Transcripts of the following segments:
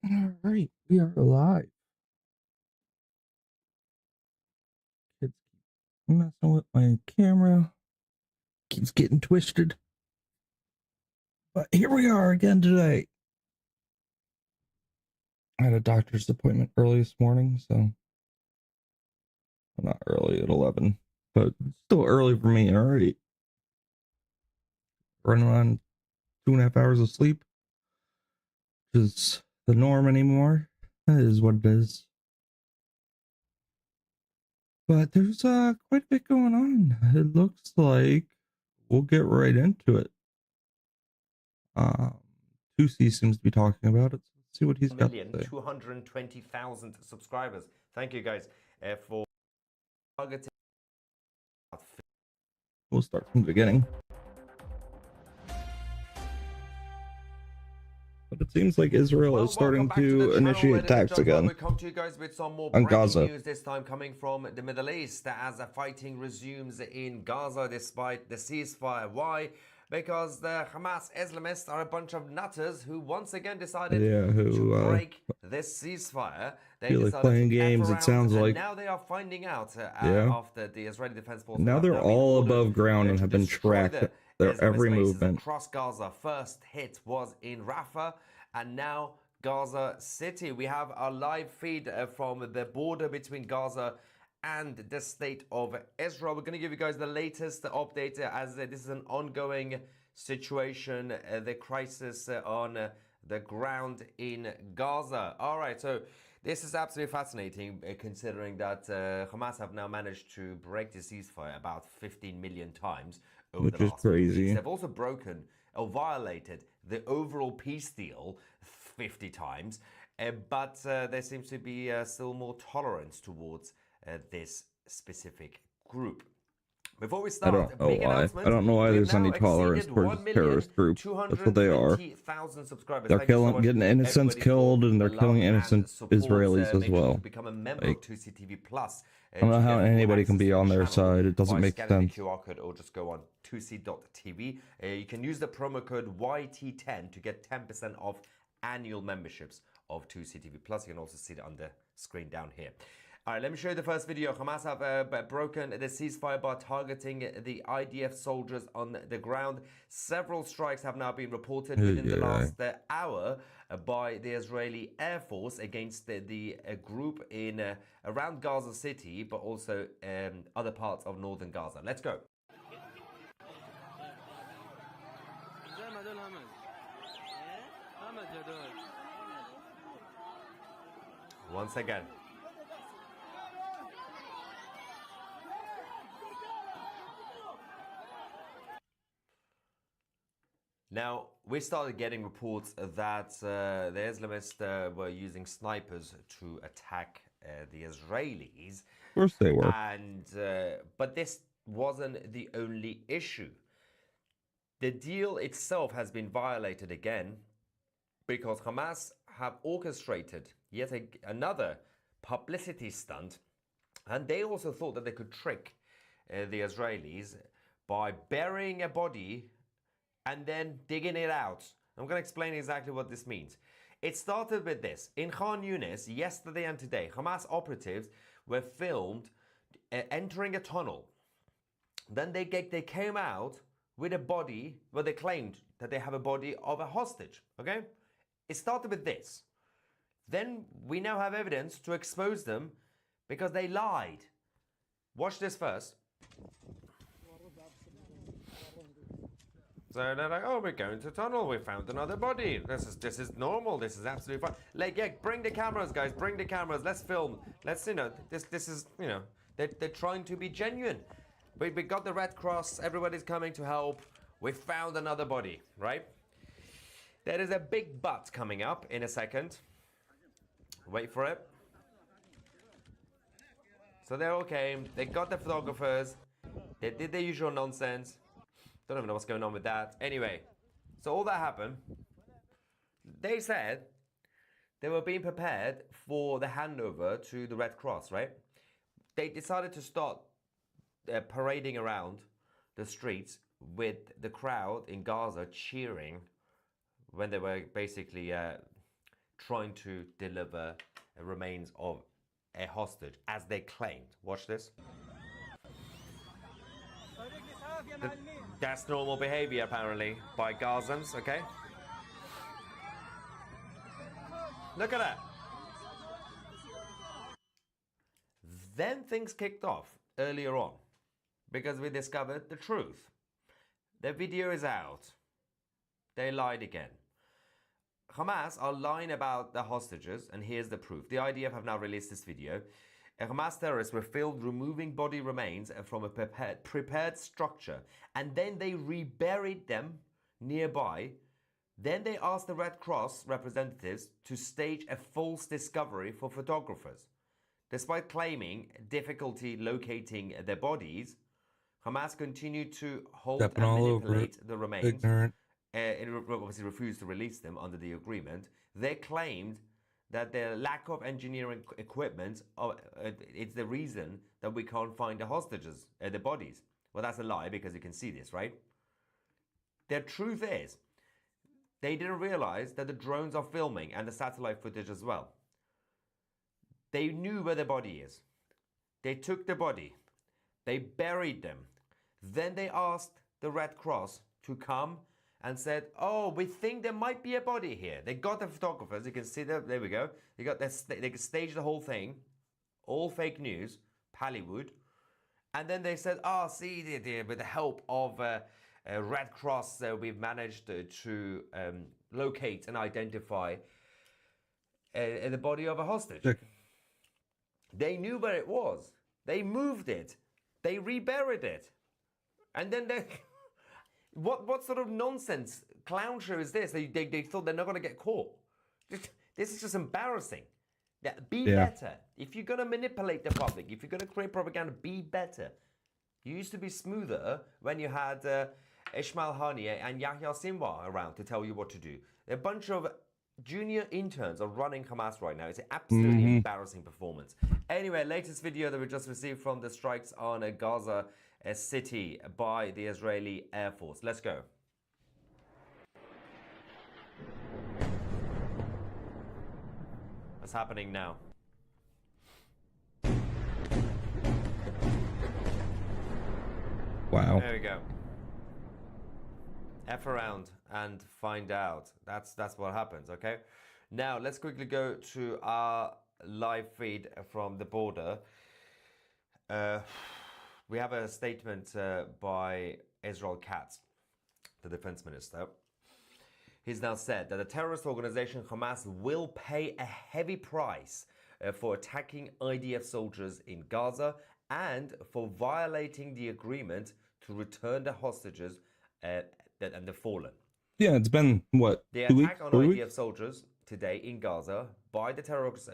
All right, we are live. Kids keep messing with my camera. Keeps getting twisted. But here we are again today. I had a doctor's appointment early this morning, so well, not early at 11, but still early for me already. Running on 2.5 hours of sleep, which is the norm anymore. That is what it is. But there's quite a bit going on. It looks like we'll get right into it. 2C seems to be talking about it. So let's see what he's got to say. 220,000 subscribers. Thank you guys for targeting. We'll start from the beginning. But it seems like Israel is starting to initiate attacks again We come to you guys with some more on breaking Gaza. news, this time coming from the Middle East, as the fighting resumes in Gaza despite the ceasefire. Why? Because the Hamas Islamists are a bunch of nutters who once again decided to break this ceasefire. They feel like playing games, it sounds like. Now they are finding out after the Israeli Defense Forces. Now they're all above ground and have been tracked. Their every movement across Gaza. First hit was in Rafah, and now Gaza City. We have a live feed from the border between Gaza and the state of Israel. We're going to give you guys the latest update as this is an ongoing situation, the crisis on the ground in Gaza. All right, so this is absolutely fascinating considering that Hamas have now managed to break the ceasefire about 15 million times over the last crazy. weeks. They've also broken or violated the overall peace deal 50 times, but there seems to be still more tolerance towards this specific group. Before we start, I don't know why there's any tolerance towards this terrorist group. That's what they are. They're getting innocents killed, and they're killing innocent Israelis as well. Become a member of 2CTV Plus. I don't know how anybody can be on their side. It doesn't make sense. QR code or just go on 2c.tv. You can use the promo code YT10 to get 10% off annual memberships of 2CTV Plus. You can also see it on the screen down here. All right, let me show you the first video. Hamas have broken the ceasefire by targeting the IDF soldiers on the ground. Several strikes have now been reported within the last hour by the Israeli Air Force against the group in around Gaza City, but also other parts of northern Gaza. Let's go. Once again. Now, we started getting reports that the Islamists were using snipers to attack the Israelis. Of course they were. But this wasn't the only issue. The deal itself has been violated again because Hamas have orchestrated yet another publicity stunt, and they also thought that they could trick the Israelis by burying a body and then digging it out. I'm going to explain exactly what this means. It started with this. In Khan Yunis, yesterday and today, Hamas operatives were filmed entering a tunnel. Then they came out with a body, well, they claimed that they have a body of a hostage, okay? It started with this. Then we now have evidence to expose them because they lied. Watch this first. So they're like, oh, we're going to tunnel. We found another body. This is normal. This is absolutely fine. Like, yeah, bring the cameras, guys. Bring the cameras. Let's film. Let's, this is, they're trying to be genuine. We got the Red Cross. Everybody's coming to help. We found another body, right? There is a big but coming up in a second. Wait for it. So they all came. They got the photographers. They did their usual nonsense. Don't even know what's going on with that. Anyway, so all that happened. They said they were being prepared for the handover to the Red Cross, right? They decided to start parading around the streets with the crowd in Gaza cheering when they were basically trying to deliver remains of a hostage, as they claimed. Watch this. That's normal behavior, apparently, by Gazans, okay? Look at that. Then things kicked off earlier on because we discovered the truth. The video is out. They lied again. Hamas are lying about the hostages, and here's the proof. The IDF have now released this video. Hamas terrorists were filmed removing body remains from a prepared structure, and then they reburied them nearby. Then they asked the Red Cross representatives to stage a false discovery for photographers. Despite claiming difficulty locating their bodies, Hamas continued to hold and manipulate the remains. Ignorant. It obviously refused to release them under the agreement. They claimed that their lack of engineering equipment it's the reason that we can't find the hostages, the bodies. Well, that's a lie, because you can see this, right? The truth is, they didn't realize that the drones are filming, and the satellite footage as well. They knew where the body is. They took the body. They buried them. Then they asked the Red Cross to come and said, oh, we think there might be a body here. They got the photographers. You can see that. There we go. They could stage the whole thing. All fake news. Pallywood. And then they said, oh, see, with the help of Red Cross, we've managed to locate and identify the body of a hostage. They knew where it was. They moved it. They reburied it. And then they... What sort of nonsense clown show is this? They thought they're not going to get caught. This is just embarrassing. Be better. If you're going to manipulate the public, if you're going to create propaganda, be better. You used to be smoother when you had Ismail Haniyeh and Yahya Sinwar around to tell you what to do. A bunch of junior interns are running Hamas right now. It's an absolutely embarrassing performance. Anyway, latest video that we just received from the strikes on Gaza City by the Israeli Air Force. Let's go. What's happening now? Wow. There we go. F around and find out. That's what happens, okay? Now, let's quickly go to our live feed from the border. We have a statement by Israel Katz, the defense minister. He's now said that the terrorist organization Hamas will pay a heavy price for attacking IDF soldiers in Gaza and for violating the agreement to return the hostages and the fallen. Yeah, it's been, what, the 2 attack weeks, on IDF weeks? soldiers today in Gaza by the terrorist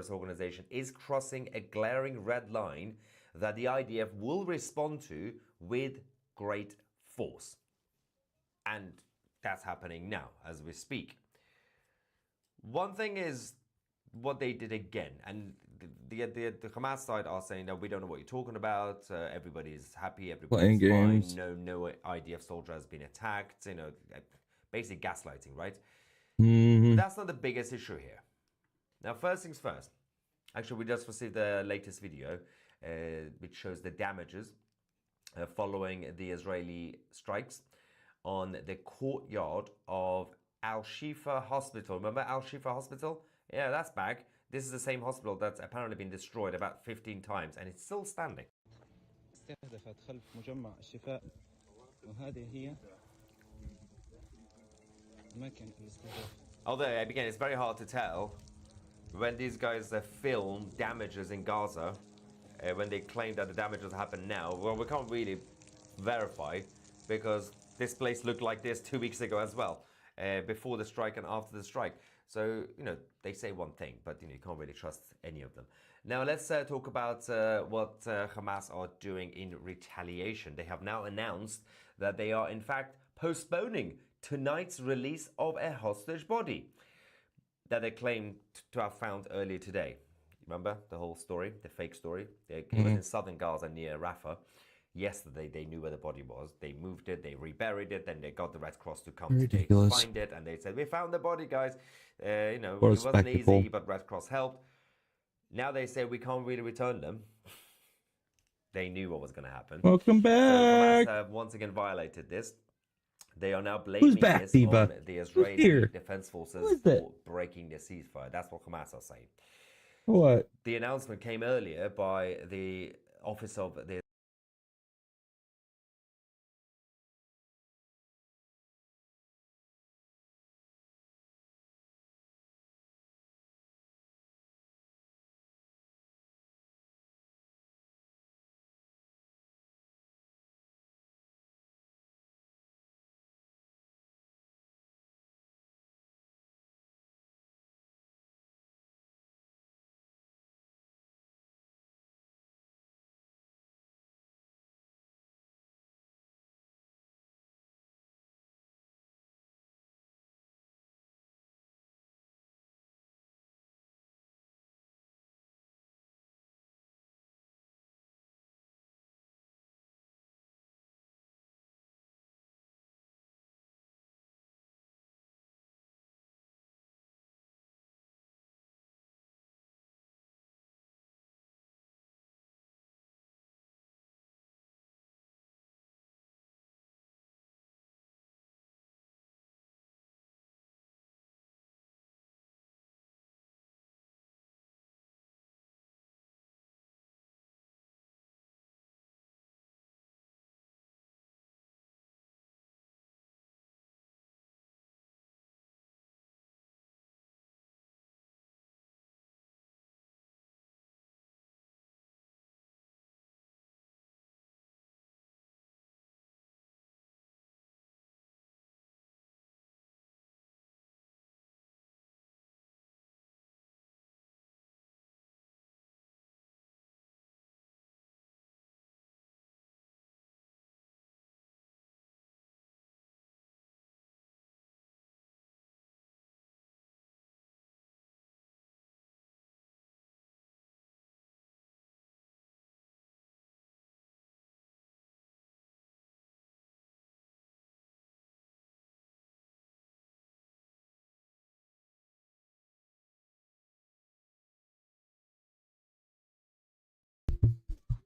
organization is crossing a glaring red line that the IDF will respond to with great force. And that's happening now as we speak. One thing is what they did again, and the Hamas side are saying that we don't know what you're talking about, everybody's happy, everybody's Playing fine, games. no IDF soldier has been attacked, basically gaslighting, right? That's not the biggest issue here. Now, first things first, actually we just received the latest video which shows the damages following the Israeli strikes on the courtyard of Al-Shifa Hospital. Remember Al-Shifa Hospital? Yeah, that's back. This is the same hospital that's apparently been destroyed about 15 times, and it's still standing. Although, again, it's very hard to tell when these guys film damages in Gaza, when they claim that the damages happen now. Well, we can't really verify, because this place looked like this 2 weeks ago as well, before the strike and after the strike. So, they say one thing, but, you can't really trust any of them. Now, let's talk about what Hamas are doing in retaliation. They have now announced that they are, in fact, postponing tonight's release of a hostage body that they claimed to have found earlier today. Remember the whole story, the fake story? It was in southern Gaza near Rafah. Yesterday, they knew where the body was. They moved it, they reburied it, then they got the Red Cross to come today to find it, and they said, "We found the body, guys. It wasn't easy, but Red Cross helped." Now they say we can't really return them. They knew what was going to happen. Welcome back. So Hamas have once again violated this. They are now blaming this on the Israeli Defense Forces for breaking the ceasefire. That's what Hamas are saying. What? The announcement came earlier by the Office of the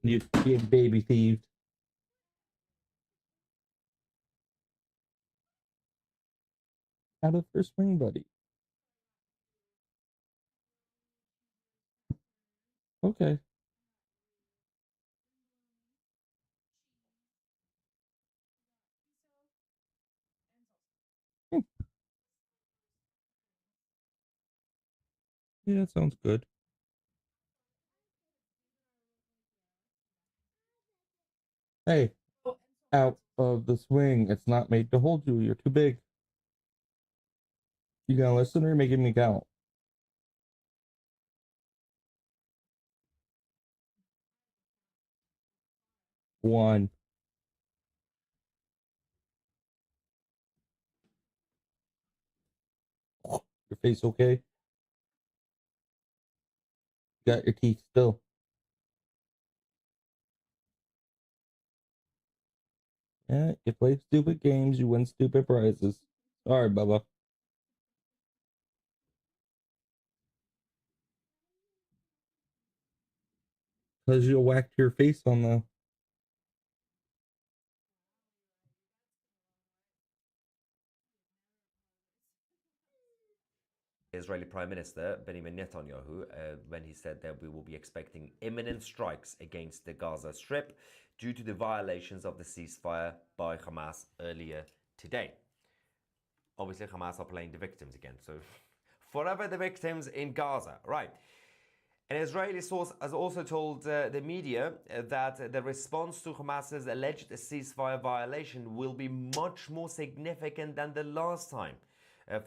You get baby thieved. Out of her swing, buddy. Okay. Yeah, that sounds good. Hey, out of the swing. It's not made to hold you. You're too big. You gonna listen or are you making me count? 1. Your face okay? You got your teeth still. Yeah, you play stupid games, you win stupid prizes. Sorry, Bubba. Because you whacked your face on the... Israeli Prime Minister Benjamin Netanyahu when he said that we will be expecting imminent strikes against the Gaza Strip due to the violations of the ceasefire by Hamas earlier today. Obviously, Hamas are playing the victims again, so forever the victims in Gaza, right? An Israeli source has also told the media that the response to Hamas's alleged ceasefire violation will be much more significant than the last time.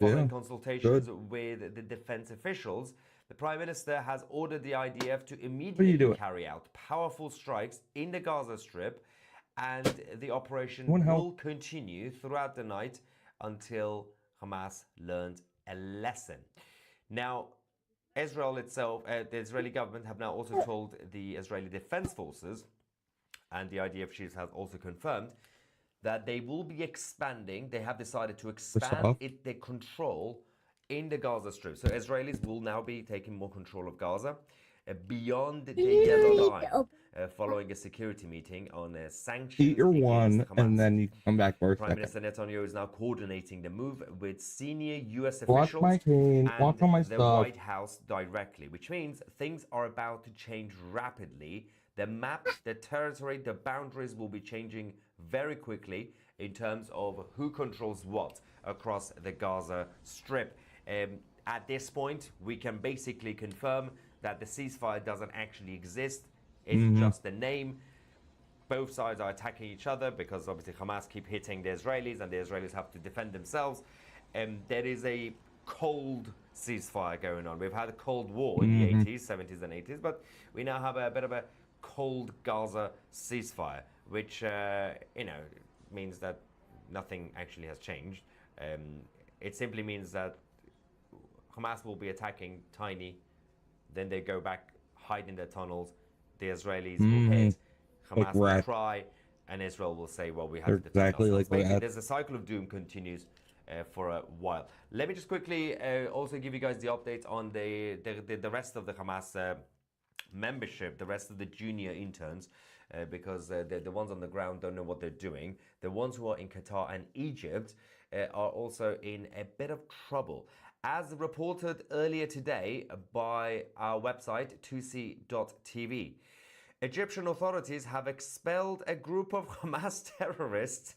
Following consultations with the defense officials, the Prime Minister has ordered the IDF to immediately carry out powerful strikes in the Gaza Strip, and the operation will continue throughout the night until Hamas learned a lesson. Now, Israel itself, the Israeli government have now also told the Israeli Defense Forces And the IDF chiefs have also confirmed that they will be expanding. They have decided to expand their control in the Gaza Strip. So Israelis will now be taking more control of Gaza beyond the yellow line, following a security meeting on sanctions. Eat your one, and then you can come back for a Prime second. Minister Netanyahu is now coordinating the move with senior U.S. Watch officials my cane, and watch all my the stuff. White House directly, which means things are about to change rapidly. The map, the territory, the boundaries will be changing very quickly in terms of who controls what across the Gaza Strip. At this point, we can basically confirm that the ceasefire doesn't actually exist. It's just a name. Both sides are attacking each other because obviously Hamas keep hitting the Israelis and the Israelis have to defend themselves. There is a cold ceasefire going on. We've had a Cold War in the 80s, 70s and 80s, but we now have a bit of a cold Gaza ceasefire, which, means that nothing actually has changed. It simply means that Hamas will be attacking tiny, then they go back, hide in their tunnels, the Israelis will hit, Hamas will try, and Israel will say, well, we have to defend ourselves. Basically, there's a cycle of doom continues for a while. Let me just quickly also give you guys the update on the rest of the Hamas membership, the rest of the junior interns, because the ones on the ground don't know what they're doing. The ones who are in Qatar and Egypt are also in a bit of trouble. As reported earlier today by our website, 2c.tv, Egyptian authorities have expelled a group of Hamas terrorists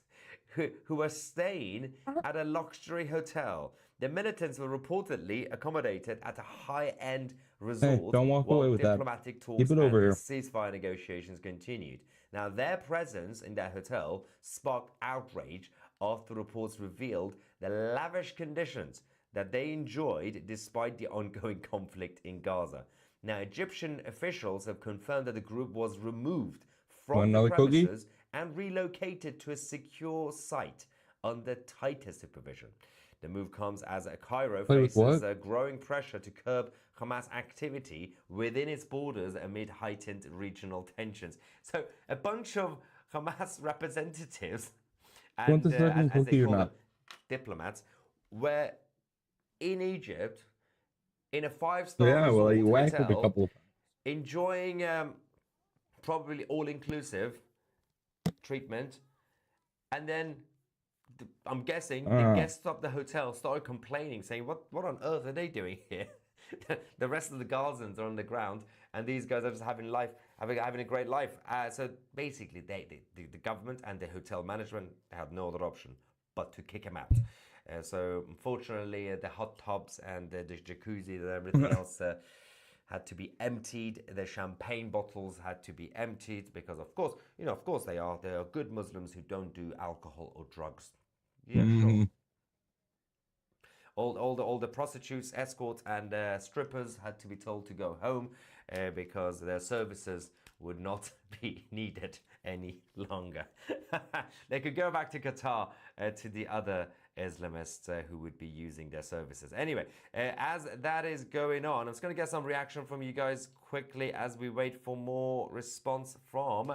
who were staying at a luxury hotel. The militants were reportedly accommodated at a high-end resort. Hey, don't walk away with diplomatic that. talks Keep it and over here. ceasefire negotiations continued. Now, their presence in that hotel sparked outrage after reports revealed the lavish conditions that they enjoyed despite the ongoing conflict in Gaza. Now, Egyptian officials have confirmed that the group was removed from the premises and relocated to a secure site under tighter supervision. The move comes as Cairo faces growing pressure to curb Hamas activity within its borders amid heightened regional tensions. So a bunch of Hamas representatives and as they call them, diplomats, were in Egypt in a 5-star resort hotel, enjoying probably all-inclusive treatment, and then I'm guessing the guests of the hotel started complaining, saying, "What on earth are they doing here?" The rest of the Gazans are on the ground, and these guys are just having a great life. So basically, the government and the hotel management had no other option but to kick him out. So unfortunately, the hot tubs and the jacuzzi and everything else had to be emptied. The champagne bottles had to be emptied because, of course, they are good Muslims who don't do alcohol or drugs. Yeah, sure. All the prostitutes, escorts, and strippers had to be told to go home because their services would not be needed any longer. They could go back to Qatar to the other Islamists who would be using their services. Anyway, as that is going on, I'm just going to get some reaction from you guys quickly as we wait for more response from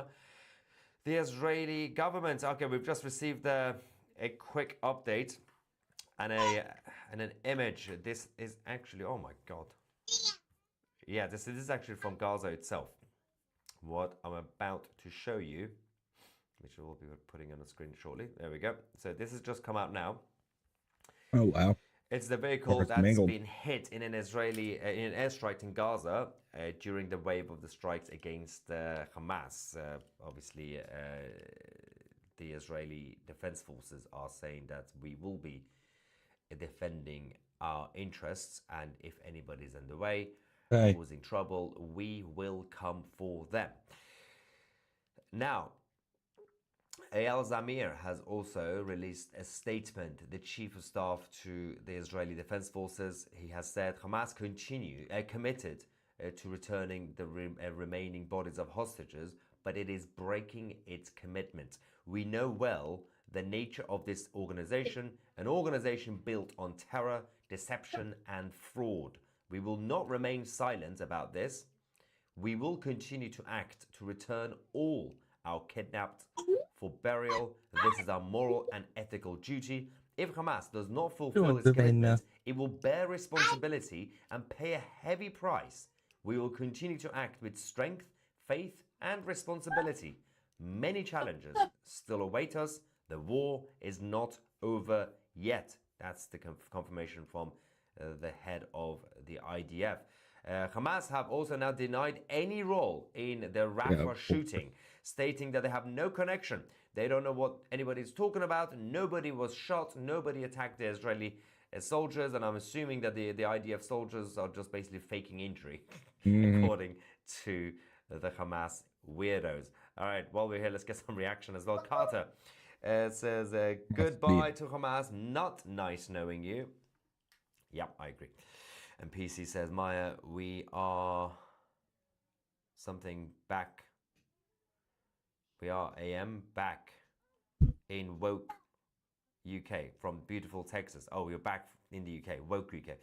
the Israeli government. Okay, we've just received a quick update and an image. This is actually, oh my God. Yeah, this is actually from Gaza itself. What I'm about to show you, which we'll be putting on the screen shortly. There we go. So this has just come out now. Oh, wow. It's the vehicle that's been hit in an Israeli in an airstrike in Gaza during the wave of the strikes against Hamas. Obviously, the Israeli Defense Forces are saying that we will be defending our interests, and if anybody's in the way, causing trouble, we will come for them. Now, Eyal Zamir has also released a statement, the chief of staff to the Israeli Defense Forces. He has said Hamas committed to returning the remaining bodies of hostages, but it is breaking its commitment. We know well the nature of this organization, an organization built on terror, deception, and fraud. We will not remain silent about this. We will continue to act to return all are kidnapped for burial. This is our moral and ethical duty. If Hamas does not fulfill its commitment, it will bear responsibility and pay a heavy price. We will continue to act with strength, faith, and responsibility. Many challenges still await us. The war is not over yet. That's the confirmation from the head of the IDF. Hamas have also now denied any role in the Rafah shooting, stating that they have no connection. They don't know what anybody's talking about. Nobody was shot. Nobody attacked the Israeli soldiers. And I'm assuming that the IDF soldiers are just basically faking injury, according to the Hamas weirdos. All right, while we're here, let's get some reaction as well. Carter says, goodbye to Hamas. Not nice knowing you. Yep, I agree. And PC says, Maya, we are something back. We are AM back in woke UK from beautiful Texas. Oh, we're back in the UK, woke UK.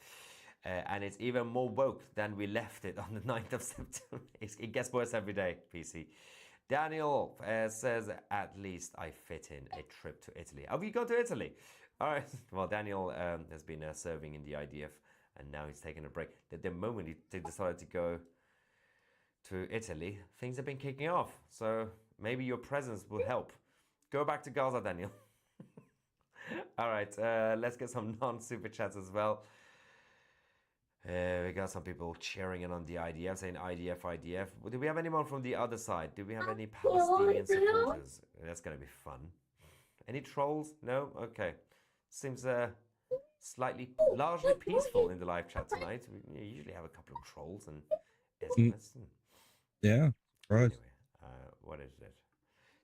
And it's even more woke than we left it on the 9th of September. It gets worse every day, PC. Daniel says, at least I fit in a trip to Italy. Have you gone to Italy? All right. Well, Daniel has been serving in the IDF, and now he's taking a break. The moment he decided to go to Italy, things have been kicking off. So maybe your presence will help. Go back to Gaza, Daniel. All right. Let's get some non-super chats as well. We got some people cheering in on the IDF, saying IDF, IDF. Do we have anyone from the other side? Do we have any Palestinian supporters? That's going to be fun. Any trolls? No? Okay. Seems largely peaceful in the live chat tonight. We usually have a couple of trolls and SMS. Yeah, right. Anyway, what is it?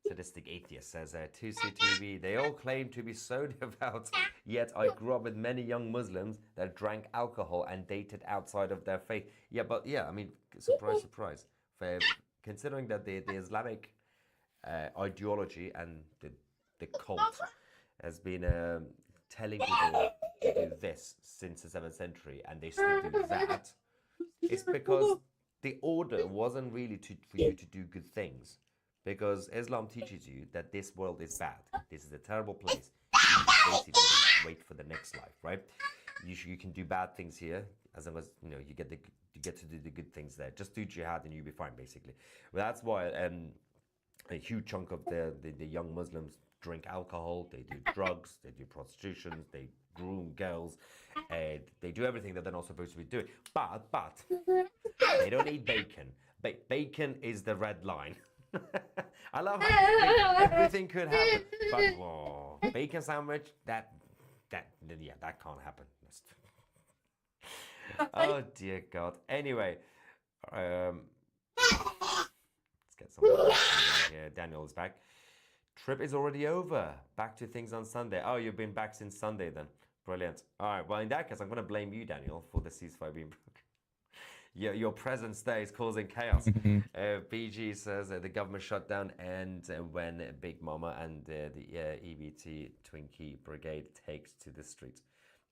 Sadistic Atheist says, 2C2B, they all claim to be so devout, yet I grew up with many young Muslims that drank alcohol and dated outside of their faith. Yeah, but yeah, I mean, surprise, surprise. Considering that the Islamic ideology and the cult has been telling people to do this since the 7th century, and they still do that, it's because the order wasn't really for you to do good things. Because Islam teaches you that this world is bad. This is a terrible place. You basically wait for the next life, right? You can do bad things here, as long as you get to do the good things there. Just do jihad and you'll be fine, basically. Well, that's why a huge chunk of the young Muslims drink alcohol, they do drugs, they do prostitution, they groom girls, they do everything that they're not supposed to be doing. But they don't eat bacon. Bacon is the red line. I love how everything could happen, but bacon sandwich, that can't happen. Oh dear God. Anyway, let's get some here. Daniel is back. Trip is already over. Back to things on Sunday. Oh, you've been back since Sunday then. Brilliant. All right. Well, in that case, I'm going to blame you, Daniel, for the ceasefire being broken. Your presence there is causing chaos. BG says the government shutdown ends when Big Mama and the EBT Twinkie Brigade takes to the streets.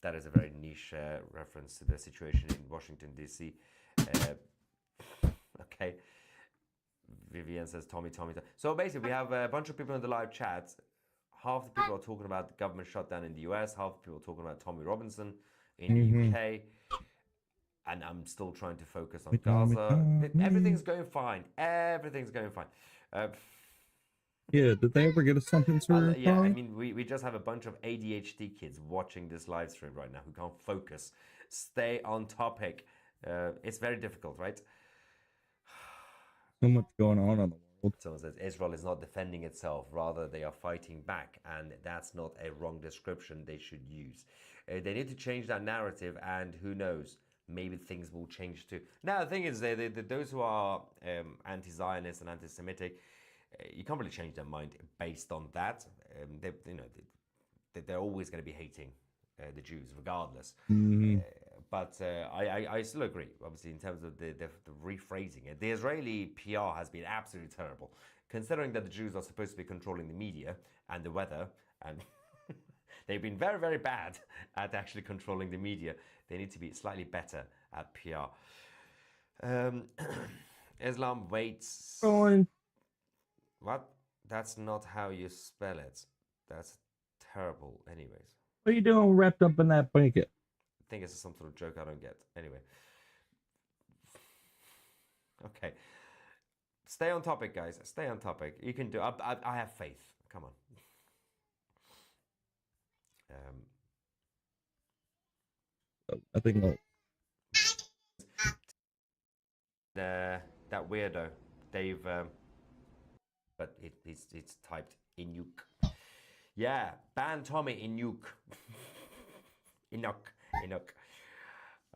That is a very niche reference to the situation in Washington, D.C. Okay. Vivian says Tommy. So basically, we have a bunch of people in the live chat. Half the people are talking about the government shutdown in the US. Half the people are talking about Tommy Robinson in the UK. And I'm still trying to focus on Gaza. Everything's going fine. Everything's going fine. Yeah, did they ever get a sentence for yeah, I mean, we just have a bunch of ADHD kids watching this live stream right now who can't focus. Stay on topic. It's very difficult, right? So much going on in the world. Someone says Israel is not defending itself. Rather, they are fighting back. And that's not a wrong description they should use. They need to change that narrative. And who knows? Maybe things will change too. Now, the thing is, those who are anti-Zionist and anti-Semitic, you can't really change their mind based on that. They're always going to be hating the Jews, regardless. But I still agree, obviously, in terms of the rephrasing it. The Israeli PR has been absolutely terrible, considering that the Jews are supposed to be controlling the media and the weather, and they've been very, very bad at actually controlling the media. They need to be slightly better at PR. Islam waits. Fine. What? That's not how you spell it. That's terrible. Anyways. What are you doing wrapped up in that blanket? I think it's some sort of joke I don't get. Anyway. Okay. Stay on topic, guys. Stay on topic. You can do. I have faith. Come on. I think that weirdo, Dave. But it's typed Inuk. Yeah, ban Tommy Inuk. Inuk.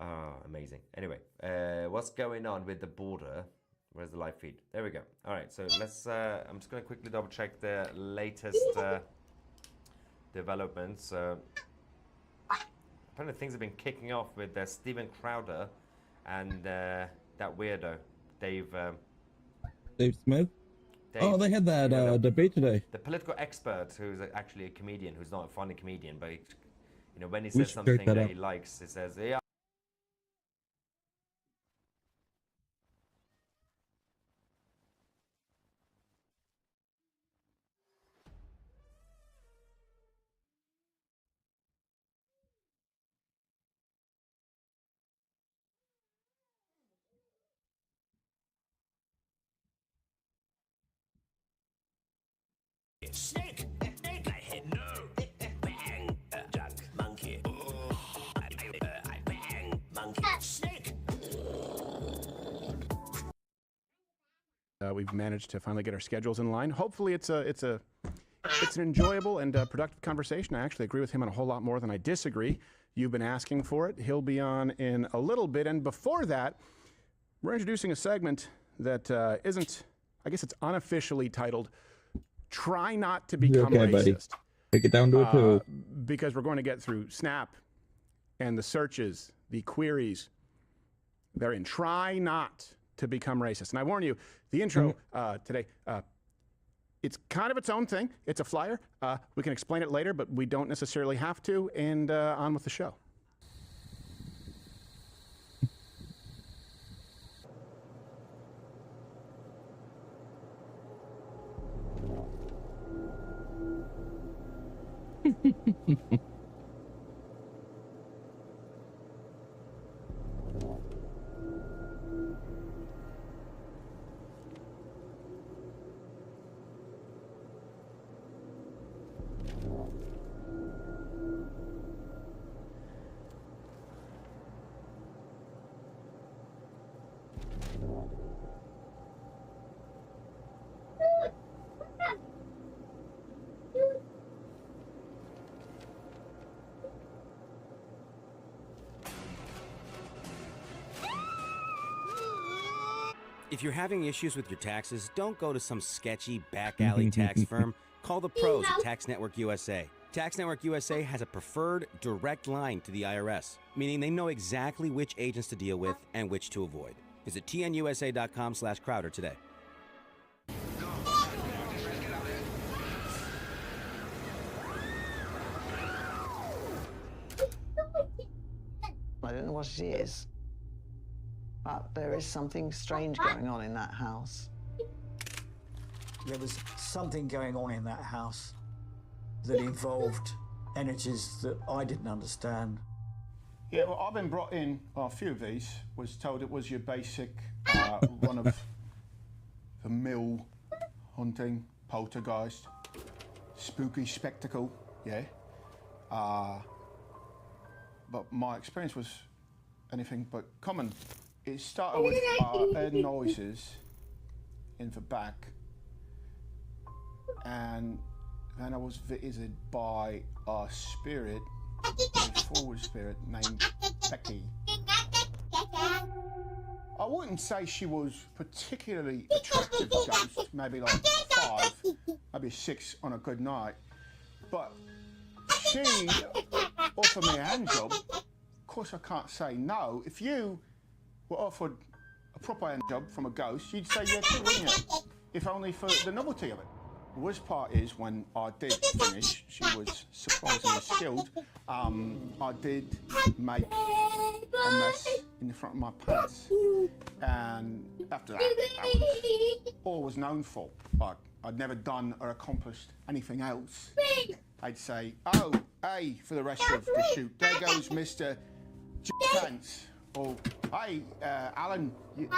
Oh, amazing. Anyway, what's going on with the border? Where's the live feed? There we go. All right, so let's. I'm just gonna quickly double check the latest developments. Apparently, things have been kicking off with Steven Crowder and that weirdo, Dave. Dave Smith. Dave, they had that debate today. The political expert, who's actually a comedian, who's not a funny comedian, but when he says should something that up. he likes, he says, "Yeah." Snake, snake, I hit no. Bang, duck, monkey. I bang, monkey, snake. We've managed to finally get our schedules in line. Hopefully, it's an enjoyable and productive conversation. I actually agree with him on a whole lot more than I disagree. You've been asking for it. He'll be on in a little bit, and before that, we're introducing a segment that isn't. I guess it's unofficially titled "Try Not to Become Okay, Racist." buddy. Take it down to a two. Because we're going to get through Snap and the searches, the queries. They're in "Try Not to Become Racist." And I warn you, the intro today, it's kind of its own thing. It's a flyer. We can explain it later, but we don't necessarily have to. And on with the show. If you're having issues with your taxes, don't go to some sketchy back alley tax firm. Call the pros at Tax Network USA. Tax Network USA has a preferred direct line to the IRS, meaning they know exactly which agents to deal with and which to avoid. Visit tnusa.com/Crowder today. I don't know what it is, but there is something strange going on in that house. There was something going on in that house that involved energies that I didn't understand. Yeah, well, I've been brought in on a few of these, was told it was your basic one of the mill hunting, poltergeist, spooky spectacle, yeah. But my experience was anything but common. It started with heard noises in the back, and then I was visited by a spirit, a forward spirit named Becky. I wouldn't say she was particularly attractive ghost, maybe like 5, maybe 6 on a good night, but she offered me a hand job. Of course I can't say no. If you were offered a proper hand job from a ghost, you'd say yeah too, wouldn't you? If only for the novelty of it. The worst part is when I did finish, she was surprisingly skilled. I did make a mess in the front of my pants. And after that, that was all I was known for. Like, I'd never done or accomplished anything else, I'd say, oh, hey, for the rest of the shoot, there goes Mr. Pants. Or, hey, Alan, you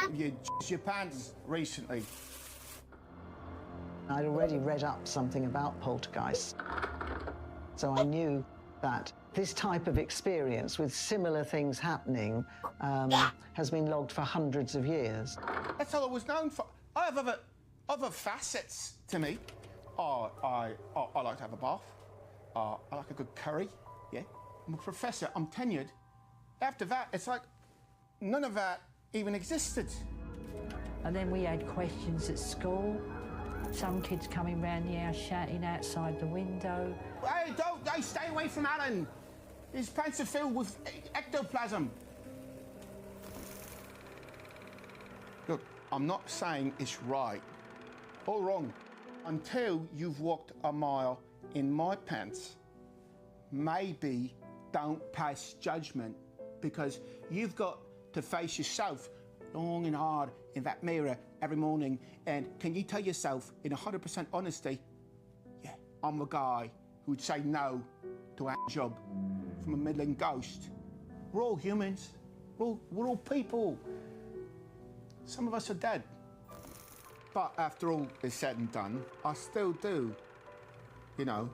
your pants recently. I'd already read up something about poltergeists, so I knew that this type of experience with similar things happening has been logged for hundreds of years. That's all I was known for. I have other facets to me. I like to have a bath. I like a good curry. Yeah, I'm a professor. I'm tenured. After that, it's like none of that even existed. And then we had questions at school. Some kids coming round the house shouting outside the window. Hey, stay away from Alan. His pants are filled with ectoplasm. Look, I'm not saying it's right or wrong. Until you've walked a mile in my pants, maybe don't pass judgment, because you've got to face yourself long and hard in that mirror every morning. And can you tell yourself in 100% honesty, yeah, I'm the guy who would say no to a job from a middling ghost. We're all humans. We're all people. Some of us are dead. But after all is said and done, I still do, you know,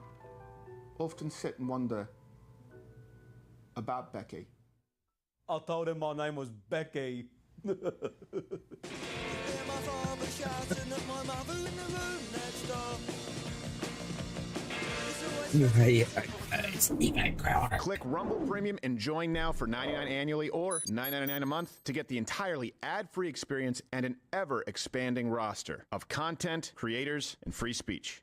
often sit and wonder about Becky. I told him my name was Becky. Click Rumble Premium and join now for $99 annually or $9.99 a month to get the entirely ad-free experience and an ever-expanding roster of content, creators, and free speech.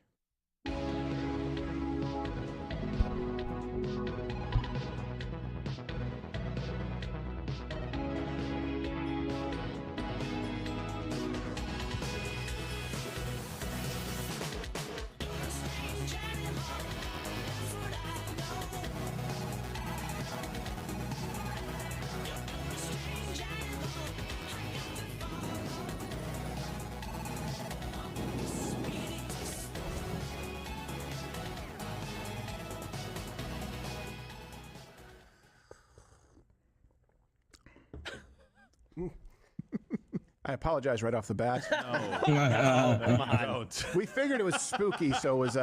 I apologize right off the bat. No, We figured it was spooky, so it was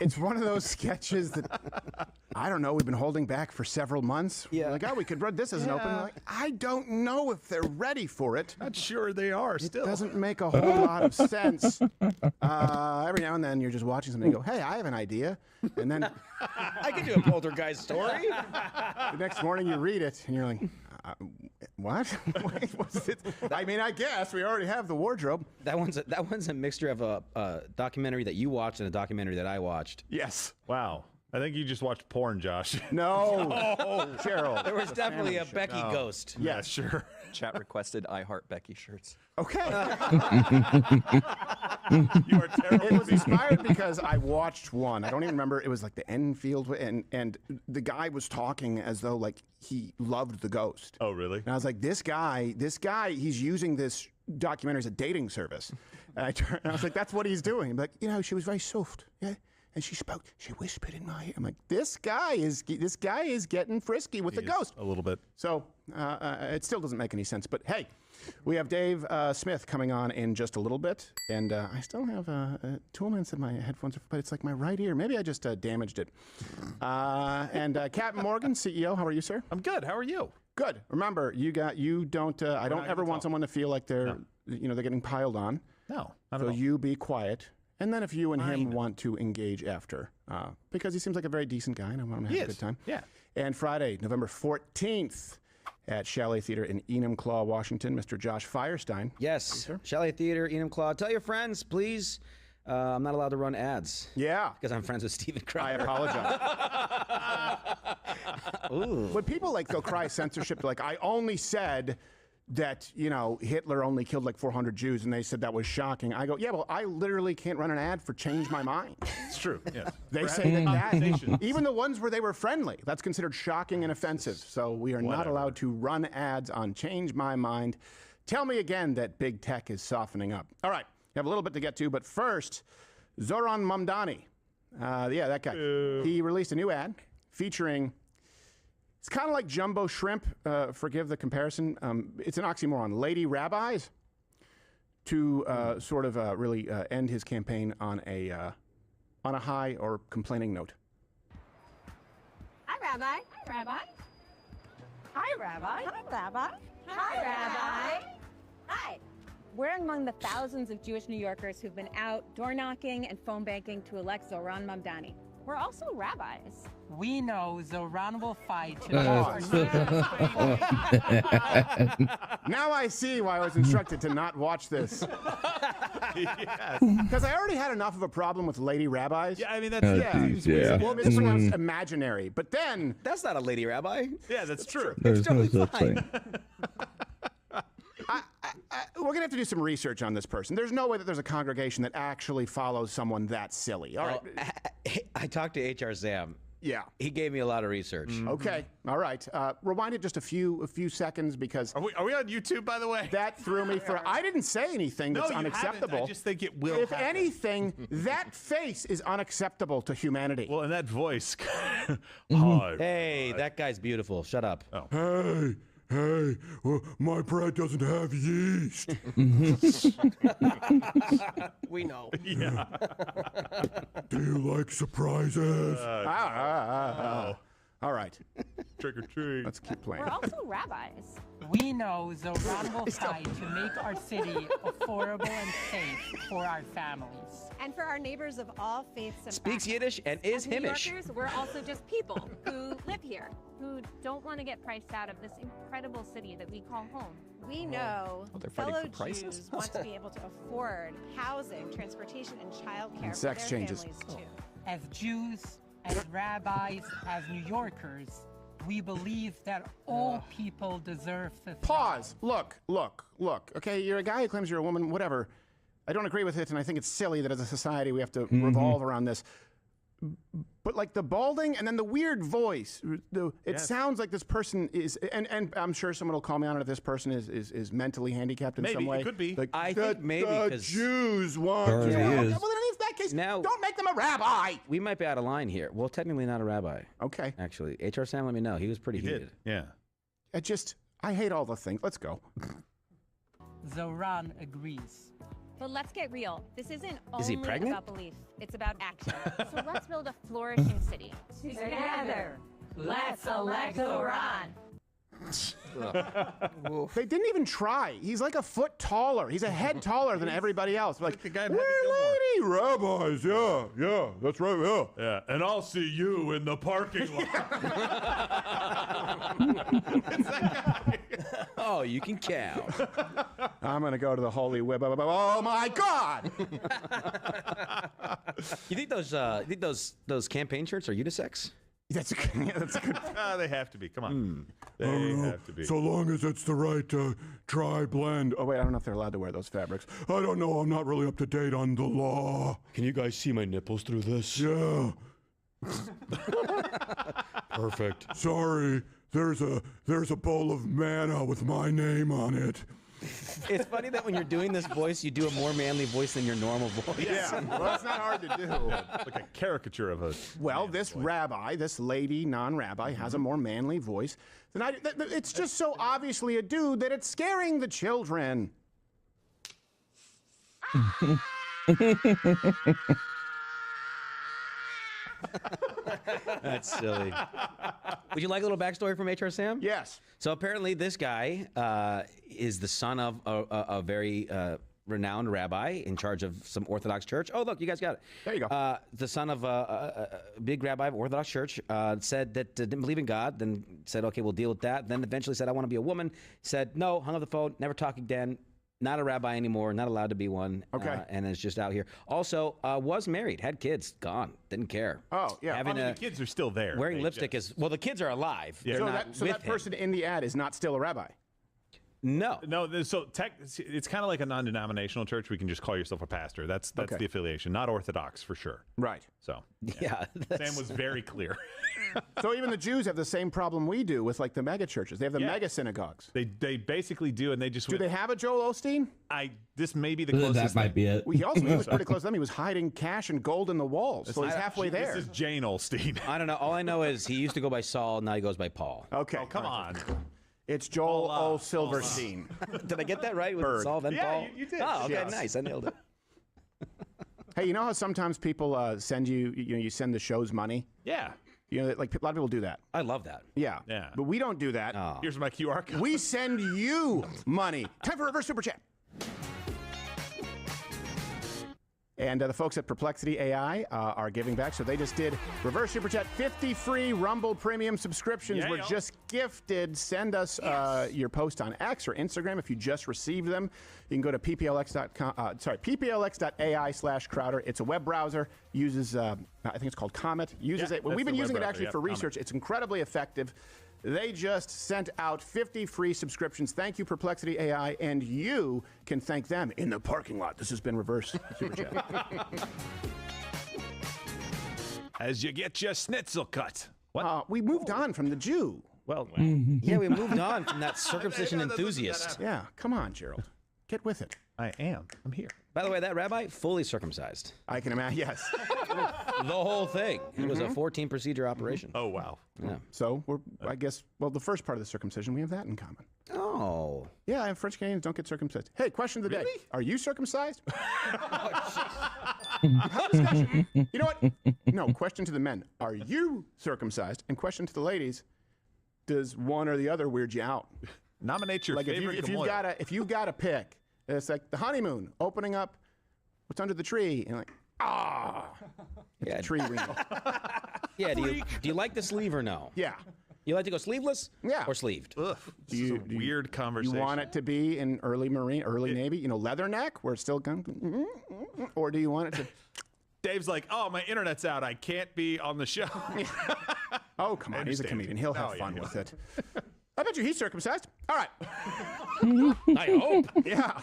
it's one of those sketches that I don't know, we've been holding back for several months. Yeah. We're like, oh, we could run this as an open. We're like, I don't know if they're ready for it. Not sure they are still. It doesn't make a whole lot of sense. Every now and then you're just watching something and go, hey, I have an idea. And then I can do a poltergeist story. the next morning you read it and you're like, what? Wait, what's it? I mean, I guess we already have the wardrobe. That one's a mixture of a documentary that you watched and a documentary that I watched. Yes. Wow. I think you just watched porn, Josh. No. Gerald. There was definitely a Becky ghost. Yeah, sure. Chat requested I Heart Becky shirts. Okay. You are terrible. It was inspired because I watched one. I don't even remember. It was like the Enfield, and the guy was talking as though like he loved the ghost. Oh, really? And I was like, this guy, he's using this documentary as a dating service. And I was like, that's what he's doing. I'm like, you know, she was very soft, yeah. And she whispered in my ear. I'm like, this guy is getting frisky with the ghost. A little bit. So it still doesn't make any sense. But hey, we have Dave Smith coming on in just a little bit. And I still have 2 minutes in my headphones, but it's like my right ear. Maybe I just damaged it. And Captain Morgan, CEO, how are you, sir? I'm good. How are you? Good. Remember, I don't ever want someone to feel like they're getting piled on. No, not at So all. you be quiet. And then if you and him want to engage after, because he seems like a very decent guy and I want him to have a good time. Yeah. And Friday, November 14th at Chalet Theater in Enumclaw, Washington, Mr. Josh Firestein. Yes, Chalet Theater, Enumclaw. Tell your friends, please. I'm not allowed to run ads. Yeah. Because I'm friends with Steven Crowder. I apologize. When people go cry censorship, like I only said that, Hitler only killed like 400 Jews, and they said that was shocking. I go, yeah, well, I literally can't run an ad for Change My Mind. It's true. Yes. They say that even the ones where they were friendly, that's considered shocking and offensive. So we are not allowed to run ads on Change My Mind. Tell me again that big tech is softening up. All right. have a little bit to get to, but first, Zoran Mamdani. Yeah, that guy. He released a new ad featuring, it's kind of like jumbo shrimp, forgive the comparison. It's an oxymoron. Lady rabbis to sort of really end his campaign on a high or complaining note. Hi, Rabbi. Hi, Rabbi. Hi, Rabbi. Hi, Rabbi. Hi, Rabbi. Hi. We're among the thousands of Jewish New Yorkers who've been out door knocking and phone banking to elect Zoran Mamdani. We're also rabbis. We know Zoran will fight to Now I see why I was instructed to not watch this. Because I already had enough of a problem with lady rabbis. Yeah, I mean, that's... Well, this one's imaginary. But then... That's not a lady rabbi. Yeah, that's true. There's no such thing. We're going to have to do some research on this person. There's no way that there's a congregation that actually follows someone that silly. All right. I talked to HR Sam. Yeah. He gave me a lot of research. Okay. All right. Rewind it just a few seconds because... Are we on YouTube, by the way? That threw me for... I didn't say anything that's unacceptable. I just think it will If happen. anything, that face is unacceptable to humanity. Well, and that voice. Hi. Hey, that guy's beautiful. Shut up. Oh. Hey, my bread doesn't have yeast. We know. Yeah. Do you like surprises? All right. Trick or treat. Let's keep playing. We're also rabbis. We know Zoran will fight to make our city affordable and safe for our families. And for our neighbors of all faiths and Speaks backgrounds. Yiddish and is As New Himmish. Yorkers, we're also just people who live here, who don't want to get priced out of this incredible city that we call home. We know they're fighting fellow for prices? Jews want to be able to afford housing, transportation, and childcare for sex their changes. families too. As Jews, as rabbis, as New Yorkers, we believe that all people deserve to Pause. Look. Okay, you're a guy who claims you're a woman, whatever. I don't agree with it, and I think it's silly that as a society we have to revolve around this. But like the balding and then the weird voice, it sounds like this person is, and I'm sure someone will call me on it if this person is mentally handicapped in some way. Maybe, it could be. Like, I think maybe because Jews want Already to. is. Well, then in that case, Now- don't make them a rabbi. we might be out of line here. Well, technically not a rabbi. Okay. Actually, HR Sam let me know. He was pretty He heated. did. Yeah. I hate all the things. Let's go. Zoran agrees. But let's get real. This isn't Is he only pregnant? about belief. It's about action. So let's build a flourishing city. Together, let's elect Zoran. They didn't even try. He's like a foot taller. He's a head taller than everybody else. Like, the guy in we're Happy Gilmore. lady Rabbis, yeah, that's right, yeah. Yeah, and I'll see you in the parking lot. It's that guy. Oh, you can count. I'm gonna go to the holy whip. Oh my God! You think those campaign shirts are unisex? That's a good. They have to be. Come on. They I don't know. have to be. So long as it's the right dry blend. Oh wait, I don't know if they're allowed to wear those fabrics. I don't know. I'm not really up to date on the law. Can you guys see my nipples through this? Yeah. Perfect. Sorry. There's a bowl of manna with my name on it. It's funny that when you're doing this voice, you do a more manly voice than your normal voice. Yeah, well, that's not hard to do. Like a caricature of a. Well, this rabbi, this lady non-rabbi, has a more manly voice than I. It's just so obviously a dude that it's scaring the children. That's silly. Would you like a little backstory from HR Sam? Yes. So apparently this guy is the son of a very renowned rabbi in charge of some Orthodox church. Oh, look, you guys got it. There you go. The son of a big rabbi of Orthodox church said that didn't believe in God, then said, okay, we'll deal with that. Then eventually said, I want to be a woman. Said, no, hung up the phone, never talk again. Not a rabbi anymore, not allowed to be one. Okay. And is just out here. Also, was married, had kids, gone, didn't care. Oh, yeah. The kids are still there. Wearing lipstick is, well, the kids are alive. Yeah. They're So not that with him. person in the ad is not still a rabbi. No. So it's kind of like a non-denominational church. We can just call yourself a pastor. That's Okay. the affiliation. Not Orthodox for sure. Right. So Yeah. Sam was very clear. So even the Jews have the same problem we do with like the mega churches. They have the mega synagogues. They basically do, and they just do. They have a Joel Osteen? This may be the closest. That might be it. Well, he was pretty close to them. He was hiding cash and gold in the walls, so he's halfway there. This is Jane Osteen. I don't know. All I know is he used to go by Saul. Now he goes by Paul. Okay. Oh, come on. It's Joel O. Silverstein. Did I get that right with Bird. Saul and Yeah, Paul? you did. Oh, okay, Yes. nice. I nailed it. Hey, you know how sometimes people send you send the shows money? Yeah. You know, like a lot of people do that. I love that. Yeah. Yeah. But we don't do that. Oh. Here's my QR code. We send you money. Time for reverse super chat. And the folks at Perplexity AI are giving back. So they just did reverse super chat. 50 free Rumble premium subscriptions were just gifted. Send us your post on X or Instagram if you just received them. You can go to pplx.ai/Crowder. It's a web browser. Uses, I think it's called Comet. Uses it. Well, we've been using it actually for research. It's incredibly effective. They just sent out 50 free subscriptions. Thank you, Perplexity AI, and you can thank them in the parking lot. This has been Reverse Super Chat. As you get your schnitzel cut. What? We moved on from the Jew. Well, Yeah, we moved on from that circumcision enthusiast. Yeah, come on, Gerald. Get with it. I am. I'm here. By the way, that rabbi, fully circumcised. I can imagine, yes. The whole thing. It was a 14-procedure operation. Oh, wow. Yeah. So, I guess, well, the first part of the circumcision, we have that in common. Oh. Yeah, and French Canadians don't get circumcised. Hey, question of the day. Are you circumcised? Discussion. You know what? No, question to the men. Are you circumcised? And question to the ladies, does one or the other weird you out? Nominate your favorite if you've got to pick, it's like the honeymoon, opening up what's under the tree, and like, it's a tree ring. Yeah, do you like the sleeve or no? Yeah. You like to go sleeveless? Yeah. Or sleeved? Ugh, this is a weird conversation. You want it to be in early Marine, early Navy, leather neck, where it's still going, or do you want it to? Dave's like, oh, my internet's out. I can't be on the show. Oh, come on. He's a comedian. He'll have fun with it. I bet you he's circumcised. All right. I hope. Yeah.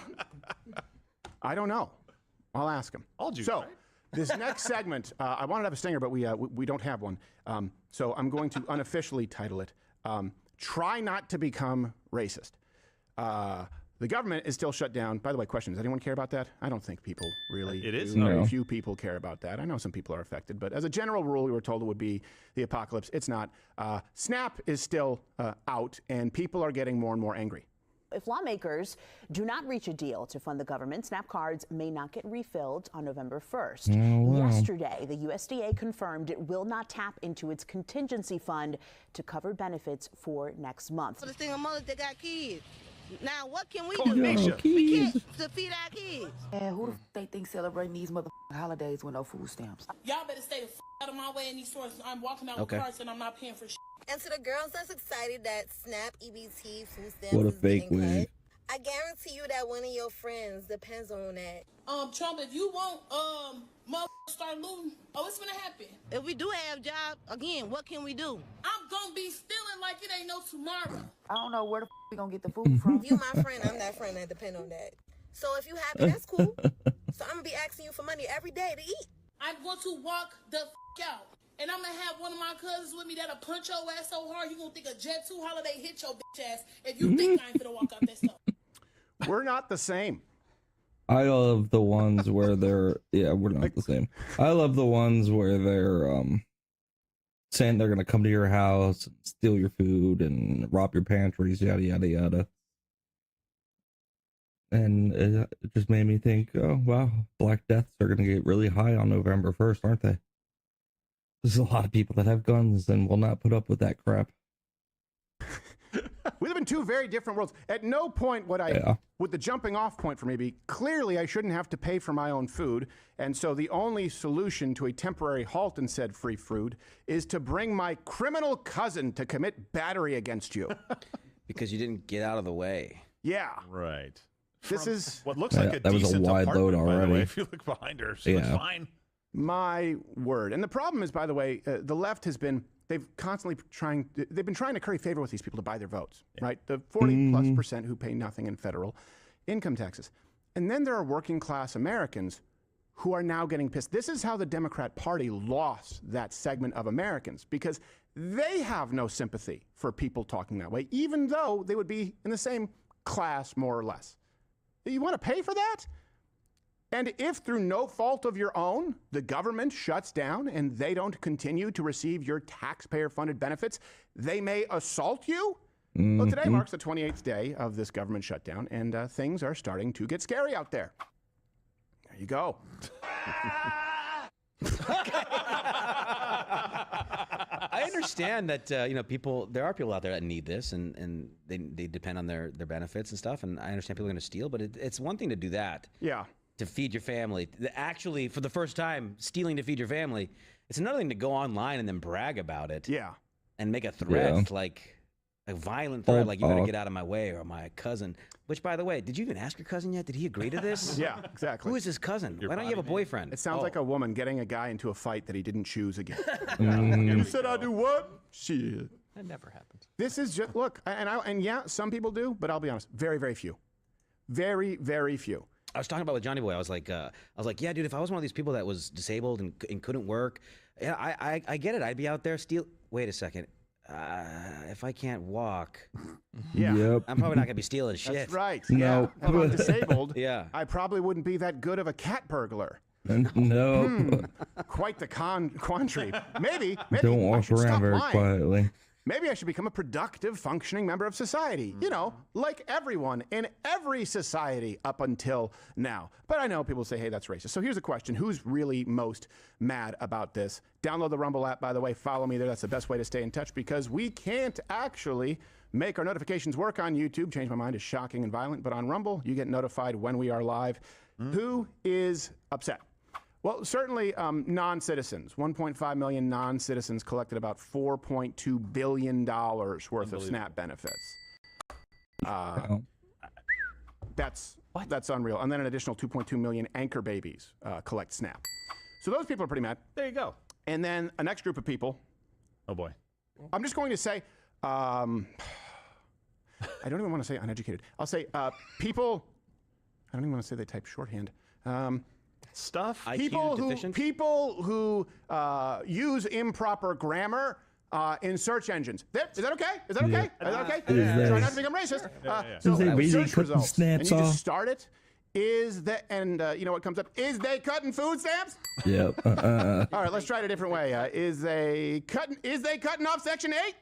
I don't know. I'll ask him. All Jews, so, right? this next segment, I wanted to have a stinger, but we don't have one. So I'm going to unofficially title it, Try Not to Become Racist. The government is still shut down. By the way, question, does anyone care about that? I don't think people really It is? do. No. Few people care about that. I know some people are affected, but as a general rule, we were told it would be the apocalypse. It's not. SNAP is still out, and people are getting more and more angry. If lawmakers do not reach a deal to fund the government, SNAP cards may not get refilled on November 1st. Oh, wow. Yesterday, the USDA confirmed it will not tap into its contingency fund to cover benefits for next month. For the single mothers that got kids. Now, what can we Yo, do? We kids. can't to feed our kids. And who the they think celebrating these motherfucking holidays with no food stamps? Y'all better stay the out of my way in these stores. I'm walking out Okay. with carts and I'm not paying for shit. And to the girls that's excited that SNAP EBT food stamps What a is fake getting wig. cut, I guarantee you that one of your friends depends on that. Trump, if you want motherfuckers start looting, it's gonna happen. If we do have jobs, again, what can we do? I'm gonna be stealing like it ain't no tomorrow. I don't know where the we gonna get the food from. You my friend, I'm that friend that depend on that. So if you happy, that's cool. So I'm gonna be asking you for money every day to eat. I'm going to walk the out. And I'm gonna have one of my cousins with me that'll punch your ass so hard you gonna think a Jet 2 holiday hit your bitch ass if you think I ain't gonna walk out that stuff. We're not the same. I love the ones where they're we're not the same. I love the ones where they're saying they're gonna come to your house and steal your food and rob your pantries, yada yada yada. And it just made me think, oh wow, Black Deaths are gonna get really high on November 1st, aren't they? There's a lot of people that have guns and will not put up with that crap. We live in two very different worlds. At no point would would the jumping off point for me be, clearly I shouldn't have to pay for my own food, and so the only solution to a temporary halt in said free food is to bring my criminal cousin to commit battery against you. Because you didn't get out of the way. Yeah. Right. This is what looks like a that was a decent wide load apartment, by the way. already. If you look behind her, she looks fine. My word. And the problem is, by the way, the left has been, they've been trying to curry favor with these people to buy their votes, right? The 40+% who pay nothing in federal income taxes. And then there are working class Americans who are now getting pissed. This is how the Democrat Party lost that segment of Americans, because they have no sympathy for people talking that way, even though they would be in the same class, more or less. You want to pay for that? And if through no fault of your own, the government shuts down and they don't continue to receive your taxpayer-funded benefits, they may assault you? Well, today marks the 28th day of this government shutdown, and things are starting to get scary out there. There you go. I understand that there are people out there that need this, and they depend on their benefits and stuff. And I understand people are going to steal, but it's one thing to do that. Yeah. To feed your family. Actually, for the first time, stealing to feed your family. It's another thing to go online and then brag about it. Yeah. And make a threat, like a violent threat, like you better get out of my way, or my cousin. Which, by the way, did you even ask your cousin yet? Did he agree to this? Yeah, exactly. Who is his cousin? Why don't you have a boyfriend? It sounds like a woman getting a guy into a fight that he didn't choose again. You said I do what? Shit. That never happened. This is just, look, and yeah, some people do, but I'll be honest, very, very few. Very, very few. I was talking about with Johnny Boy. I was like, yeah, dude, if I was one of these people that was disabled and couldn't work, yeah, I get it. I'd be out there Wait a second. If I can't walk, I'm probably not gonna be stealing shit. That's right. No. Yeah. If I'm disabled, yeah, I probably wouldn't be that good of a cat burglar. No. Quite the quandary. Maybe Don't I walk should stop around very lying. quietly. Maybe I should become a productive, functioning member of society. You know, like everyone in every society up until now. But I know people say, hey, that's racist. So here's a question. Who's really most mad about this? Download the Rumble app, by the way. Follow me there. That's the best way to stay in touch, because we can't actually make our notifications work on YouTube. Change My Mind is shocking and violent. But on Rumble, you get notified when we are live. Who is upset? Well, certainly non-citizens. 1.5 million non-citizens collected about $4.2 billion worth of SNAP benefits. That's unreal. And then an additional 2.2 million anchor babies collect SNAP. So those people are pretty mad. There you go. And then a next group of people. Oh, boy. I'm just going to say, I don't even want to say uneducated. I'll say people, I don't even want to say they type shorthand. Stuff? People who use improper grammar in search engines. Is that okay? Is that okay? Is that okay? Try not to think I'm racist. So search results, and you just start it. You know what comes up? Is they cutting food stamps? Yep. All right, let's try it a different way. Is they cutting off Section 8?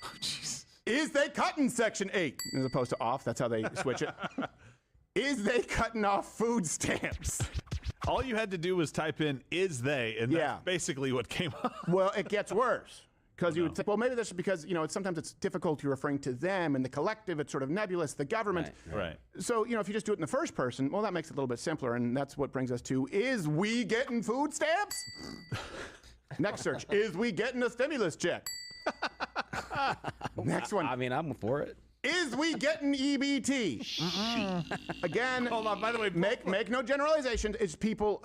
Oh, jeez. Is they cutting Section 8? As opposed to off. That's how they switch it. Is they cutting off food stamps? All you had to do was type in "is they," and that's basically what came up. Well, it gets worse, because you would say, well, maybe that's because sometimes it's difficulty referring to them in the collective. It's sort of nebulous. The government, right? So if you just do it in the first person, well, that makes it a little bit simpler, and that's what brings us to: is we getting food stamps? Next search: is we getting a stimulus check? Next one. I mean, I'm for it. Is we getting EBT? Again, hold on. By the way, make no generalizations. It's people.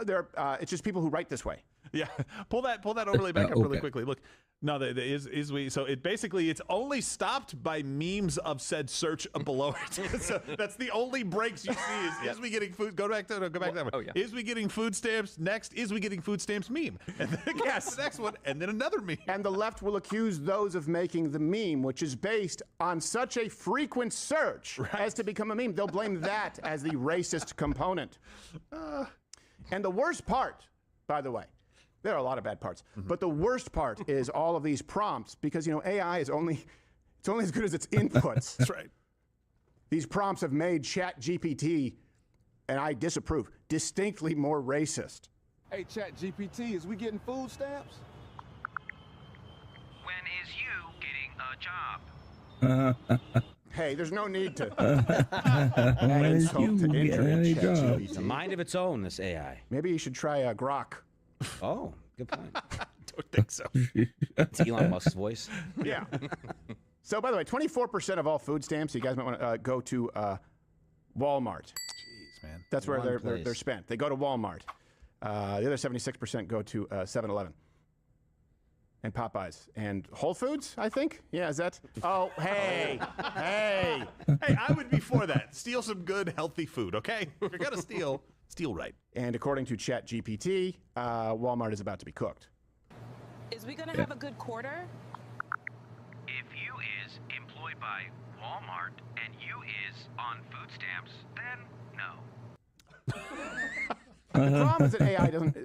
It's just people who write this way. Yeah, pull that overlay back up really quickly. Look, no, is we. So it's only stopped by memes of said search below it. So that's the only breaks you see. Is we getting food? Go back to that one. Oh, yeah. Is we getting food stamps? Next, is we getting food stamps? Meme. And then the next one, and then another meme. And the left will accuse those of making the meme, which is based on such a frequent search as to become a meme. They'll blame that as the racist component. And the worst part, by the way. There are a lot of bad parts, but the worst part is all of these prompts, because AI is only as good as its inputs. That's right. These prompts have made ChatGPT, and I disapprove, distinctly more racist. Hey, ChatGPT, is we getting food stamps? When is you getting a job? Hey, there's no need to. When is you getting a job? It's a mind of its own, this AI. Maybe you should try Grok. Oh, good point. Don't think so. It's Elon Musk's voice. Yeah. So, by the way, 24% of all food stamps, you guys might want to go to Walmart. Jeez, man. That's where they're spent. They go to Walmart. The other 76% go to 7-Eleven. and Popeyes and Whole Foods, I think. Yeah, is that? Oh, hey, hey. Hey, I would be for that. Steal some good, healthy food, okay? If you're going to steal right. And according to ChatGPT, Walmart is about to be cooked. Is we gonna have a good quarter? If you is employed by Walmart and you is on food stamps, then no. The problem is that AI doesn't,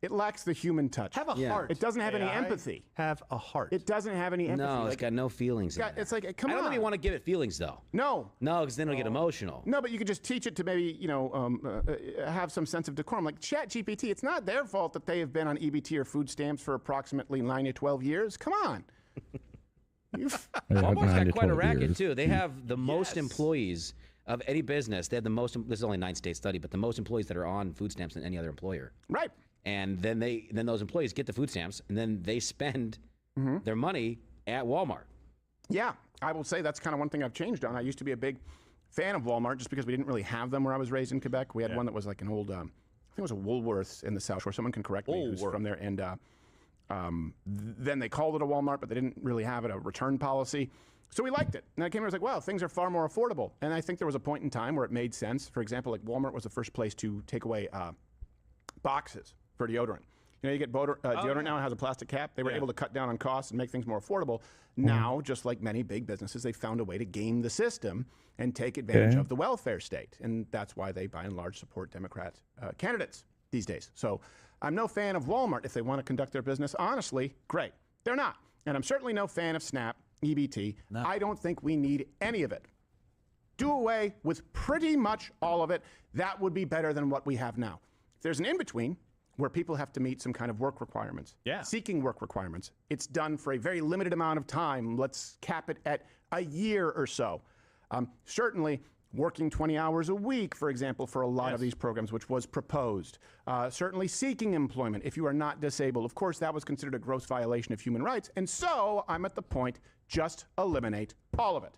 it lacks the human touch. Have a heart. It doesn't have any AI. empathy. Have a heart. It doesn't have any empathy. No, it's got no feelings. It's like, come I on. don't really want to give it feelings, though. No. No, because then it'll get emotional. No, but you could just teach it to maybe, have some sense of decorum. Like ChatGPT, it's not their fault that they have been on EBT or food stamps for approximately 9 to 12 years. Come on. Walmart's got quite a racket, too. They have the most employees of any business. They have the most, this is only a 9-state study, but the most employees that are on food stamps than any other employer. Right. And then those employees get the food stamps, and then they spend their money at Walmart. Yeah, I will say that's kind of one thing I've changed on. I used to be a big fan of Walmart just because we didn't really have them where I was raised in Quebec. We had one that was like an old, I think it was a Woolworths in the South Shore. Someone can correct me who's from there. And then they called it a Walmart, but they didn't really have a return policy. So we liked it. And I came here, I was like, wow, things are far more affordable. And I think there was a point in time where it made sense. For example, like Walmart was the first place to take away boxes for deodorant. You get deodorant now, it has a plastic cap. They were able to cut down on costs and make things more affordable. Now, just like many big businesses, they found a way to game the system and take advantage of the welfare state. And that's why they, by and large, support Democrat candidates these days. So I'm no fan of Walmart. If they want to conduct their business honestly, great. They're not. And I'm certainly no fan of SNAP, EBT. No. I don't think we need any of it. Do away with pretty much all of it. That would be better than what we have now. If there's an in-between, where people have to meet some kind of work requirements, seeking work requirements. It's done for a very limited amount of time. Let's cap it at a year or so. Certainly, working 20 hours a week, for example, for a lot of these programs, which was proposed. Certainly seeking employment if you are not disabled. Of course, that was considered a gross violation of human rights. And so I'm at the point, just eliminate all of it.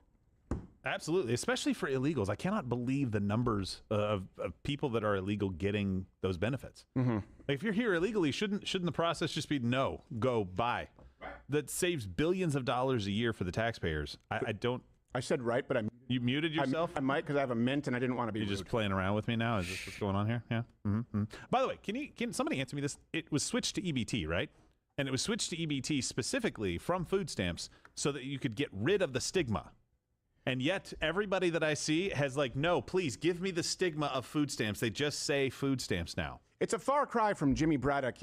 Absolutely, especially for illegals. I cannot believe the numbers of people that are illegal getting those benefits. Like if you're here illegally, shouldn't the process just be no, go, bye? Right. That saves billions of dollars a year for the taxpayers. I don't. I said right, but you muted yourself. I might because I have a mint and I didn't want to be. You're just playing around with me now. Is this what's going on here? Yeah. By the way, can somebody answer me this? It was switched to EBT, right? And it was switched to EBT specifically from food stamps so that you could get rid of the stigma. And yet, everybody that I see has like, no, please give me the stigma of food stamps. They just say food stamps now. It's a far cry from Jimmy Braddock,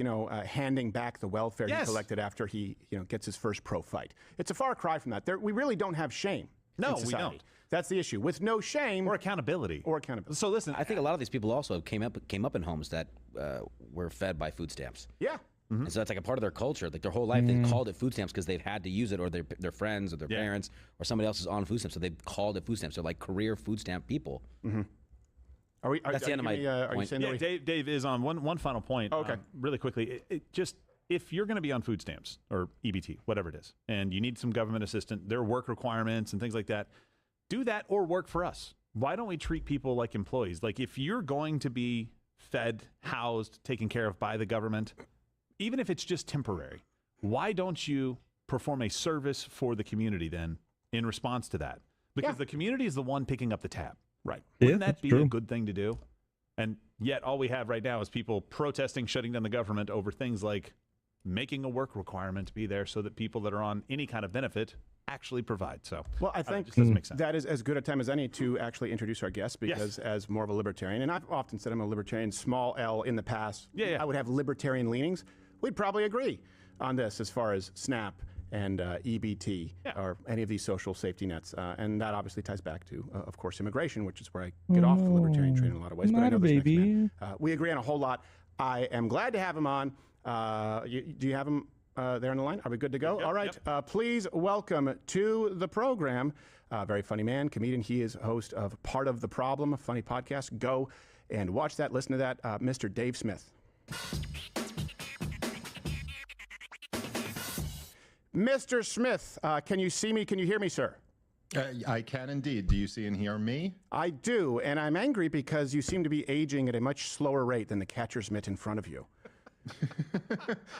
handing back the welfare he collected after he, gets his first pro fight. It's a far cry from that. We really don't have shame. No, in we don't. That's the issue. With no shame or accountability. So listen, I think a lot of these people also came up in homes that were fed by food stamps. Yeah. And so that's like a part of their culture. Like their whole life, they called it food stamps because they've had to use it, or their friends, or their parents, or somebody else is on food stamps, so they've called it food stamps. They're like career food stamp people. That's the end of my point. Are you saying Dave is on one final point. Okay. Really quickly, just if you're going to be on food stamps or EBT, whatever it is, and you need some government assistance, there are work requirements and things like that. Do that or work for us. Why don't we treat people like employees? Like if you're going to be fed, housed, taken care of by the government, even if it's just temporary, why don't you perform a service for the community then in response to that? Because the community is the one picking up the tab. Right. Wouldn't that be a good thing to do? And yet all we have right now is people protesting, shutting down the government over things like making a work requirement be there so that people that are on any kind of benefit actually provide. So, well, I think it just doesn't make sense. That is as good a time as any to actually introduce our guest, because as more of a libertarian, and I've often said I'm a libertarian, small L in the past, I would have libertarian leanings. We'd probably agree on this as far as SNAP and EBT or any of these social safety nets. And that obviously ties back to, of course, immigration, which is where I get off the libertarian train in a lot of ways. But I know this next man, we agree on a whole lot. I am glad to have him on. Do you have him there on the line? Are we good to go? All right. Please welcome to the program, very funny man, comedian. He is host of Part of the Problem, a funny podcast. Go and watch that, listen to that, Mr. Dave Smith. Mr. Smith, can you see me? Can you hear me, sir? I can indeed. Do you see and hear me? I do, and I'm angry because you seem to be aging at a much slower rate than the catcher's mitt in front of you.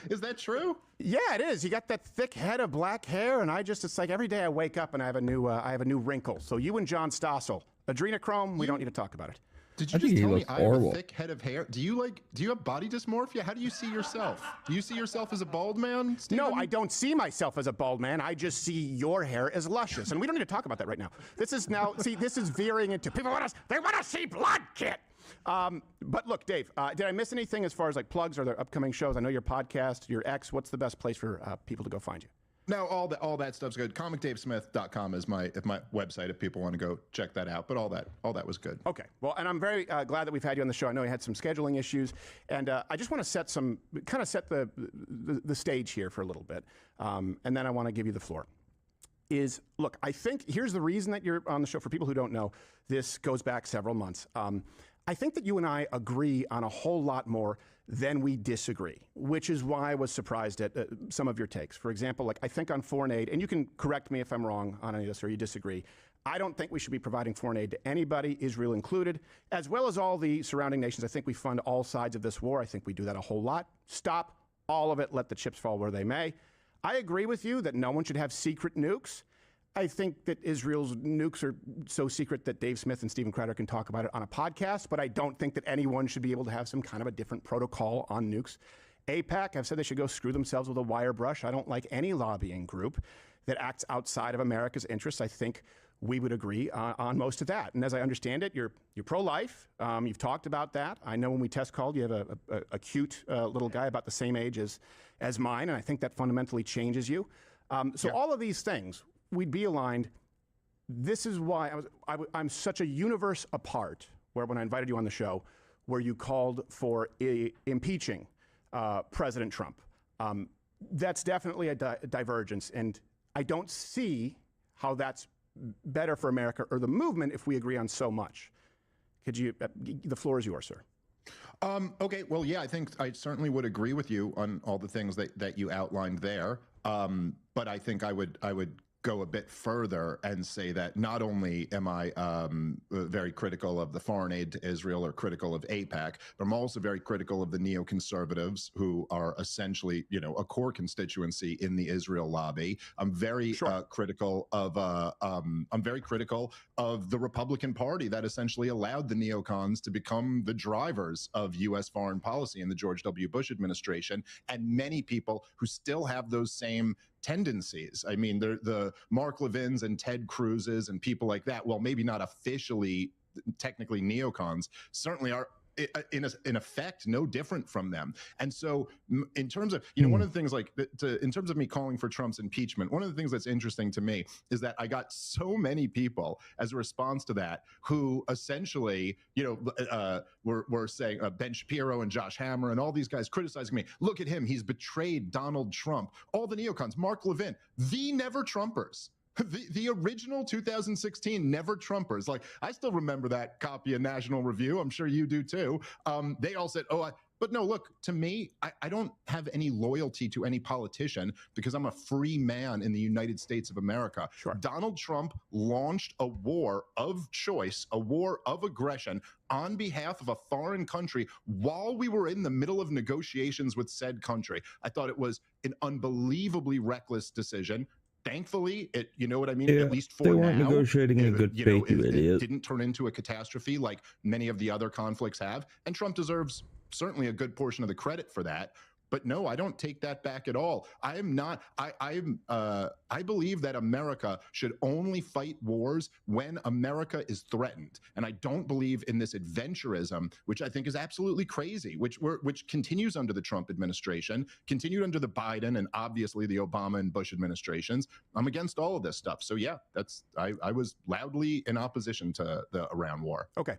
Is that true? Yeah, it is. You got that thick head of black hair, and it's like every day I wake up and I have a new wrinkle. So you and John Stossel, adrenochrome, we don't need to talk about it. Did you just tell me I have a thick head of hair? Do you have body dysmorphia? How do you see yourself? Do you see yourself as a bald man, Stephen? No, I don't see myself as a bald man. I just see your hair as luscious. And we don't need to talk about that right now. This is veering into people want to see blood, Kit. But look, Dave, did I miss anything as far as like plugs or their upcoming shows? I know your podcast, your X. What's the best place for people to go find you? No, all that stuff's good. ComicDaveSmith.com is my website if people want to go check that out. But all that was good. Okay, well, and I'm very glad that we've had you on the show. I know you had some scheduling issues, and I just want to set the stage here for a little bit, and then I want to give you the floor. Look, I think here's the reason that you're on the show. For people who don't know, this goes back several months. I think that you and I agree on a whole lot more than we disagree, which is why I was surprised at some of your takes. For example, like I think on foreign aid, and you can correct me if I'm wrong on any of this or you disagree, I don't think we should be providing foreign aid to anybody, Israel included, as well as all the surrounding nations. I think we fund all sides of this war. I think we do that a whole lot. Stop all of it. Let the chips fall where they may. I agree with you that no one should have secret nukes. I think that Israel's nukes are so secret that Dave Smith and Stephen Crowder can talk about it on a podcast, but I don't think that anyone should be able to have some kind of a different protocol on nukes. AIPAC, I've said they should go screw themselves with a wire brush. I don't like any lobbying group that acts outside of America's interests. I think we would agree on most of that. And as I understand it, you're pro-life. You've talked about that. I know when we test called, you have a cute little guy about the same age as mine, and I think that fundamentally changes you. All of these things, we'd be aligned. This is why I'm such a universe apart, where when I invited you on the show, where you called for impeaching President Trump. That's definitely a divergence, and I don't see how that's better for America or the movement if we agree on so much. Could you, the floor is yours, sir. Okay, well, yeah, I think I certainly would agree with you on all the things that you outlined there. But I think I would go a bit further and say that not only am I very critical of the foreign aid to Israel or critical of AIPAC, but I'm also very critical of the neoconservatives who are essentially, a core constituency in the Israel lobby. I'm very critical of the Republican Party that essentially allowed the neocons to become the drivers of U.S. foreign policy in the George W. Bush administration, and many people who still have those same tendencies. I mean, the Mark Levins and Ted Cruzes and people like that, well, maybe not officially, technically neocons, certainly are in effect no different from them. And so in terms of, one of the things in terms of me calling for Trump's impeachment, one of the things that's interesting to me is that I got so many people as a response to that who essentially, were saying Ben Shapiro and Josh Hammer and all these guys criticizing me. Look at him. He's betrayed Donald Trump. All the neocons, Mark Levin, the never Trumpers. The original 2016 Never Trumpers. Like, I still remember that copy of National Review. I'm sure you do too. They all said, but no, look, to me, I don't have any loyalty to any politician because I'm a free man in the United States of America. Sure. Donald Trump launched a war of choice, a war of aggression on behalf of a foreign country while we were in the middle of negotiations with said country. I thought it was an unbelievably reckless decision. Thankfully, you know what I mean? Yeah, at least for they weren't now, negotiating in good faith, you idiot. It didn't turn into a catastrophe like many of the other conflicts have. And Trump deserves certainly a good portion of the credit for that. But no, I don't take that back at all. I am not. I believe that America should only fight wars when America is threatened, and I don't believe in this adventurism, which I think is absolutely crazy. Which continues under the Trump administration, continued under the Biden, and obviously the Obama and Bush administrations. I'm against all of this stuff. So yeah, I was loudly in opposition to the Iran war. Okay.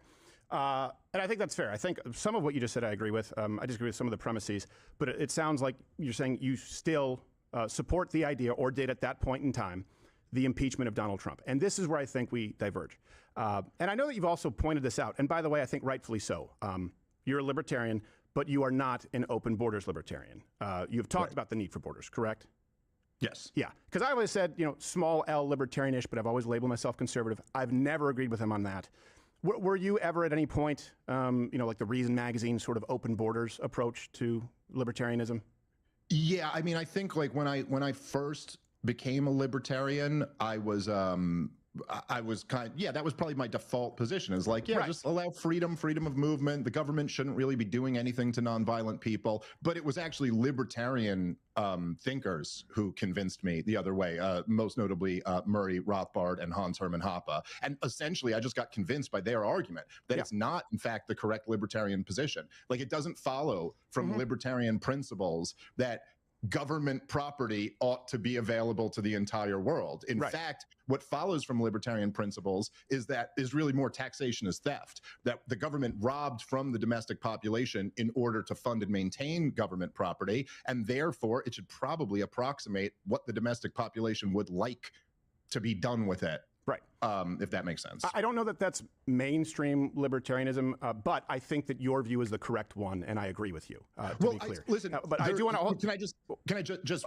And I think that's fair. I think some of what you just said I agree with. I disagree with some of the premises, but it sounds like you're saying you still support the idea, or did at that point in time, the impeachment of Donald Trump. And this is where I think we diverge. And I know that you've also pointed this out. And by the way, I think rightfully so. You're a libertarian, but you are not an open borders libertarian. You've talked about the need for borders, correct? Yes. Yeah. Because I always said, small L libertarianish, but I've always labeled myself conservative. I've never agreed with him on that. Were you ever at any point, like the Reason magazine sort of open borders approach to libertarianism? Yeah, I mean, I think like when I first became a libertarian, I was that was probably my default position, is like, just allow freedom of movement. The government shouldn't really be doing anything to nonviolent people. But it was actually libertarian thinkers who convinced me the other way, most notably Murray Rothbard and Hans Hermann Hoppe. And essentially, I just got convinced by their argument that it's not, in fact, the correct libertarian position. Like, it doesn't follow from libertarian principles that government property ought to be available to the entire world. In fact, what follows from libertarian principles is really more taxation is theft, that the government robbed from the domestic population in order to fund and maintain government property, and therefore it should probably approximate what the domestic population would like to be done with it. Right. If that makes sense. I don't know that that's mainstream libertarianism, but I think that your view is the correct one, and I agree with you, to be clear. Listen, but I do want to... Can I just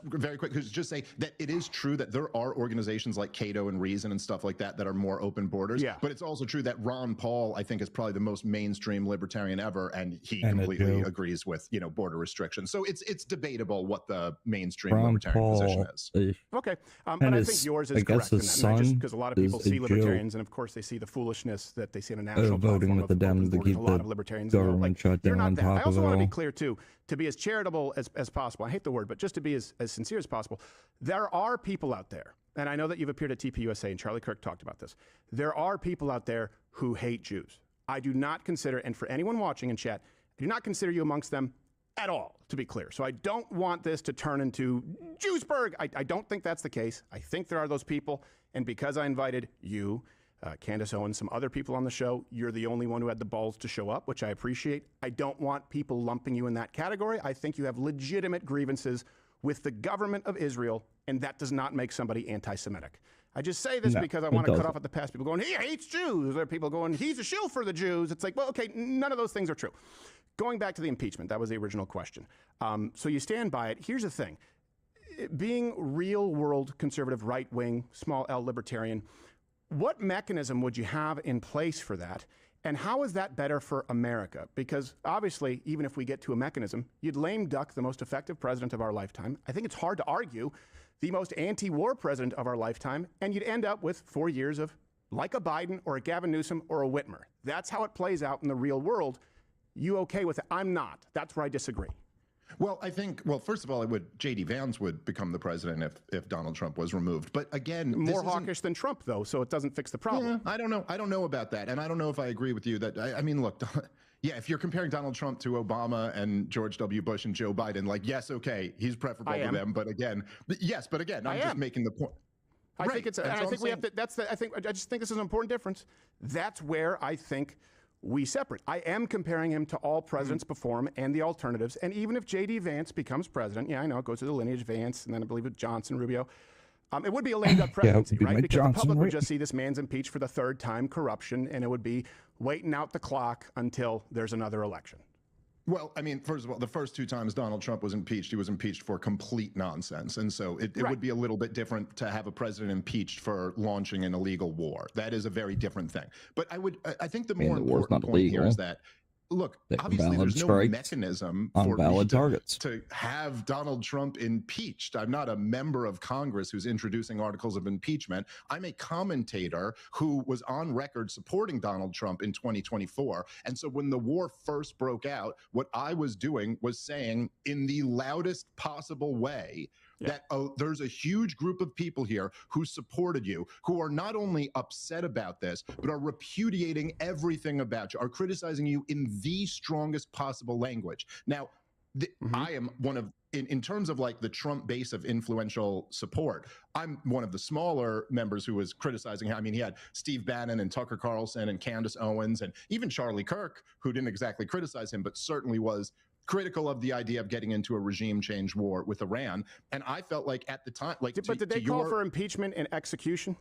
very quick just say that it is true that there are organizations like Cato and Reason and stuff like that that are more open borders. Yeah. But it's also true that Ron Paul, I think, is probably the most mainstream libertarian ever, and he completely agrees with border restrictions. So it's debatable what the mainstream libertarian position is. Okay, but I think yours is correct in that, because a lot of people see libertarians, and of course they see the foolishness that they see on a national voting with the Dems to keep the government shut down on top of it all. I also want to be clear too, to be as charitable as possible. I hate the word, but just to be as sincere as possible. There are people out there, and I know that you've appeared at TPUSA, and Charlie Kirk talked about this. There are people out there who hate Jews. I do not consider, and for anyone watching in chat, I do not consider you amongst them at all, to be clear. So I don't want this to turn into Jewsburg. I don't think that's the case. I think there are those people, and because I invited you, Candace Owens, some other people on the show, you're the only one who had the balls to show up, which I appreciate. I don't want people lumping you in that category. I think you have legitimate grievances with the government of Israel, and that does not make somebody anti-Semitic. I just say this because I want to cut off at the pass. People going, he hates Jews. There are people going, he's a shill for the Jews. It's like, well, okay, none of those things are true. Going back to the impeachment, that was the original question. So you stand by it. Here's the thing. Being real world conservative, right wing, small L libertarian, what mechanism would you have in place for that? And how is that better for America? Because obviously, even if we get to a mechanism, you'd lame duck the most effective president of our lifetime. I think it's hard to argue the most anti-war president of our lifetime, and you'd end up with 4 years of like a Biden or a Gavin Newsom or a Whitmer. That's how it plays out in the real world. You okay with it? I'm not. That's where I disagree. Well, I think, first of all, J.D. Vance would become the president if Donald Trump was removed. But again, more hawkish than Trump, though, so it doesn't fix the problem. Yeah, I don't know. I don't know about that. And I don't know if I agree with you that, I mean, look, if you're comparing Donald Trump to Obama and George W. Bush and Joe Biden, like, yes, okay, he's preferable to them. But again, I'm just making the point. I think it's, and I think we have to, I just think this is an important difference. That's where I think we separate. I am comparing him to all presidents before him and the alternatives. And even if J.D. Vance becomes president, I know it goes through the lineage Vance, and then I believe it's Johnson, Rubio. It would be a lame duck presidency, right? Because the public would just see this man's impeached for the third time, corruption, and it would be waiting out the clock until there's another election. Well, I mean, first of all, the first 2 times Donald Trump was impeached, he was impeached for complete nonsense. And so it would be a little bit different to have a president impeached for launching an illegal war. That is a very different thing. But I think the more important point here is that, look, obviously there's no mechanism for valid targets to have Donald Trump impeached. I'm not a member of Congress who's introducing articles of impeachment. I'm a commentator who was on record supporting Donald Trump in 2024. And so when the war first broke out, what I was doing was saying in the loudest possible way that there's a huge group of people here who supported you, who are not only upset about this, but are repudiating everything about you, are criticizing you in the strongest possible language. Now, I am one of, in terms of like the Trump base of influential support, I'm one of the smaller members who was criticizing him. I mean, he had Steve Bannon and Tucker Carlson and Candace Owens and even Charlie Kirk, who didn't exactly criticize him, but certainly was critical of the idea of getting into a regime change war with Iran. And I felt like at the time, like, but did they call for impeachment and execution?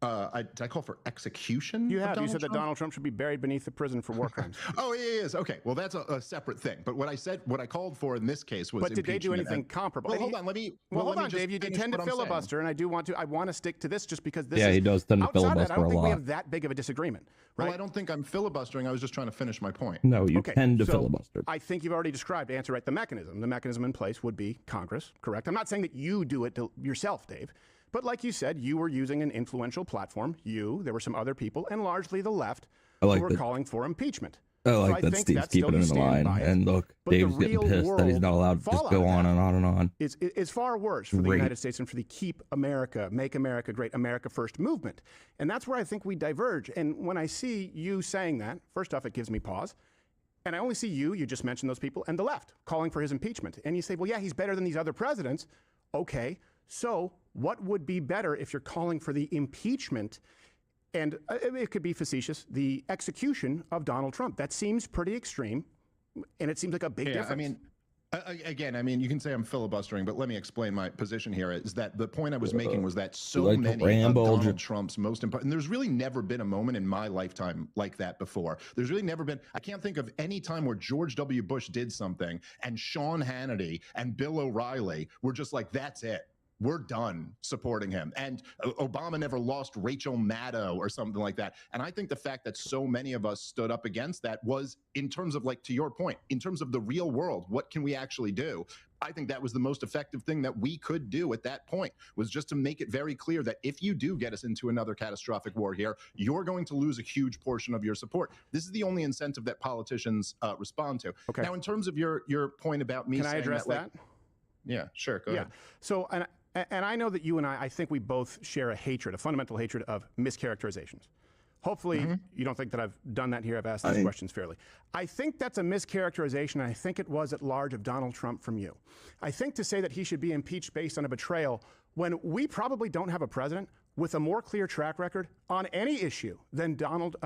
Did I call for execution? You of have. You Donald said that Trump? Donald Trump should be buried beneath the prison for war crimes. Oh, he is. Okay. Well, that's a separate thing. But what I called for in this case was But did they do impeachment. anything comparable? Well, hold on. Let me. Well, hold let me on, just Dave. You finish tend to what I'm saying. filibuster, and I want to stick to this just because this Yeah, is he does tend to outside of that, filibuster I don't a think we lot. have that big of a disagreement, right? Well, I don't think I'm filibustering. I was just trying to finish my point. No, you Okay, tend to so filibuster. I think you've already described, answer right, the mechanism. The mechanism in place would be Congress, correct? I'm not saying that you do it yourself, Dave. But like you said, you were using an influential platform. There were some other people, and largely the left, who were calling for impeachment. I like so that Steve's keeping it in line. by it. And look, But the Dave's getting real pissed that he's not allowed to just fallout go of on that and on and on. It's far worse for the Great. United States and for the Keep America, Make America Great, America First movement. And that's where I think we diverge. And when I see you saying that, first off, it gives me pause. And I only see you just mentioned those people, and the left calling for his impeachment. And you say, well, yeah, he's better than these other presidents. Okay, so what would be better if you're calling for the impeachment? And it could be facetious, the execution of Donald Trump. That seems pretty extreme, and it seems like a big difference. I mean, again, you can say I'm filibustering, but let me explain my position here. Is that the point I was making was that so like to many of ramble. Donald Trump's most important, and there's really never been a moment in my lifetime like that before. There's really never been, I can't think of any time where George W. Bush did something and Sean Hannity and Bill O'Reilly were just like, that's it. We're done supporting him. And Obama never lost Rachel Maddow or something like that. And I think the fact that so many of us stood up against that was, in terms of, like, to your point, in terms of the real world, what can we actually do? I think that was the most effective thing that we could do at that point, was just to make it very clear that if you do get us into another catastrophic war here, you're going to lose a huge portion of your support. This is the only incentive that politicians respond to. Okay. Now, in terms of your point about me Can saying I address that? that? Yeah, sure. Go ahead. So, and I know that you and I think we both share a fundamental hatred of mischaracterizations. Hopefully, you don't think that I've done that here. I've asked these questions fairly. I think that's a mischaracterization, and I think it was at large of Donald Trump from you. I think to say that he should be impeached based on a betrayal, when we probably don't have a president with a more clear track record on any issue than Donald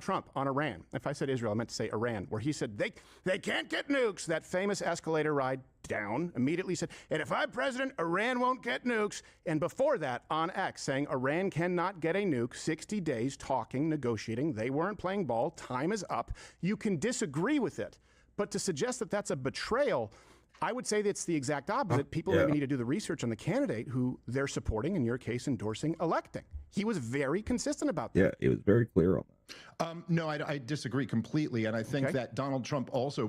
Trump on Iran. If I said Israel, I meant to say Iran, where he said they can't get nukes. That famous escalator ride down, immediately said, and if I'm president, Iran won't get nukes. And before that, on X, saying Iran cannot get a nuke, 60 days talking, negotiating. They weren't playing ball. Time is up. You can disagree with it. But to suggest that that's a betrayal, I would say that it's the exact opposite. People maybe need to do the research on the candidate who they're supporting, in your case, endorsing, electing. He was very consistent about that. Yeah, he was very clear on that. No, I disagree completely. And I think that Donald Trump also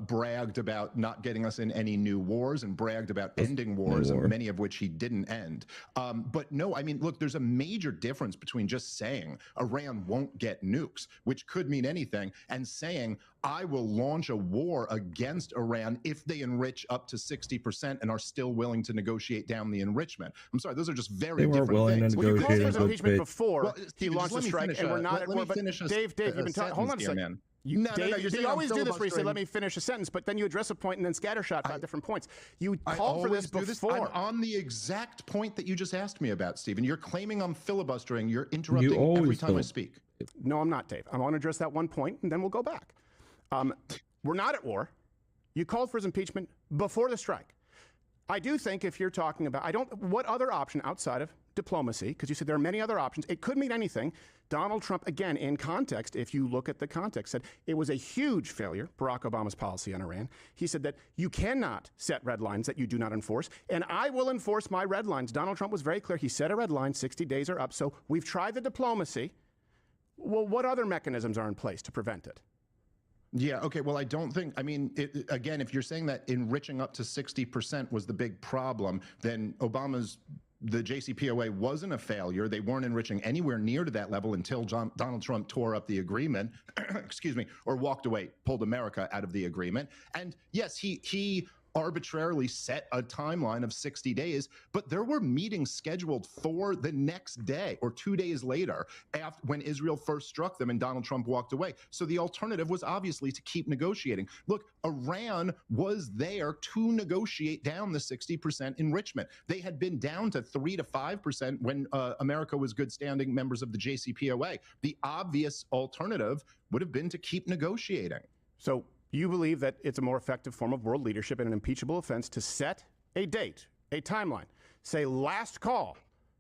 bragged about not getting us in any new wars and bragged about ending wars, and many of which he didn't end. But no, I mean, look, there's a major difference between just saying Iran won't get nukes, which could mean anything, and saying I will launch a war against Iran if they enrich up to 60% and are still willing to negotiate down the enrilment. I'm sorry, those are just very different things. Well, you called for his impeachment before he launched the let me strike, finish and we're not let me finish a Dave, you've been talking. Hold on a second. Man. Dave, you're saying you I'm always do this where you say, filibustering. let me finish a sentence, but then you address a point and then scattershot 5 different points. You I called for always this do before. I'm on the exact point that you just asked me about, Stephen. You're claiming I'm filibustering. You're interrupting every time I speak. No, I'm not, Dave. I want to address that one point, and then we'll go back. We're not at war. You called for his impeachment before the strike. I do think if you're talking about, what other option outside of diplomacy, because you said there are many other options, it could mean anything. Donald Trump, again, in context, if you look at the context, said it was a huge failure, Barack Obama's policy on Iran. He said that you cannot set red lines that you do not enforce, and I will enforce my red lines. Donald Trump was very clear. He set a red line, 60 days are up, so we've tried the diplomacy. Well, what other mechanisms are in place to prevent it? Yeah, okay, well, I don't think, I mean, again, if you're saying that enriching up to 60% was the big problem, then the JCPOA wasn't a failure. They weren't enriching anywhere near to that level until Donald Trump tore up the agreement, excuse me, or walked away, pulled America out of the agreement. And yes, he arbitrarily set a timeline of 60 days, but there were meetings scheduled for the next day or 2 days later when Israel first struck them and Donald Trump walked away. So the alternative was obviously to keep negotiating. Look, Iran was there to negotiate down the 60% enrichment. They had been down to 3 to 5% when America was good standing members of the JCPOA. The obvious alternative would have been to keep negotiating. So you believe that it's a more effective form of world leadership in an impeachable offense to set a date, a timeline, say last call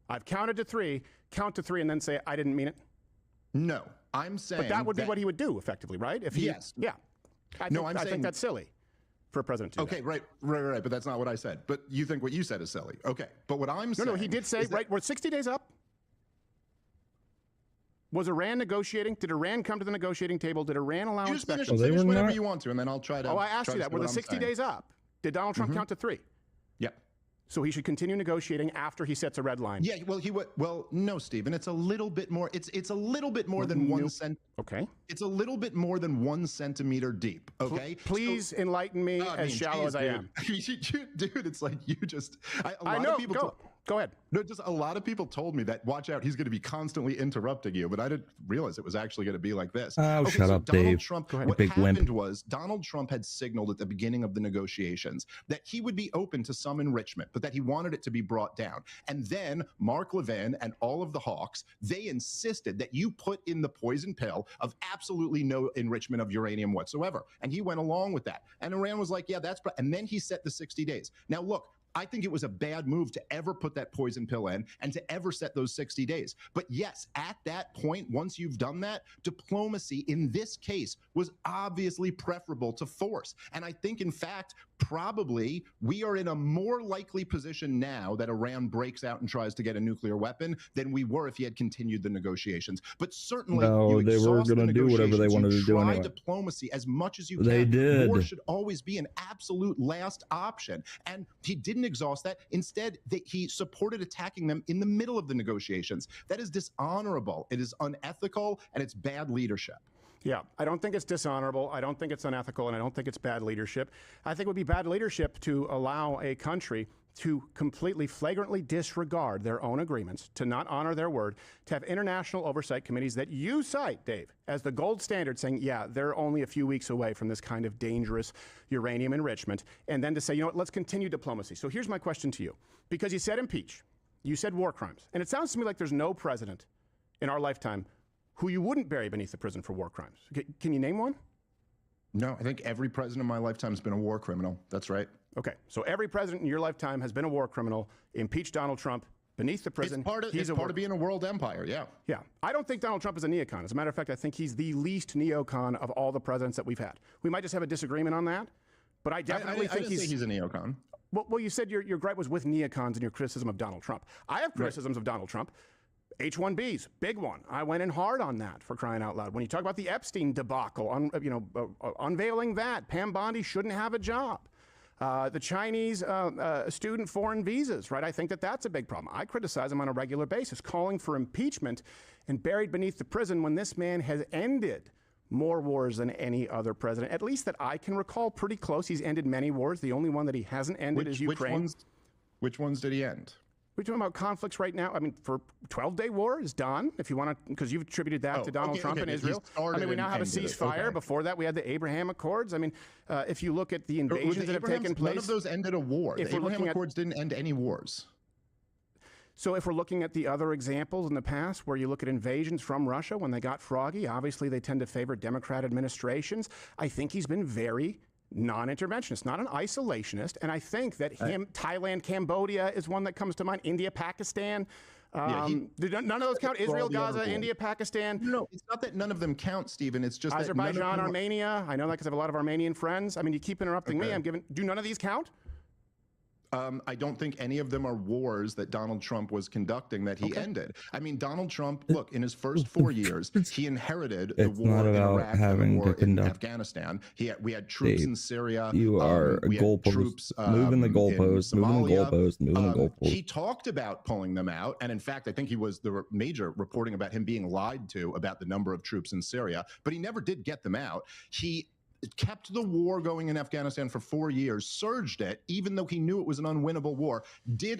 I've counted to 3. Count to 3 and then say, I didn't mean it? No, I'm saying. But that would be what he would do, effectively, right? If he, yes. Yeah. I think that's silly for a president to do Okay, that. right. But that's not what I said. But you think what you said is silly. Okay. But what I'm saying. No, he did say, we're 60 days up. Was Iran negotiating? Did Iran come to the negotiating table? Did Iran allow inspections? Finish whenever you want to, and then I'll try to. I asked you that. Were the 60 days up? Did Donald Trump count to 3? Yeah. So he should continue negotiating after he sets a red line. Yeah, well, he would. Well, no, Stephen. It's a little bit more. It's a little bit more than 1 cent. Okay. It's a little bit more than 1 centimeter deep. Okay. Please enlighten me, as shallow as I am. Dude, it's like you just. I know. Go ahead. No, just a lot of people told me that. Watch out, he's going to be constantly interrupting you. But I didn't realize it was actually going to be like this. Oh, shut up, Donald Dave. Trump, Go ahead. what Big happened wimp. was Donald Trump had signaled at the beginning of the negotiations that he would be open to some enrichment, but that he wanted it to be brought down. And then Mark Levin and all of the hawks, they insisted that you put in the poison pill of absolutely no enrichment of uranium whatsoever. And he went along with that. And Iran was like, yeah, and then he set the 60 days. Now, look, I think it was a bad move to ever put that poison pill in and to ever set those 60 days. But yes, at that point, once you've done that, diplomacy in this case was obviously preferable to force. And I think, in fact, probably we are in a more likely position now that Iran breaks out and tries to get a nuclear weapon than we were if he had continued the negotiations. But certainly, No, they were going to do whatever they wanted to do try anyway. diplomacy as much as you They can. did. War should always be an absolute last option. And he didn't exhaust that. Instead, he supported attacking them in the middle of the negotiations. That is dishonorable. It is unethical, and it's bad leadership. Yeah, I don't think it's dishonorable. I don't think it's unethical, and I don't think it's bad leadership. I think it would be bad leadership to allow a country to completely flagrantly disregard their own agreements, to not honor their word, to have international oversight committees that you cite, Dave, as the gold standard, saying, yeah, they're only a few weeks away from this kind of dangerous uranium enrichment, and then to say, you know what, let's continue diplomacy. So here's my question to you. Because you said impeach, you said war crimes, and it sounds to me like there's no president in our lifetime who you wouldn't bury beneath the prison for war crimes. Can you name one? No, I think every president in my lifetime has been a war criminal. That's right. Okay, so every president in your lifetime has been a war criminal. Impeach Donald Trump beneath the prison. It's part of being a world empire, yeah. Yeah. I don't think Donald Trump is a neocon. As a matter of fact, I think he's the least neocon of all the presidents that we've had. We might just have a disagreement on that, but I definitely think he's a neocon. Well, you said your gripe was with neocons and your criticism of Donald Trump. I have criticisms of Donald Trump. H-1Bs, big one. I went in hard on that, for crying out loud. When you talk about the Epstein debacle, unveiling that, Pam Bondi shouldn't have a job. The Chinese student foreign visas, right? I think that's a big problem. I criticize him on a regular basis, calling for impeachment and buried beneath the prison when this man has ended more wars than any other president, at least that I can recall. Pretty close. He's ended many wars. The only one that he hasn't ended is Ukraine. Which ones did he end? We're talking about conflicts right now. I mean, for 12-day war is done, if you want to, because you've attributed that to Donald Trump and Israel. I mean, we now have a ceasefire. Okay. Before that, we had the Abraham Accords. I mean, if you look at the invasions that have taken place. None of those ended a war. The Abraham Accords didn't end any wars. So if we're looking at the other examples in the past where you look at invasions from Russia when they got froggy, obviously they tend to favor Democrat administrations. I think he's been very non-interventionist, not an isolationist. And I think that Thailand, Cambodia is one that comes to mind. India, Pakistan. None of those count. Israel, Gaza, India, Pakistan. No, it's not that none of them count, Stephen. It's just Azerbaijan, Armenia. I know that because I have a lot of Armenian friends. I mean, you keep interrupting me. Do none of these count? I don't think any of them are wars that Donald Trump was conducting that he ended. I mean, Donald Trump, look, in his first 4 years, he inherited the war in Iraq and the war in Afghanistan. We had troops in Syria. You are troops moving the goalposts, moving the goalposts. He talked about pulling them out. And in fact, I think he was the major reporting about him being lied to about the number of troops in Syria, but he never did get them out. He kept the war going in Afghanistan for 4 years, surged it, even though he knew it was an unwinnable war.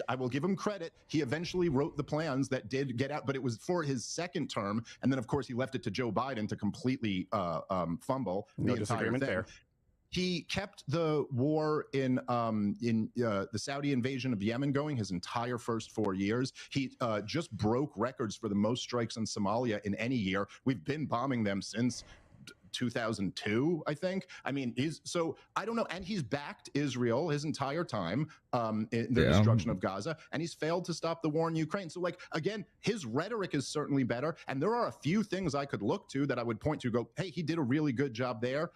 I will give him credit, he eventually wrote the plans that did get out, but it was for his second term. And then, of course, he left it to Joe Biden to completely fumble the entire thing. There. He kept the war in the Saudi invasion of Yemen going his entire first 4 years. He just broke records for the most strikes in Somalia in any year. We've been bombing them since 2002, I think. I mean, so I don't know. And he's backed Israel his entire time in the destruction of Gaza, and he's failed to stop the war in Ukraine. So, like, again, his rhetoric is certainly better. And there are a few things I could look to that I would point to, go, hey, he did a really good job there.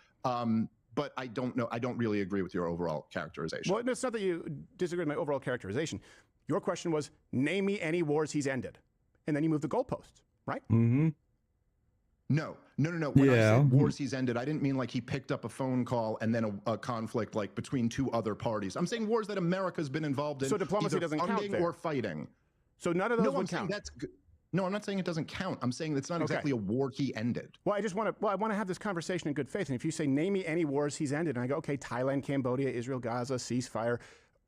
But I don't know. I don't really agree with your overall characterization. Well, it's not that you disagree with my overall characterization. Your question was, name me any wars he's ended. And then you move the goalposts, right? Mm-hmm. No. When I said wars he's ended, I didn't mean like he picked up a phone call and then a conflict like between two other parties. I'm saying wars that America's been involved in. So diplomacy either doesn't count funding there. or fighting. So none of those would count. No, I'm not saying it doesn't count. I'm saying it's not exactly a war he ended. Well, I want to have this conversation in good faith. And if you say, name me any wars he's ended, and I go, okay, Thailand, Cambodia, Israel, Gaza, ceasefire,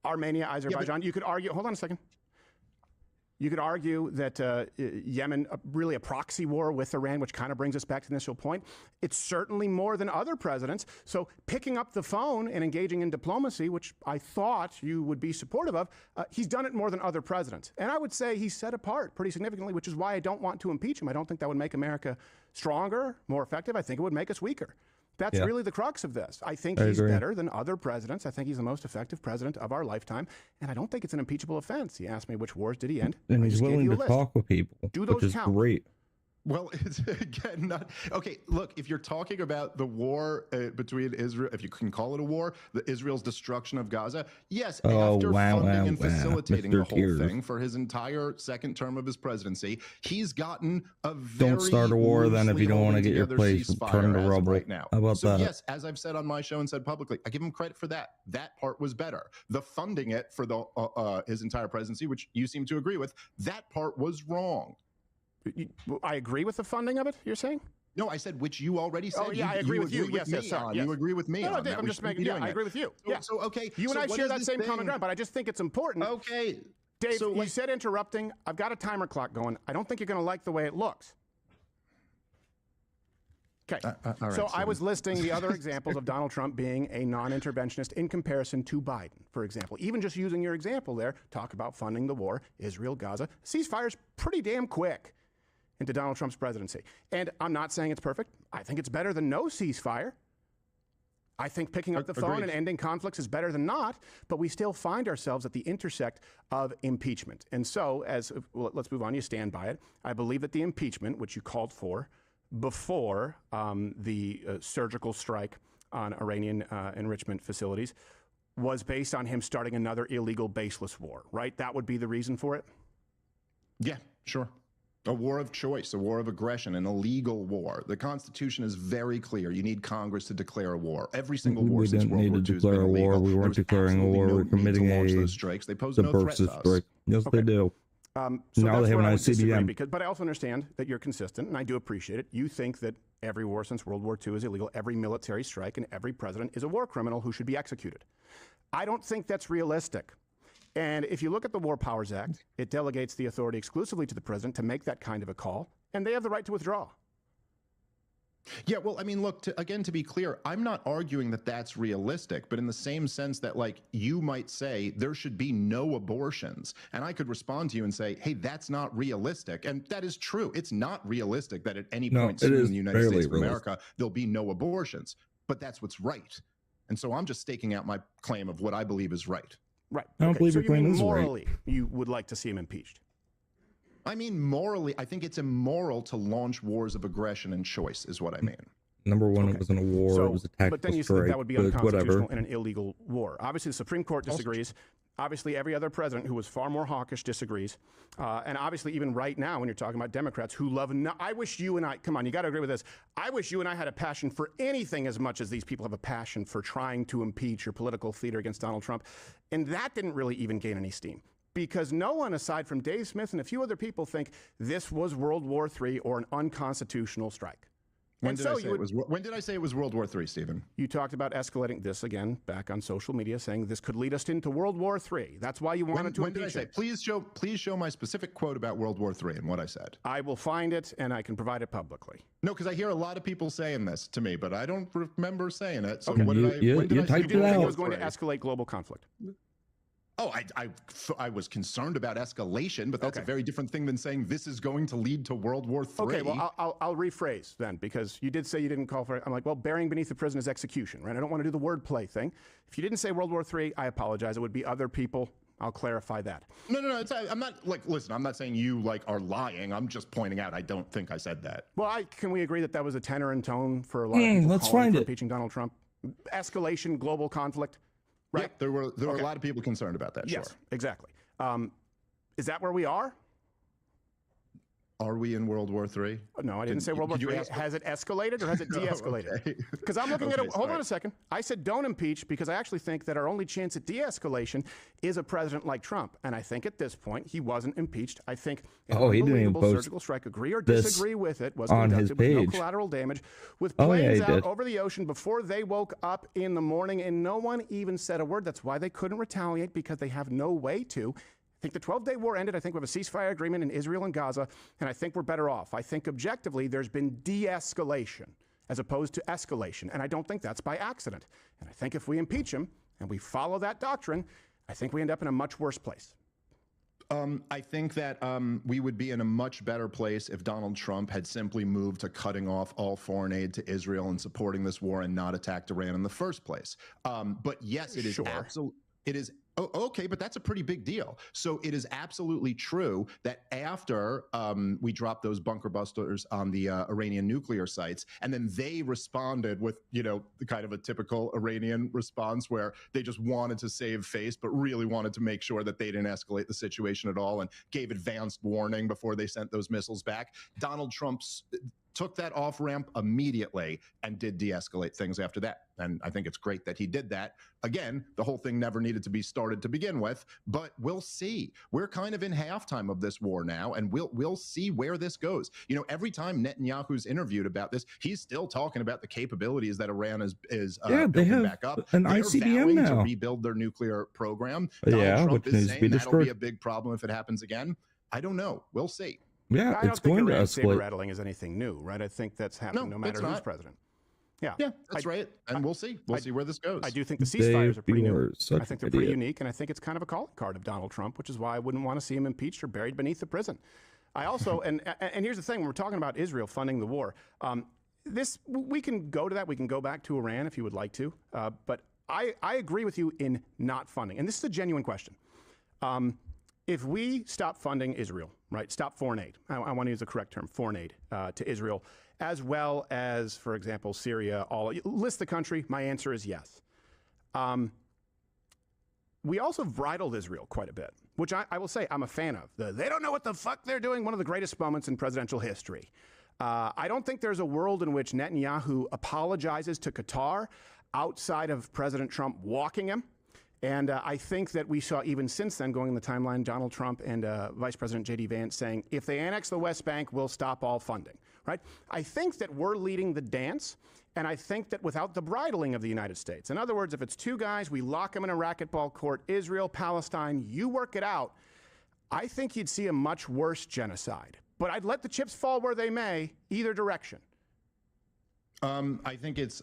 Armenia, Azerbaijan, you could argue, hold on a second. You could argue that Yemen, really a proxy war with Iran, which kind of brings us back to the initial point. It's certainly more than other presidents. So picking up the phone and engaging in diplomacy, which I thought you would be supportive of, he's done it more than other presidents. And I would say he's set apart pretty significantly, which is why I don't want to impeach him. I don't think that would make America stronger, more effective. I think it would make us weaker. That's really the crux of this. I think he's better than other presidents. I think he's the most effective president of our lifetime. And I don't think it's an impeachable offense. He asked me which wars did he end. And he's willing to talk with people, which is great. Well, it's again not okay. Look, if you're talking about the war between Israel, if you can call it a war, Israel's destruction of Gaza, yes, after funding and facilitating the whole thing for his entire second term of his presidency, he's gotten a very don't start a war then if you don't want to get your place turned to rubble. Right now. How about that? Yes, as I've said on my show and said publicly, I give him credit for that. That part was better. The funding it for the his entire presidency, which you seem to agree with, that part was wrong. I agree with the funding of it, you're saying? No, I said which you already said. Oh, yeah, I agree with you. Yes, sorry. You agree with me. No, on Dave, that. I'm just making. Yeah, I agree with you. Yeah. So okay. You and I share that same common ground, but I just think it's important. Okay. Dave, you said interrupting. I've got a timer clock going. I don't think you're going to like the way it looks. Okay. All right, so I was listing the other examples of Donald Trump being a non-interventionist in comparison to Biden, for example. Even just using your example there, talk about funding the war, Israel, Gaza. Ceasefire's pretty damn quick into Donald Trump's presidency. And I'm not saying it's perfect. I think it's better than no ceasefire. I think picking up the phone and ending conflicts is better than not, but we still find ourselves at the intersect of impeachment. And so, let's move on, you stand by it. I believe that the impeachment, which you called for before the surgical strike on Iranian enrichment facilities, was based on him starting another illegal baseless war, right? That would be the reason for it? Yeah, sure. A war of choice, a war of aggression, an illegal war. The Constitution is very clear. You need Congress to declare a war. Every single war since World War II has been illegal. We weren't declaring a war. We're committing a strikes. They pose no threat to us. Yes, they do. So now they have an ICBM. But I also understand that you're consistent, and I do appreciate it. You think that every war since World War II is illegal, every military strike, and every president is a war criminal who should be executed. I don't think that's realistic. And if you look at the War Powers Act, it delegates the authority exclusively to the president to make that kind of a call, and they have the right to withdraw. Yeah, well, I mean, look, again, to be clear, I'm not arguing that that's realistic, but in the same sense that, like, you might say there should be no abortions. And I could respond to you and say, hey, that's not realistic. And that is true. It's not realistic that at any point soon in the United States of America, there'll be no abortions. But that's what's right. And so I'm just staking out my claim of what I believe is right. Right. I don't believe so your claim is morally, you would like to see him impeached? I mean, morally, I think it's immoral to launch wars of aggression and choice, is what I mean. Number one, it wasn't a war; it was a tactical But then you strike. think that would be unconstitutional whatever. in an illegal war. Obviously, the Supreme Court disagrees. Obviously, every other president who was far more hawkish disagrees. And obviously, even right now, when you're talking about Democrats who love, I wish you and I, come on, you got to agree with this. I wish you and I had a passion for anything as much as these people have a passion for trying to impeach your political theater against Donald Trump. And that didn't really even gain any steam. Because no one, aside from Dave Smith and a few other people, think this was World War III or an unconstitutional strike. When did I say it was World War III, Stephen? You talked about escalating this again back on social media, saying this could lead us into World War III. That's why you wanted to impeach When did I say? Please show my specific quote about World War III and what I said. I will find it and I can provide it publicly. No, because I hear a lot of people saying this to me, but I don't remember saying it. So Okay. what did I? When did I say You didn't think it was going to escalate global conflict? Oh, I was concerned about escalation, but that's a very different thing than saying this is going to lead to World War III. Okay, well, I'll rephrase then, because you did say you didn't call for it. I'm like, well, burying beneath the prison is execution, right? I don't want to do the wordplay thing. If you didn't say World War III, I apologize. It would be other people. I'll clarify that. No. I'm not listen. I'm not saying you are lying. I'm just pointing out I don't think I said that. Well, can we agree that was a tenor and tone for a lot of people let's calling find for it. impeaching Donald Trump? Escalation, global conflict, right? Yeah, there were a lot of people concerned about that. Yes, sure. exactly. Is that where we are? Are we in World War III? No, I didn't say World War III. Has it escalated or has it de-escalated? Because I'm looking at it. Hold on a second. I said don't impeach because I actually think that our only chance at de-escalation is a president like Trump. And I think at this point he wasn't impeached. I think an unbelievable surgical strike, agree or disagree with it, was conducted with no collateral damage, with planes out over the ocean before they woke up in the morning, and no one even said a word. That's why they couldn't retaliate, because they have no way to. I think the 12-day war ended. I think we have a ceasefire agreement in Israel and Gaza, and I think we're better off. I think objectively there's been de-escalation as opposed to escalation, and I don't think that's by accident. And I think if we impeach him and we follow that doctrine, I think we end up in a much worse place. I think that we would be in a much better place if Donald Trump had simply moved to cutting off all foreign aid to Israel and supporting this war and not attacked Iran in the first place. But yes, it is absolutely. It is. Oh, okay, but that's a pretty big deal. So it is absolutely true that after we dropped those bunker busters on the Iranian nuclear sites, and then they responded with, the kind of a typical Iranian response where they just wanted to save face, but really wanted to make sure that they didn't escalate the situation at all and gave advanced warning before they sent those missiles back. Donald Trump took that off ramp immediately and did de-escalate things after that. And I think it's great that he did that. Again, the whole thing never needed to be started to begin with, but we'll see. We're kind of in halftime of this war now, and we'll see where this goes. Every time Netanyahu's interviewed about this, he's still talking about the capabilities that Iran is building back up. An They're ICBM vowing now. to rebuild their nuclear program. Yeah, Donald Trump which is needs to saying be that'll destroyed. be a big problem if it happens again. I don't know. We'll see. Yeah, I it's don't think going to Iran saber escalate. rattling is anything new, right? I think that's happening no matter who's president. Yeah, that's right. And we'll see. We'll see where this goes. I do think the ceasefires are pretty new. Such I think they're an pretty idiot. unique, and I think it's kind of a calling card of Donald Trump, which is why I wouldn't want to see him impeached or buried beneath the prison. I also, and here's the thing, when we're talking about Israel funding the war, we can go to that. We can go back to Iran if you would like to, but I agree with you in not funding. And this is a genuine question. If we stop funding Israel, right, stop foreign aid, I want to use the correct term, foreign aid to Israel, as well as, for example, Syria, list the country, my answer is yes. We also bridled Israel quite a bit, which I will say I'm a fan of. They don't know what the fuck they're doing, one of the greatest moments in presidential history. I don't think there's a world in which Netanyahu apologizes to Qatar outside of President Trump walking him. And I think that we saw even since then, going in the timeline, Donald Trump and Vice President J.D. Vance saying, if they annex the West Bank, we'll stop all funding, right? I think that we're leading the dance, and I think that without the bridling of the United States, in other words, if it's two guys, we lock them in a racquetball court, Israel, Palestine, you work it out, I think you'd see a much worse genocide. But I'd let the chips fall where they may, either direction. I think it's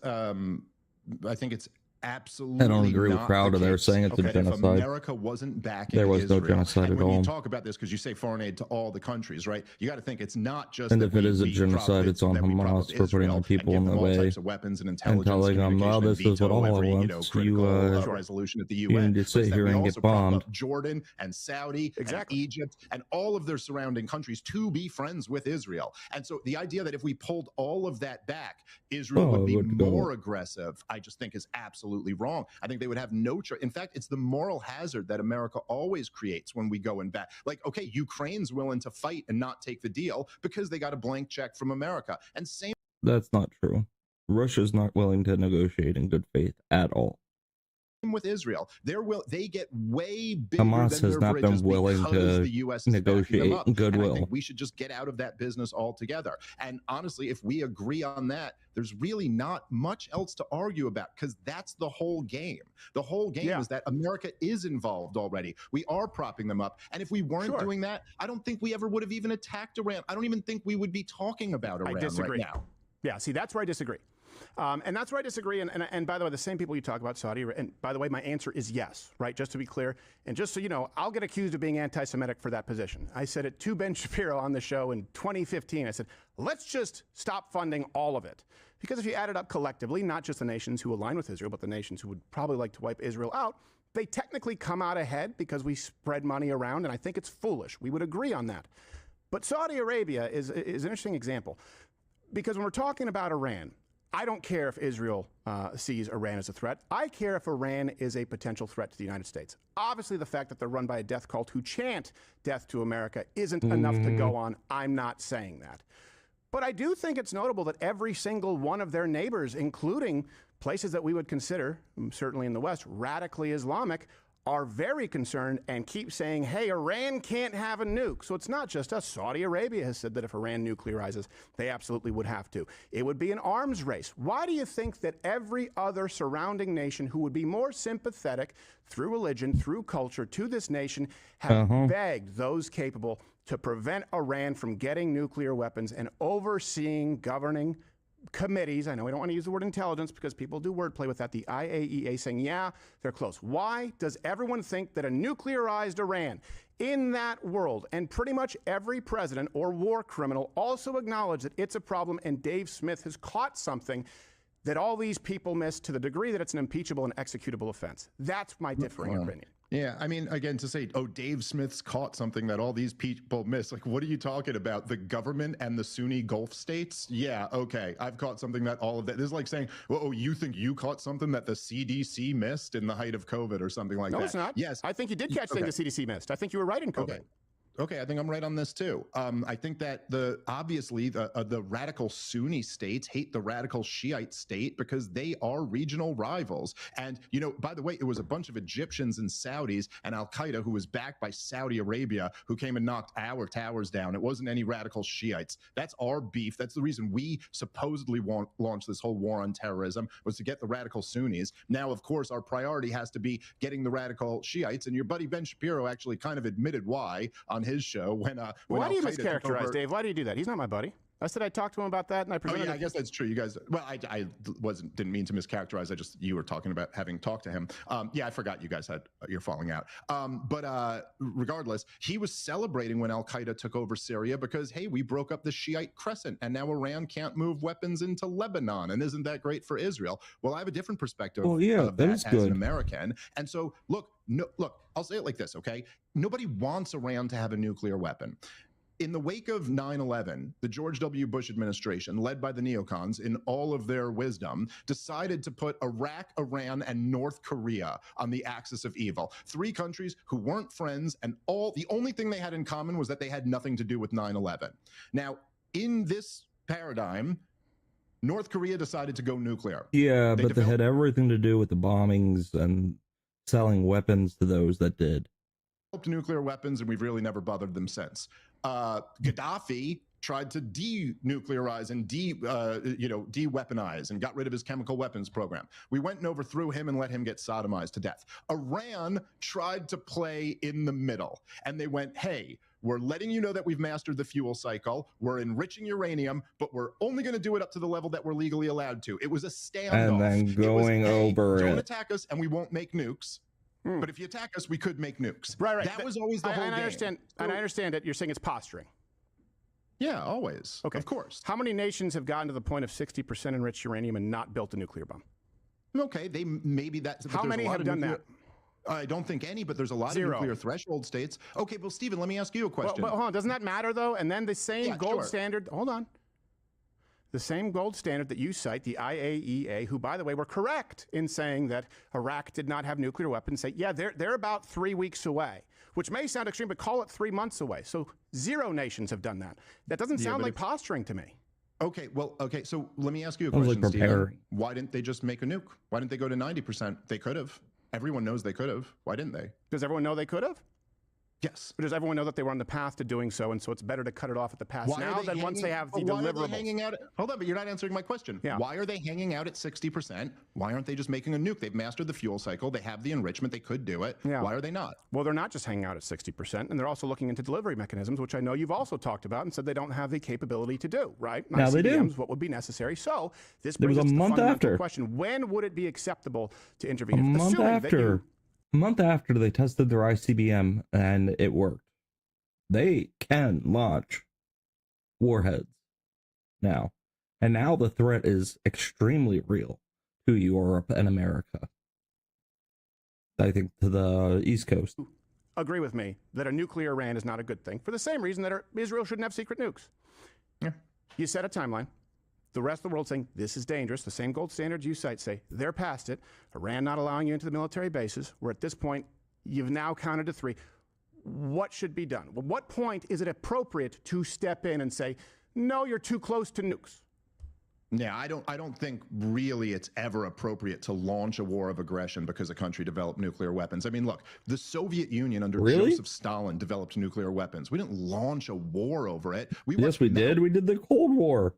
absolutely. I don't agree with Crowder. They're saying it's a genocide. If America wasn't backing There was Israel, no genocide and at when all. you talk about this, because you say foreign aid to all the countries, right? You got to think it's not just. And that if it is a we genocide, it's on Hamas for putting our people in the all way types of weapons and and intelligence, telling them, well, this is what all I every, want. critical resolution at the UN. You need to sit here and get bombed. Jordan and Saudi and Egypt and all of their surrounding countries to be friends with Israel. And so the idea that if we pulled all of that back, Israel would be more aggressive, I just think is absolutely wrong. I think they would have no choice. In fact, it's the moral hazard that America always creates when we go in back. Like, okay, Ukraine's willing to fight and not take the deal because they got a blank check from America. And same. That's not true. Russia's not willing to negotiate in good faith at all. With Israel, they get way bigger Hamas than has their not bridges been willing because to the US is backing them negotiate up. And goodwill. I think we should just get out of that business altogether. And honestly, if we agree on that, there's really not much else to argue about because that's the whole game. The whole game is that America is involved already. We are propping them up. And if we weren't doing that, I don't think we ever would have even attacked Iran. I don't even think we would be talking about Iran right now. Yeah, see, that's where I disagree. And that's where I disagree. And by the way, the same people you talk about, Saudi Arabia, and by the way, my answer is yes, right? Just to be clear. And just so you know, I'll get accused of being anti-Semitic for that position. I said it to Ben Shapiro on the show in 2015. I said, let's just stop funding all of it. Because if you add it up collectively, not just the nations who align with Israel, but the nations who would probably like to wipe Israel out, they technically come out ahead because we spread money around, and I think it's foolish. We would agree on that. But Saudi Arabia is an interesting example. Because when we're talking about Iran, I don't care if Israel sees Iran as a threat. I care if Iran is a potential threat to the United States. Obviously, the fact that they're run by a death cult who chant death to America isn't enough to go on. I'm not saying that. But I do think it's notable that every single one of their neighbors, including places that we would consider, certainly in the West, radically Islamic, are very concerned and keep saying, hey, Iran can't have a nuke. So it's not just us. Saudi Arabia has said that if Iran nuclearizes, they absolutely would have to. It would be an arms race. Why do you think that every other surrounding nation who would be more sympathetic through religion, through culture to this nation have begged those capable to prevent Iran from getting nuclear weapons and overseeing governing committees? I know we don't want to use the word intelligence because people do wordplay with that. The IAEA saying, yeah, they're close. Why does everyone think that a nuclearized Iran in that world, and pretty much every president or war criminal also acknowledge that it's a problem, and Dave Smith has caught something that all these people miss to the degree that it's an impeachable and executable offense? That's my differing opinion. Yeah, I mean, again, to say, oh, Dave Smith's caught something that all these people miss. Like, what are you talking about? The government and the Sunni Gulf states? Yeah, okay, I've caught something that all of that. This is like saying, well, oh, you think you caught something that the CDC missed in the height of COVID or something like that? No, it's not. Yes. I think you did catch things the CDC missed. I think you were right in COVID. Okay, I think I'm right on this too. I think that obviously the radical Sunni states hate the radical Shiite state because they are regional rivals. And, you know, by the way, it was a bunch of Egyptians and Saudis and Al-Qaeda who was backed by Saudi Arabia who came and knocked our towers down. It wasn't any radical Shiites. That's our beef. That's the reason we supposedly launched this whole war on terrorism, was to get the radical Sunnis. Now, of course, our priority has to be getting the radical Shiites. And your buddy Ben Shapiro actually kind of admitted why on his show when why do you mischaracterize Dave? Why do you do that? He's not my buddy. I said I talked to him about that, and I presented. I guess that's true. You guys, well, I didn't mean to mischaracterize. You were talking about having talked to him. Yeah, I forgot you guys you're falling out. But regardless, he was celebrating when Al Qaeda took over Syria because, hey, we broke up the Shiite crescent, and now Iran can't move weapons into Lebanon, and isn't that great for Israel? Well, I have a different perspective. Well, yeah, of that is as good. an American, and so look, I'll say it like this, okay? Nobody wants Iran to have a nuclear weapon. In the wake of 9/11, the George W. Bush administration, led by the neocons in all of their wisdom, decided to put Iraq, Iran, and North Korea on the axis of evil. 3 countries who weren't friends, and the only thing they had in common was that they had nothing to do with 9/11. Now, in this paradigm, North Korea decided to go nuclear. Yeah, but they had everything to do with the bombings and selling weapons to those that did. Nuclear weapons, and we've really never bothered them since. Gaddafi tried to denuclearize and de-weaponize and got rid of his chemical weapons program. We went and overthrew him and let him get sodomized to death. Iran tried to play in the middle, and they went, hey, we're letting you know that we've mastered the fuel cycle. We're enriching uranium, but we're only going to do it up to the level that we're legally allowed to. It was a standoff. And then going over don't it. attack us, and we won't make nukes. But if you attack us, we could make nukes. Right. That was always the whole game. And I understand that you're saying it's posturing. Yeah, always. Okay. Of course. How many nations have gotten to the point of 60% enriched uranium and not built a nuclear bomb? Okay, maybe that's. How many have done that? I don't think any, but there's a lot 0. of nuclear threshold states. Okay, well, Stephen, let me ask you a question. Well, hold on. Doesn't that matter, though? And then the same gold standard. Hold on. The same gold standard that you cite, the IAEA, who, by the way, were correct in saying that Iraq did not have nuclear weapons, say, yeah, they're about 3 weeks away, which may sound extreme, but call it 3 months away. So 0 nations have done that. That doesn't sound like posturing to me. Okay, so let me ask you a question, Stephen. Why didn't they just make a nuke? Why didn't they go to 90%? They could have. Everyone knows they could have. Why didn't they? Does everyone know they could have? Yes. Does everyone know that they were on the path to doing so, and so it's better to cut it off at the pass now than once they have the deliverables? Hanging out hold on, but you're not answering my question. Yeah. Why are they hanging out at 60%? Why aren't they just making a nuke? They've mastered the fuel cycle. They have the enrichment. They could do it. Yeah. Why are they not? Well, they're not just hanging out at 60%, and they're also looking into delivery mechanisms, which I know you've also talked about and said they don't have the capability to do, right? Not Now they do. What would be necessary. So this There brings was us a to the month fundamental after. question. When would it be acceptable to intervene? A month Assuming that you- after they tested their ICBM and it worked. They can launch warheads now. And now the threat is extremely real to Europe and America. I think to the East Coast. agree with me that a nuclear Iran is not a good thing for the same reason that Israel shouldn't have secret nukes. Yeah. You set a timeline. The rest of the world saying this is dangerous. The same gold standards you cite say they're past it. Iran not allowing you into the military bases. We're at this point. You've now counted to 3. What should be done? Well, what point is it appropriate to step in and say, no, you're too close to nukes? Yeah, I don't think really it's ever appropriate to launch a war of aggression because a country developed nuclear weapons. I mean, look, the Soviet Union under Joseph Stalin developed nuclear weapons. We didn't launch a war over it. Yes, we did. We did the Cold War.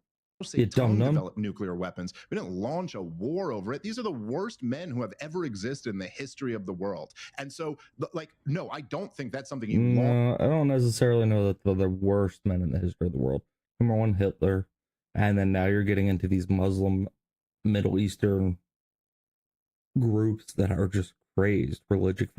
You dumb dumb. Developed nuclear weapons. We didn't launch a war over it. These are the worst men who have ever existed in the history of the world. And so, like, no, I don't think that's something you launch. I don't necessarily know that they're the worst men in the history of the world. Number one, Hitler. And then now you're getting into these Muslim, Middle Eastern groups that are just crazed, religious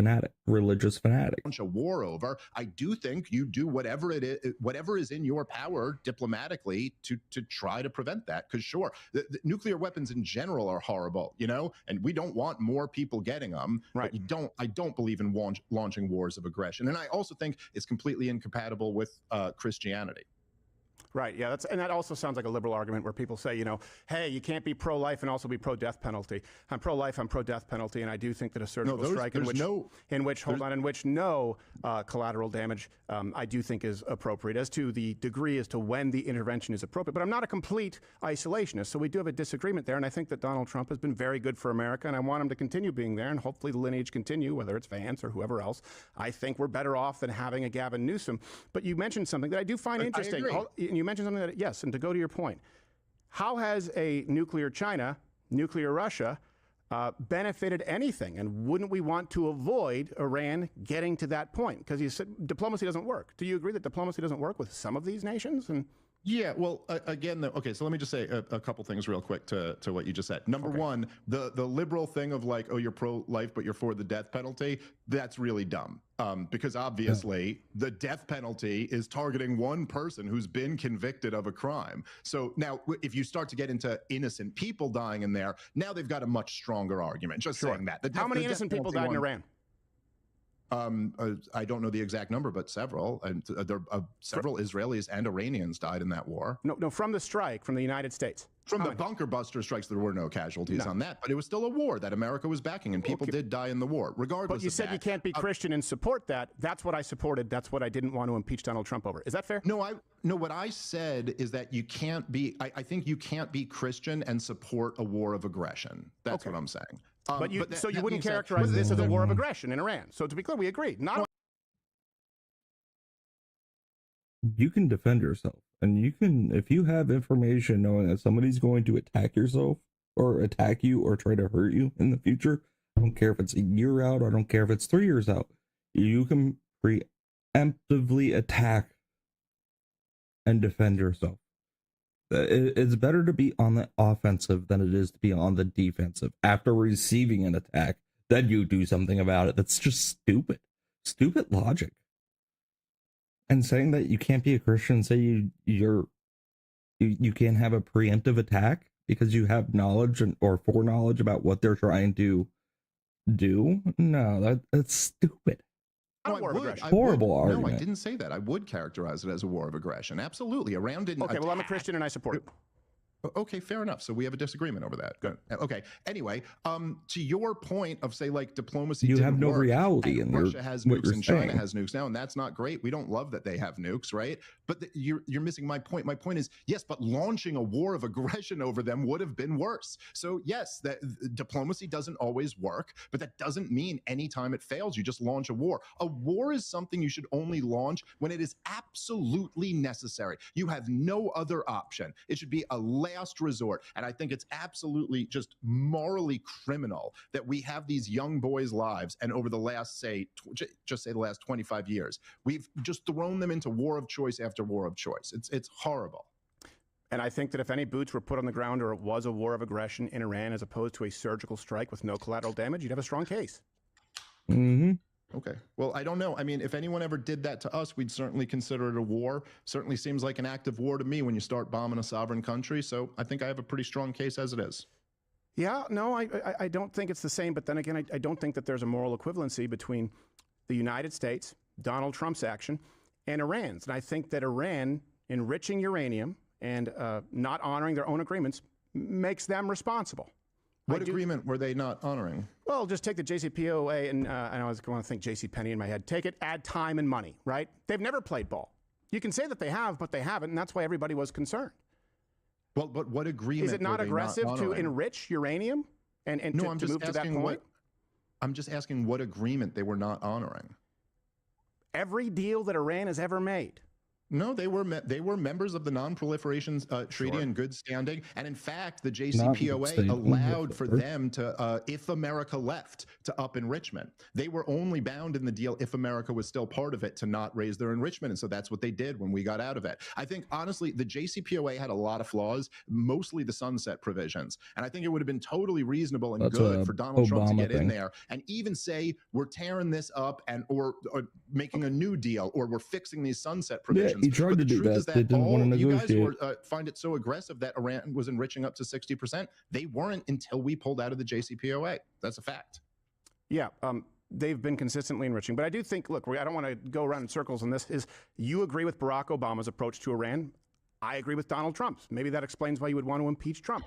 fanatics. Launch a war over. I do think you do whatever it is, whatever is in your power diplomatically to try to prevent that. Because sure, the nuclear weapons in general are horrible, you know, and we don't want more people getting them. Right. But I don't believe in launching wars of aggression, and I also think it's completely incompatible with Christianity. Right, yeah, and that also sounds like a liberal argument where people say, you know, hey, you can't be pro-life and also be pro-death penalty. I'm pro-life, I'm pro-death penalty, and I do think that a surgical strike in which no collateral damage, I do think is appropriate. As to the degree as to when the intervention is appropriate, but I'm not a complete isolationist, so we do have a disagreement there, and I think that Donald Trump has been very good for America, and I want him to continue being there, and hopefully the lineage continue, whether it's Vance or whoever else. I think we're better off than having a Gavin Newsom. But you mentioned something that I do find interesting. I agree. You mentioned something that, yes, and to go to your point, how has a nuclear China, nuclear Russia, benefited anything? And wouldn't we want to avoid Iran getting to that point? Because you said diplomacy doesn't work. Do you agree that diplomacy doesn't work with some of these nations? And yeah, well, again, okay, so let me just say a couple things real quick to what you just said. Number one, the liberal thing of like, oh, you're pro-life, but you're for the death penalty, that's really dumb. Because obviously the death penalty is targeting one person who's been convicted of a crime. So now if you start to get into innocent people dying in there, now they've got a much stronger argument. Just saying that. How many innocent people died in Iran? I don't know the exact number, but several. And there several Israelis and Iranians died in that war. No, from the strike, from the United States. From the bunker buster strikes, there were no casualties on that, but it was still a war that America was backing, and people did die in the war, regardless. But you said that. You can't be Christian and support that. That's what I supported. That's what I didn't want to impeach Donald Trump over. Is that fair? No, what I said is that you can't be. I think you can't be Christian and support a war of aggression. That's what I'm saying. But you wouldn't characterize this as a war of aggression in Iran. So to be clear, we agreed. You can defend yourself, and you can, if you have information knowing that somebody's going to attack yourself or attack you or try to hurt you in the future. I don't care if it's a year out, I don't care if it's 3 years out. You can preemptively attack and defend yourself. It's better to be on the offensive than it is to be on the defensive. After receiving an attack, then you do something about it. That's just stupid. Stupid logic. And saying that you can't be a Christian and say you can't have a preemptive attack because you have knowledge or foreknowledge about what they're trying to do? No, that's stupid. Horrible argument. No, I didn't say that. I would characterize it as a war of aggression. Absolutely. Iran didn't. Okay, well, I'm a Christian and I support it. Okay, fair enough. So we have a disagreement over that. Good. Okay. Anyway, to your point of say like diplomacy, You didn't have no work, reality and in Russia has what nukes you're and China saying. has nukes now, and that's not great. We don't love that they have nukes, right? But you're missing my point. My point is yes, but launching a war of aggression over them would have been worse. So yes, that diplomacy doesn't always work, but that doesn't mean anytime it fails, you just launch a war. A war is something you should only launch when it is absolutely necessary. You have no other option. It should be a last resort. And I think it's absolutely just morally criminal that we have these young boys' lives, and over the last, say, just say the last 25 years, we've just thrown them into war of choice after war of choice. It's horrible. And I think that if any boots were put on the ground or it was a war of aggression in Iran as opposed to a surgical strike with no collateral damage, you'd have a strong case. Mm-hmm. Okay. Well, I don't know. I mean, if anyone ever did that to us, we'd certainly consider it a war. Certainly seems like an act of war to me when you start bombing a sovereign country. So I think I have a pretty strong case as it is. Yeah, no, I don't think it's the same. But then again, I don't think that there's a moral equivalency between the United States, Donald Trump's action, and Iran's. And I think that Iran enriching uranium and not honoring their own agreements makes them responsible. What agreement were they not honoring? Well, just take the JCPOA, and I was going to think JCPenney in my head. Take it, add time and money, right? They've never played ball. You can say that they have, but they haven't, and that's why everybody was concerned. Well, but what agreement? Is it not aggressive to enrich uranium and no, to move to that point? I'm just asking what agreement they were not honoring. Every deal that Iran has ever made. No, they were members of the Non-Proliferation Treaty in good standing, and in fact, the Not JCPOA staying allowed for for- them to, if America left, to up enrichment. They were only bound in the deal if America was still part of it to not raise their enrichment, and so that's what they did when we got out of it. I think honestly, the JCPOA had a lot of flaws, mostly the sunset provisions, and I think it would have been totally reasonable and That's good a for Donald Trump to Obama get in thing. there and even say we're tearing this up and or making a new deal or we're fixing these sunset provisions. he tried But to the do truth that. is They didn't want to you guys negotiate. were, find it so aggressive that Iran was enriching up to 60%. They weren't until we pulled out of the JCPOA. That's a fact. Yeah, they've been consistently enriching. But I do think, look, I don't want to go around in circles on this, is you agree with Barack Obama's approach to Iran. I agree with Donald Trump's. Maybe that explains why you would want to impeach Trump.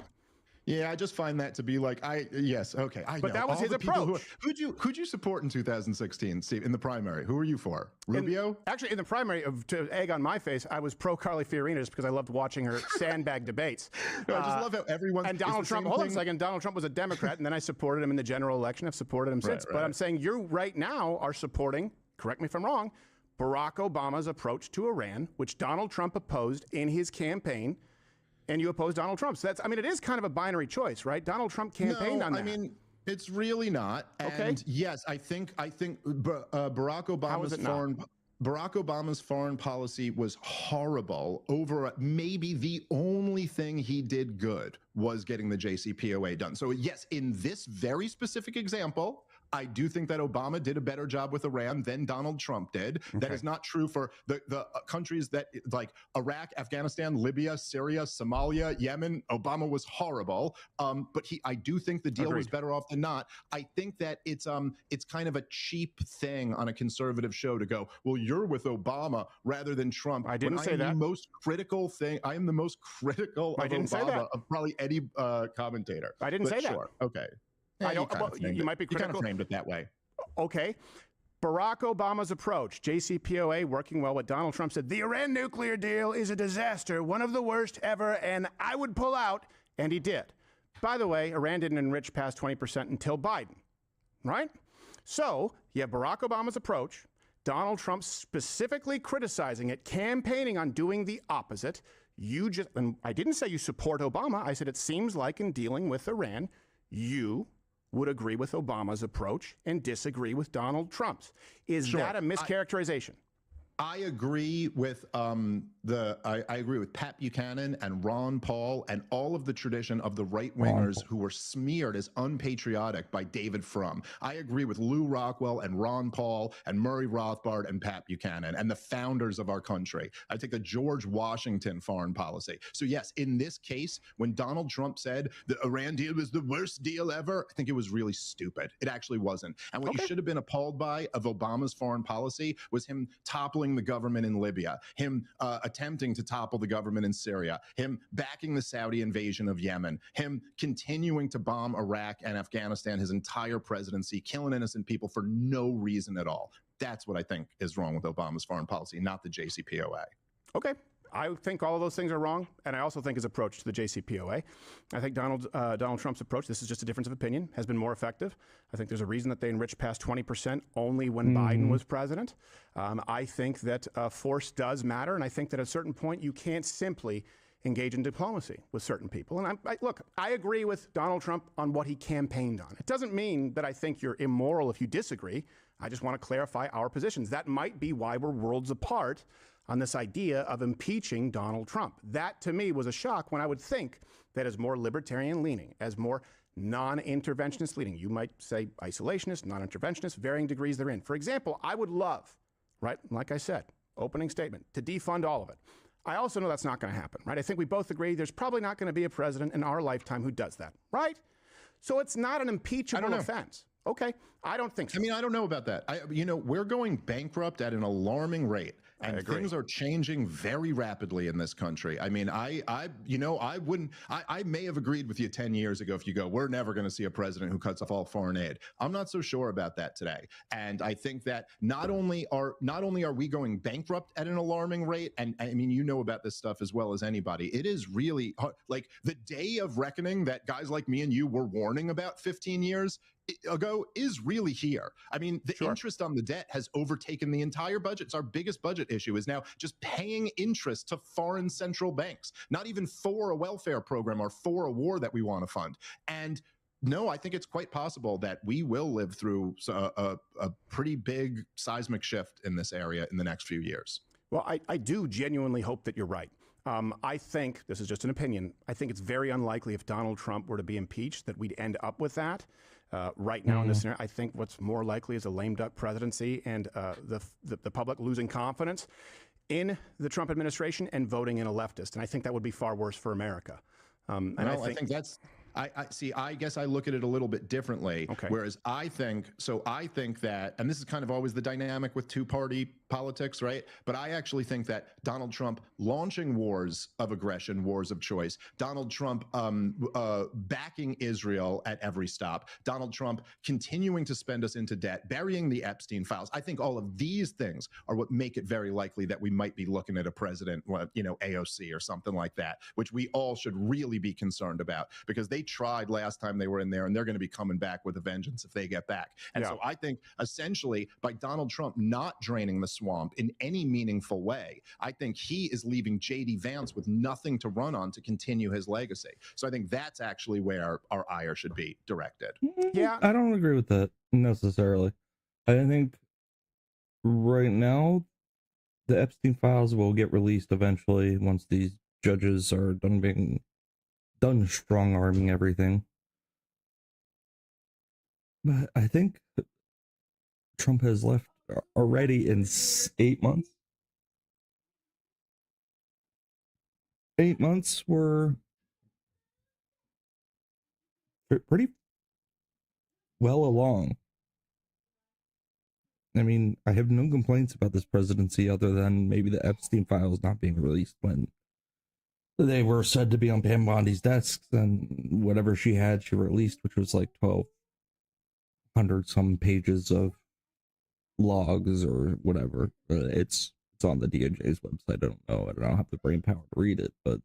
Yeah, I just find that to be like, yes, okay. I But know. that was All his the people approach. Who'd you support in 2016, Steve, in the primary? Who were you for? Rubio? Actually, in the primary, to egg on my face, I was pro Carly Fiorina just because I loved watching her sandbag debates. No, I just love how everyone. And Donald Trump, hold on a second, Donald Trump was a Democrat, and then I supported him in the general election. I've supported him since. But I'm saying you right now are supporting, correct me if I'm wrong, Barack Obama's approach to Iran, which Donald Trump opposed in his campaign. And you oppose Donald Trump. So that's, I mean, it is kind of a binary choice, right? Donald Trump campaigned on that. I mean, it's really not. And yes, I think Barack Obama's foreign policy was horrible. Over maybe the only thing he did good was getting the JCPOA done. So yes, in this very specific example, I do think that Obama did a better job with Iran than Donald Trump did. Okay. That is not true for the countries that like Iraq, Afghanistan, Libya, Syria, Somalia, Yemen. Obama was horrible. But I do think the deal was better off than not. I think that it's kind of a cheap thing on a conservative show to go, well, you're with Obama rather than Trump. I didn't say that. The most critical thing. I am the most critical of Obama, of probably any commentator. I didn't say that. Okay. Yeah, I don't. You might be critical. You kind of framed it that way. Okay. Barack Obama's approach, JCPOA working well. What Donald Trump said, the Iran nuclear deal is a disaster, one of the worst ever, and I would pull out, and he did. By the way, Iran didn't enrich past 20% until Biden, right? So you have Barack Obama's approach, Donald Trump specifically criticizing it, campaigning on doing the opposite. And I didn't say you support Obama. I said it seems like in dealing with Iran, you would agree with Obama's approach and disagree with Donald Trump's. Is that a mischaracterization? I agree with I agree with Pat Buchanan and Ron Paul and all of the tradition of the right-wingers who were smeared as unpatriotic by David Frum. I agree with Lou Rockwell and Ron Paul and Murray Rothbard and Pat Buchanan and the founders of our country. I take the George Washington foreign policy. So yes, in this case, when Donald Trump said the Iran deal was the worst deal ever, I think it was really stupid. It actually wasn't. And what you should have been appalled by of Obama's foreign policy was him toppling toppling the government in Libya, him attempting to topple the government in Syria, him backing the Saudi invasion of Yemen, him continuing to bomb Iraq and Afghanistan his entire presidency, killing innocent people for no reason at all. That's what I think is wrong with Obama's foreign policy, not the JCPOA. Okay. I think all of those things are wrong, and I also think his approach to the JCPOA. I think Donald Trump's approach, this is just a difference of opinion, has been more effective. I think there's a reason that they enriched past 20% only when Biden was president. I think that force does matter, and I think that at a certain point you can't simply engage in diplomacy with certain people. And look, I agree with Donald Trump on what he campaigned on. It doesn't mean that I think you're immoral if you disagree. I just want to clarify our positions. That might be why we're worlds apart on this idea of impeaching Donald Trump. That, to me, was a shock when I would think that as more libertarian leaning, as more non-interventionist leaning, you might say isolationist, non-interventionist, varying degrees therein. For example, I would love, right, like I said, opening statement, to defund all of it. I also know that's not going to happen, right? I think we both agree there's probably not going to be a president in our lifetime who does that, right? So it's not an impeachable offense. Okay, I don't think so. I mean, I don't know about that. We're going bankrupt at an alarming rate. And things are changing very rapidly in this country. I mean, I may have agreed with you 10 years ago if you go, we're never going to see a president who cuts off all foreign aid. I'm not so sure about that today. And I think that not only are we going bankrupt at an alarming rate, and I mean, you know about this stuff as well as anybody, it is really like the day of reckoning that guys like me and you were warning about 15 years ago is really here. I mean, the interest on the debt has overtaken the entire budget. It's our biggest budget issue is now just paying interest to foreign central banks, not even for a welfare program or for a war that we want to fund. And no, I think it's quite possible that we will live through a pretty big seismic shift in this area in the next few years. Well, I do genuinely hope that you're right. I think, this is just an opinion, I think it's very unlikely if Donald Trump were to be impeached that we'd end up with that. Right now in this scenario, I think what's more likely is a lame duck presidency and the public losing confidence in the Trump administration and voting in a leftist. And I think that would be far worse for America. I think that's... I see. I guess I look at it a little bit differently. Okay. Whereas I think that, and this is kind of always the dynamic with two-party politics, right? But I actually think that Donald Trump launching wars of aggression, wars of choice, Donald Trump backing Israel at every stop, Donald Trump continuing to spend us into debt, burying the Epstein files. I think all of these things are what make it very likely that we might be looking at a president, AOC or something like that, which we all should really be concerned about because they tried last time they were in there and they're going to be coming back with a vengeance if they get back. And so I think essentially by Donald Trump not draining the swamp in any meaningful way, I think he is leaving J.D. Vance with nothing to run on to continue his legacy. So I think that's actually where our ire should be directed. Yeah. I don't agree with that necessarily. I think right now the Epstein files will get released eventually once these judges are done strong-arming everything. But I think Trump has left already in 8 months. 8 months were pretty well along. I mean, I have no complaints about this presidency other than maybe the Epstein files not being released when they were said to be on Pam Bondi's desks, and whatever she had, she released, which was like 1,200 some pages of logs or whatever. It's on the DOJ's website. I don't know. I don't have the brain power to read it, but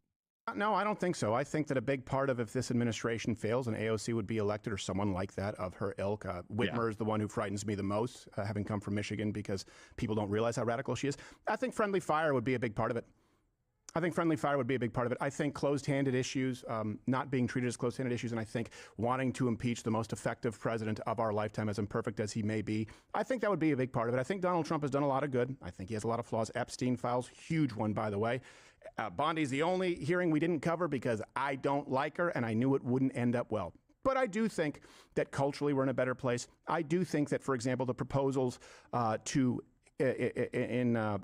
no, I don't think so. I think that a big part of if this administration fails, an AOC would be elected or someone like that of her ilk. Whitmer is the one who frightens me the most, having come from Michigan, because people don't realize how radical she is. I think friendly fire would be a big part of it. I think closed-handed issues, not being treated as closed-handed issues, and I think wanting to impeach the most effective president of our lifetime, as imperfect as he may be, I think that would be a big part of it. I think Donald Trump has done a lot of good. I think he has a lot of flaws. Epstein files, huge one, by the way. Bondi's the only hearing we didn't cover because I don't like her, and I knew it wouldn't end up well. But I do think that culturally we're in a better place. I do think that, for example, the proposals to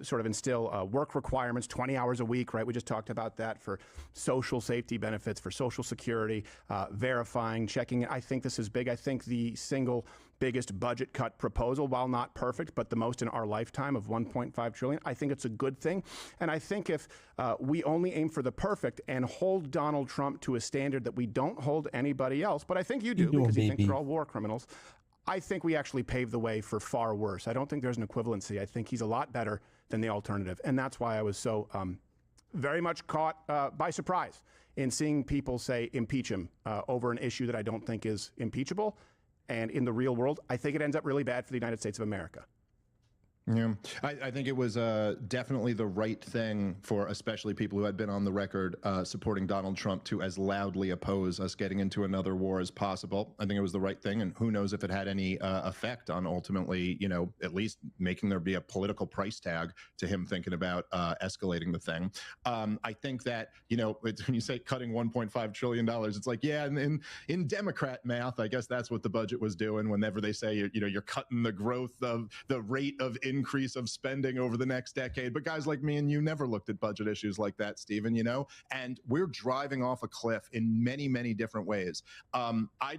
sort of instill work requirements, 20 hours a week, right? We just talked about that for social safety benefits, for Social Security, verifying, checking. I think this is big. I think the single biggest budget cut proposal, while not perfect, but the most in our lifetime of $1.5 trillion. I think it's a good thing. And I think if we only aim for the perfect and hold Donald Trump to a standard that we don't hold anybody else, but I think you do because you think they're all war criminals, I think we actually pave the way for far worse. I don't think there's an equivalency. I think he's a lot better than the alternative. And that's why I was so very much caught by surprise in seeing people say impeach him over an issue that I don't think is impeachable. And in the real world, I think it ends up really bad for the United States of America. Yeah, I think it was definitely the right thing for especially people who had been on the record supporting Donald Trump to as loudly oppose us getting into another war as possible. I think it was the right thing, and who knows if it had any effect on ultimately, you know, at least making there be a political price tag to him thinking about escalating the thing. I think that, you know, when you say cutting $1.5 trillion, it's like, yeah, in Democrat math, I guess that's what the budget was doing whenever they say, you know, you're cutting the growth of the rate of increase of spending over the next decade. But guys like me and you never looked at budget issues like that, Stephen, you know, and we're driving off a cliff in many, many different ways. I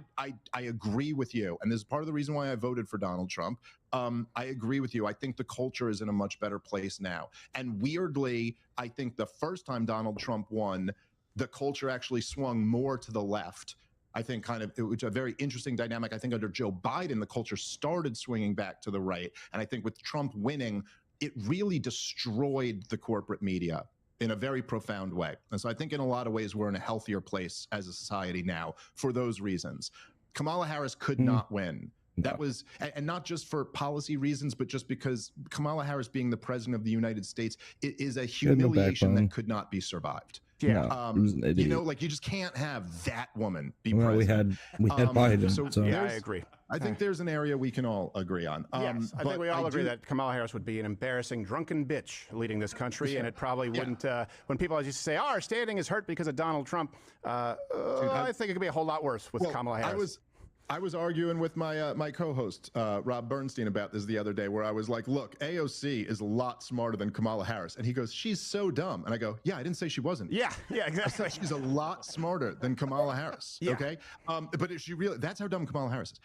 agree with you. And this is part of the reason why I voted for Donald Trump. I agree with you. I think the culture is in a much better place now. And weirdly, I think the first time Donald Trump won, the culture actually swung more to the left. I think kind of it was a very interesting dynamic. I think under Joe Biden, the culture started swinging back to the right. And I think with Trump winning, it really destroyed the corporate media in a very profound way. And so I think in a lot of ways, we're in a healthier place as a society now for those reasons. Kamala Harris could not win. That was, and not just for policy reasons, but just because Kamala Harris being the president of the United States is a humiliation that could not be survived. Yeah, you know, like you just can't have that woman be well, president. we had Biden. So yeah, I agree. I think there's an area we can all agree on. Yes, I think we all agree that Kamala Harris would be an embarrassing drunken bitch leading this country, and it probably wouldn't. When people always used to say, "Oh, our standing is hurt because of Donald Trump," I think it could be a whole lot worse with Kamala Harris. I was arguing with my my co-host Rob Bernstein about this the other day, where I was like, "Look, AOC is a lot smarter than Kamala Harris," and he goes, "She's so dumb," and I go, "Yeah, I didn't say she wasn't." Yeah, exactly. She's a lot smarter than Kamala Harris. Yeah. Okay, but is she really? That's how dumb Kamala Harris is,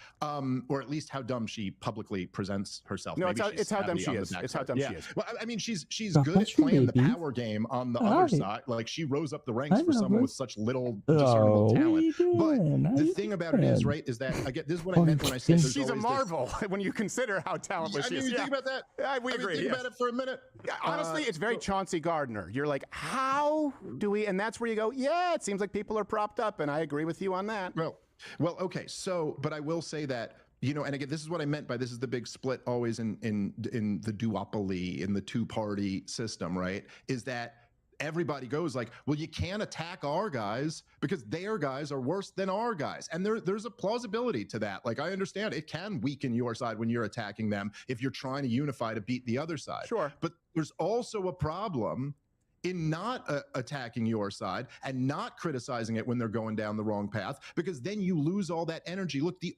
or at least how dumb she publicly presents herself. No, Maybe it's how dumb she is. It's how dumb she is. Well, I mean, she's good at playing the power game on the other side. Like she rose up the ranks for someone with such little discernible talent. But the thing about it is, right, is that again, this is what I meant when I said she's a marvel when you consider how talentless she is. You think about that? We agree. Think about it for a minute. Honestly, it's very Chauncey Gardner. You're like, how do we? And that's where you go, yeah, it seems like people are propped up, and I agree with you on that. Well, okay. So, but I will say that, you know, and again, this is what I meant by this is the big split always in the duopoly, in the two-party system, right? Is that everybody goes like, well, you can't attack our guys because their guys are worse than our guys. And there's a plausibility to that. Like, I understand it can weaken your side when you're attacking them if you're trying to unify to beat the other side. Sure. But there's also a problem in not attacking your side and not criticizing it when they're going down the wrong path, because then you lose all that energy. Look, the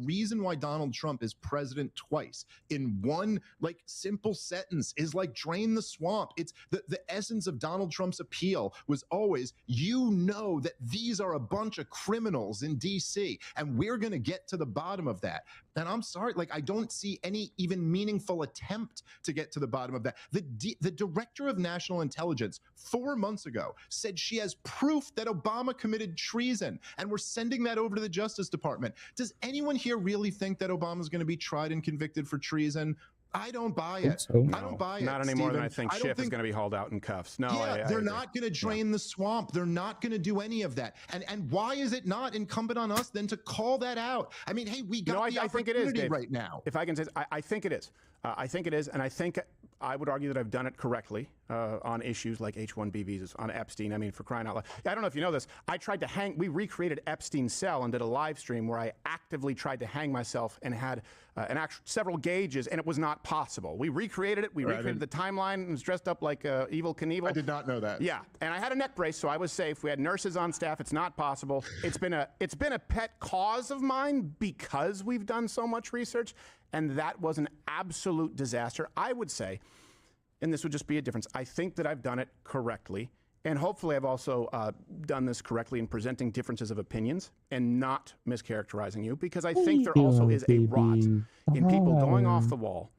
reason why Donald Trump is president twice in one like simple sentence is like drain the swamp. It's the essence of Donald Trump's appeal was always, you know, that these are a bunch of criminals in DC and we're going to get to the bottom of that. And I'm sorry, like I don't see any even meaningful attempt to get to the bottom of that. The director of national intelligence 4 months ago said she has proof that Obama committed treason, and we're sending that over to the Justice Department. Does anyone here really think that Obama's going to be tried and convicted for treason? I don't buy it. I don't buy it. Not any more than I think Schiff is going to be hauled out in cuffs. No, they're not going to drain the swamp. They're not going to do any of that. And why is it not incumbent on us then to call that out? I mean, hey, we got the opportunity right now. If I can say, I think it is. I think it is, and I think I would argue that I've done it correctly on issues like H-1B visas, on Epstein. I mean, for crying out loud. I don't know if you know this. I tried to we recreated Epstein's cell and did a live stream where I actively tried to hang myself and had several gauges, and it was not possible. We recreated it. We recreated the timeline and was dressed up like Evel Knievel. I did not know that. Yeah, and I had a neck brace, so I was safe. We had nurses on staff. It's not possible. It's been a pet cause of mine because we've done so much research. and that was an absolute disaster. I would say, and this would just be a difference, I think that I've done it correctly. And hopefully I've also done this correctly in presenting differences of opinions and not mischaracterizing you, because I think there also is a rot in people going off the wall,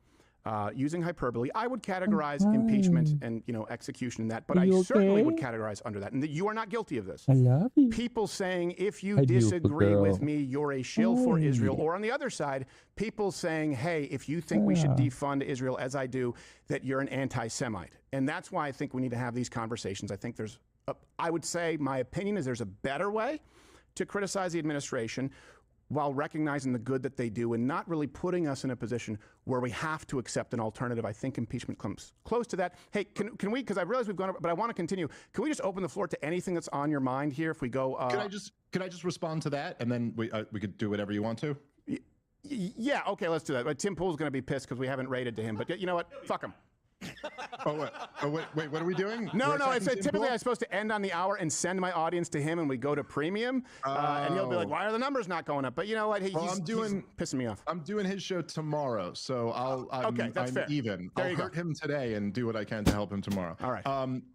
using hyperbole. I would categorize impeachment and execution in that, but I certainly would categorize under that. And you are not guilty of this. I love you. People saying, if you disagree with me, you're a shill for Israel. Or on the other side, people saying, hey, if you think we should defund Israel, as I do, that you're an anti-Semite. And that's why I think we need to have these conversations. I think I would say my opinion is there's a better way to criticize the administration while recognizing the good that they do and not really putting us in a position where we have to accept an alternative. I think impeachment comes close to that. Hey, can we, because I realize we've gone over, but I want to continue. Can we just open the floor to anything that's on your mind here if we go? Can I just respond to that, and then we could do whatever you want to? Yeah, okay, let's do that. But Tim Pool's going to be pissed because we haven't rated to him. But you know what? Fuck him. Wait, what are we doing? No, it's typically I'm supposed to end on the hour and send my audience to him, and we go to premium, and he'll be like, "Why are the numbers not going up?" But you know what? He's pissing me off. I'm doing his show tomorrow, so I'm fair. even. There I'll hurt him today and do what I can to help him tomorrow. All right.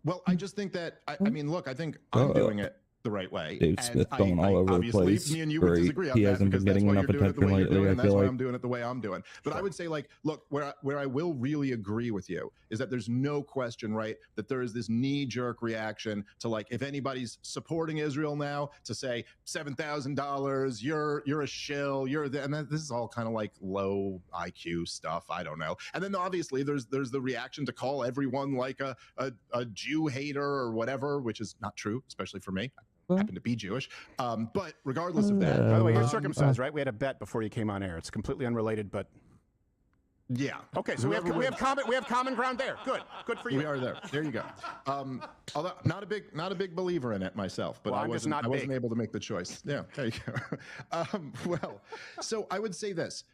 Well, I just think that I mean, look, I think I'm doing it the right way. Dave Smith going all over the place. Me and you would disagree on he that hasn't been because getting that's why enough you're doing it the attention way you're lately. doing it, I and that's feel why like I'm doing it the way I'm doing. But I would say, like, look, where I will really agree with you is that there's no question, right, that there is this knee-jerk reaction to, like, if anybody's supporting Israel now, to say $7,000, you're a shill, and this is all kind of like low IQ stuff. I don't know. And then obviously there's the reaction to call everyone like a Jew hater or whatever, which is not true, especially for me. I happen to be Jewish. But regardless of that. By the way, you're circumcised, right? We had a bet before you came on air. It's completely unrelated, but. Yeah. Okay, so we have common ground there. Good for you. We are there. There you go. Although not a big believer in it myself, but Well, I I'm just wasn't not big. able to make the choice. Yeah, there you go. Well, so I would say this.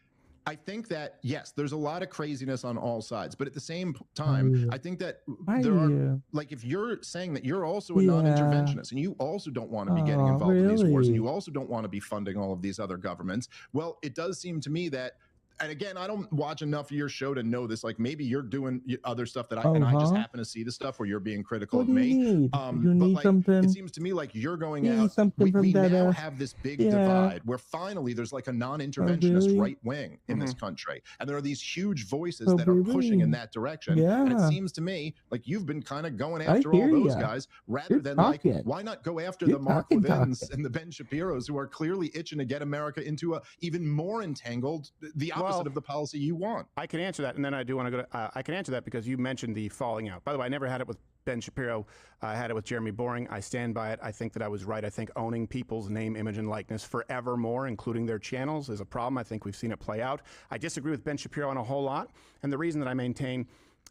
I think that, yes, there's a lot of craziness on all sides, but at the same time, I think that there are, like, if you're saying that you're also a non-interventionist and you also don't want to be getting involved in these wars and you also don't want to be funding all of these other governments, well, it does seem to me that, and again, I don't watch enough of your show to know this. Like, maybe you're doing other stuff that and I just happen to see the stuff where you're being critical of me. But like, it seems to me like you're going out. We now have this big divide where finally there's like a non-interventionist right wing in this country, and there are these huge voices that are pushing in that direction. And it seems to me like you've been kind of going after all those guys rather than like, why not go after the Mark Levins and the Ben Shapiros who are clearly itching to get America into a even more entangled, the opposite of the policy you want. I can answer that, and then I do want to go to, I can answer that because you mentioned the falling out. By the way, I never had it with Ben Shapiro. I had it with Jeremy Boring. I stand by it. I think that I was right. I think owning people's name, image, and likeness forevermore, including their channels, is a problem. I think we've seen it play out. I disagree with Ben Shapiro on a whole lot, and the reason that I maintain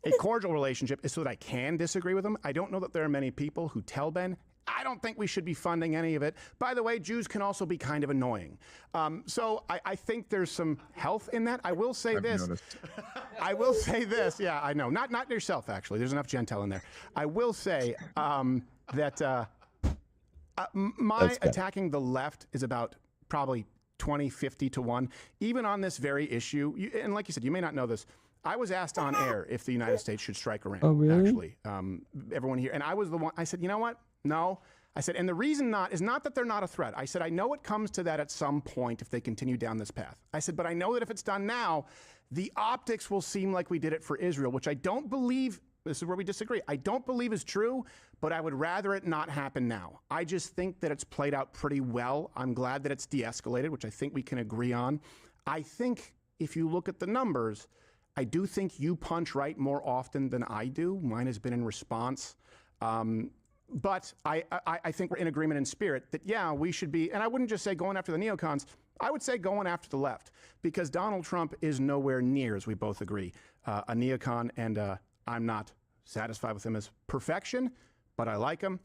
a cordial relationship is so that I can disagree with him. I don't know that there are many people who tell Ben, I don't think we should be funding any of it. By the way, Jews can also be kind of annoying. So I think there's some health in that. I will say this. I will say this. Yeah, I know. Not yourself, actually. There's enough Gentile in there. I will say that my attacking the left is about probably 20-50 to 1. Even on this very issue, and like you said, you may not know this, I was asked on air if the United States should strike Iran. Oh, really? Actually, everyone here. And I was the one, I said, you know what? No. I said, and the reason is not that they're not a threat. I said, I know it comes to that at some point if they continue down this path. I said, but I know that if it's done now, the optics will seem like we did it for Israel, which I don't believe, this is where we disagree, I don't believe is true, but I would rather it not happen now. I just think that it's played out pretty well. I'm glad that it's de-escalated, which I think we can agree on. I think if you look at the numbers, I do think you punch right more often than I do. Mine has been in response. But I think we're in agreement in spirit that, yeah, we should be, and I wouldn't just say going after the neocons, I would say going after the left, because Donald Trump is nowhere near, as we both agree, a neocon, and I'm not satisfied with him as perfection, but I like him,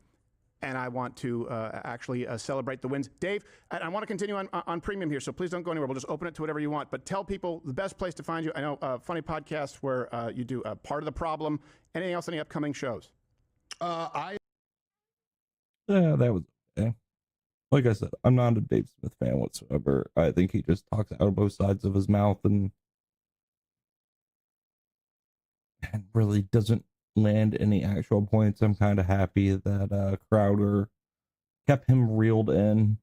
and I want to actually celebrate the wins. Dave, I want to continue on premium here, so please don't go anywhere. We'll just open it to whatever you want, but tell people the best place to find you. I know funny podcast where you do Part of the Problem. Anything else, any upcoming shows? Yeah, that was okay. Like I said, I'm not a Dave Smith fan whatsoever. I think he just talks out of both sides of his mouth, and and really doesn't land any actual points. I'm kind of happy that Crowder kept him reeled in,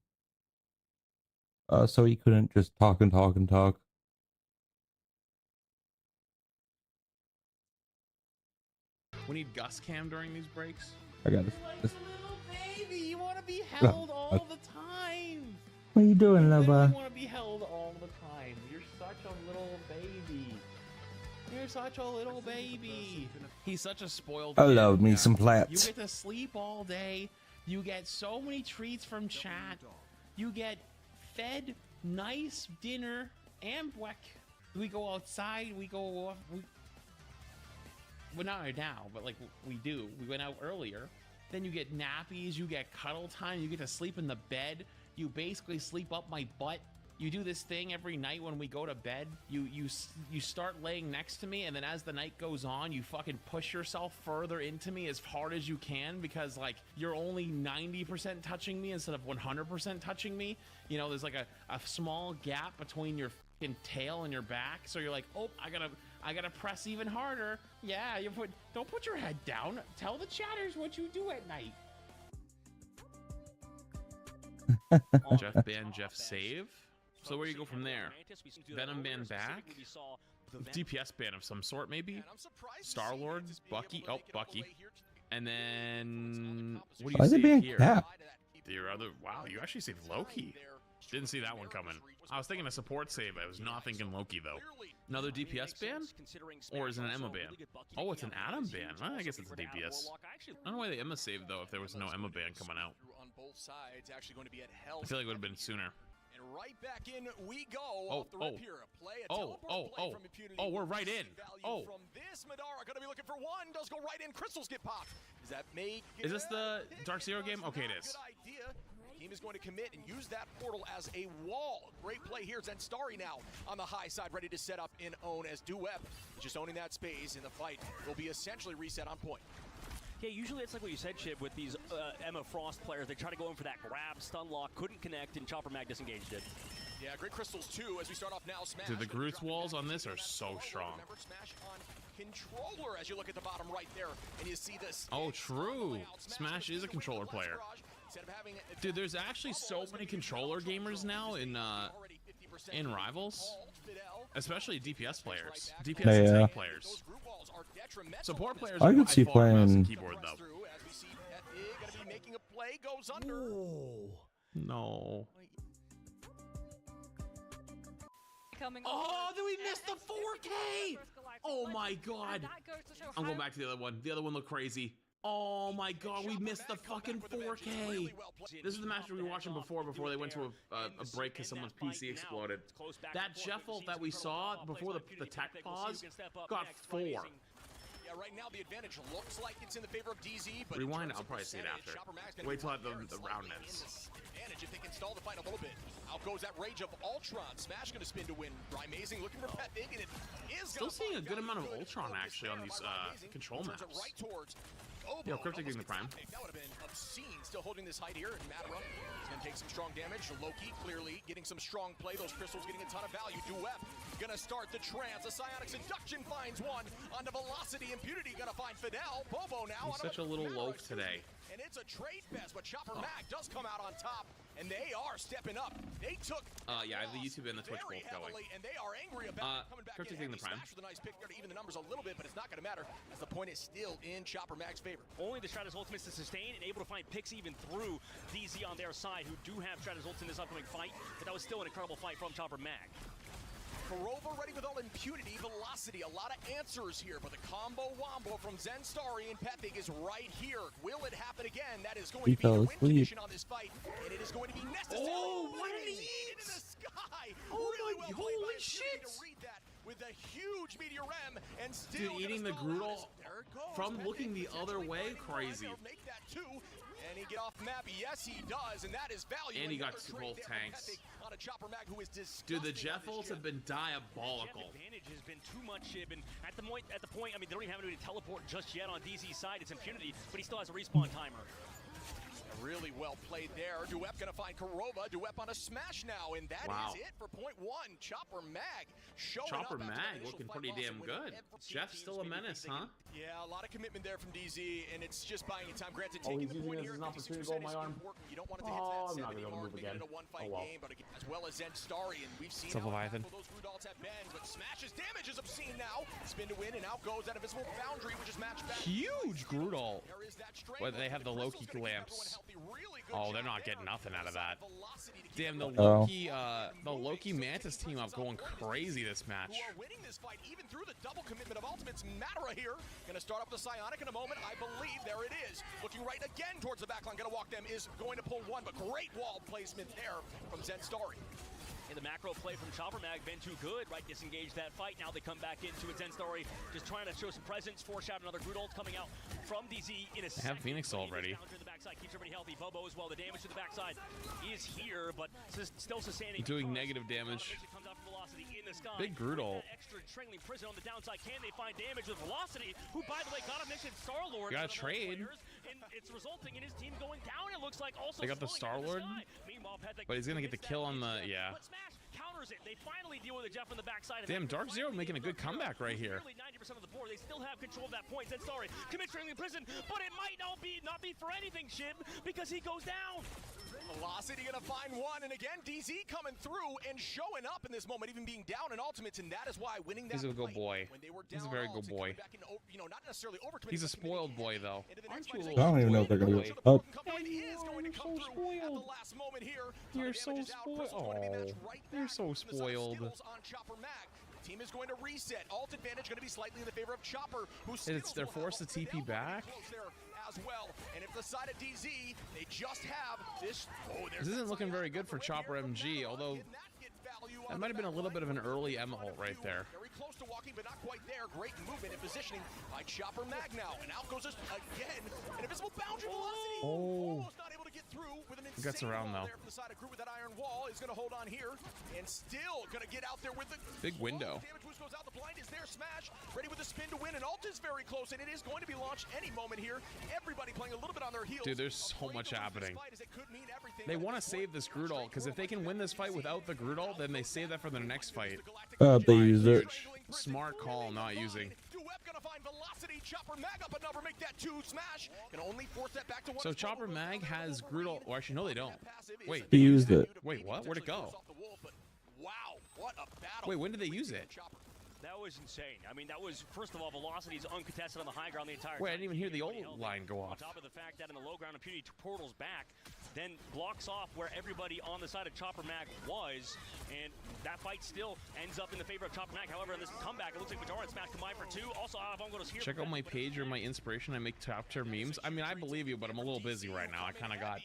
so he couldn't just talk and talk and talk. We need Gus Cam during these breaks. I got this. Little baby, you want to be held all the time. What are you doing, You lover? want to be held all the time. You're such a little baby. You're such a little baby. He's such a spoiled I kid. love me Yeah. some You plats. get to sleep all day. You get so many treats from chat. You get fed nice dinner and break. We go outside. We go off. Well, not right now, but like we do. We went out earlier. Then you get nappies. You get cuddle time. You get to sleep in the bed. You basically sleep up my butt. You do this thing every night when we go to bed. You start laying next to me, and then as the night goes on, you fucking push yourself further into me as hard as you can because like you're only 90% touching me instead of 100% touching me. You know, there's like a small gap between your fucking tail and your back, so you're like, oh, I gotta press even harder. Yeah, don't put your head down. Tell the chatters what you do at night. Jeff ban, Jeff save. So where you go from there? Venom ban back? DPS ban of some sort, maybe? Star-Lord? Bucky? Oh, Bucky. And then... What do Why you is it save being here? Cap? Wow, you actually saved Loki. Didn't see that one coming. I was thinking a support save. I was not thinking Loki, though. Another DPS ban? Or is it an Emma ban? Oh, it's an Adam ban. Well, I guess it's a DPS. I don't know why the Emma saved, though, if there was no Emma ban coming out. I feel like it would have been sooner. And right back in we go. Off the rip here. We're right in. Oh. From this, Madara gonna be looking for one. Does go right in. Crystals get popped. Does that make? Is this the Dark Zero game? Okay, it is. Good idea. Team is going to commit and use that portal as a wall. Great play here. Zenstari now on the high side, ready to set up in own as Duep just owning that space in the fight. Will be essentially reset on point. Yeah, usually it's like what you said, Chip, with these Emma Frost players. They try to go in for that grab, stun lock, couldn't connect, and Chopper Mag disengaged it. Yeah, great crystals too as we start off now. Smash. Dude, the Groot's walls on this are so strong. Remember, Smash on controller as you look at the bottom right there and you see this. Oh, true. Smash is a controller player. Dude, there's actually so many controller gamers now in Rivals. Especially DPS players. DPS and tank players. Support players I could see playing keyboard though. Making a play goes under. No. Oh, did we miss the 4K? Oh my god. I'm going back to the other one. The other one looked crazy. Oh my god, we missed the fucking 4K. This is the match we were watching before they went to a break because someone's PC exploded. That Jeffel that we saw before the tech pause got 4. Yeah, right now the advantage looks like it's in the favor of DZ, but rewind, I'll probably see it after. Wait till the round ends. Advantage if they can stall the fight a little bit. Out goes that rage of Ultron. Smash gonna spin to win. Amazing looking for Pet Big, and it is still seeing a good amount of Ultron actually on these control maps. Right towards Yo, Cryptic getting the prime. That would have been obscene. Still holding this height here, and Madara is going to take some strong damage. Loki clearly getting some strong play. Those crystals getting a ton of value. Duep going to start the trance. A psionic seduction finds one. Onto velocity. Impunity going to find Fidel. Bobo now. He's such a little loaf today. And it's a trade fest, but Chopper Mag does come out on top, and they are stepping up. They took yeah, the YouTube and the Twitch both going. And they are angry about coming back Cryptic taking the prime. With a nice pick there to even the numbers a little bit, but it's not going to matter as the point is still in Chopper Mag's favor. Only the Stratus Ultimates to sustain and able to find picks even through DZ on their side, who do have Stratus Ults in this upcoming fight, but that was still an incredible fight from Chopper Mag. Kurova ready with all impunity, velocity, a lot of answers here, but the combo wombo from Zenstari and Pepig is right here. Will it happen again? That is going to be the win condition on this fight, and it is going to be necessary. Oh, what did he eat? Into the sky. Oh really my, well holy shit! To read that with a huge meteor M, and still dude, eating the Groodle from looking the other way, crazy. Make that too. And he get off the map? Yes, he does, and that is value. And he got both tanks. On a Chopper Mag who is dude, the Jeffels have been diabolical. The advantage has been too much, Shib, and at the point, I mean, they don't even have anybody to teleport just yet on DZ's side. It's impunity, but he still has a respawn timer. Really well played there. Duep gonna find Korova. Duep on a smash now, and that is it for point one. Chopper Mag showing Chopper up after Mag that looking initial pretty fight damn loss good. and Jeff's still a menace, huh? Yeah, a lot of commitment there from DZ, and it's just buying you time. Granted, Oh, taking he's the using point this here, as an opportunity to go on my arm. you don't want it to hit Oh, that I'm not 70 gonna be able to mark, move making again. it a one-fight Oh, well. game, but as well as Zen Starry, and we've seen What's up, how Leviathan? impactful those Rudolphs have been, but smashes damage is obscene now. Spin to win, and out goes that invisible boundary, which is matched back. Huge Grudal. Well, they have the Loki lamps. Oh, they're not getting nothing out of that. Damn, the Loki Mantis team up going crazy this match. Who are winning this fight even through the double commitment of ultimates. Matara here, gonna start up the Psionic in a moment. I believe there it is. Looking right again towards the backline, gonna walk them, is going to pull one, but great wall placement there from Zen Starry. And the macro play from Chopper Mag been too good, right? Disengage that fight. Now they come back into it. Zen Story just trying to show some presence. Foreshadow another Grudal coming out from DZ in a They have Phoenix already. The backside keeps everybody healthy. Bobo as well. The damage to the backside is here, but still sustaining. Doing negative damage. Comes out from Velocity in the sky. Big Grudal. Extra trailing prison on the downside. Can they find damage with Velocity? Who, by the way, got a mission Star-Lord. Got a trade. And it's resulting in his team going down. It looks like also They got the Star-Lord, but he's gonna get the kill on the counters it. They finally deal with the Jeff on the backside. Damn, Dark Zero making a good comeback right here. Nearly 90% of the board. They still have control of that point. Then sorry, commits trailing prison, but it might not be for anything, Shib, because he goes down. Velocity gonna find one, and again DZ coming through and showing up in this moment, even being down in ultimates, and that is why winning that He's a good fight boy. when they were He's a down very all good to boy. come back into, you know, not necessarily overcommitting, He's a spoiled boy, though. I don't even know if they're gonna be up. You're so spoiled. Oh, you're so spoiled. The team is going to reset. Alt advantage going to be slightly in the favor of Chopper, who's They're forced to TP back. as well. And if the side of DZ, they just have this. Oh, This isn't looking very good for Chopper MG, although that might have been a little bit of an early M ult right there. Very close to walking, but not quite there. Great movement and positioning by Chopper Mag now. And out goes this again. An invisible boundary Velocity. Oh. Almost not able to get through with an He gets insane around, wall though. there from the side of Groot with that iron wall. Is going to hold on here and still going to get out there with the Big window. damage boost goes out. The blind is there. Smash ready with the spin to win. And ult is very close, and it is going to be launched any moment here. Everybody playing a little bit on their heels. Dude, there's so much happening. They want to save this Grudal, because if they can win this fight without the Grudal, then they save that for the next fight. They use it. Smart call not using. Chopper Mag up another, make that two smash. Can only force that back to one. So Chopper Mag has Grudal. Or actually, no, they don't. Wait. He used it. Wait, what? Where'd it go? Wow, what a battle. Wait, when did they use it? That was insane. I mean, that was, first of all, Velocity's uncontested on the high ground the entire time. Wait, I didn't even hear the old line go On off. top of the fact that in the low ground, Impunity portals back, then blocks off where everybody on the side of Chopper Mag was, and that fight still ends up in the favor of Chopper Mag. However, in this comeback, it looks like Majora and Smash combined for two. Also, Avongo's here. Check out my page or my inspiration. I make top tier memes. I mean, I believe you, but I'm a little busy right now. I kind of got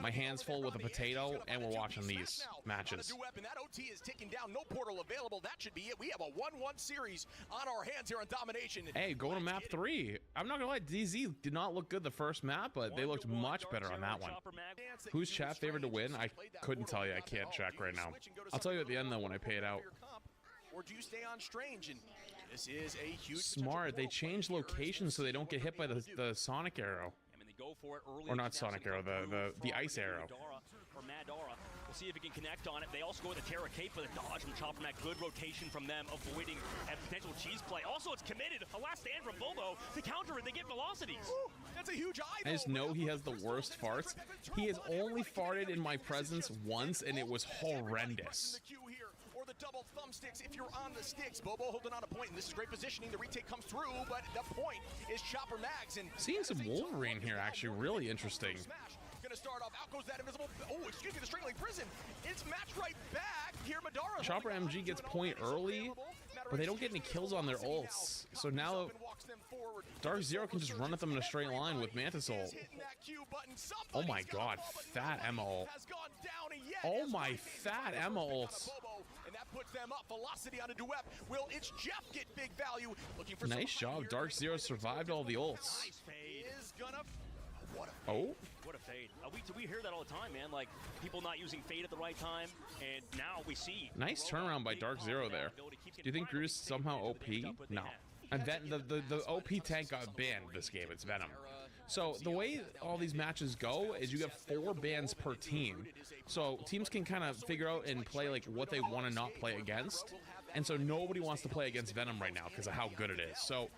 my hands full with a potato, and we're watching these matches. And that OT is ticking down. No portal available. That should be it. We have a 1-1 series on our hands here on Domination. Hey, go to map 3. I'm not gonna lie, DZ did not look good the first map, but they looked much better on that one. Who's chat favored to win? I couldn't tell you. I can't check right now. I'll tell you at the end though when I pay it out. Or do you stay on Strange? And this is a huge Smart. They changed locations so they don't get hit by the Sonic Arrow. I mean, they go for it early. Or not Sonic Arrow, the Ice Arrow. Or Madara. We'll see if he can connect on it. They also go with the Terra Cape for the dodge from Chopper Mag. Good rotation from them, avoiding a potential cheese play. Also, it's committed. A last stand from Bobo to counter it. They get velocities. Ooh, that's a huge eye. I just know he has the worst farts. He has only farted in my presence once, and it was horrendous. Or the double thumbsticks if you're on the sticks. Bobo holding on a point, and this is great positioning. The retake comes through, but the point is Chopper Mags. And seeing some Wolverine here, actually, really interesting. Gonna start off. Out goes that invisible. Oh, excuse me, the strangling prison. It's matched right back here. Madara. Chopper MG gets point early, but they don't get any kills on their ults. So now Dark Zero can just run at them in a straight line with Mantis ult. Oh my god, fat Emma ult. Oh my fat Emma ult. And that puts them up. Velocity on a duet. Will it's Jeff get big value? Looking for nice job. Dark Zero survived all the ults. Is gonna. Oh. What a fade. We hear that all the time, man. Like, people not using fade at the right time, and now we see. Nice turnaround by Dark Zero there. Do you think Drew's somehow OP? No. And then the OP tank got banned this game. It's Venom. So the way all these matches go is you have 4 bans per team. So teams can kind of figure out and play like what they want to not play against. And so nobody wants to play against Venom right now because of how good it is. So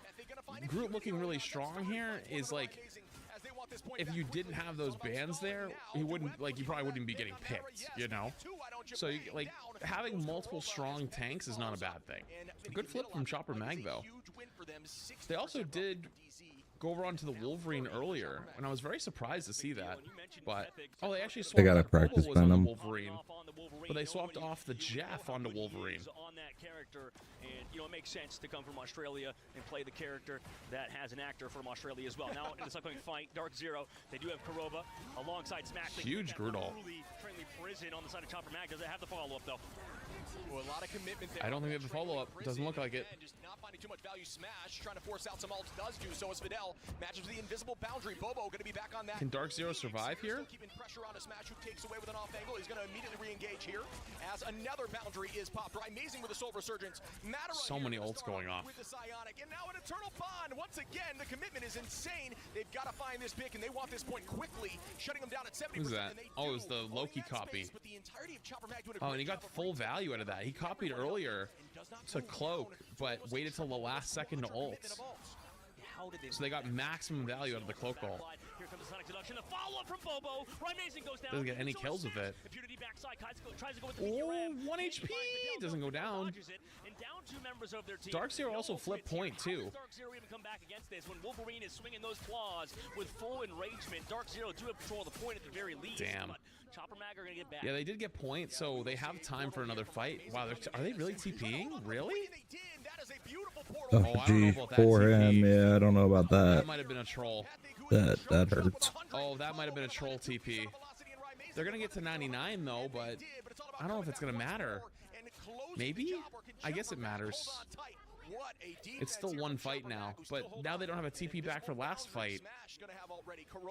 Groot looking really strong here is like, if you didn't have those bans there, you probably wouldn't be getting picked, you know? So like having multiple strong tanks is not a bad thing. Good flip from Chopper Mag though. They also did go over onto the Wolverine earlier, and I was very surprised to see that. But they actually swapped. I gotta practice was on the Venom. Wolverine, but they swapped off the Jeff onto Wolverine. On that character, and it makes sense to come from Australia and play the character that has an actor from Australia as well. Now in this upcoming fight, Dark Zero, they do have Kurova alongside Smash. Huge Grudal. Friendly prison on the side of Chopper Mag. Does it have the follow-up though? Well, a lot of commitment there. I don't think they have the follow-up. Doesn't look like it. Just not finding too much value. Smash trying to force out some ults. Does do so as Fidel matches with the invisible boundary. Bobo going to be back on that. Can Dark Zero survive here? Still keeping pressure on a Smash who takes away with an off angle. He's going to immediately re-engage here as another boundary is popped. Amazing with the Soul Resurgence. So many ults going off. With the Psionic, and now an Eternal Bond. Once again, the commitment is insane. They've got to find this pick, and they want this point quickly, shutting them down at 70%. Who's that? Oh, it was the Loki copy. Oh, and he got full value out of that. He copied earlier to Cloak, but waited till the last second to ult. So they got maximum value out of the Cloak ult. Here comes the Sonic Seduction. The follow-up from Bobo. Amazing goes down. Doesn't get any kills with it. Tries to go with the Oh, 1 HP. Doesn't go down. Dark Zero also flipped point too. Dark Zero even come back against this when Wolverine is swinging those claws with full enragement. Dark Zero do have control of the point at the very least. Damn. But Chopper Mag are gonna get back. Yeah, they did get point, so they have time for another fight. Wow, are they really TPing? Really? Oh, I don't know gee, about that for TP. him, yeah, I don't know about That that. might have been a troll. That hurts. Oh, that might have been a troll TP. They're gonna get to 99 though, but I don't know if it's gonna matter. Maybe? I guess it matters. It's still one fight now, but now they don't have a TP back for last fight.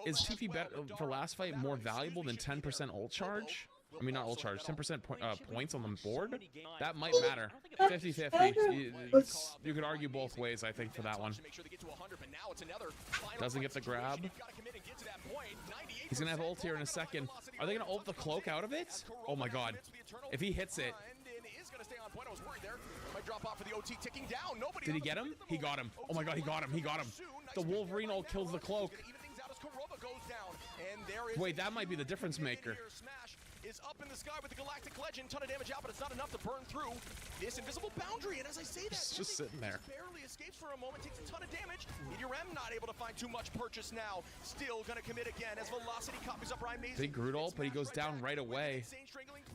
Is TP for last fight more valuable than 10% ult charge? I mean, not ult charge, 10% points on the board? That might matter. 50-50. You could argue both ways, I think, for that one. Doesn't get the grab. He's going to have ult here in a second. Are they going to ult the Cloak out of it? Oh my god. If he hits it. Did he get him? He got him. Oh my god, he got him. He got him. The Wolverine ult kills the Cloak. Wait, that might be the difference maker. Is up in the sky with the Galactic Legend. Ton of damage out, but it's not enough to burn through this invisible boundary. And as I say that, it's just sitting there. Barely escapes for a moment, takes a ton of damage. Meteor M not able to find too much purchase now. Still gonna commit again as Velocity copies up Amazing. Big Groot ult, but he goes down right away.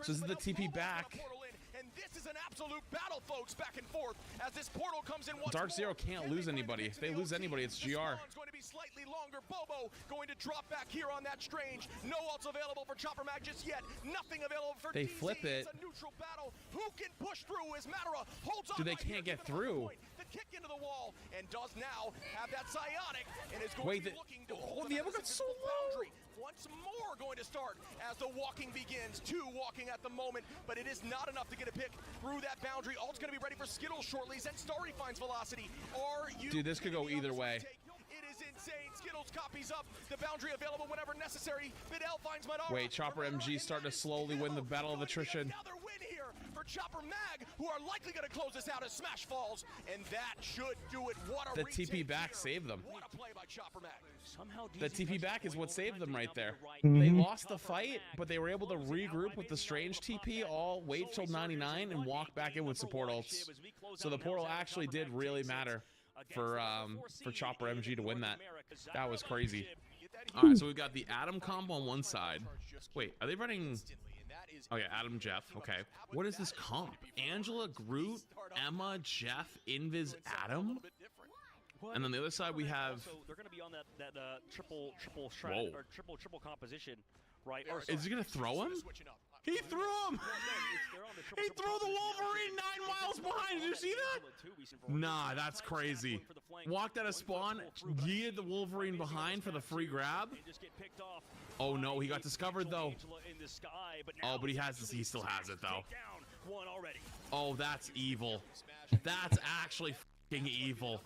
So this is the TP back. And this is an absolute battle, folks, back and forth as this portal comes in once Dark Zero can't lose anybody. If they lose anybody, it's GR. It's going to be slightly longer. Bobo going to drop back here on that Strange. No ults available for Chopper Mag just yet. Nothing available for They DZ. flip it. It's a neutral battle. Who can push through as Matara holds on. Dude, they can't get through. The kick into the wall and does now have that Psionic and is going Wait, to be looking to the Evo got so low. Once more going to start as the walking begins. 2 walking at the moment, but it is not enough to get a pick through that boundary. Ult's going to be ready for Skittles shortly. Zenstarry finds Velocity. Are you? Dude, this could go either way. It is insane. Skittles copies up the boundary available whenever necessary. Fidel finds Madara. Wait, Chopper MG starting to slowly win the battle of attrition. Another win here for Chopper Mag, who are likely going to close this out as Smash falls, and that should do it. What a The TP back saved them. What a play by Chopper Mag. The TP back is what saved them right there. They lost the fight, but they were able to regroup with the Strange TP, all wait till 99 and walk back in with support ults. So the portal actually did really matter for Chopper MG to win that. That was crazy. All right, so we've got the Adam combo on one side. Wait, are they running? Oh yeah, Adam, Jeff. Okay. What is this comp? Angela, Groot, Emma, Jeff, Invis, Adam? And then the other side we have. So they're going to be on that triple strat or triple composition, right? Or, is he going to throw him? He threw him! He threw the Wolverine 9 miles behind. Did you see that? Nah, that's crazy. Walked out of spawn, yeeted the Wolverine behind for the free grab. Oh no, he got discovered though. Oh, but he still has it though. Oh, that's evil. That's actually Fucking evil.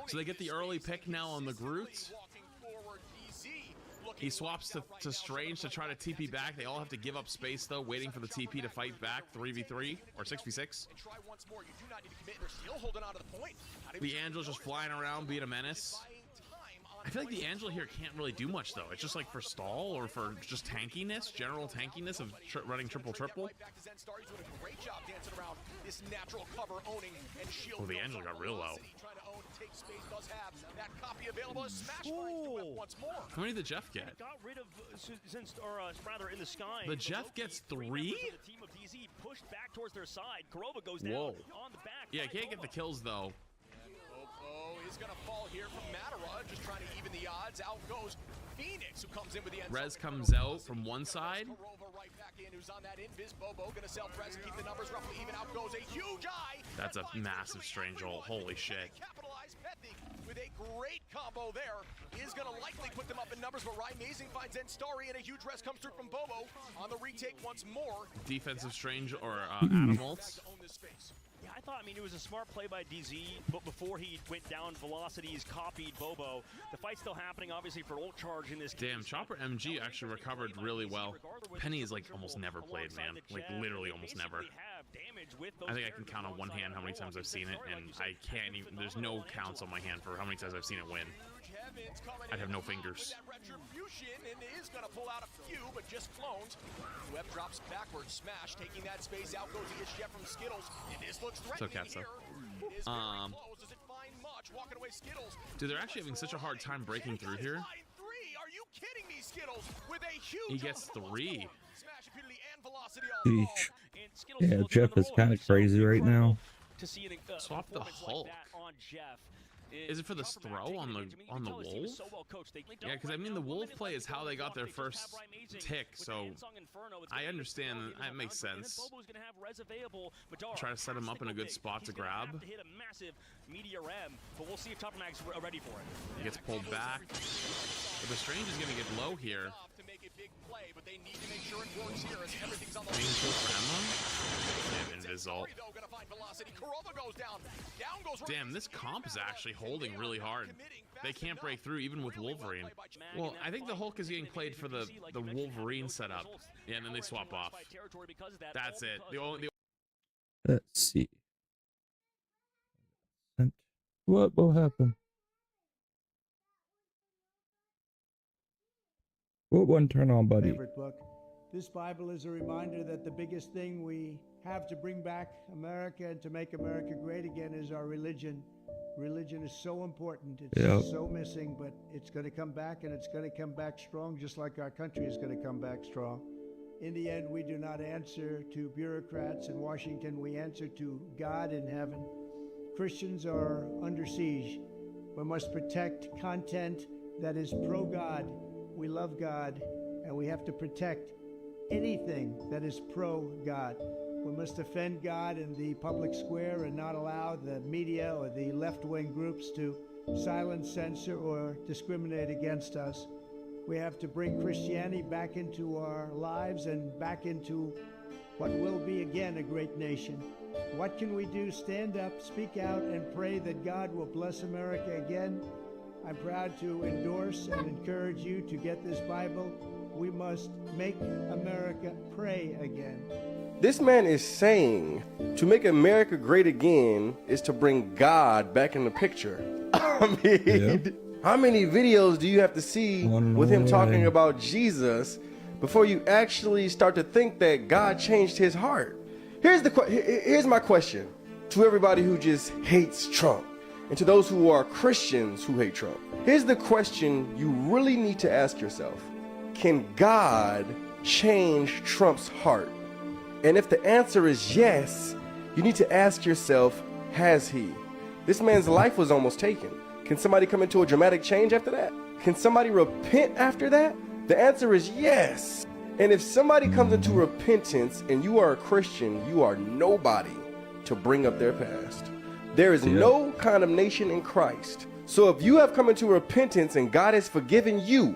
So they get the early pick now on the Groot. He swaps to Strange to try to TP back. They all have to give up space, though, waiting for the TP to fight back. 3v3 or 6v6. The Angel's just flying around, being a menace. I feel like the Angel here can't really do much, though. It's just like for stall or for just tankiness, general tankiness of running triple-triple. Oh, the Angel got real low. How many did the Jeff get? Got rid of, rather in the sky. The Jeff gets 3? The team of DZ pushed back towards their side. Kurova goes down on the back. Yeah, can't get the kills, though. Is going to fall here from Matara, just trying to even the odds. Out goes Phoenix, who comes in with the end. Rez comes out from one side. Right back in, who's on that invis. Bobo going to sell Rez and keep the numbers roughly even. Out goes a huge eye. That's a massive Strange ult. Holy shit. With a great combo there, is going to likely put them up in numbers, but Ryan Mazing finds Zenstari, and a huge rest comes through from Bobo on the retake once more. Defensive Strange or Adam ults. Yeah, I thought, it was a smart play by DZ, but before he went down, Velocities copied Bobo. The fight's still happening, obviously, for ult charge in this Damn, Chopper MG actually recovered really well. Penny is, like, almost never played, man. Like, literally almost never. I think I can count on one hand how many times I've seen it, and I can't even, there's no counts on my hand for how many times I've seen it win. I'd have no fingers. And is going to pull out a few, but just clones. Web drops backwards, Smash taking that space. Out goes the Chef from Skittles, and this looks threatening here. Does it find much? Walking away Skittles. Dude, they're actually having such a hard time breaking through here. Are you kidding me, Skittles? With a huge he gets 3. Eesh. Yeah, Jeff is kind of crazy right now. Swap the Hulk. Is it for this throw on the Wolf? Yeah, because the Wolf play is how they got their first tick, so I understand that makes sense. Try to set him up in a good spot to grab. But we'll see if Chopper Mag's ready for it. He gets pulled back. But the Strange is going to get low here. Damn, this comp is actually holding really hard. They can't break through even with Wolverine. Well, I think the Hulk is getting played for the Wolverine setup. Yeah, and then they swap off. That's it. Let's see. What will happen? What one turn on, buddy? Favorite book. This Bible is a reminder that the biggest thing we have to bring back America and to make America great again is our religion. Religion is so important. It's so missing, but it's going to come back, and it's going to come back strong, just like our country is going to come back strong. In the end, we do not answer to bureaucrats in Washington. We answer to God in heaven. Christians are under siege. We must protect content that is pro-God. We love God, and we have to protect anything that is pro-God. We must defend God in the public square and not allow the media or the left-wing groups to silence, censor, or discriminate against us. We have to bring Christianity back into our lives and back into what will be again a great nation. What can we do? Stand up, speak out, and pray that God will bless America again. I'm proud to endorse and encourage you to get this Bible. We must make America pray again. This man is saying to make America great again is to bring God back in the picture. I mean, how many videos do you have to see with him talking about Jesus before you actually start to think that God changed his heart? Here's my question to everybody who just hates Trump and to those who are Christians who hate Trump. Here's the question you really need to ask yourself. Can God change Trump's heart? And if the answer is yes, you need to ask yourself, has he? This man's life was almost taken. Can somebody come into a dramatic change after that? Can somebody repent after that? The answer is yes. And if somebody comes into repentance and you are a Christian, you are nobody to bring up their past. There is no condemnation in Christ. So if you have come into repentance and God has forgiven you,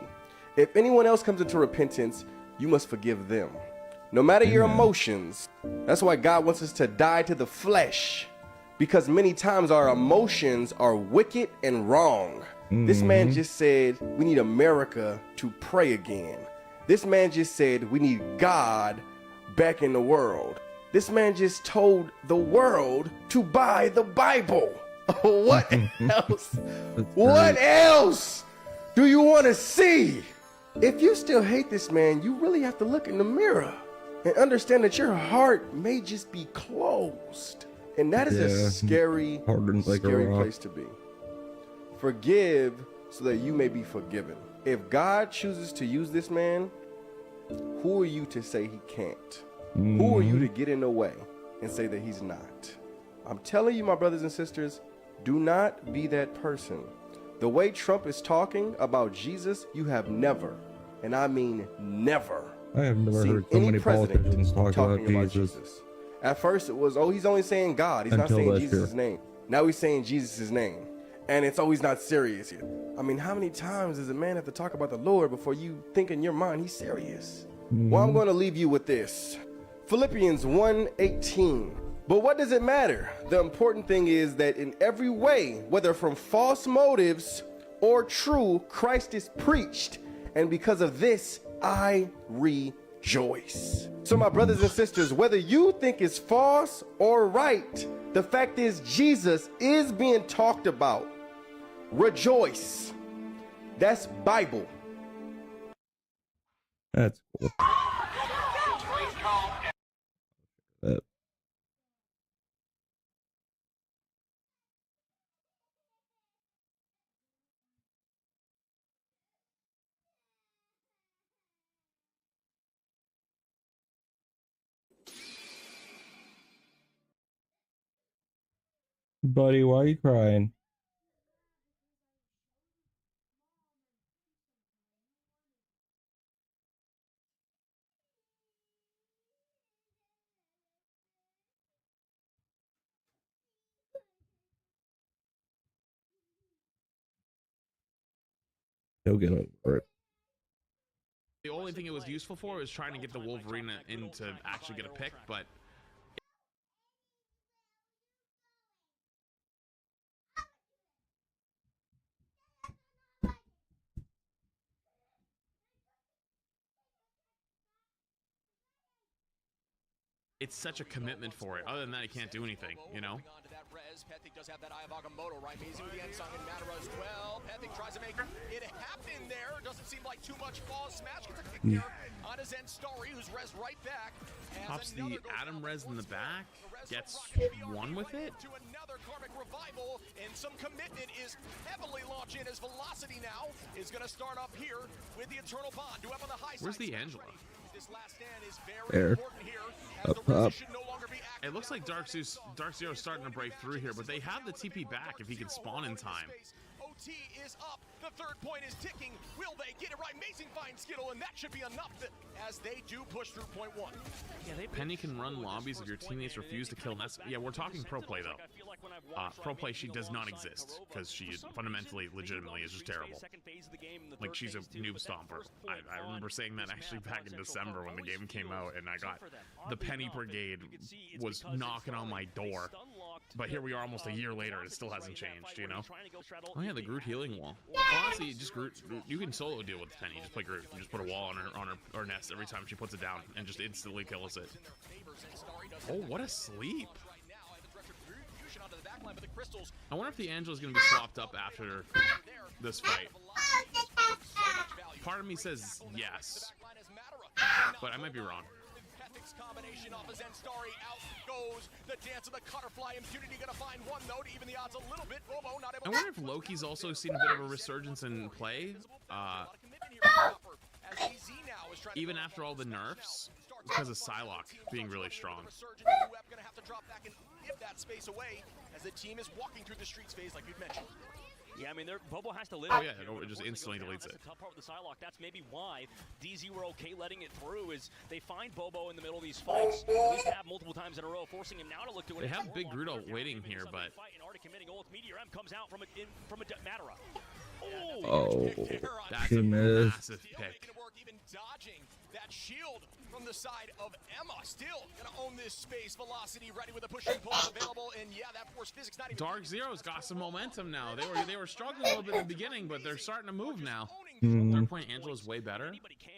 if anyone else comes into repentance, you must forgive them. No matter your emotions. That's why God wants us to die to the flesh. because many times our emotions are wicked and wrong. This man just said we need America to pray again. This man just said we need God back in the world. This man just told the world to buy the Bible. What else? What else do you want to see? If you still hate this man, you really have to look in the mirror and understand that your heart may just be closed. And that is a scary, scary place to be. Forgive so that you may be forgiven. If God chooses to use this man, who are you to say he can't? Who are you to get in the way and say that he's not? I'm telling you, my brothers and sisters, do not be that person. The way Trump is talking about Jesus, you have never, and I mean never, I have never seen heard so any many president politicians talk talking about about Jesus. Jesus. At first it was, oh, he's only saying God. He's not Until saying that's Jesus' true. name. Now he's saying Jesus' name. And it's always not serious yet. I mean, how many times does a man have to talk about the Lord before you think in your mind he's serious? Well, I'm going to leave you with this. Philippians 1:18. But what does it matter? The important thing is that in every way, whether from false motives or true, Christ is preached. And because of this, I rejoice. So my brothers and sisters, whether you think it's false or right, the fact is Jesus is being talked about. Rejoice. That's Bible. That's cool. Buddy, why are you crying? He'll get over it. The only thing it was useful for is trying to get the Wolverine in to actually get a pick, but it's such a commitment for it. Other than that, he can't do anything, you know? Pethick does have that eye of Agamotto, right? Amazing with the end song in Matara as well. Pethick tries to make it happen there. Doesn't seem like too much fall. Smash gets a kick there on his end story, who's res right back. Pops the Adam res in the back, gets one with it. To another karmic revival, and some commitment is heavily launching as velocity now is going to start up here with the eternal bond. Do up on the high Where's side. the Angela? This last stand is very There. important here. Up top. It looks like Dark Zero's starting to break through here, but they have the TP back if he can spawn in time. OT is up. The third point is ticking. Will they get it right? Amazing find Skittle, and that should be enough as they do push through point one. Yeah, Penny can run lobbies if your teammates refuse to kill. That's, yeah, we're talking pro play though. Pro play, she does not exist because she fundamentally, legitimately is just terrible. Like, she's a noob stomper. I remember saying that actually back in December when the game came out, and I got the Penny Brigade was knocking on my door. But here we are almost a year later, and it still hasn't changed, you know? Oh yeah, the Groot healing wall. Honestly, just Groot, you can solo deal with Penny. Just play Groot. You just put a wall on her nest every time she puts it down, and just instantly kills it. Oh, what a sleep! I wonder if the Angela's gonna be swapped up after this fight. Part of me says yes, but I might be wrong. Combination off his end story, out goes the dance of the Cutterfly. Impunity gonna find one though to even the odds a little bit. Bobo not able. I wonder if Loki's also seen a bit of a resurgence in play, even after all the nerfs, because of Psylocke being really strong. Gonna have to drop back and give that space away as the team is walking through the streets phase like we've mentioned. Yeah, I mean, Bobo has to live. Oh yeah, it just instantly deletes it. That's the tough part with the Psylocke. That's maybe why DZ were okay letting it through. Is they find Bobo in the middle of these fights. At least have multiple times in a row, forcing him now to look to it. They have Big Grudo waiting here, but Meteor M comes out from a Matara. Oh, that's she a missed. massive pick. That shield from the side of Emma, still gonna own this space. Velocity ready with a push and pull available, and yeah, that force physics not even. Dark Zero's got some momentum now. They were struggling a little bit in the beginning, but they're starting to move now. Third point Angela's way better.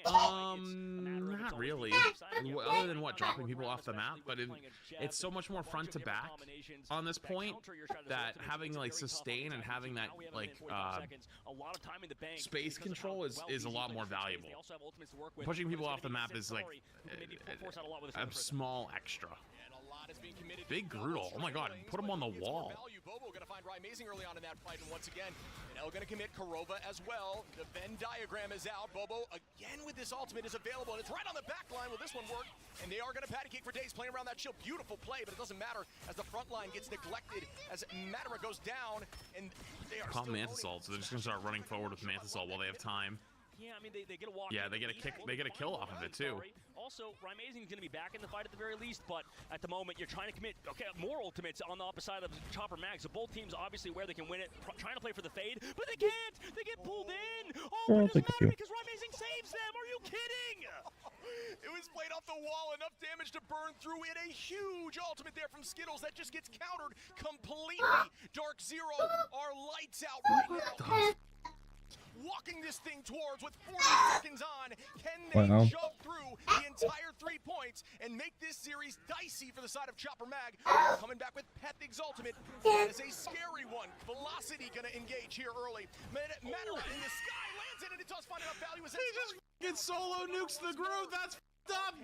Not really. Other than what, dropping people off the map, but it's so much more front to back on this point that having like sustain and having that like space control is a lot more valuable. Pushing people off the map is like a small extra. Big Groodle. Oh my god, put him on the wall. Bobo gonna find Amazing early on in that fight, and once again, Nell gonna commit Kurova as well. The Venn diagram is out. Bobo again with this ultimate is available, and it's right on the back line. Will this one work? And they are gonna patty cake for days playing around that shield. Beautiful play, but it doesn't matter as the front line gets neglected as Matara goes down, and they are Call Mantis ult, so they're just gonna start running forward with Mantis ult while they have time. Yeah, I mean, they get a walk. Yeah, they get a kick. They get a kill off of it too. Also, Amazing is going to be back in the fight at the very least, but at the moment you're trying to commit more ultimates on the opposite side of Chopper Mag. So both teams obviously where they can win it, trying to play for the fade, but they can't. They get pulled in. Oh, but it doesn't matter because Amazing saves them. Are you kidding? It was played off the wall, enough damage to burn through it. A huge ultimate there from Skittles that just gets countered completely. Dark Zero are lights out right now. Walking this thing towards with 40 seconds on. Can they jump through the entire 3 points and make this series dicey for the side of Chopper Mag? Coming back with Pethig's ultimate. That is a scary one. Velocity gonna engage here early. Matara in the sky lands it, and it does find enough value. He just gets solo nukes the Groot. That's up.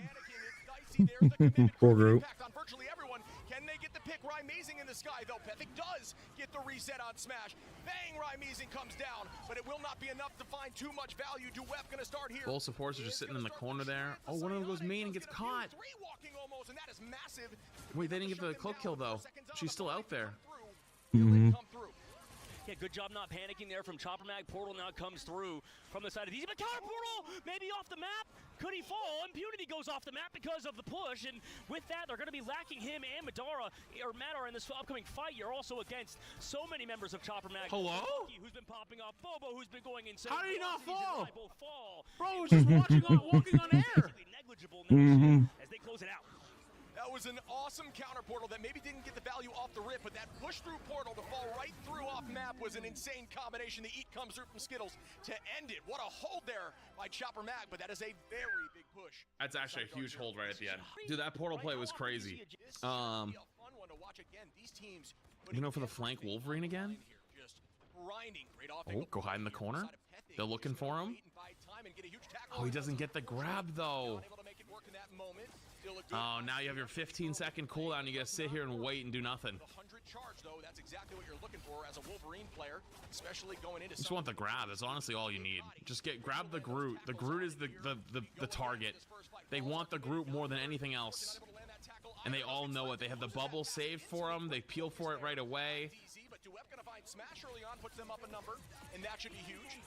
Poor Groot. On virtually everyone. Can they get the pick? Amazing in the sky, though. Pethig does get the reset on Smash. Bang, Amazing comes down, but it will not be enough to find too much value. Duep gonna start here. Both supports are just sitting in the corner there. Oh, one of them goes main and gets caught. Almost, and that is massive. Wait, they didn't get the cloak kill though. She's still out there. Yeah, good job not panicking there from Chopper Mag. Portal now comes through from the side of DZ, but counter portal maybe off the map. Could he fall? Impunity goes off the map because of the push, and with that, they're going to be lacking him and Matara in this upcoming fight. You're also against so many members of Chopper Mag. Hello? Who's been popping up? Bobo, who's been going insane. How did he not fall? Both fall. Bro, was just walking on air. Negligible as they close it out. That was an awesome counter portal that maybe didn't get the value off the rip, but that push through portal to fall right through off map was an insane combination. The eat comes through from Skittles to end it. What a hold there by Chopper Mag, but that is a very big push. That's actually a huge hold right at the end. Dude, that portal play was crazy. You know, for the flank Wolverine again? Oh, go hide in the corner. They're looking for him. Oh, he doesn't get the grab though. Oh, now you have your 15-second cooldown. You gotta sit here and wait and do nothing. 100 charge though. That's exactly what you're looking for as a Wolverine player, especially going into. Just want the grab. That's honestly all you need. Just grab the Groot. The Groot is the target. They want the Groot more than anything else, and they all know it. They have the bubble saved for them. They peel for it right away. But Duep gonna find Smash early on, puts them up a number, and that should be huge.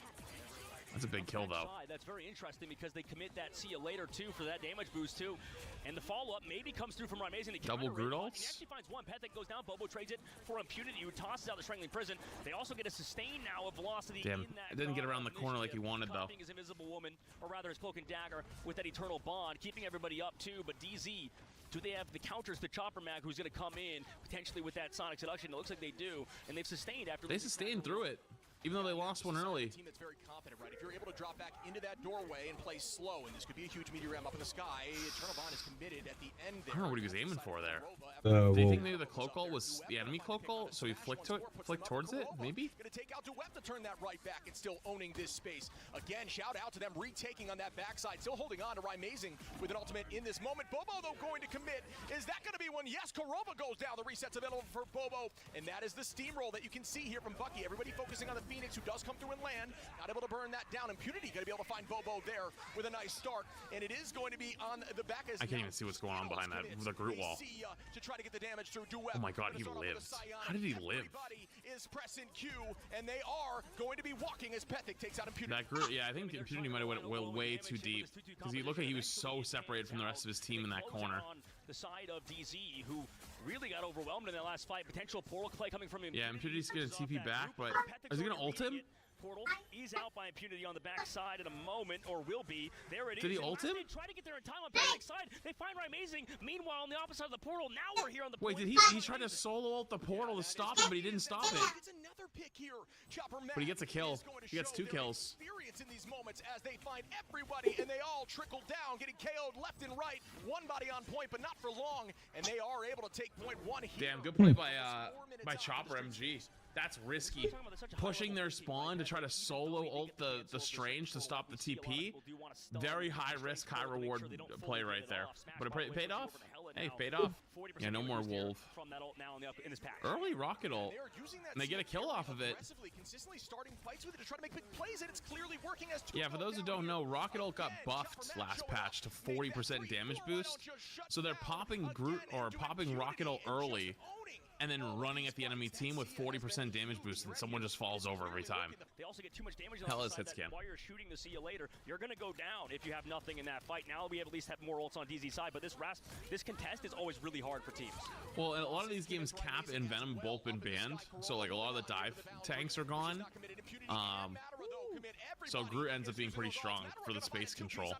That's a big kill, though. That's very interesting because they commit that see you later, too, for that damage boost, too. And the follow-up maybe comes through from Amazing. Double Groot ults? He actually finds one. Pethig goes down. Bobo trades it for Impunity, who tosses out the Strangling Prison. They also get a sustain now of Velocity. Damn, it didn't get around the corner like he wanted, though. His Invisible Woman, or rather his Cloak and Dagger, with that Eternal Bond, keeping everybody up, too. But DZ, do they have the counters to Chopper Mag, who's going to come in, potentially with that Sonic Seduction? It looks like they do, and they've sustained after. They sustained through it. Even though they lost one early. Team that's very confident, right? If you're able to drop back into that doorway and play slow, and this could be a huge meteor ram up in the sky, Eternal Bond is committed at the end there. I don't know what he was aiming for there. Do you think maybe the cloak ult was the enemy cloak ult, so he flicked towards it? Maybe? Gonna take out Duep to turn that right back and still owning this space. Again, shout out to them retaking on that backside, still holding on to Amazing with an ultimate in this moment. Bobo, though, going to commit. Is that going to be one? Yes, Kurova goes down. The reset's available for Bobo, and that is the steamroll that you can see here from Bucky. Everybody focusing on the Phoenix, who does come through and land. Not able to burn that down. Impunity going to be able to find Bobo there with a nice start, and it is going to be on the back. I can't even see what's going on behind that the Groot wall. To try to get the damage through Duep. Oh my God, he lived. How did he live? Everybody is pressing Q, and they are going to be walking as Pethig takes out Impunity. That Groot, yeah, I think Impunity might have went way too deep because he looked like he was so separated from the rest of his team in that corner. The side of DZ, who really got overwhelmed in that last fight. Potential portal play coming from him. Yeah, Impunity's gonna TP back, but is he gonna ult him? portal. He's out by impunity on the backside in a moment, or will be. There it is. Did he ult him? They try to get there in time on Patrick's side. They find Amazing. Meanwhile, on the opposite side of the portal, now we're here on the Wait, point. did he tried to solo ult the portal to stop him, but he didn't stop it. Another pick here. But he gets a kill. He gets 2 kills. Experience in these moments as they find everybody and they all trickle down, getting KO'd left and right. One body on point, but not for long, and they are able to take point one here. Damn, good play by Chopper MG. That's risky. Pushing their spawn to try to solo ult the Strange to stop the TP. Very high risk, high reward play right there. But it paid off. Hey, paid off. Yeah, no more Wolf. Early rocket ult. And they get a kill off of it. Yeah, for those who don't know, rocket ult got buffed last patch to 40% damage boost. So they're popping Groot or popping rocket ult early, and then running at the enemy team with 40% damage boost, and someone just falls over every time. They also get too much damage. Hell is hit scan. While you're shooting to see you later, you're gonna go down if you have nothing in that fight. Now we at least have more ults on DZ's side, but this contest is always really hard for teams. Well, in a lot of these games, Cap and Venom both been banned, so like a lot of the dive tanks are gone. So Groot ends up being pretty strong for the space control.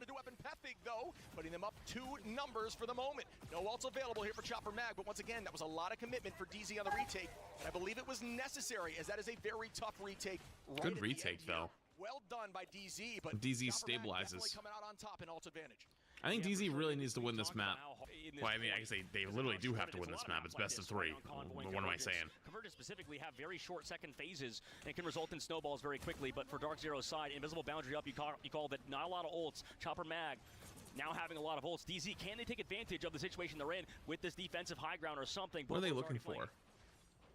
Putting them up 2 numbers for the moment. No ults available here for Chopper Mag, but once again, that was a lot of commitment for DZ on the retake, and I believe it was necessary, as that is a very tough retake. Good retake though. Well done by DZ, but DZ stabilizes. coming out on top in ult advantage. I think DZ really needs to win this map. Well, I mean, I guess they literally do have to win this map. It's best of 3. What am I saying? Convergence specifically have very short second phases and can result in snowballs very quickly, but for Dark Zero's side, Invisible Boundary up, you call that not a lot of ults. Chopper Mag now having a lot of ults. DZ, can they take advantage of the situation they're in with this defensive high ground or something? What are they looking for?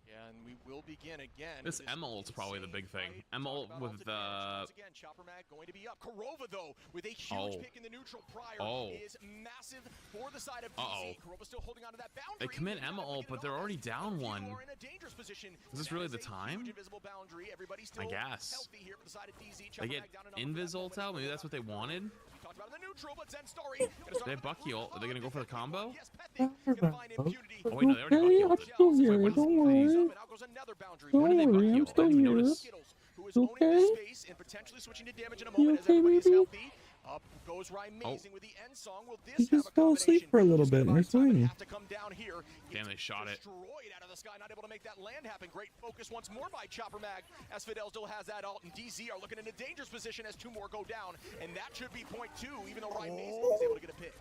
Yeah, and we will begin again. This Emma ult's probably the big thing. Emma ult with the... Again, Chopper Mag going to be up. Korova, though, with a huge pick in the neutral prior is massive for the side of DZ. Korova still holding on to that boundary. They commit Emma ult, but they're already down 1. Is this really the time? I guess. They get Invis ult out? Maybe that's what they wanted? They have Bucky ult. Are they going to go for the combo? Oh wait, no, they already Bucky ulted. I'm still here, don't worry. Don't worry, I'm still here. Okay? You okay, baby? Up goes Amazing with the end song. Will He this just fell asleep for a little bit, and you're fine. Damn, they shot it. Destroyed out of the sky, not able to make that land happen. Great focus once more by Chopper Mag, as Fidel still has that ult, and DZ are looking in a dangerous position as 2 more go down, and that should be point 2, even though Amazing is able to get a pick.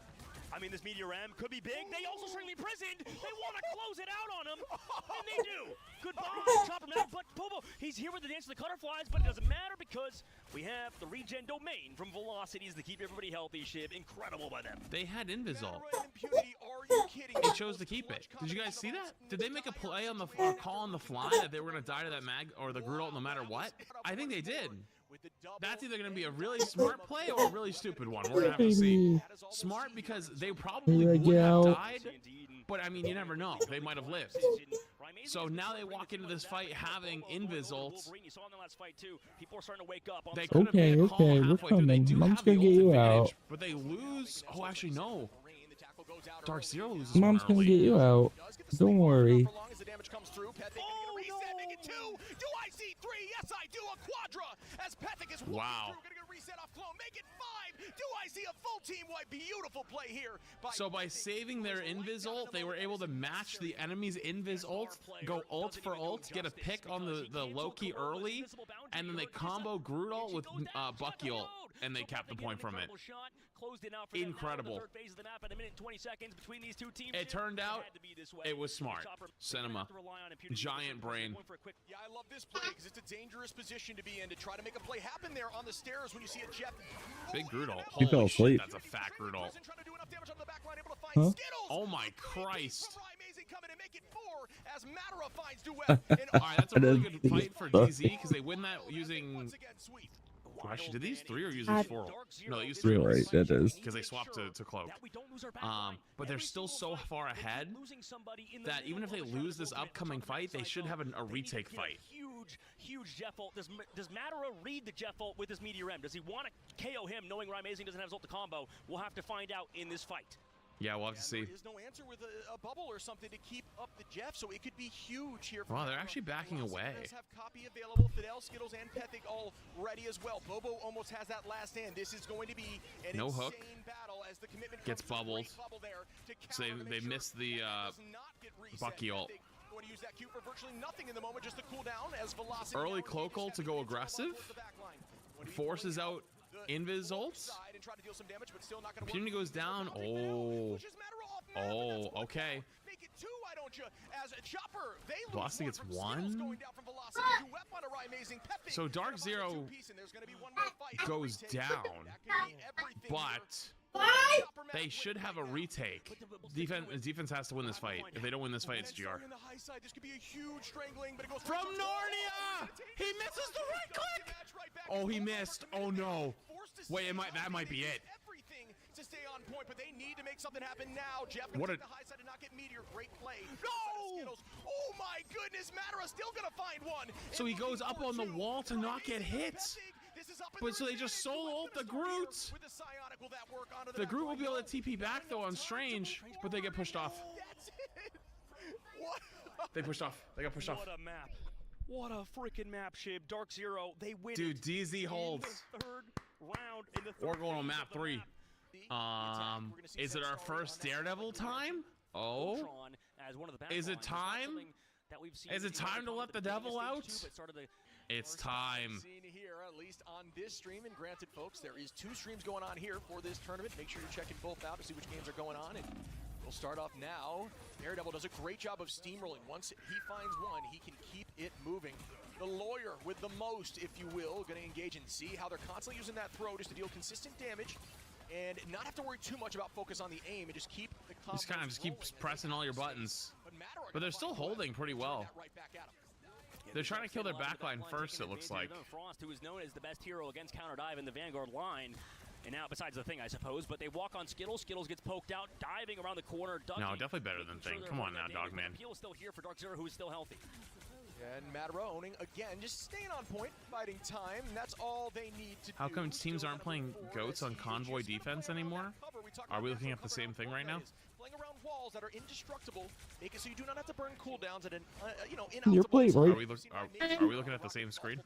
I mean, this Meteor M could be big. They also certainly imprisoned. They want to close it out on him, and they do. Goodbye, Chopper Mag, but Popo, he's here with the dance of the Cutterflies, but it doesn't matter because we have the regen domain from Velocities to keep everybody healthy. Shib, incredible by them. They had Invisol. They chose to keep it. Did you guys see that? Did they make a play on the call on the fly that they were going to die to that mag or the Groot ult no matter what? I think they did. That's either going to be a really smart play or a really stupid one. We're going to have to see. Smart because they probably would have died, but I mean, you never know. They might have lived. So now they walk into this fight having Invis ults. They could have made a call halfway through. They do have the ult advantage, but they lose. Oh, actually, no. Dark Zero loses. Mom's gonna get you out. Don't worry. Do I see 3? Yes, I do. A quadra as Pethic is wow. Gonna get a reset off Clone. Make it 5. Do I see a full team wipe? Beautiful play here. So by saving their Invis ult, they were able to match the enemy's Invis ult, go ult for ult, get a pick on the Loki early, and then they combo Groot ult with Bucky ult, and they capped the point from it. Incredible. It turned out it was smart. Cinema. Giant brain. Yeah, I love this play because it's a dangerous position to be in to try to make a play happen there on the stairs when you see a Jeff. Big Groot ult. He fell asleep. That's a fat Groot ult. Huh? Oh my Christ. Alright, that's a really good fight for DZ because they win that using... Actually, did these 3 or use these 4? No, they used 3. Right, that is. Because they swapped to Cloak. But they're still so far ahead that even if they lose this upcoming fight, they should have a retake fight. Huge Jeff ult. Does Matara read the Jeff ult with his Meteor M? Does he want to KO him knowing Amazing doesn't have his ult to combo? We'll have to find out in this fight. Yeah, we'll have to see. There is no answer with a bubble or something to keep up the Jeff, so it could be huge here. Wow, they're actually backing away. Does have copy available. Fidel, Skittles, and Pethic all ready as well. Bobo almost has that last stand. This is going to be an no hook. Battle as the commitment gets bubbled. So they missed the Bucky ult. Going to use that Q for virtually nothing in the moment, just to cool down as velocity. Early Cloakle to go aggressive. Forces out Invis ults. Impunity goes down. Oh. Oh, okay. Make it two, why don't you? As a Chopper, they Velocity gets one. So Dark Zero goes down, but they should have a retake. Defense has to win this fight. If they don't win this fight, it's GR. From Narnia! He misses the right click! Oh, he missed. Oh no. Wait, that might be it. To stay on point, but they need to make something happen now. Jeff what the high side and not get Meteor. Great play. No! Oh my goodness, Matara still gonna find one. So he goes up on the wall to not get hit. But so they just solo ult the Groot. The Groot will be able to TP back though on Strange, but they get pushed off. They pushed off. They got pushed off. What a map. What a freaking map, Shib. Dark Zero, they win. Dude, DZ holds. Third round in the We're going on map 3. Is it our first Daredevil time? Oh. Is it time? Is it time to let the devil out? It's time. Seen here, at least on this stream, and granted, folks, there is 2 streams going on here for this tournament. Make sure you're checking both out to see which games are going on. And we'll start off now. Daredevil does a great job of steamrolling. Once he finds one, he can keep it moving. The lawyer with the most, if you will, going to engage and see how they're constantly using that throw just to deal consistent damage and not have to worry too much about focus on the aim and just keep the combos just kind of keep pressing all your buttons. But they're still holding pretty well. They're trying to kill their backline first, it looks like. Frost, who is known as the best hero against counter dive in the Vanguard line. And now, besides the Thing, I suppose, but they walk on Skittles. Skittles gets poked out, diving around the corner. No, definitely better than Thing. Come on now, Dogman. Appeal is still here for Dark Zero, who is still healthy. And Matara owning again, just staying on point, biding time. That's all they need to do. How come teams aren't playing goats on convoy defense anymore? Are we looking at the same thing right now? Playing around walls that are indestructible, make it so you do not have to burn cooldowns at an Your plate, right? Are we looking at the same screen?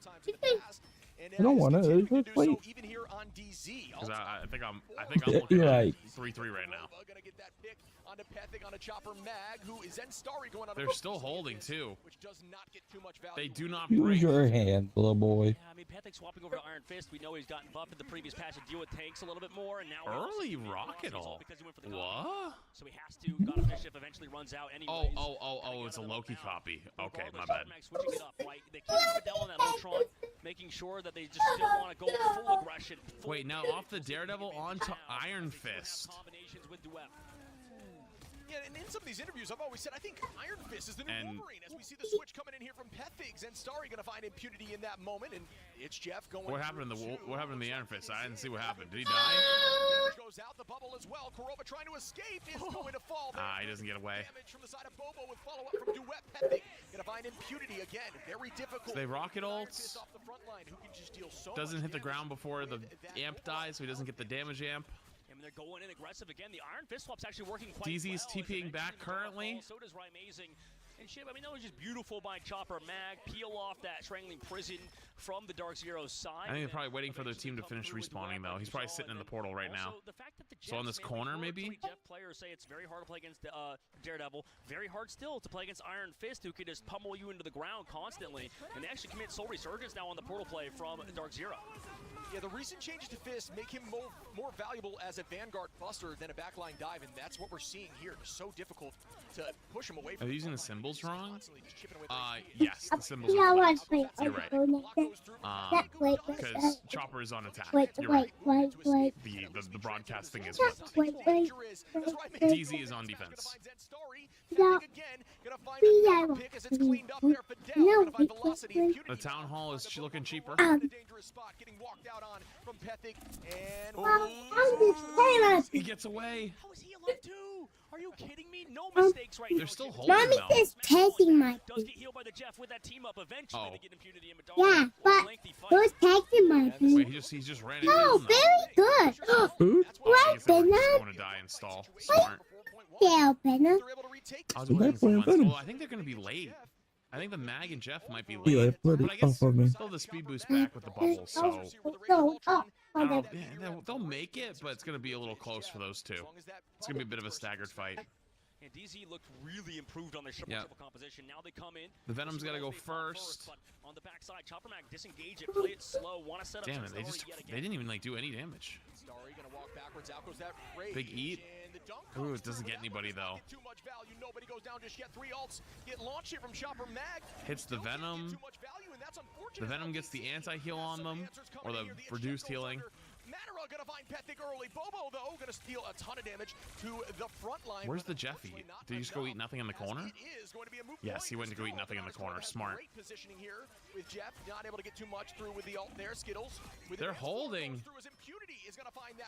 I don't want to. Wait. Even here on DZ. Because I think I'm looking at 3-3 right now. Gonna get that pick onto Pethic on a Chopper Mag, who is then Starry going on. They're still holding too. Which does not get too much value. They do not Use break. your hand, little boy. Yeah, I mean, Pethic swapping over to Iron Fist. We know he's gotten buffed in the previous patch to deal with tanks a little bit more, and now early rocket ult. What? So he has to. God of Mischief eventually runs out anyways. Oh, it's a Loki copy. Okay, my bad. Switching it up, right? They keep Fidel on that Ultron, making sure that they just still want to go full aggression. Wait, now off the Daredevil onto Iron Fist. Combinations with Duet. Yeah, and in some of these interviews, I've always said I think Iron Fist is the new Wolverine. As we see the switch coming in here from Pethigs, and Starry going to find impunity in that moment, and it's Jeff going. What happened in the Iron Fist? I didn't see what happened. Did he die? Goes out the bubble as well. Kurova trying to escape is going to fall. He doesn't get away. Damage from the side of Bobo with follow-up from Duet. Pethic going to find impunity again. Very difficult. So they rocket ults. Off the front line, who can just deal so doesn't hit the damage. ground before the amp dies, so he doesn't get the damage amp. And they're going in aggressive again. The Iron Fist swap's actually working quite DZ's well. TPing back currently. So does Amazing. And shit, I mean, that was just beautiful by Chopper Mag. Peel off that strangling prison from the Dark Zero's side. I think they're probably waiting for their team to finish respawning, though. He's probably sitting in the portal right now. So on this corner, maybe? Jeff players say it's very hard to play against Daredevil. Very hard still to play against Iron Fist, who can just pummel you into the ground constantly. And they actually commit Soul Resurgence now on the portal play from Dark Zero. Yeah, the recent changes to Fist make him more valuable as a Vanguard buster than a backline dive, and that's what we're seeing here. It's so difficult to push him away from. Are they using the symbols wrong? Yes, the symbols are flipped. You're right. Because Chopper is on attack. You're right. The broadcasting is flipped. DZ is on defense. The Town Hall is looking cheaper. On from Pethic, and he gets away. How is he alive too? Are you kidding me? No mistakes right now. They're still holding Mommy is tagging my does get healed by the Jeff with that team up eventually to get impunity in Yeah, but who's tagging my Wait, he just ran it Oh, down, very good. Food? Right, though. Venom. Just going to die and stall. Smart. Yeah, Venom. I was They're waiting for playing once. Venom. Oh, I think they're going to be late. I think the Mag and Jeff might be Yeah, late. put it But I guess off of me. still the speed boost back with the bubbles, so No, oh, I don't know. Yeah, they'll make it, but it's going to be a little close for those two. It's going to be a bit of a staggered fight. And DZ looked really improved on their triple composition. Now they come in. The Venom's got to go first. But on the backside, Chopper Mag disengage it, play it slow, want to set up. Damn it, they didn't even like do any damage. Starry gonna walk backwards. Out goes that rage. Big eat. Ooh, it doesn't get anybody though. Too much value. Nobody goes down just yet. 3 ults get launched here from Chopper Mag. Hits the Venom. The Venom gets the anti-heal on them, or the reduced healing. Matara gonna find Pethic early. Bobo though gonna steal a ton of damage to the front line. Where's the Jeff eat? Did he just go eat nothing in the corner? Yes, he went to go eat nothing in the corner. Smart. Great positioning here with Jeff, not able to get too much through with the ult there. Skittles. They're holding.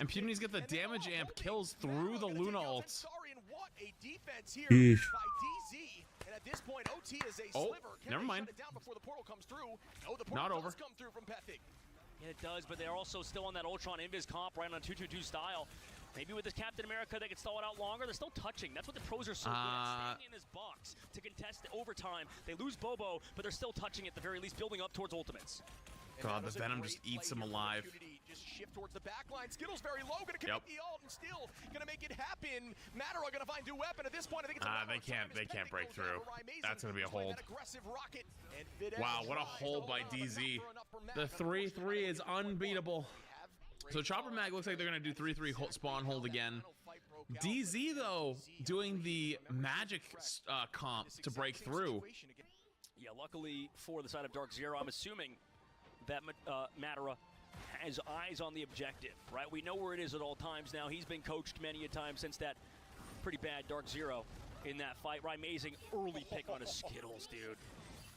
Impunity's got the damage amp kills through the Luna ult. What a defense here Yeesh. by DZ. And at this point, OT is a Oh, sliver. Can never they mind. shut it down before the portal comes through? No, the Not portal over. does come through from Pethic. Yeah, it does, but they're also still on that Ultron Invis comp, right on a 2-2-2 style. Maybe with this Captain America, they could stall it out longer. They're still touching. That's what the pros are so good at, staying in this box to contest the overtime. They lose Bobo, but they're still touching at the very least, building up towards ultimates. God, the Venom just eats him alive. Just shift towards the back line. Skittles very low, gonna commit the ult and still gonna make it happen. Matara gonna find new weapon at this point. I think it's they can't break through. That's gonna be a hold. Wow, what a hold by DZ. The 3-3 is unbeatable. So Chopper Mag looks like they're gonna do 3-3 spawn hold again. DZ though doing the magic comp to break through. Yeah, luckily for the side of Dark Zero, I'm assuming that Matara has eyes on the objective, right? We know where it is at all times now. He's been coached many a time since that pretty bad Dark Zero in that fight. Amazing early pick on his Skittles, dude.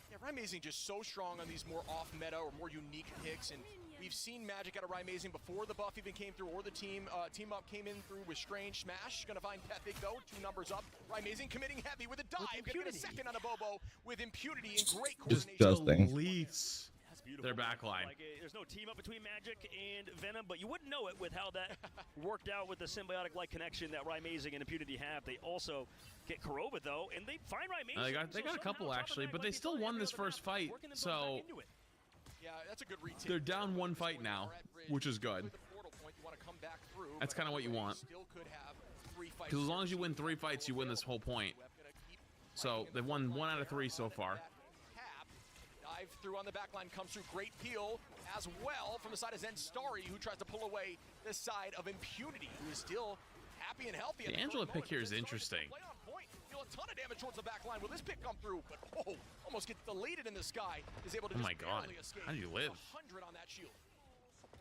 Yeah, Amazing just so strong on these more off-meta or more unique picks, and we've seen magic out of Amazing before the buff even came through or the team up came in through with Strange Smash. Gonna find Pethic though, 2 numbers up. Amazing committing heavy with a dive. Gonna get a second on a Bobo with impunity and great coordination. Disgusting. Deletes their backline. Like, there's no team up between Magic and Venom, but you wouldn't know it with how that worked out with the symbiotic-like connection that Amazing and Impunity have. They also get Kurova though, and they find Amazing. They got a couple actually, but they still won this first fight. So yeah, that's a good retake. they're down 1 fight now, which is good. That's kind of what you want. Because as long as you win 3 fights, you win this whole point. So they've won 1 out of 3 so far. Dive through on the back line, comes through. Great peel as well from the side of Zen Starry, who tries to pull away the side of Impunity, who is still happy and healthy. The Angela pick here is interesting. Play on point. Feel a ton of damage towards the back line. Will this pick come through? But almost gets deleted in the sky. Is able to Oh my God, how do you live? 100 on that shield.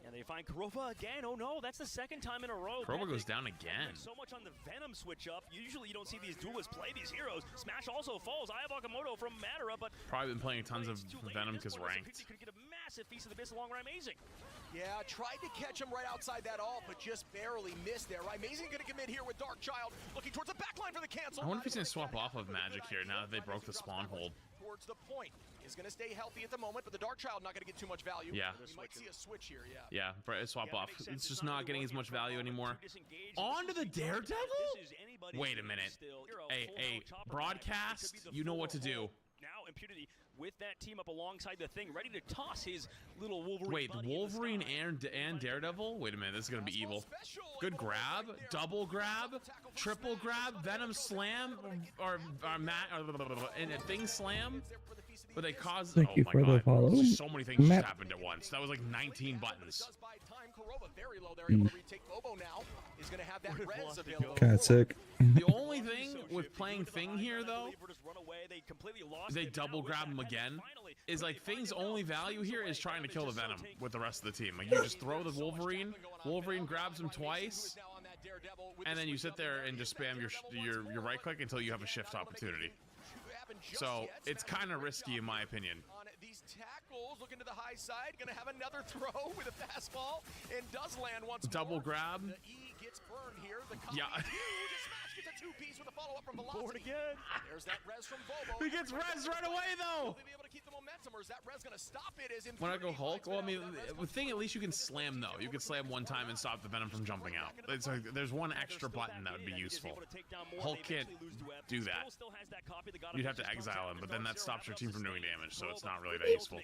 And they find Kurova again. Oh no, that's the 2nd time in a row. Kurova goes down again. So much on the Venom switch up. Usually you don't see these duelists play these heroes. Smash also falls. I have Okamoto from Matara, but Probably been playing tons of Venom because ranked. could get a massive piece of the miss along Amazing. Yeah, tried to catch him right outside that ult, but just barely missed there. Amazing gonna commit here with Dark Child, looking towards the back line for the cancel. I wonder if he's gonna swap off of Magic here now that they broke the spawn hold. Towards the point. Is gonna stay healthy at the moment, but the Dark Child not gonna get too much value. Yeah. We might see a switch here, Yeah, swap off. It's just not getting as much value anymore. On to the Daredevil? Wait a minute. Hey, broadcast, you know what to do. Now Impunity with that team up alongside the Thing, ready to toss his little Wolverine. Wait, Wolverine and Daredevil? Wait a minute, this is gonna be evil. Good grab, double grab, triple grab, Venom slam, or and a Thing slam. But they caused. Thank oh you my for the God! follow. So many things just happened at once. That was like 19 buttons. Kind of sick. The only thing with playing Thing here, though, they double grab him again. Is like Thing's only value here is trying to kill the Venom with the rest of the team. Like you just throw the Wolverine. Wolverine grabs him twice, and then you sit there and just spam your right click until you have a shift opportunity. So it's kind of risky in my opinion. On these tackles, looking to the high side, gonna have another throw with a fastball, and does land once Double more. grab. The E gets burned here. The Yeah. Smash gets a two-piece with a follow-up from Velocity. Born again. There's that res from Bobo. He gets res right away, though. Will they be able to keep the momentum, or is that res going to stop it? As When I go Hulk, well, I mean, the thing, at least you can slam, though. You can slam one time and stop the Venom from jumping out. It's like, there's one extra button that would be useful. Hulk can't do that. You'd have to exile him, but then that stops your team from doing damage, so it's not really that useful.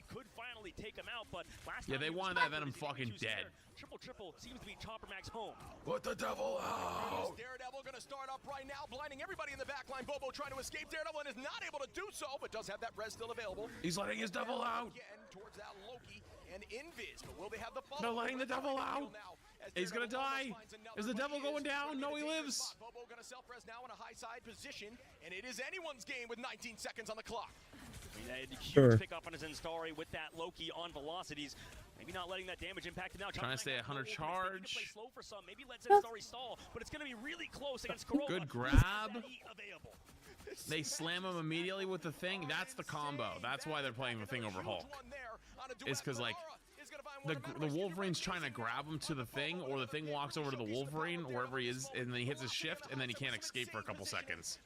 Yeah, they wanted that Venom fucking dead. Triple seems to be Chopper Max home. Put the devil out. Daredevil going to start up right now, blinding everybody in the backline. Bobo trying to escape. Daredevil is not able to do so, but does have that res still available. He's letting his devil out. Again towards that Loki and Invis, but will they have the follow? They're letting the devil out. He's gonna die. Is the devil going down? No, he lives. Bobo going to self-res now in a high side position, and it is anyone's game with 19 seconds on the clock. Huge pick up on his Instari with that Loki on velocities. Maybe not letting that damage impact him now. Trying to stay at 100 charge. Play slow for some. Maybe let Instari stall, but it's going to be really close against Corolla. Good grab. They slam him immediately with the thing. That's the combo. That's why they're playing the thing over Hulk. It's because, like, the Wolverine's trying to grab him to the thing, or the thing walks over to the Wolverine, wherever he is, and then he hits his shift, and then he can't escape for a couple seconds.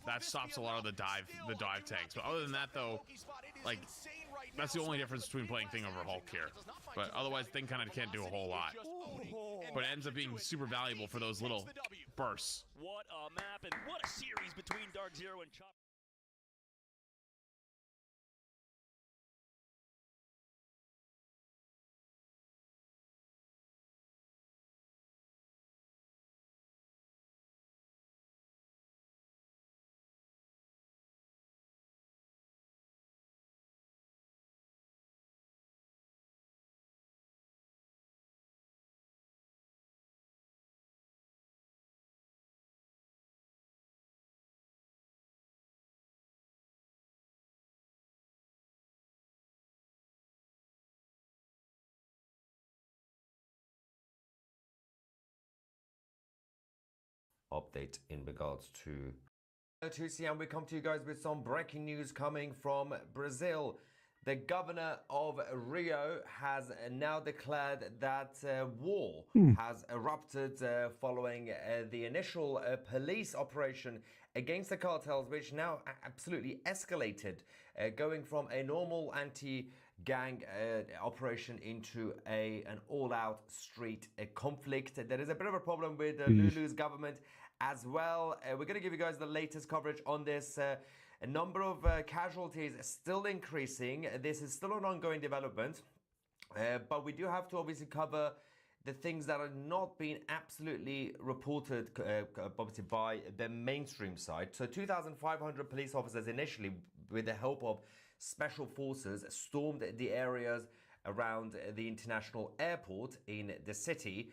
That stops a lot of the dive tanks. But other than that, though, like, that's the only difference between playing Thing over Hulk here. But otherwise, Thing kind of can't do a whole lot. But it ends up being super valuable for those little bursts. What a map, and what a series between Dark Zero and Chopper. Update in regards to Tuesday, and we come to you guys with some breaking news coming from Brazil. The governor of Rio has now declared that war has erupted following the initial police operation against the cartels, which now absolutely escalated, going from a normal anti-gang operation into an all-out street conflict. There is a bit of a problem with Lulu's government as well. We're going to give you guys the latest coverage on this. A number of casualties still increasing. This is still an ongoing development, but we do have to obviously cover the things that are not being absolutely reported, obviously, by the mainstream side. So 2,500 police officers initially, with the help of special forces, stormed the areas around the international airport in the city.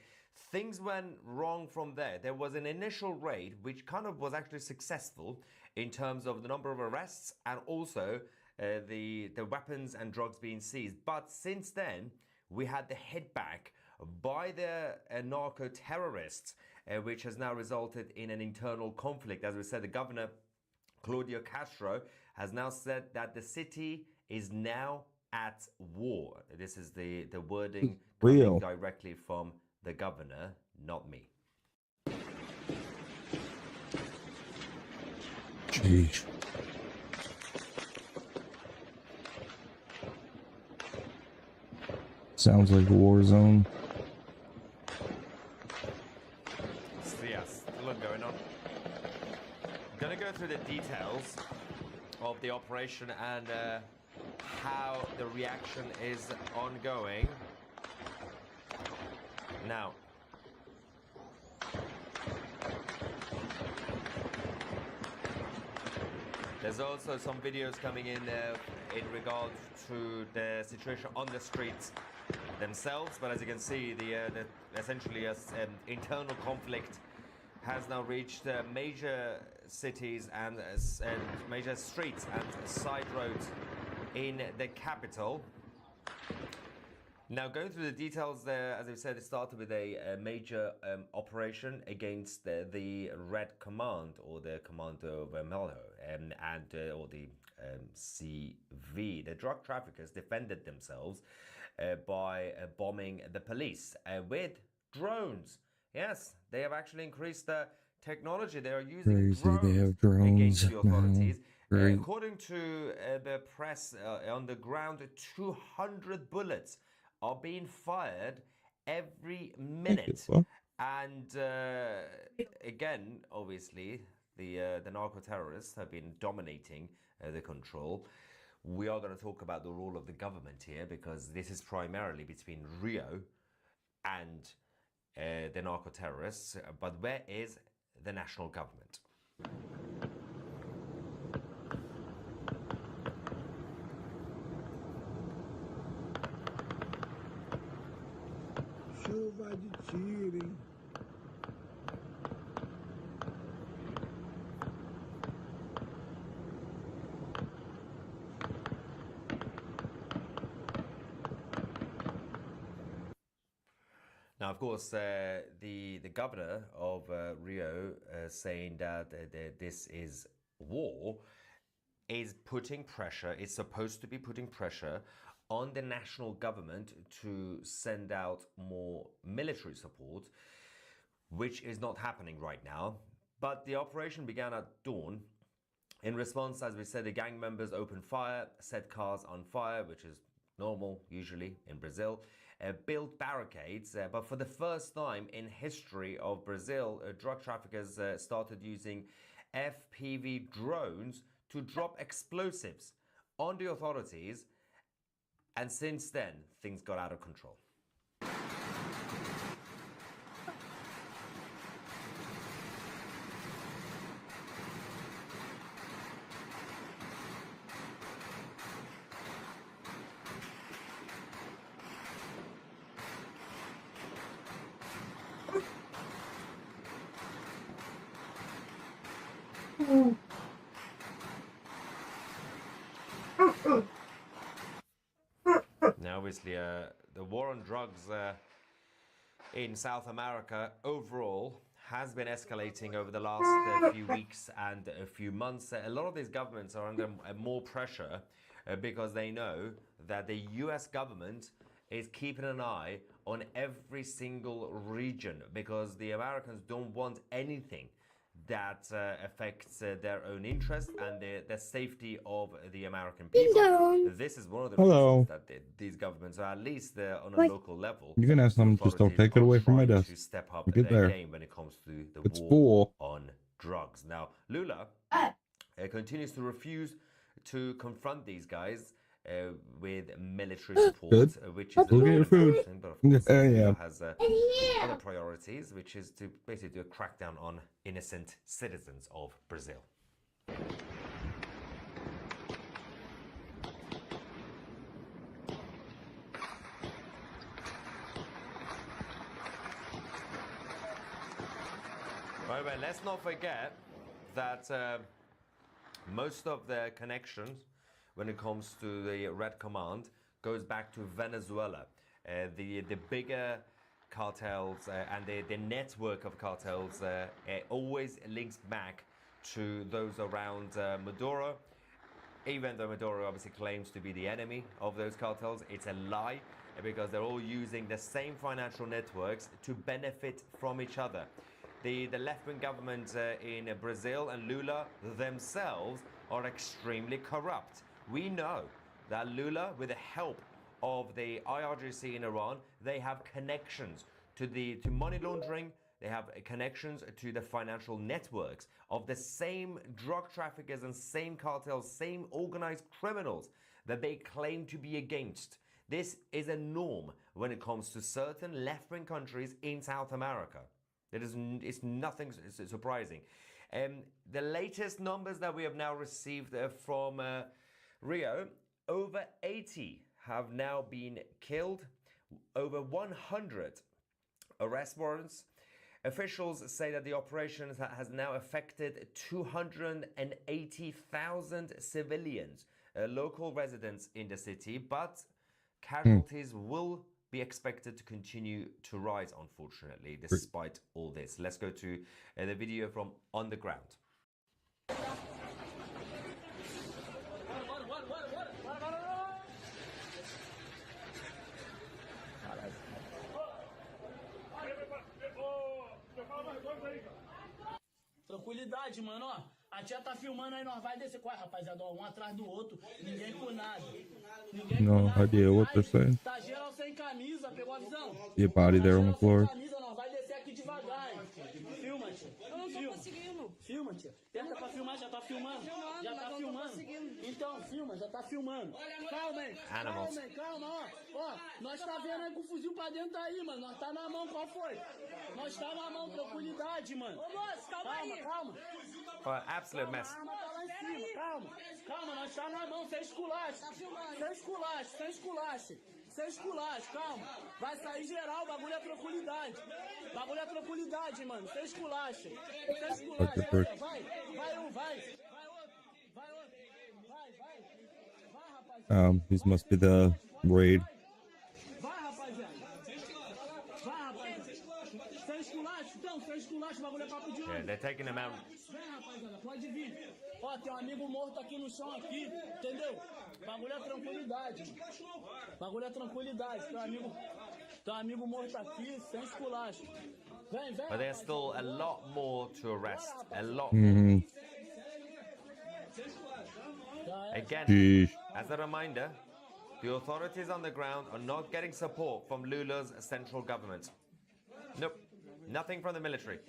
Things went wrong from there. There was an initial raid, which kind of was actually successful in terms of the number of arrests and also the weapons and drugs being seized. But since then, we had the hit back by the narco-terrorists, which has now resulted in an internal conflict. As we said, the governor, Claudio Castro, has now said that the city is now at war. This is the wording coming directly from the governor, not me. Jeez. Sounds like a war zone. So yes, a lot going on. I'm gonna go through the details of the operation and how the reaction is ongoing. Now, there's also some videos coming in regards to the situation on the streets themselves, but as you can see, the essentially internal conflict has now reached major cities and major streets and side roads in the capital. Now, going through the details there, as I said, it started with a major operation against the Red Command, or the Commando of Melho, or the CV. The drug traffickers defended themselves by bombing the police with drones. Yes, they have actually increased the technology. They are using Crazy. drones They have drones against the authorities. now. Great. According to the press on the ground, 200 bullets are being fired every minute. And again, obviously, the narco-terrorists have been dominating the control. We are going to talk about the role of the government here, because this is primarily between Rio and the narco-terrorists. But where is the national government? Chuva de tiro, hein? Now, of course, the governor of Rio saying that this is war is putting pressure, is supposed to be putting pressure on the national government to send out more military support, which is not happening right now. But the operation began at dawn. In response, as we said, the gang members opened fire, set cars on fire, which is normal usually in Brazil, built barricades. But for the first time in history of Brazil, drug traffickers started using FPV drones to drop explosives on the authorities. And since then, things got out of control. Now, obviously, the war on drugs in South America overall has been escalating over the last few weeks and a few months. A lot of these governments are under more pressure because they know that the US government is keeping an eye on every single region, because the Americans don't want anything that affects their own interest and the safety of the American people. This is one of the reasons that these governments are, at least on a local level, You can have some, just don't take it away from my desk. to step up Get their there. game when it comes to the It's war full. on drugs. Now, Lula continues to refuse to confront these guys with military support, Good. which is a Go get little your food. embarrassing, but of course, Yeah. Lula has other priorities, which is to basically do a crackdown on innocent citizens of Brazil. Right, but let's not forget that most of the connections when it comes to the Red Command goes back to Venezuela. The bigger cartels and the network of cartels always links back to those around Maduro. Even though Maduro obviously claims to be the enemy of those cartels, it's a lie, because they're all using the same financial networks to benefit from each other. The left-wing government in Brazil and Lula themselves are extremely corrupt. We know that Lula, with the help of the IRGC in Iran, they have connections to money laundering. They have connections to the financial networks of the same drug traffickers and same cartels, same organized criminals that they claim to be against. This is a norm when it comes to certain left-wing countries in South America. It's nothing surprising. The latest numbers that we have now received from Rio, over 80 have now been killed, over 100 arrest warrants. Officials say that the operation has now affected 280,000 civilians, local residents in the city, but casualties will be expected to continue to rise, unfortunately, despite all this. Let's go to the video from on the ground. tranquilidade, mano, ó. A tia tá filmando aí, nós vai descer. Qual é, rapaziada? Ó, um atrás do outro. Ninguém com nada. Ninguém com No nada. idea what they're saying. Tá geral sem camisa, pegou a visão? See a body there on the floor. Camisa, nós vai descer aqui devagar, hein? Filma, tia. Eu não tô conseguindo. Filma, tia. Tenta pra filmar, já tá filmando. Já tá filmando. Então, filma, já tá filmando. Calma, hein? Animals. Calma, hein? Calma, ó. Ó, nós tá vendo aí com o fuzil pra dentro aí, mano. Nós tá na mão, qual foi? Nós tá na mão, tranquilidade, mano. Ô, moço, calma aí. Calma. Absolute mess. A arma tá lá em cima, calma. Calma, nós tá na mão, sem esculacho. Sem esculacho, sem esculacho. Sem esculacho, calma. Vai sair geral, bagulho é tranquilidade. Bagulho é tranquilidade, mano. Sem esculacho. Sem esculacho. Vai, vai um, vai. Vai outro. Vai outro. Vai, vai. Vai, rapaziada. These must be the raid. Vai, rapaziada. Vai, rapaziada. Sem esculacho, então, sem esculacho, bagulho é papo de Yeah, they're taking them out. Vem, rapaziada, pode vir. Ó, tem um amigo morto aqui no chão aqui, entendeu? Bagulho é tranquilidade, mano. Bagulho é tranquilidade. Tem um amigo morto aqui, sem esculacho. Vem, vem. But there's still a lot more to arrest. A lot Mm-hmm. more. Again, Sheesh. as a reminder, the authorities on the ground are not getting support from Lula's central government. Nope. Nothing from the military.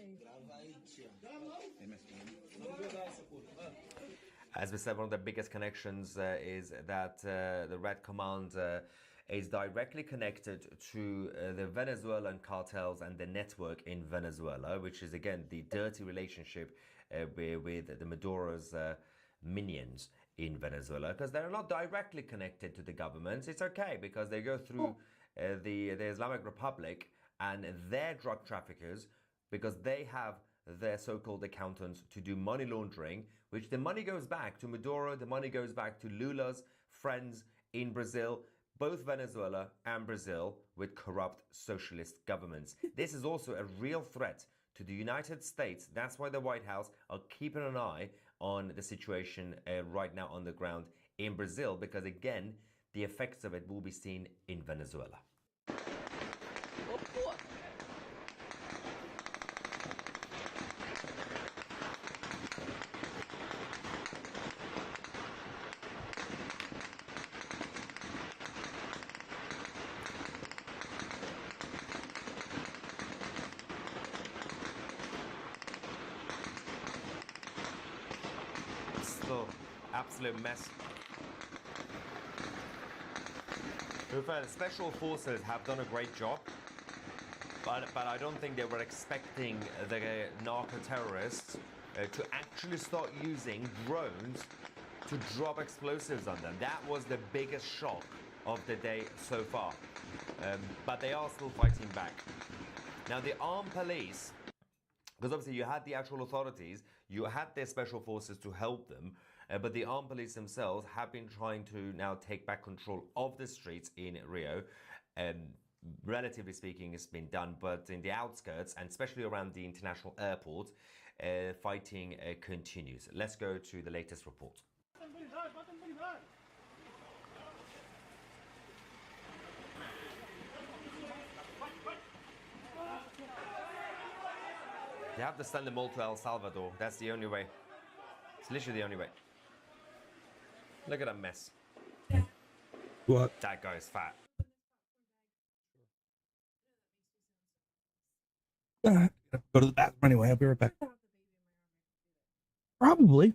As we said, one of the biggest connections is that the Red Command is directly connected to the Venezuelan cartels and the network in Venezuela, which is again the dirty relationship with the Maduro's minions in Venezuela, because they're not directly connected to the government. It's okay because they go through the Islamic Republic and their drug traffickers, because they have their so-called accountants to do money laundering, which the money goes back to Maduro, the money goes back to Lula's friends in Brazil, both Venezuela and Brazil, with corrupt socialist governments. This is also a real threat to the United States. That's why the White House are keeping an eye on the situation right now on the ground in Brazil, because again, the effects of it will be seen in Venezuela. Still, absolute mess. The special forces have done a great job, but I don't think they were expecting the narco-terrorists to actually start using drones to drop explosives on them. That was the biggest shock of the day so far. But they are still fighting back. Now the armed police, because obviously you had the actual authorities, you had their special forces to help them, but the armed police themselves have been trying to now take back control of the streets in Rio. Relatively speaking, it's been done, but in the outskirts, and especially around the international airport, fighting continues. Let's go to the latest report. They have to send them all to El Salvador. That's the only way. It's literally the only way. Look at that mess. What? That guy's fat. Go to the bathroom anyway. I'll be right back. Probably.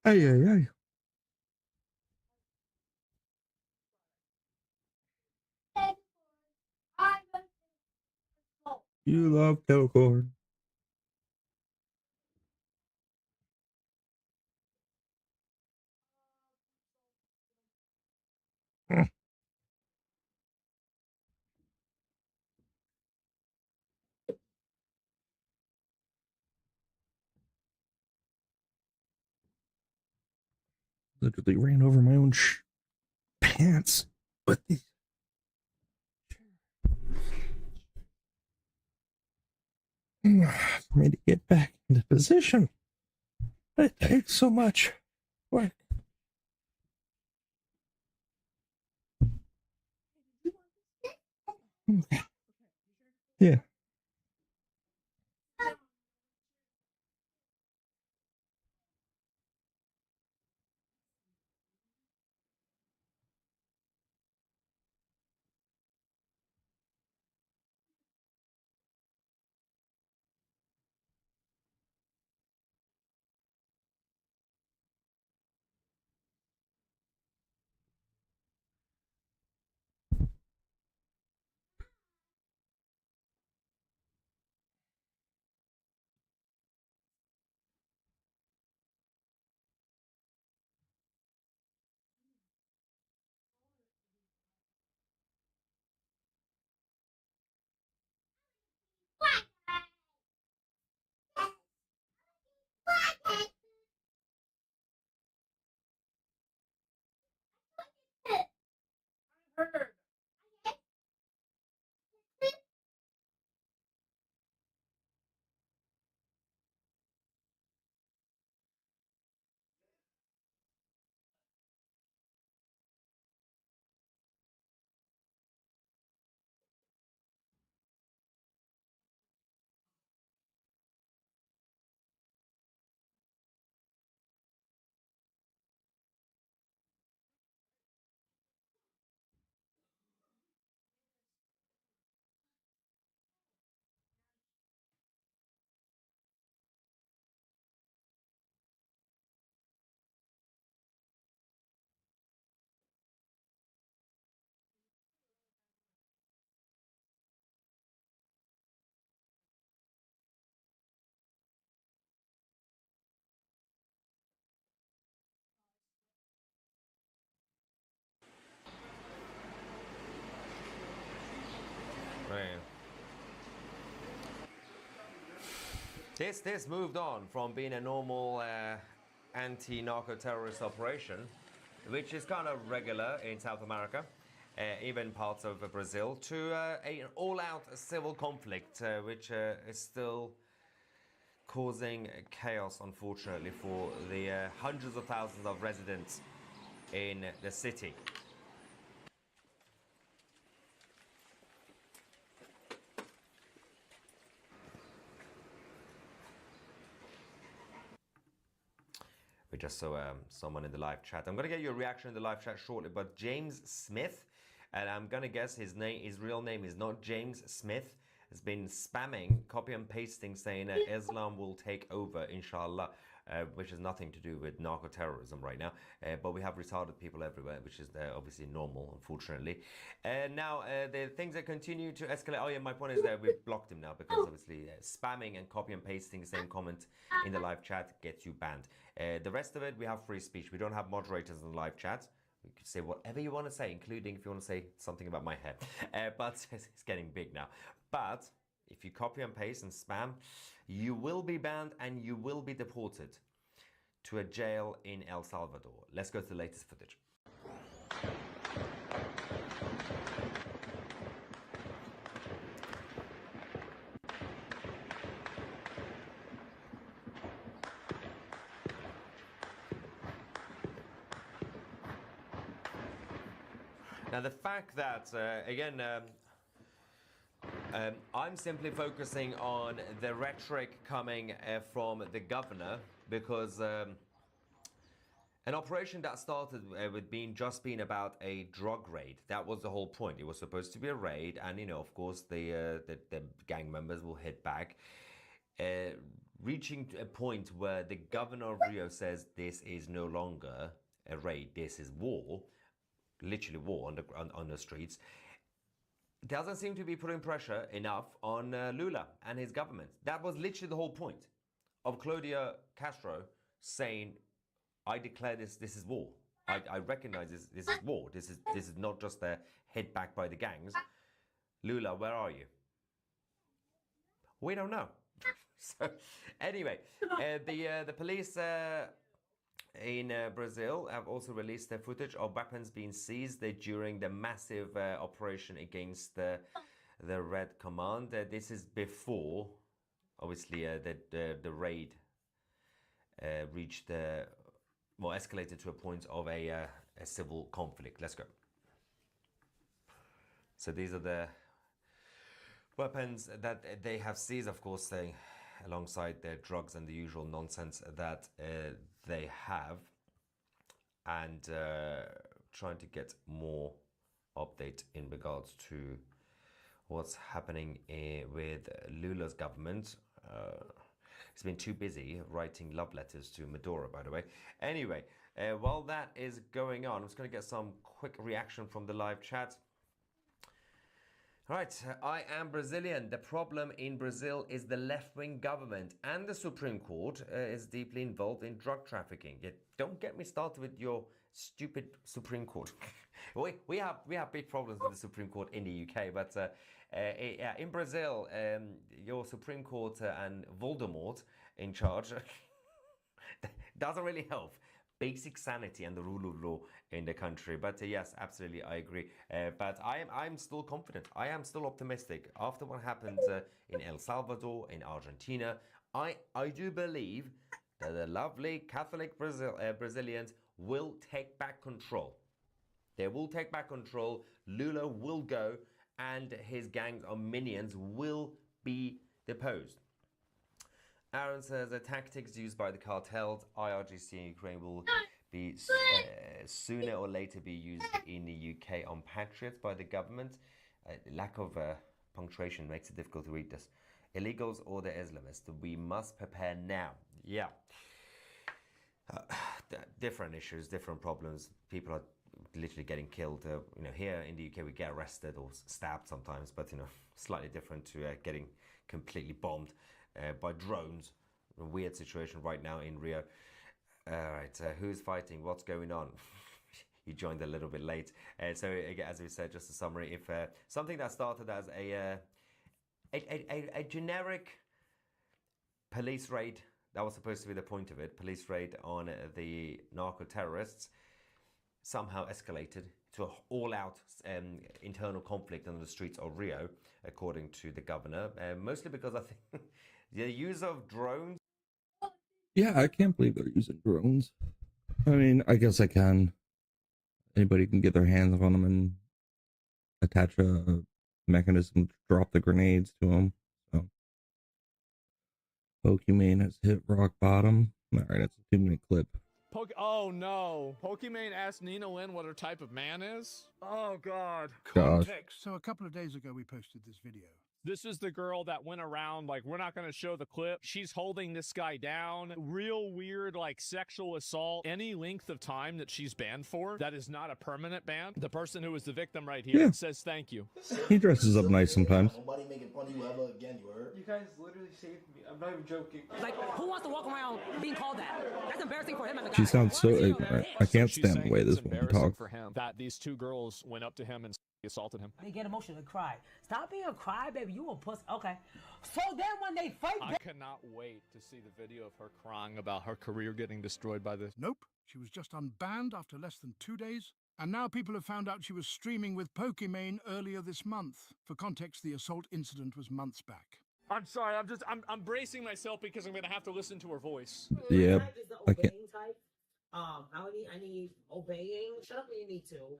Ay, ay, ay. You love kettle corn. Literally ran over my own pants with these. For me to get back into position. It takes so much work. Okay. Yeah. Right. This moved on from being a normal anti-narco terrorist operation, which is kind of regular in South America, even parts of Brazil, to an all-out civil conflict, which is still causing chaos, unfortunately, for the hundreds of thousands of residents in the city. We just saw someone in the live chat. I'm gonna get your reaction in the live chat shortly, but James Smith, and I'm gonna guess his real name is not James Smith, has been spamming, copy and pasting, saying Islam will take over, inshallah, which has nothing to do with narco-terrorism right now. But we have retarded people everywhere, which is obviously normal, unfortunately. Now, the things that continue to escalate. Oh yeah, my point is that we've blocked him now because obviously spamming and copy and pasting the same comment in the live chat gets you banned. The rest of it, we have free speech. We don't have moderators in the live chat. You can say whatever you want to say, including if you want to say something about my hair. But it's getting big now. But if you copy and paste and spam, you will be banned and you will be deported to a jail in El Salvador. Let's go to the latest footage. Now, the fact that, again, I'm simply focusing on the rhetoric coming from the governor because an operation that started with just being about a drug raid. That was the whole point. It was supposed to be a raid, and of course, the gang members will hit back. reaching a point where the governor of Rio says this is no longer a raid, this is war, literally war on the streets, doesn't seem to be putting pressure enough on Lula and his government. That was literally the whole point of Claudia Castro saying, I declare this is war. I recognize this is war. This is not just a hit back by the gangs. Lula, where are you? We don't know. So anyway, the police in Brazil have also released their footage of weapons being seized during the massive operation against the Red Command. This is before, obviously, the raid reached escalated to a point of a civil conflict. Let's go. So these are the weapons that they have seized, of course, alongside their drugs and the usual nonsense that they have, and trying to get more update in regards to what's happening with Lula's government. He's been too busy writing love letters to Maduro, by the way. Anyway, while that is going on, I'm just going to get some quick reaction from the live chat. Right, I am Brazilian. The problem in Brazil is the left-wing government, and the Supreme Court is deeply involved in drug trafficking. Yet don't get me started with your stupid Supreme Court. we have big problems with the Supreme Court in the UK, but in Brazil, your Supreme Court and Voldemort in charge doesn't really help. Basic sanity and the rule of law in the country. But yes, absolutely, I agree. But I'm still confident. I am still optimistic. After what happened in El Salvador, in Argentina, I do believe that the lovely Catholic Brazilians will take back control. They will take back control. Lula will go, and his gang of minions will be deposed. Aaron says the tactics used by the cartels, IRGC in Ukraine, will be sooner or later be used in the UK on patriots by the government. Lack of punctuation makes it difficult to read this. Illegals or the Islamists, we must prepare now. Yeah. Different issues, different problems. People are literally getting killed. Here in the UK we get arrested or stabbed sometimes, but slightly different to getting completely bombed by drones. A weird situation right now in Rio. Alright, who's fighting? What's going on? You joined a little bit late. So again, as we said, just a summary. If something that started as a generic police raid, that was supposed to be the point of it, police raid on the narco-terrorists, somehow escalated to an all-out internal conflict on the streets of Rio, according to the governor, mostly because I think the use of drones. Yeah, I can't believe they're using drones. I mean, I guess I can. Anybody can get their hands on them and attach a mechanism to drop the grenades to them. So, Pokimane has hit rock bottom. All right, that's a 2-minute clip. Oh no! Pokimane asked Nina Lynn what her type of man is. Oh god. Context. So a couple of days ago we posted this video. This is the girl that went around, like, we're not going to show the clip. She's holding this guy down. Real weird, like, sexual assault. Any length of time that she's banned for, that is not a permanent ban. The person who was the victim right here says thank you. He dresses up nice sometimes. Nobody making fun of you ever again, you heard? You guys literally saved me. I'm not even joking. Like, who wants to walk around being called that? That's embarrassing for him as a guy. She sounds so... I can't stand the way this woman talks. For him that these two girls went up to him and assaulted him. They get emotional and cry. Stop being a crybaby. You a puss. Okay. So then when they fight... I cannot wait to see the video of her crying about her career getting destroyed by this. Nope. She was just unbanned after less than 2 days. And now people have found out she was streaming with Pokimane earlier this month. For context, the assault incident was months back. I'm sorry. I'm bracing myself because I'm going to have to listen to her voice. Yeah. I can't. I need obeying. Shut up when you need to.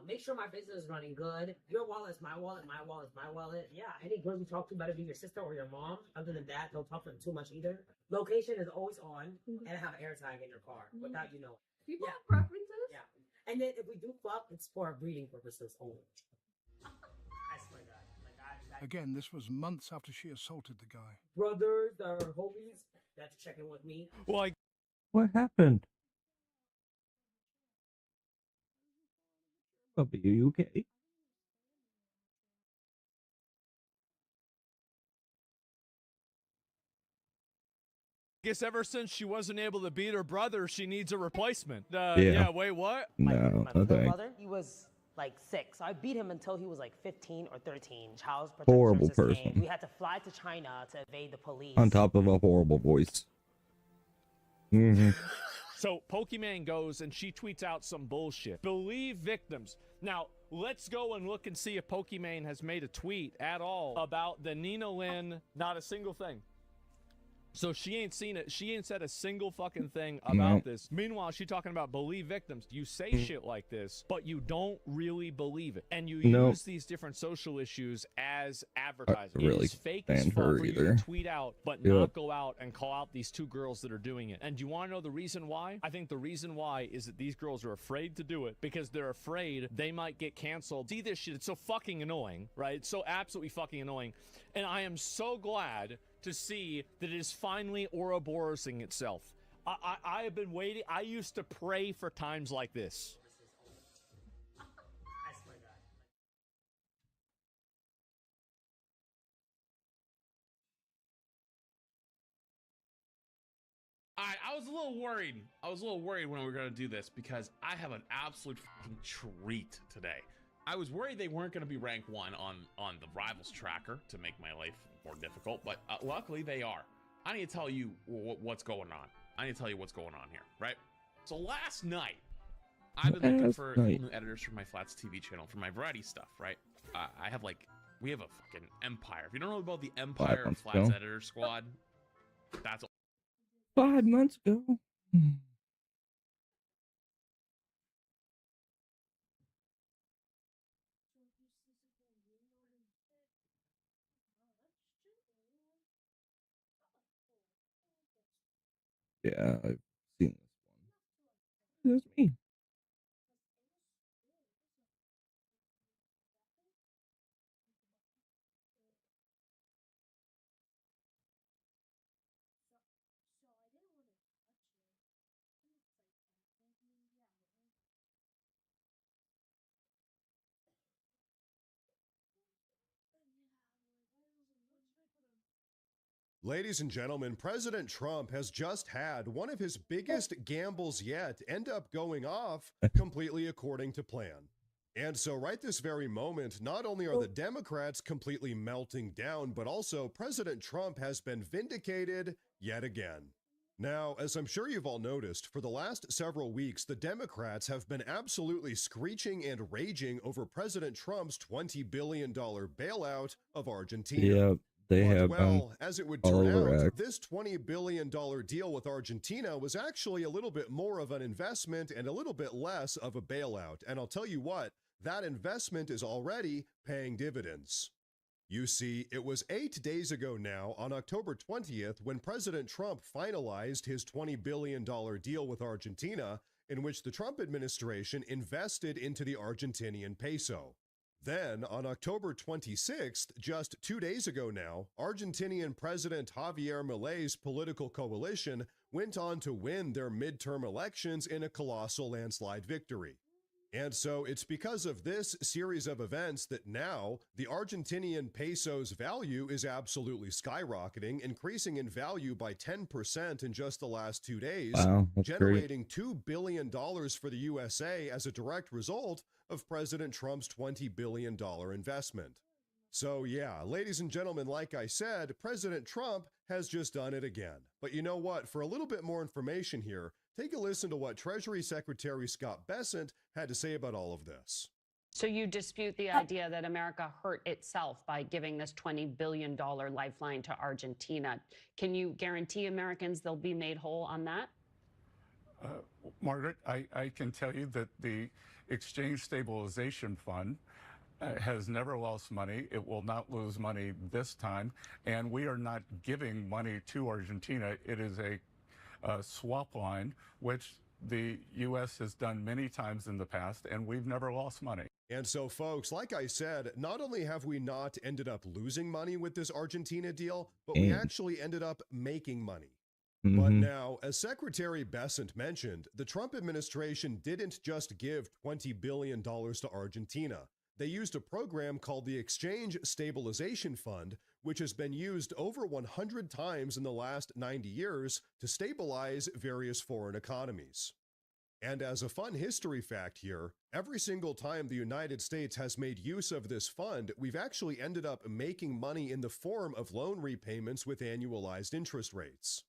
Make sure my business is running good. Your wallet is my wallet. My wallet is my wallet. Yeah. Any girls you talk to better be your sister or your mom. Other than that, don't talk to them too much either. Location is always on, and have air tag in your car without you know. People have preferences. Yeah. And then if we do fuck, it's for breeding purposes only. I swear to God. Like Again, this was months after she assaulted the guy. Brothers or homies that's checking with me. Well, What happened? Puppy, are you okay? Guess ever since she wasn't able to beat her brother, she needs a replacement. Yeah. Wait, what? No, My okay. brother, he was like 6. So I beat him until he was like 15 or 13. Child protective Horrible services person. came. We had to fly to China to evade the police. On top of a horrible voice. Mm-hmm. So Pokemon goes and she tweets out some bullshit. Believe victims. Now, let's go and look and see if Pokemon has made a tweet at all about the Nina Lynn. Not a single thing. So she ain't seen it. She ain't said a single fucking thing about this. Meanwhile, she talking about believe victims. You say shit like this, but you don't really believe it. And you use these different social issues as advertising. Really it is fake as stand fuck her for you either. to tweet out, but not go out and call out these 2 girls that are doing it. And do you want to know the reason why? I think the reason why is that these girls are afraid to do it because they're afraid they might get canceled. See this shit. It's so fucking annoying, right? It's so absolutely fucking annoying. And I am so glad to see that it is finally Ouroborosing itself. I have been waiting. I used to pray for times like this. I was a little worried. I was a little worried when we were going to do this because I have an absolute fucking treat today. I was worried they weren't going to be ranked 1 on the Rivals tracker to make my life more difficult, but luckily they are. I need to tell you what's going on. I need to tell you what's going on here, right? So last night, I've been looking for new editors for my Flats TV channel for my variety stuff, right? We have a fucking empire. If you don't know about the Empire of Flats Editor Squad, that's 5 months ago. Yeah, I've seen this one. That's me. Ladies and gentlemen, President Trump has just had one of his biggest gambles yet end up going off completely according to plan. And so right this very moment, not only are the Democrats completely melting down, but also President Trump has been vindicated yet again. Now, as I'm sure you've all noticed, for the last several weeks, the Democrats have been absolutely screeching and raging over President Trump's $20 billion bailout of Argentina. Yep. They have well, as it would turn out, this $20 billion deal with Argentina was actually a little bit more of an investment and a little bit less of a bailout. And I'll tell you what, that investment is already paying dividends. You see, it was 8 days ago now, on October 20th, when President Trump finalized his $20 billion deal with Argentina, in which the Trump administration invested into the Argentinian peso. Then, on October 26th, just 2 days ago now, Argentinian President Javier Milei's political coalition went on to win their midterm elections in a colossal landslide victory. And so it's because of this series of events that now the Argentinian peso's value is absolutely skyrocketing, increasing in value by 10% in just the last 2 days, generating $2 billion for the USA as a direct result of President Trump's $20 billion investment. So yeah, ladies and gentlemen, like I said, President Trump has just done it again. But you know what? For a little bit more information here, take a listen to what Treasury Secretary Scott Bessent had to say about all of this. So you dispute the idea that America hurt itself by giving this $20 billion lifeline to Argentina. Can you guarantee Americans they'll be made whole on that? Margaret, I can tell you that the Exchange Stabilization Fund has never lost money. It will not lose money this time. And we are not giving money to Argentina. It is a swap line, which the U.S. has done many times in the past, and we've never lost money. And so, folks, like I said, not only have we not ended up losing money with this Argentina deal, but we actually ended up making money. But now, as Secretary Bessent mentioned, the Trump administration didn't just give $20 billion to Argentina. They used a program called the Exchange Stabilization Fund, which has been used over 100 times in the last 90 years to stabilize various foreign economies. And as a fun history fact here, every single time the United States has made use of this fund, we've actually ended up making money in the form of loan repayments with annualized interest rates.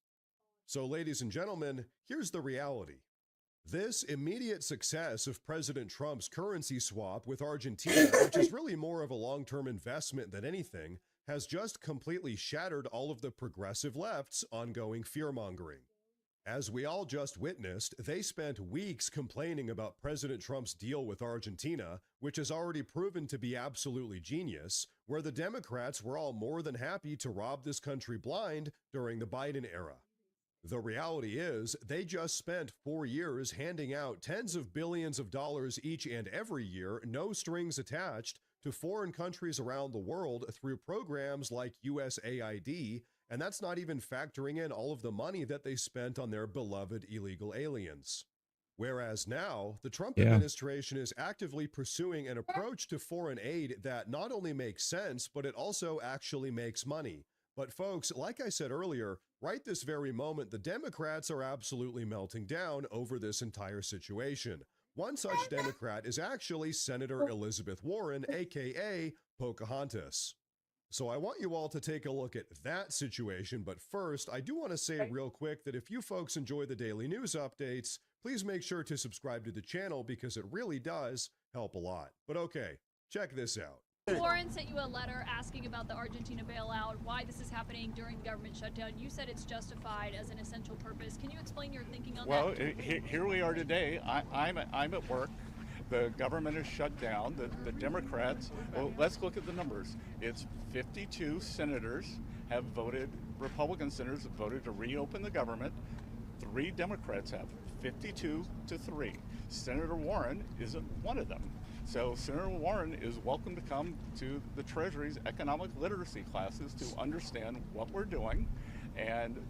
So, ladies and gentlemen, here's the reality. This immediate success of President Trump's currency swap with Argentina, which is really more of a long-term investment than anything, has just completely shattered all of the progressive left's ongoing fear-mongering. As we all just witnessed, they spent weeks complaining about President Trump's deal with Argentina, which has already proven to be absolutely genius, where the Democrats were all more than happy to rob this country blind during the Biden era. The reality is, they just spent 4 years handing out tens of billions of dollars each and every year, no strings attached, to foreign countries around the world through programs like USAID, and that's not even factoring in all of the money that they spent on their beloved illegal aliens. Whereas now, the Trump administration is actively pursuing an approach to foreign aid that not only makes sense, but it also actually makes money. But folks, like I said earlier, right this very moment, the Democrats are absolutely melting down over this entire situation. One such Democrat is actually Senator Elizabeth Warren, aka Pocahontas. So I want you all to take a look at that situation, but first, I do want to say real quick that if you folks enjoy the daily news updates, please make sure to subscribe to the channel because it really does help a lot. But okay, check this out. Warren sent you a letter asking about the Argentina bailout, why this is happening during the government shutdown. You said it's justified as an essential purpose. Can you explain your thinking on that? Well, here we are today. I'm at work. The government is shut down. The Democrats, well, let's look at the numbers. It's 52 senators have voted, Republican senators have voted to reopen the government. 3 Democrats have, 52 to 3. Senator Warren isn't one of them. So Senator Warren is welcome to come to the Treasury's economic literacy classes to understand what we're doing, and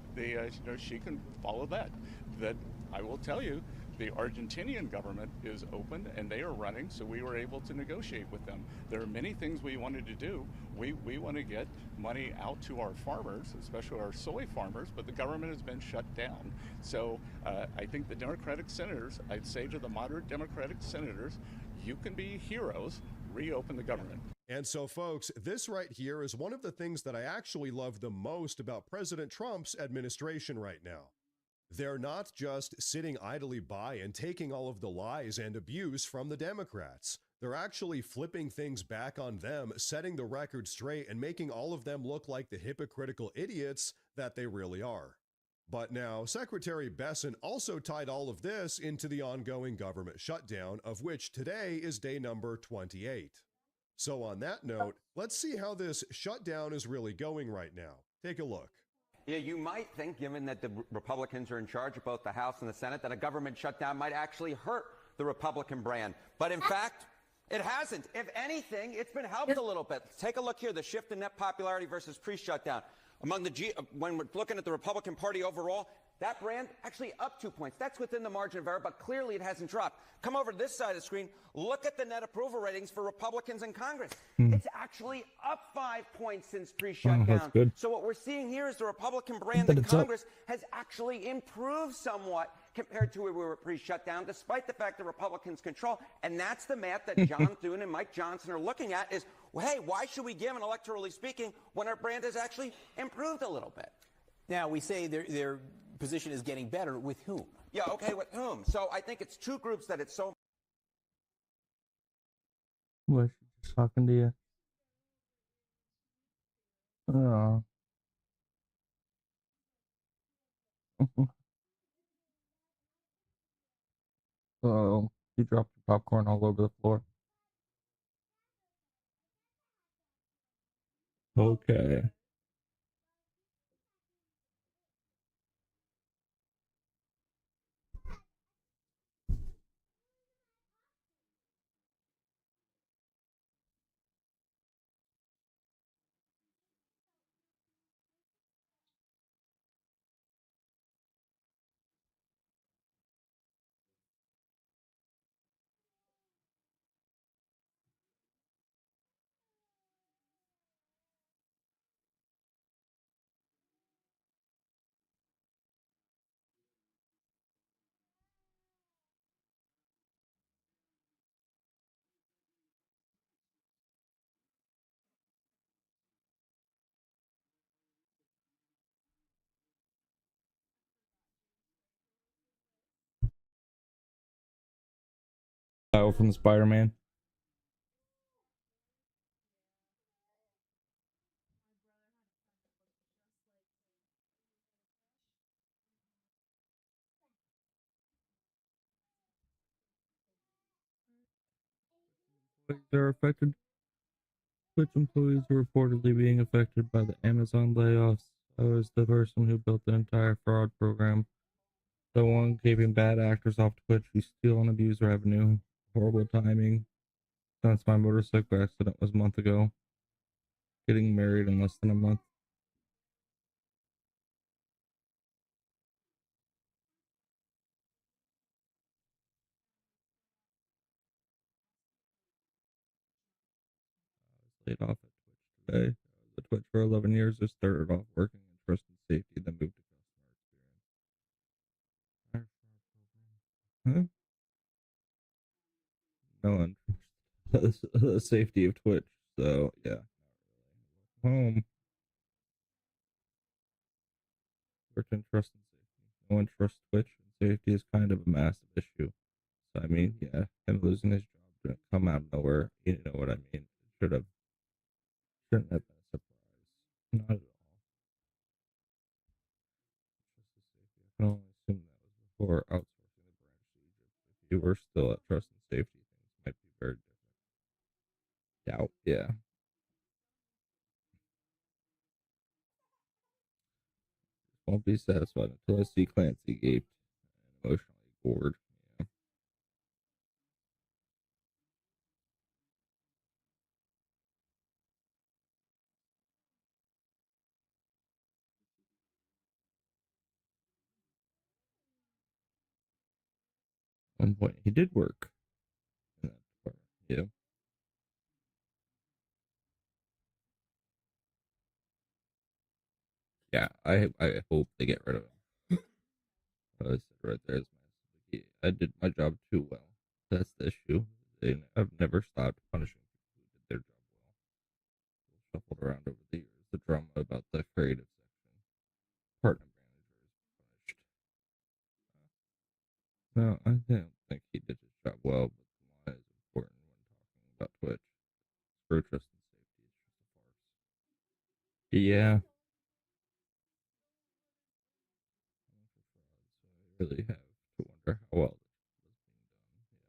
she can follow that. That I will tell you, the Argentinian government is open and they are running, so we were able to negotiate with them. There are many things we wanted to do. We want to get money out to our farmers, especially our soy farmers, but the government has been shut down. So I think the Democratic senators, I'd say to the moderate Democratic senators, you can be heroes, reopen the government. And so, folks, this right here is one of the things that I actually love the most about President Trump's administration right now. They're not just sitting idly by and taking all of the lies and abuse from the Democrats. They're actually flipping things back on them, setting the record straight, and making all of them look like the hypocritical idiots that they really are. But now, Secretary Bessent also tied all of this into the ongoing government shutdown, of which today is day number 28. So on that note, let's see how this shutdown is really going right now. Take a look. Yeah, you might think, given that the Republicans are in charge of both the House and the Senate, that a government shutdown might actually hurt the Republican brand. But in fact, it hasn't. If anything, it's been helped a little bit. Take a look here, the shift in net popularity versus pre-shutdown. Among when we're looking at the Republican Party overall, that brand actually up 2 points. That's within the margin of error, but clearly it hasn't dropped. Come over to this side of the screen. Look at the net approval ratings for Republicans in Congress. It's actually up 5 points since pre-shutdown. So what we're seeing here is the Republican brand in Congress has actually improved somewhat compared to where we were pre-shutdown, despite the fact that Republicans control. And that's the math that John Thune and Mike Johnson are looking at is, well, hey, why should we give, and electorally speaking, when our brand has actually improved a little bit? Now, we say their position is getting better. With whom? Yeah, okay, with whom? So I think it's 2 groups that it's so... What, she's just talking to you? Oh. So, you dropped your popcorn all over the floor. Okay. Oh, from Spider-Man. They're affected. Twitch employees are reportedly being affected by the Amazon layoffs. I was the person who built the entire fraud program. The one keeping bad actors off Twitch who steal and abuse revenue. Horrible timing. Since my motorcycle accident was a month ago. Getting married in less than a month. Laid off at Twitch today. The Twitch for 11 years. I started off working in trust and safety, then moved to customer experience. Huh? No one the safety of Twitch. So yeah. Home. Worked in trust and safety. No one trusts Twitch, and safety is kind of a massive issue. So I mean, yeah, him losing his job didn't come out of nowhere. You know what I mean? Shouldn't have been a surprise. Not at all. I can only assume that was before outsourcing the branch to Egypt. If you were still at trust and safety, things might be very different. Doubt, yeah. Won't be satisfied until I see Clancy gaped and emotionally bored. Yeah. At one point, he did work in that department. Yeah. Yeah, I hope they get rid of him. I said right there is my I did my job too well. That's the issue. I've never stopped punishing people who did their job well. Shuffled around over the years. The drama about the creative section. Partner manager is punished. No, I don't think he did his job well, but why is important when talking about Twitch? Screw trust and safety. It's just a farce. Yeah. So I really have to wonder how well this was being done.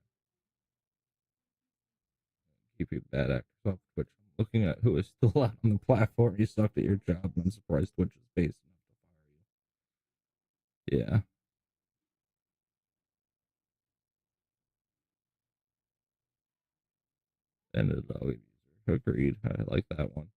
Yeah. Keeping bad actors off Twitch. I'm looking at who is still out on the platform. You sucked at your job, and I'm surprised Twitch is based enough to fire you. Yeah. Ended all user. Agreed. I like that one.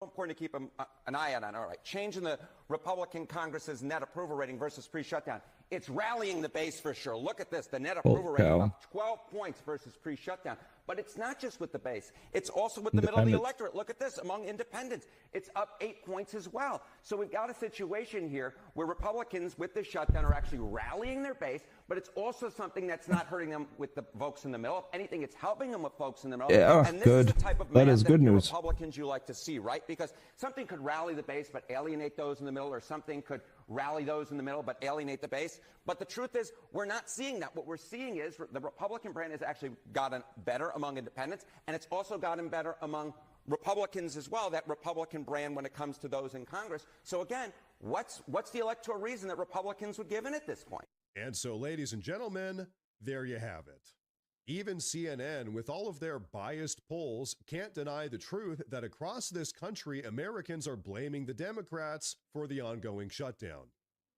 Important to keep an eye on. All right, change in the Republican Congress's net approval rating versus pre-shutdown. It's rallying the base for sure. Look at this. The net approval rating up 12 points versus pre-shutdown. But it's not just with the base. It's also with the middle of the electorate. Look at this. Among independents, it's up 8 points as well. So we've got a situation here where Republicans with the shutdown are actually rallying their base, but it's also something that's not hurting them with the folks in the middle. If anything, it's helping them with folks in the middle. Yeah, and this good. is the type of That is good news. Republicans you like to see, right? Because something could rally the base but alienate those in the middle, or something could rally those in the middle but alienate the base. But the truth is, we're not seeing that. What we're seeing is the Republican brand has actually gotten better among independents, and it's also gotten better among Republicans as well, that Republican brand when it comes to those in Congress. So again, what's the electoral reason that Republicans would give in at this point? And so, ladies and gentlemen, there you have it. Even CNN, with all of their biased polls, can't deny the truth that across this country, Americans are blaming the Democrats for the ongoing shutdown.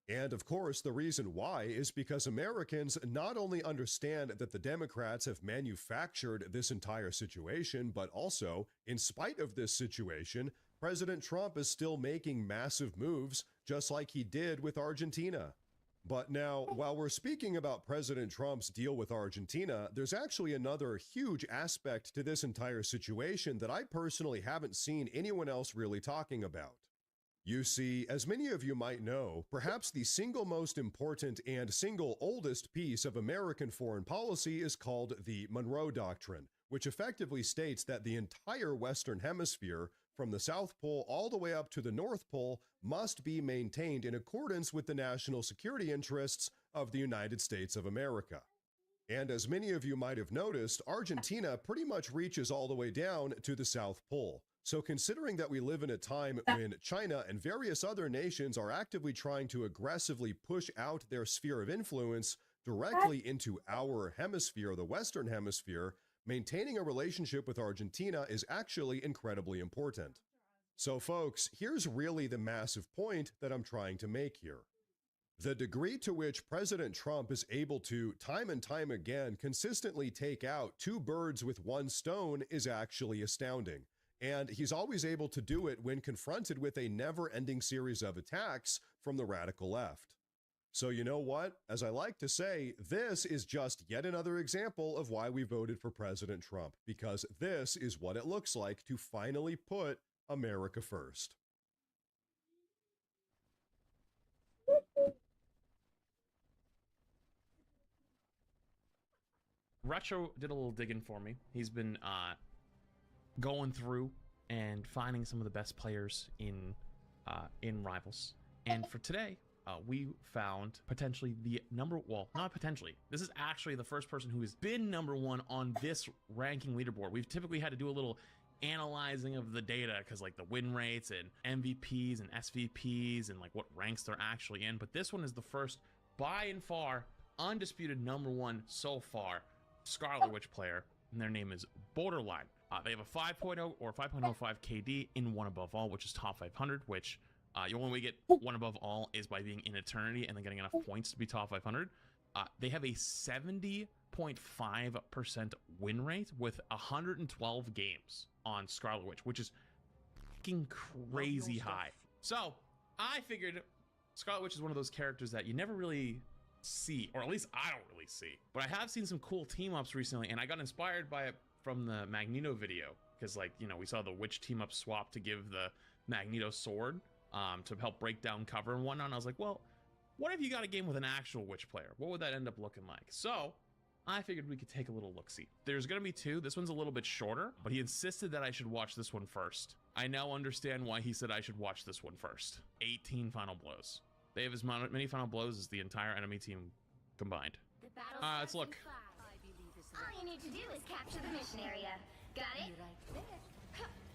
And of course, the reason why is because Americans not only understand that the Democrats have manufactured this entire situation, but also, in spite of this situation, President Trump is still making massive moves, just like he did with Argentina. But now, while we're speaking about President Trump's deal with Argentina, there's actually another huge aspect to this entire situation that I personally haven't seen anyone else really talking about. You see, as many of you might know, perhaps the single most important and single oldest piece of American foreign policy is called the Monroe Doctrine, which effectively states that the entire Western Hemisphere, from the South Pole all the way up to the North Pole, must be maintained in accordance with the national security interests of the United States of America. And as many of you might have noticed, Argentina pretty much reaches all the way down to the South Pole. So considering that we live in a time when China and various other nations are actively trying to aggressively push out their sphere of influence directly into our hemisphere, the Western Hemisphere, maintaining a relationship with Argentina is actually incredibly important. So folks, here's really the massive point that I'm trying to make here. The degree to which President Trump is able to, time and time again, consistently take out two birds with one stone is actually astounding. And he's always able to do it when confronted with a never-ending series of attacks from the radical left. So you know what? As I like to say, this is just yet another example of why we voted for President Trump, because this is what it looks like to finally put America first. Retro did a little digging for me. He's been going through and finding some of the best players in Rivals. And for today, we found potentially the not potentially. This is actually the first person who has been #1 on this ranking leaderboard. We've typically had to do a little analyzing of the data because like the win rates and MVPs and SVPs and like what ranks they're actually in. But this one is the first by and far undisputed #1 so far Scarlet Witch player, and their name is Borderline. They have a 5.0 or 5.05 KD in One Above All, which is top 500, which the only way we get One Above All is by being in Eternity and then getting enough points to be top 500. They have a 70.5% win rate with 112 games on Scarlet Witch, which is fucking crazy high. So I figured Scarlet Witch is one of those characters that you never really see, or at least I don't really see. But I have seen some cool team-ups recently, and I got inspired by it from the Magneto video, because like, you know, we saw the Witch team-up swap to give the Magneto sword to help break down cover and whatnot. And I was like, well, what if you got a game with an actual Witch player? What would that end up looking like? So I figured we could take a little look-see. There's gonna be two. This one's a little bit shorter, but he insisted that I should watch this one first. I now understand why he said I should watch this one first. 18 final blows. They have as many final blows as the entire enemy team combined. Let's look. All you need to do is capture the mission area. Got it?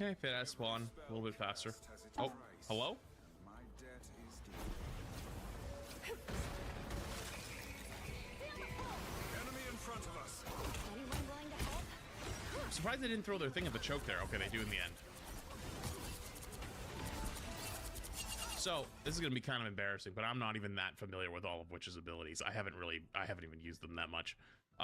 Okay, fit as spawn a little bit faster. Oh, hello? Enemy in front of us. Anyone willing to help? I'm surprised they didn't throw their thing at the choke there. Okay, they do in the end. So this is gonna be kind of embarrassing, but I'm not even that familiar with all of Witch's abilities. I haven't even used them that much.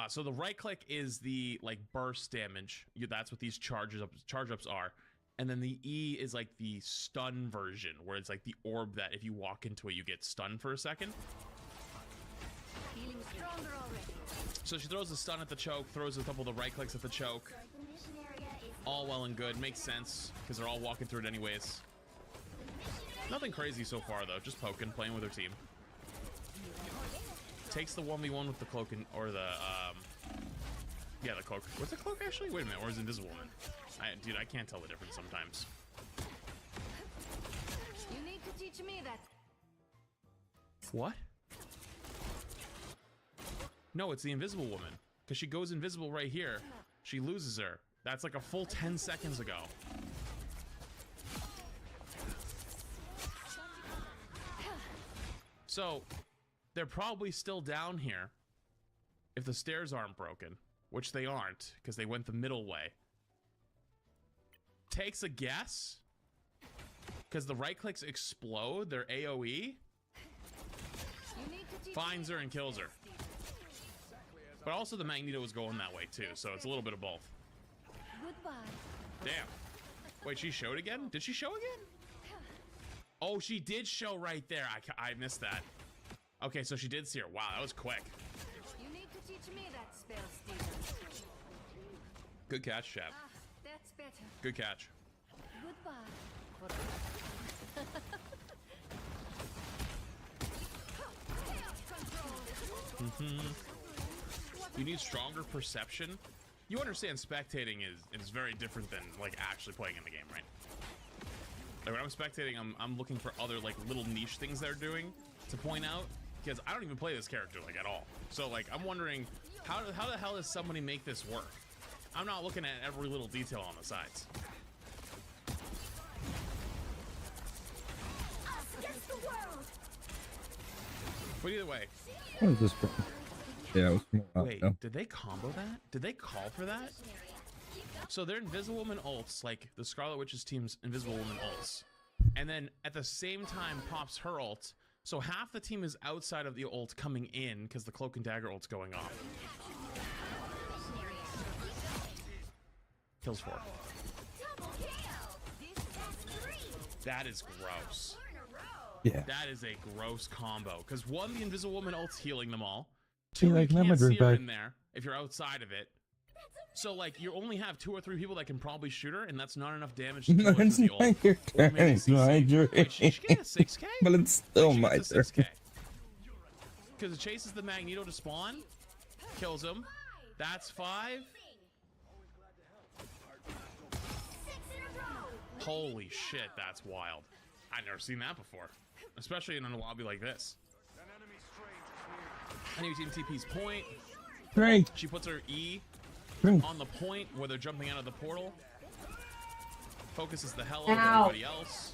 So the right click is the like burst damage. That's what these charge ups are. And then the E is like the stun version, where it's like the orb that if you walk into it, you get stunned for a second. Feeling stronger already. So she throws the stun at the choke, throws a couple of the right clicks at the choke. All well and good, makes sense, because they're all walking through it anyways. Nothing crazy so far though, just poking, playing with her team. Takes the 1v1 with the cloak and, or the, yeah, the cloak. What's the cloak actually? Wait a minute, or is it Invisible Woman? Dude, I can't tell the difference sometimes. You need to teach me that. What? No, it's the Invisible Woman. Because she goes invisible right here. She loses her. That's like a full 10 seconds ago. So, they're probably still down here if the stairs aren't broken, which they aren't, because they went the middle way. Takes a guess, because the right clicks explode, their AoE, finds her and kills her. But also the Magneto was going that way too, so it's a little bit of both. Goodbye. Damn. Wait, she showed again? Did she show again? Oh, she did show right there. I missed that. Okay, so she did see her. Wow, that was quick. You need to teach me that spell, Steven. Good catch, Chef. That's better. Good catch. Goodbye. You need stronger perception. You understand spectating is very different than like actually playing in the game, right? Like when I'm spectating, I'm looking for other like little niche things they're doing to point out, because I don't even play this character like at all. So like I'm wondering how the hell does somebody make this work? I'm not looking at every little detail on the sides. But either way. What is this from? Yeah, it was from a while Wait, ago. did they combo that? Did they call for that? So their Invisible Woman ults, like the Scarlet Witch's team's Invisible Woman ults. And then at the same time pops her ult. So half the team is outside of the ult coming in because the Cloak and Dagger ult's going off. Kills 4. That is gross. Yeah. That is a gross combo. Because one, the Invisible Woman ult's healing them all. See, Two, like, you now my can't see drink her back. in there if you're outside of it. So like you only have 2 or 3 people that can probably shoot her, and that's not enough damage to kill her It's through the ult. not your turn, it's my drink. Wait, she get a 6k? But it's still She my gets a turn. 6k. Because it chases the Magneto to spawn, kills him. That's 5. Holy shit, that's wild. I've never seen that before, especially in a lobby like this. Enemy team TP's point. Drink. She puts her E Drink. on the point where they're jumping out of the portal. Focuses the hell out of Ow. everybody else.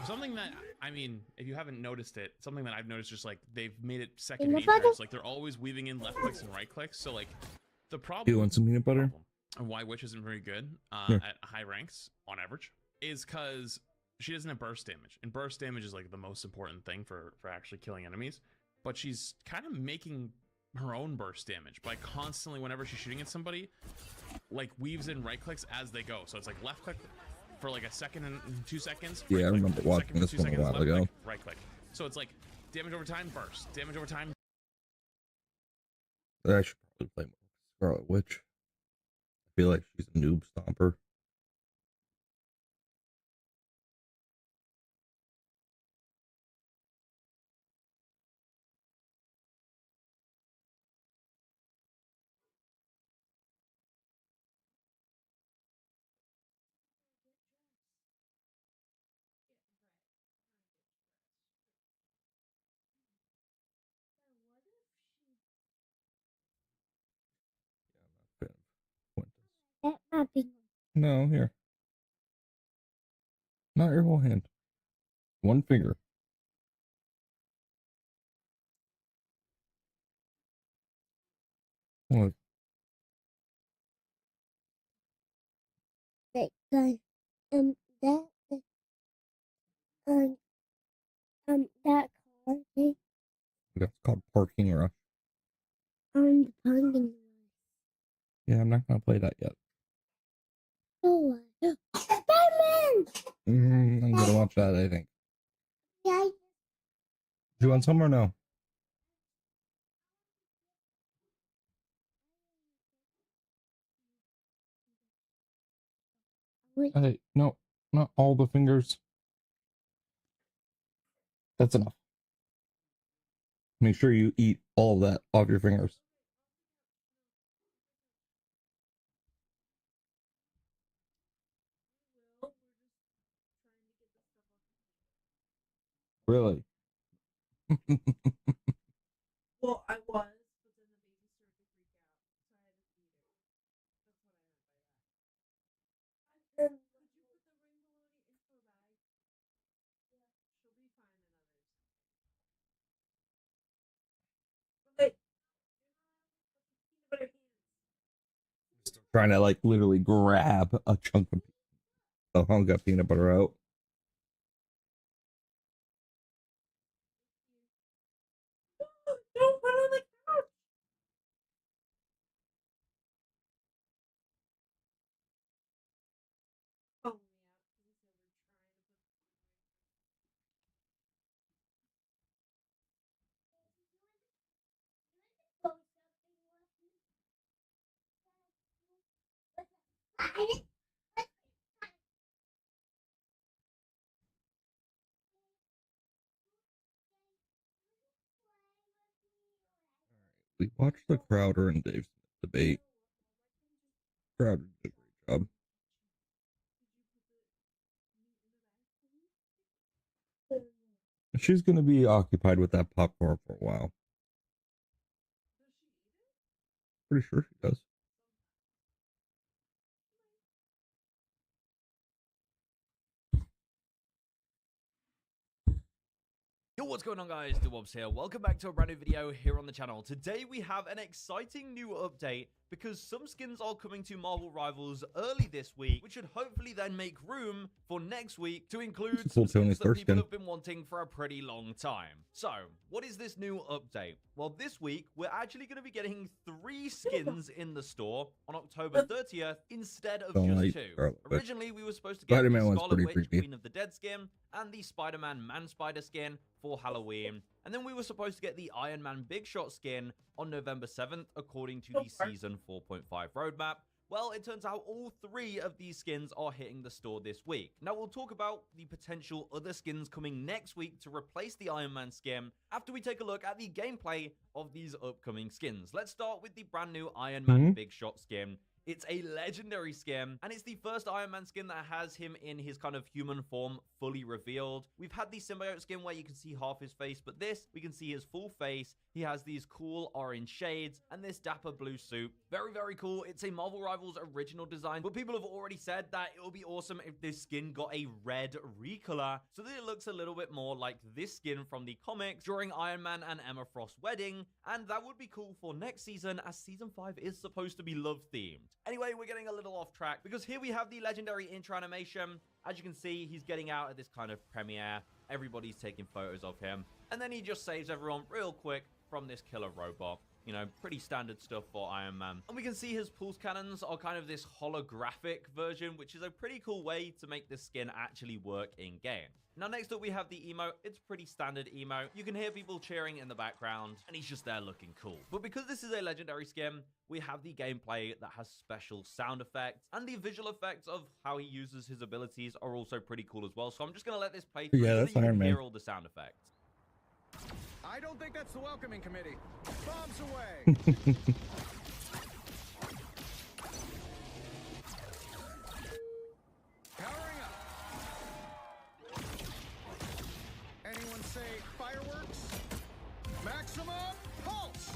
Something that, I mean, if you haven't noticed it, something that I've noticed, just like they've made it second Peanut nature. butter? It's like they're always weaving in left clicks and right clicks. So like the problem. Do you want some peanut butter? And why Witch isn't very good Sure. at high ranks on average is because she doesn't have burst damage, and burst damage is like the most important thing for actually killing enemies. But she's kind of making her own burst damage by constantly, whenever she's shooting at somebody, like weaves in right clicks as they go. So it's like left click for like a second and 2 seconds. Yeah, I right click, remember 2 watching seconds, this 2 one a seconds, while left ago. click, right click. So it's like damage over time, burst, damage over time. I should probably play more Scarlet Witch. I feel like she's a noob stomper. That might be. No, here. Not your whole hand. One finger. Look. That gun. That. Um. That car. They That's called Parking Rush. on the pumpkin. Yeah, I'm not gonna play that yet. Oh, Spider-Man! I'm gonna watch that, I think. Yeah. Do you want some or no? Hey, no, not all the fingers. That's enough. Make sure you eat all that off your fingers. Really? Well, I was, but then the baby started to freak out, so I had to feed her. That's what I meant by that. Could you put the ring baloney into her bag? Yeah, she'll be fine in others. But peanut butter hands. Trying to like literally grab a chunk of a hunk of peanut butter out. Don't put it on the couch. Oh, We watched the Crowder and Dave Smith debate. Crowder did a great job. She's going to be occupied with that popcorn for a while. Pretty sure she does. Yo, what's going on, guys? DeWobs here. Welcome back to a brand new video here on the channel. Today we have an exciting new update because some skins are coming to Marvel Rivals early this week, which should hopefully then make room for next week to include some skins that people have been wanting for a pretty long time. So, what is this new update? Well, this week we're actually going to be getting 3 skins in the store on October 30th instead of just 2. Originally, we were supposed to get the Scarlet Witch Queen of the Dead skin and the Spider-Man Man-Spider skin for Halloween, and then we were supposed to get the Iron Man Big Shot skin on November 7th according to the Season 4.5 roadmap. Well, it turns out all 3 of these skins are hitting the store this week. Now, we'll talk about the potential other skins coming next week to replace the Iron Man skin after we take a look at the gameplay of these upcoming skins. Let's start with the brand new Iron Man Big Shot skin. It's a legendary skin, and it's the first Iron Man skin that has him in his kind of human form fully revealed. We've had the symbiote skin where you can see half his face, but this, we can see his full face. He has these cool orange shades and this dapper blue suit. Very, very cool. It's a Marvel Rivals original design, but people have already said that it would be awesome if this skin got a red recolor so that it looks a little bit more like this skin from the comics during Iron Man and Emma Frost's wedding, and that would be cool for next season as Season 5 is supposed to be love-themed. Anyway, we're getting a little off track because here we have the legendary intro animation. As you can see, he's getting out at this kind of premiere. Everybody's taking photos of him. And then he just saves everyone real quick from this killer robot. You know, pretty standard stuff for Iron Man. And we can see his pulse cannons are kind of this holographic version, which is a pretty cool way to make this skin actually work in-game. Now, next up, we have the emote. It's pretty standard emote. You can hear people cheering in the background, and he's just there looking cool. But because this is a legendary skin, we have the gameplay that has special sound effects, and the visual effects of how he uses his abilities are also pretty cool as well. So I'm just going to let this play through so that you can hear all the sound effects. I don't think that's the welcoming committee. Bombs away. Powering up. Anyone say fireworks? Maximum pulse.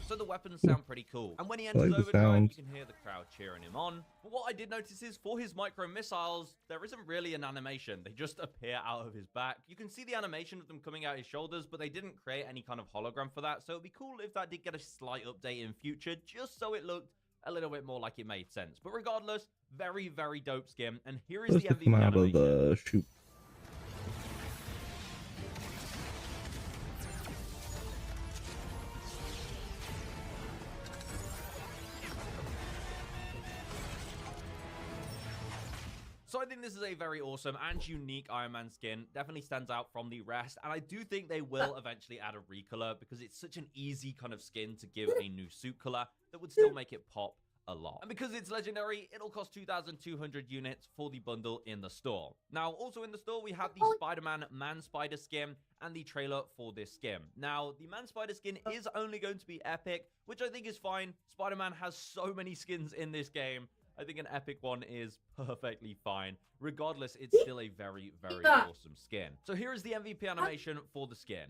So the weapons sound pretty cool. And when he enters overdrive, you can hear the crowd cheering him on. But what I did notice is for his micro missiles, there isn't really an animation. They just appear out of his back. You can see the animation of them coming out his shoulders, but they didn't create any kind of hologram for that. So it'd be cool if that did get a slight update in future, just so it looked a little bit more like it made sense. But regardless, very, very dope skin. And here is the MVP come out animation. of the chute. So I think this is a very awesome and unique Iron Man skin. Definitely stands out from the rest. And I do think they will eventually add a recolor because it's such an easy kind of skin to give a new suit color that would still make it pop a lot. And because it's legendary, it'll cost 2,200 units for the bundle in the store. Now, also in the store, we have the Spider-Man Man-Spider skin and the trailer for this skin. Now, the Man-Spider skin is only going to be epic, which I think is fine. Spider-Man has so many skins in this game. I think an epic one is perfectly fine. Regardless, it's still a very, very awesome skin. So here is the MVP animation for the skin.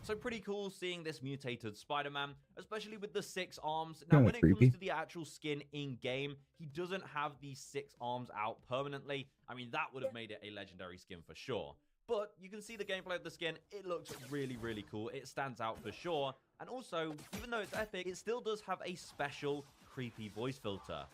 So pretty cool seeing this mutated Spider-Man, especially with the 6 arms. Now, when it comes to the actual skin in-game, he doesn't have these 6 arms out permanently. I mean, that would have made it a legendary skin for sure. But you can see the gameplay of the skin. It looks really, really cool. It stands out for sure. And also, even though it's epic, it still does have a special creepy voice filter.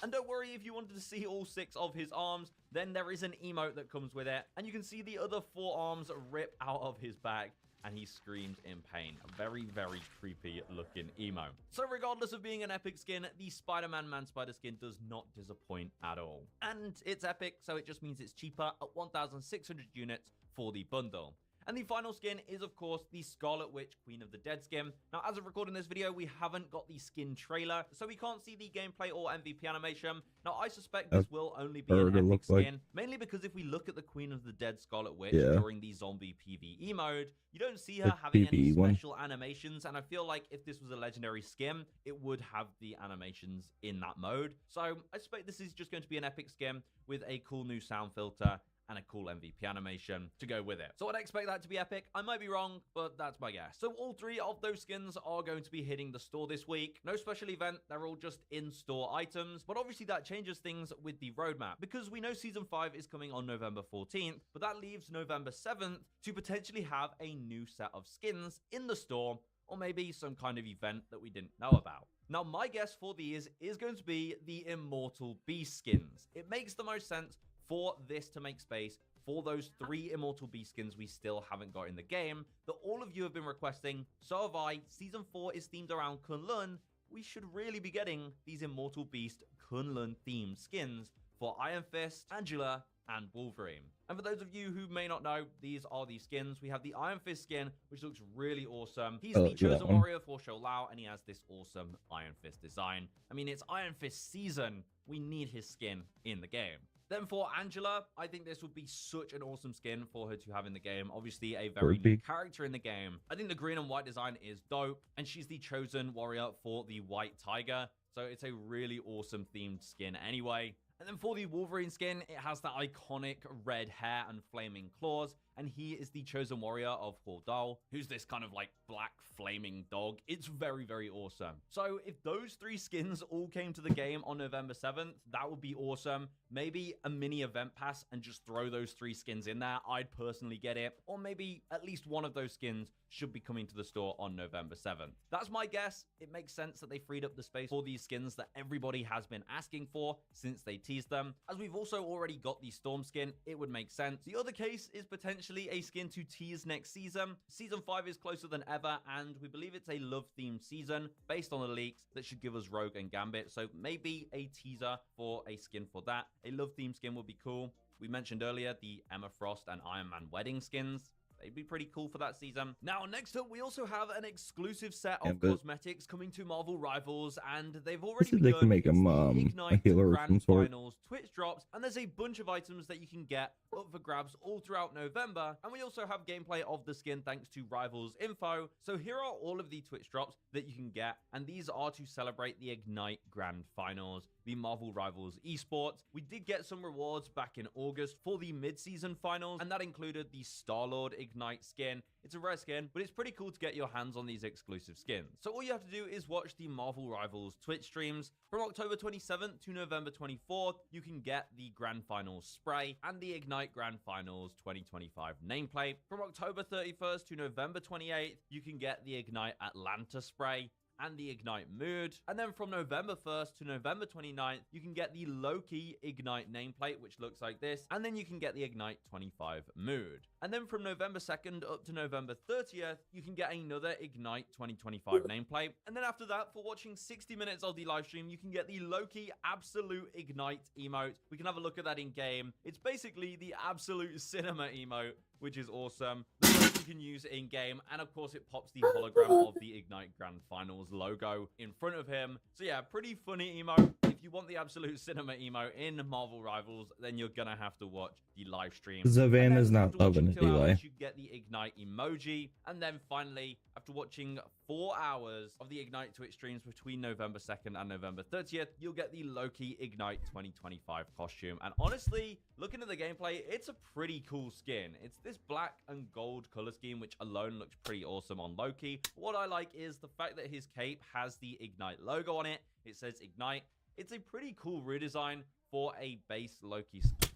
And don't worry, if you wanted to see all 6 of his arms, then there is an emote that comes with it. And you can see the other 4 arms rip out of his back. and he screams in pain. A very, very creepy looking emo. So regardless of being an epic skin, the Spider-Man Man-Spider skin does not disappoint at all. And it's epic, so it just means it's cheaper at 1,600 units for the bundle. And the final skin is, of course, the Scarlet Witch Queen of the Dead skin. Now, as of recording this video, we haven't got the skin trailer, so we can't see the gameplay or MVP animation. Now, I suspect this will only be an epic skin, mainly because if we look at the Queen of the Dead Scarlet Witch during the zombie PvE mode, you don't see her having any special animations, and I feel like if this was a legendary skin, it would have the animations in that mode. So I suspect this is just going to be an epic skin with a cool new sound filter and a cool MVP animation to go with it. So I'd expect that to be epic. I might be wrong, but that's my guess. So all three of those skins are going to be hitting the store this week. No special event, they're all just in-store items, but obviously that changes things with the roadmap because we know Season 5 is coming on November 14th, but that leaves November 7th to potentially have a new set of skins in the store, or maybe some kind of event that we didn't know about. Now, my guess for these is going to be the Immortal Beast skins. It makes the most sense for this to make space for those 3 Immortal Beast skins we still haven't got in the game that all of you have been requesting. So have I. Season 4 is themed around Kunlun. We should really be getting these Immortal Beast Kunlun themed skins for Iron Fist, Angela, and Wolverine. And for those of you who may not know, these are the skins. We have the Iron Fist skin, which looks really awesome. He's the chosen warrior for Shou Lao, and he has this awesome Iron Fist design. I mean, it's Iron Fist season. We need his skin in the game. Then for Angela, I think this would be such an awesome skin for her to have in the game. Obviously, a very new character in the game. I think the green and white design is dope, and she's the chosen warrior for the White Tiger. So it's a really awesome themed skin anyway. And then for the Wolverine skin, it has that iconic red hair and flaming claws. And he is the chosen warrior of Hordal, who's this kind of like black flaming dog. It's very, very awesome. So if those 3 skins all came to the game on November 7th, that would be awesome. Maybe a mini event pass and just throw those 3 skins in there. I'd personally get it. Or maybe at least one of those skins should be coming to the store on November 7th. That's my guess. It makes sense that they freed up the space for these skins that everybody has been asking for since they teased them. As we've also already got the Storm skin, it would make sense. The other case is potentially a skin to tease next season. Season 5 is closer than ever, and we believe it's a love-themed season based on the leaks that should give us Rogue and Gambit. So maybe a teaser for a skin for that. A love-themed skin would be cool. We mentioned earlier the Emma Frost and Iron Man wedding skins. They'd be pretty cool for that season. Now, next up, we also have an exclusive set of cosmetics coming to Marvel Rivals, and they've already begun. They can make them Ignite a healer of some Grand sort. Finals Twitch drops, and there's a bunch of items that you can get up for grabs all throughout November, and we also have gameplay of the skin thanks to Rivals info. So here are all of the Twitch drops that you can get, and these are to celebrate the Ignite Grand Finals, the Marvel Rivals esports. We did get some rewards back in August for the mid-season finals, and that included the Star-Lord Ignite skin. It's a rare skin, but it's pretty cool to get your hands on these exclusive skins. So all you have to do is watch the Marvel Rivals Twitch streams. From October 27th to November 24th, you can get the Grand Finals spray and the Ignite Grand Finals 2025 nameplate. From October 31st to November 28th, you can get the Ignite Atlanta spray and the Ignite Mood. And then from November 1st to November 29th, you can get the Loki Ignite nameplate, which looks like this. And then you can get the Ignite 25 Mood. And then from November 2nd up to November 30th, you can get another Ignite 2025 nameplate. And then after that, for watching 60 minutes of the live stream, you can get the Loki Absolute Ignite emote. We can have a look at that in game. It's basically the Absolute Cinema emote, which is awesome. The emote you can use in game, and of course it pops the hologram of the Ignite Grand Finals logo in front of him. So yeah, pretty funny emote. If you want the Absolute Cinema emote in Marvel Rivals, then you're gonna have to watch the live stream. Savannah's not loving it, Eli. You get the Ignite emoji, and then finally, after watching 4 hours of the Ignite Twitch streams between November 2nd and November 30th, you'll get the Loki Ignite 2025 costume. And honestly, looking at the gameplay, it's a pretty cool skin. It's this black and gold color scheme, which alone looks pretty awesome on Loki. What I like is the fact that his cape has the Ignite logo on it. It says Ignite. It's a pretty cool redesign for a base Loki skin.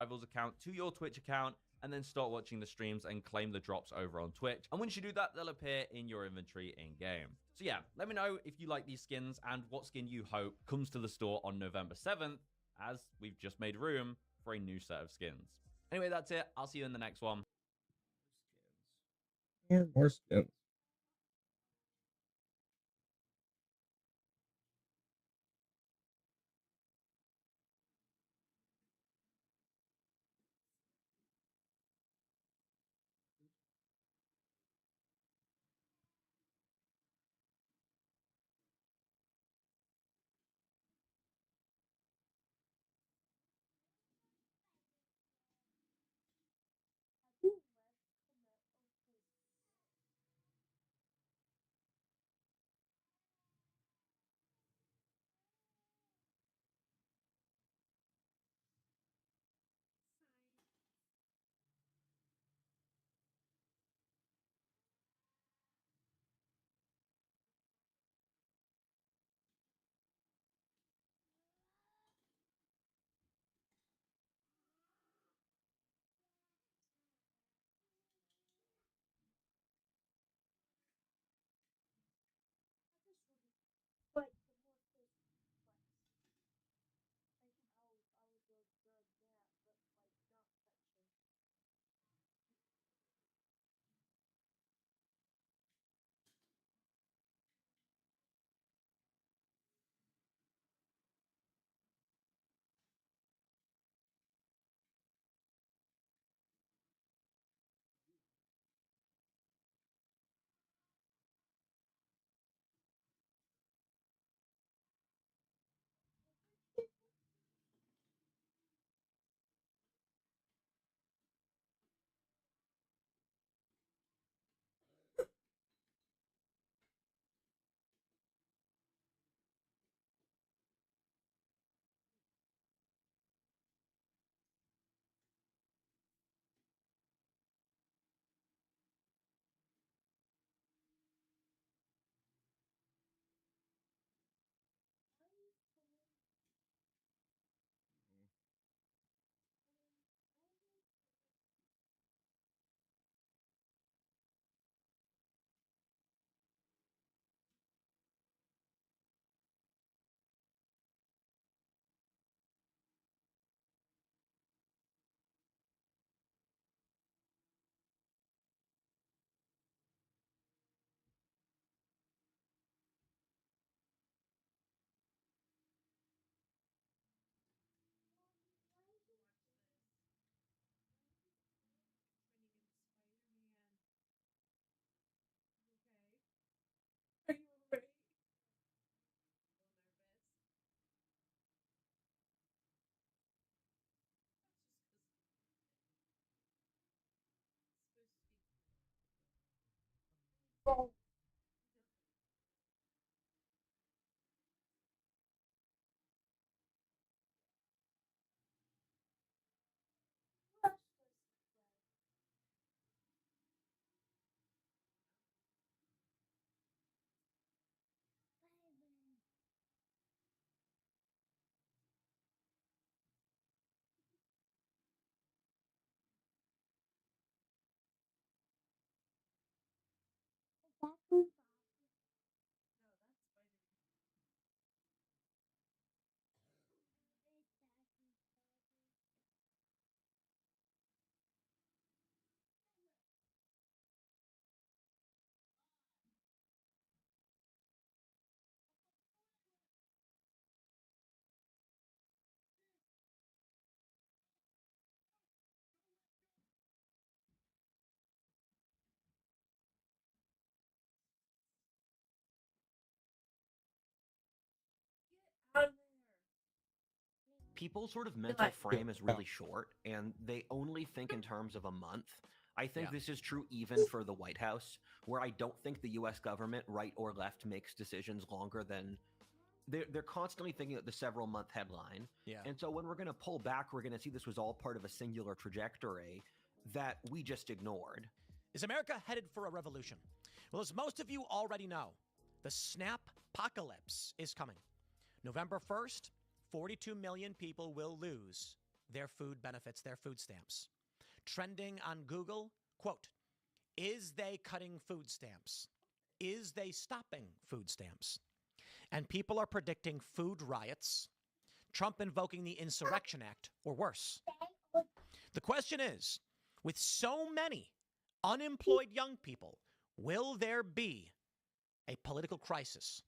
Rivals account to your Twitch account, and then start watching the streams and claim the drops over on Twitch. And once you do that, they'll appear in your inventory in-game. So yeah, let me know if you like these skins and what skin you hope comes to the store on November 7th, as we've just made room for a new set of skins. Anyway, that's it. I'll see you in the next one. More skins. But the more fish flex. Like I would go grab that, but like not touching. Are you ready? Oh. People's sort of mental frame is really short, and they only think in terms of a month. I think this is true even for the White House, where I don't think the U.S. government, right or left, makes decisions longer than... They're constantly thinking of the several-month headline. Yeah. And so when we're going to pull back, we're going to see this was all part of a singular trajectory that we just ignored. Is America headed for a revolution? Well, as most of you already know, the snap-pocalypse is coming. November 1st, 42 million people will lose their food benefits, their food stamps. trending on Google, quote, is they cutting food stamps? Is they stopping food stamps? And people are predicting food riots, Trump invoking the Insurrection Act, or worse. The question is, with so many unemployed young people, will there be a political crisis?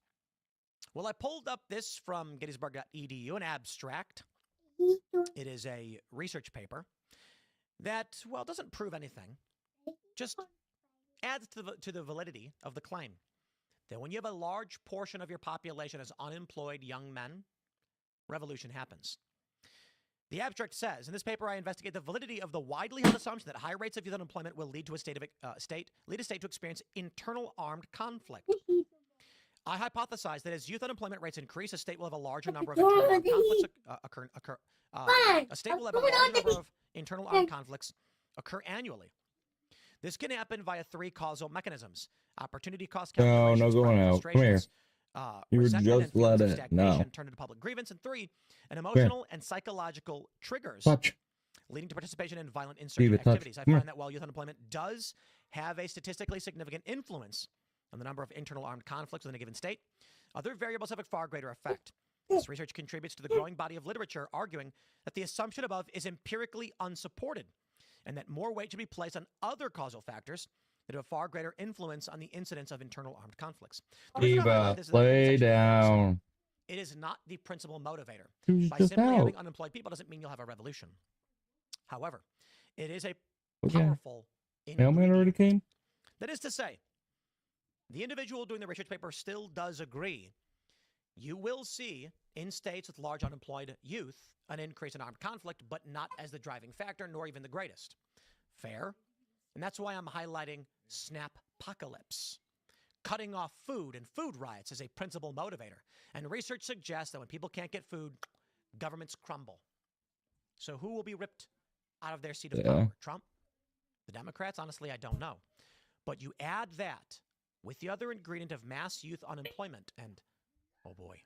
Well, I pulled up this from Gettysburg.edu, an abstract. It is a research paper that, well, doesn't prove anything, just adds to the validity of the claim that when you have a large portion of your population as unemployed young men, revolution happens. The abstract says, in this paper, I investigate the validity of the widely held assumption that high rates of youth unemployment will lead a state to experience internal armed conflict. I hypothesize that as youth unemployment rates increase, a state will have a larger number of internal armed conflicts occur annually. This can happen via three causal mechanisms: opportunity cost calculations, No going out. Come here. You were just let it. No. Turn into public grievance, and three, an emotional and psychological triggers leading to participation in violent insurgent activities. I find that while youth unemployment does have a statistically significant influence on the number of internal armed conflicts within a given state, other variables have a far greater effect. This research contributes to the growing body of literature arguing that the assumption above is empirically unsupported and that more weight should be placed on other causal factors that have a far greater influence on the incidence of internal armed conflicts. Eva, lay down. It is not the principal motivator. By simply having unemployed people doesn't mean you'll have a revolution. However, it is a powerful mailman already came. That is to say, the individual doing the research paper still does agree. You will see in states with large unemployed youth an increase in armed conflict, but not as the driving factor, nor even the greatest. Fair? And that's why I'm highlighting snap-pocalypse. Cutting off food and food riots is a principal motivator. And research suggests that when people can't get food, governments crumble. So who will be ripped out of their seat of power? Trump? The Democrats? Honestly, I don't know. But you add that with the other ingredient of mass youth unemployment, and oh boy.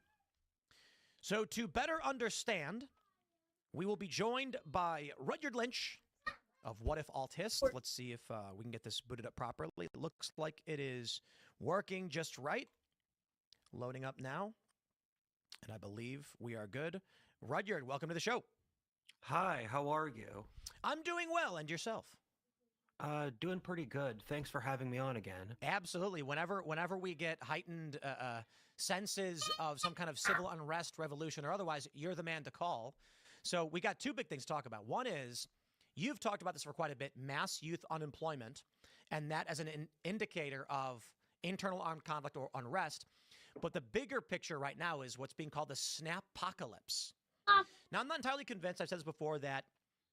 So to better understand, we will be joined by Rudyard Lynch of What If Alt Hist. Let's see if we can get this booted up properly. It looks like it is working just right. Loading up now. And I believe we are good. Rudyard, welcome to the show. Hi, how are you? I'm doing well, and yourself? Doing pretty good. Thanks for having me on again. Absolutely. Whenever we get heightened senses of some kind of civil unrest, revolution, or otherwise, you're the man to call. So we got two big things to talk about. One is, you've talked about this for quite a bit, mass youth unemployment, and that as an indicator of internal armed conflict or unrest. But the bigger picture right now is what's being called the snap-pocalypse. Now, I'm not entirely convinced, I've said this before, that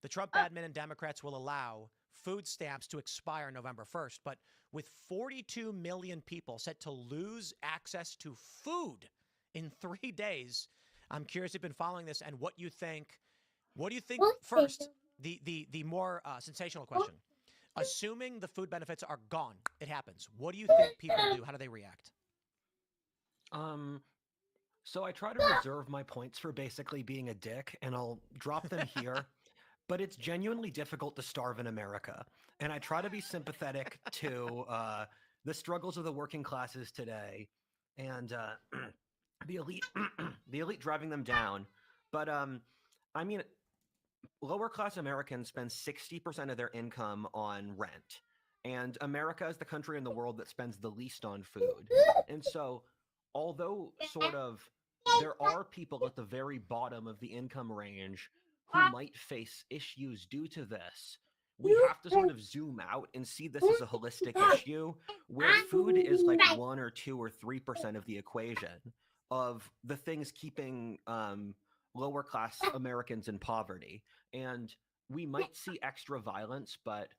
the Trump admin and Democrats will allow food stamps to expire November 1st. But with 42 million people set to lose access to food in 3 days, I'm curious if you've been following this and what you think. What do you think first? The more sensational question. Assuming the food benefits are gone, it happens. What do you think people do? How do they react? So I try to reserve my points for basically being a dick, and I'll drop them here. But it's genuinely difficult to starve in America. And I try to be sympathetic to the struggles of the working classes today and the elite driving them down. But I mean, lower class Americans spend 60% of their income on rent. And America is the country in the world that spends the least on food. And so, although sort of there are people at the very bottom of the income range who might face issues due to this, we have to sort of zoom out and see this as a holistic issue where food is like 1 or 2 or 3% of the equation of the things keeping lower class Americans in poverty. And we might see extra violence, but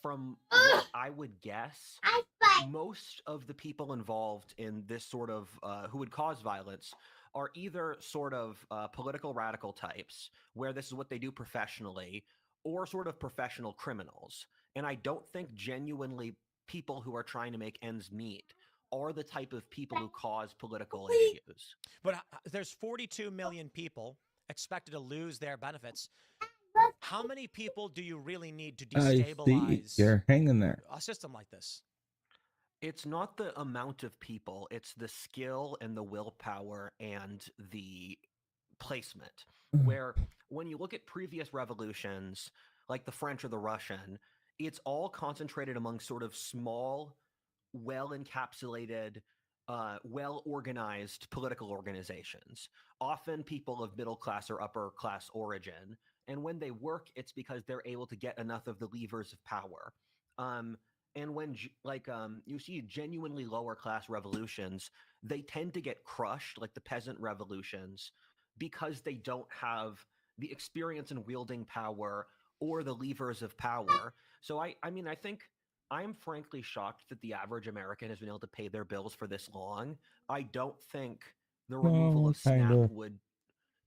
from what I would guess, most of the people involved in this sort of who would cause violence are either sort of political radical types, where this is what they do professionally, or sort of professional criminals. And I don't think genuinely people who are trying to make ends meet are the type of people who cause political issues. But there's 42 million people expected to lose their benefits. How many people do you really need to I see. destabilize You're hanging there. a system like this? It's not the amount of people, it's the skill and the willpower and the placement. Where when you look at previous revolutions, like the French or the Russian, it's all concentrated among sort of small, well encapsulated, well organized political organizations, often people of middle class or upper class origin. And when they work, it's because they're able to get enough of the levers of power. And when you see genuinely lower class revolutions, they tend to get crushed, like the peasant revolutions, because they don't have the experience in wielding power or the levers of power. So I mean, I think I'm frankly shocked that the average American has been able to pay their bills for this long. I don't think the removal No, of SNAP kinda. would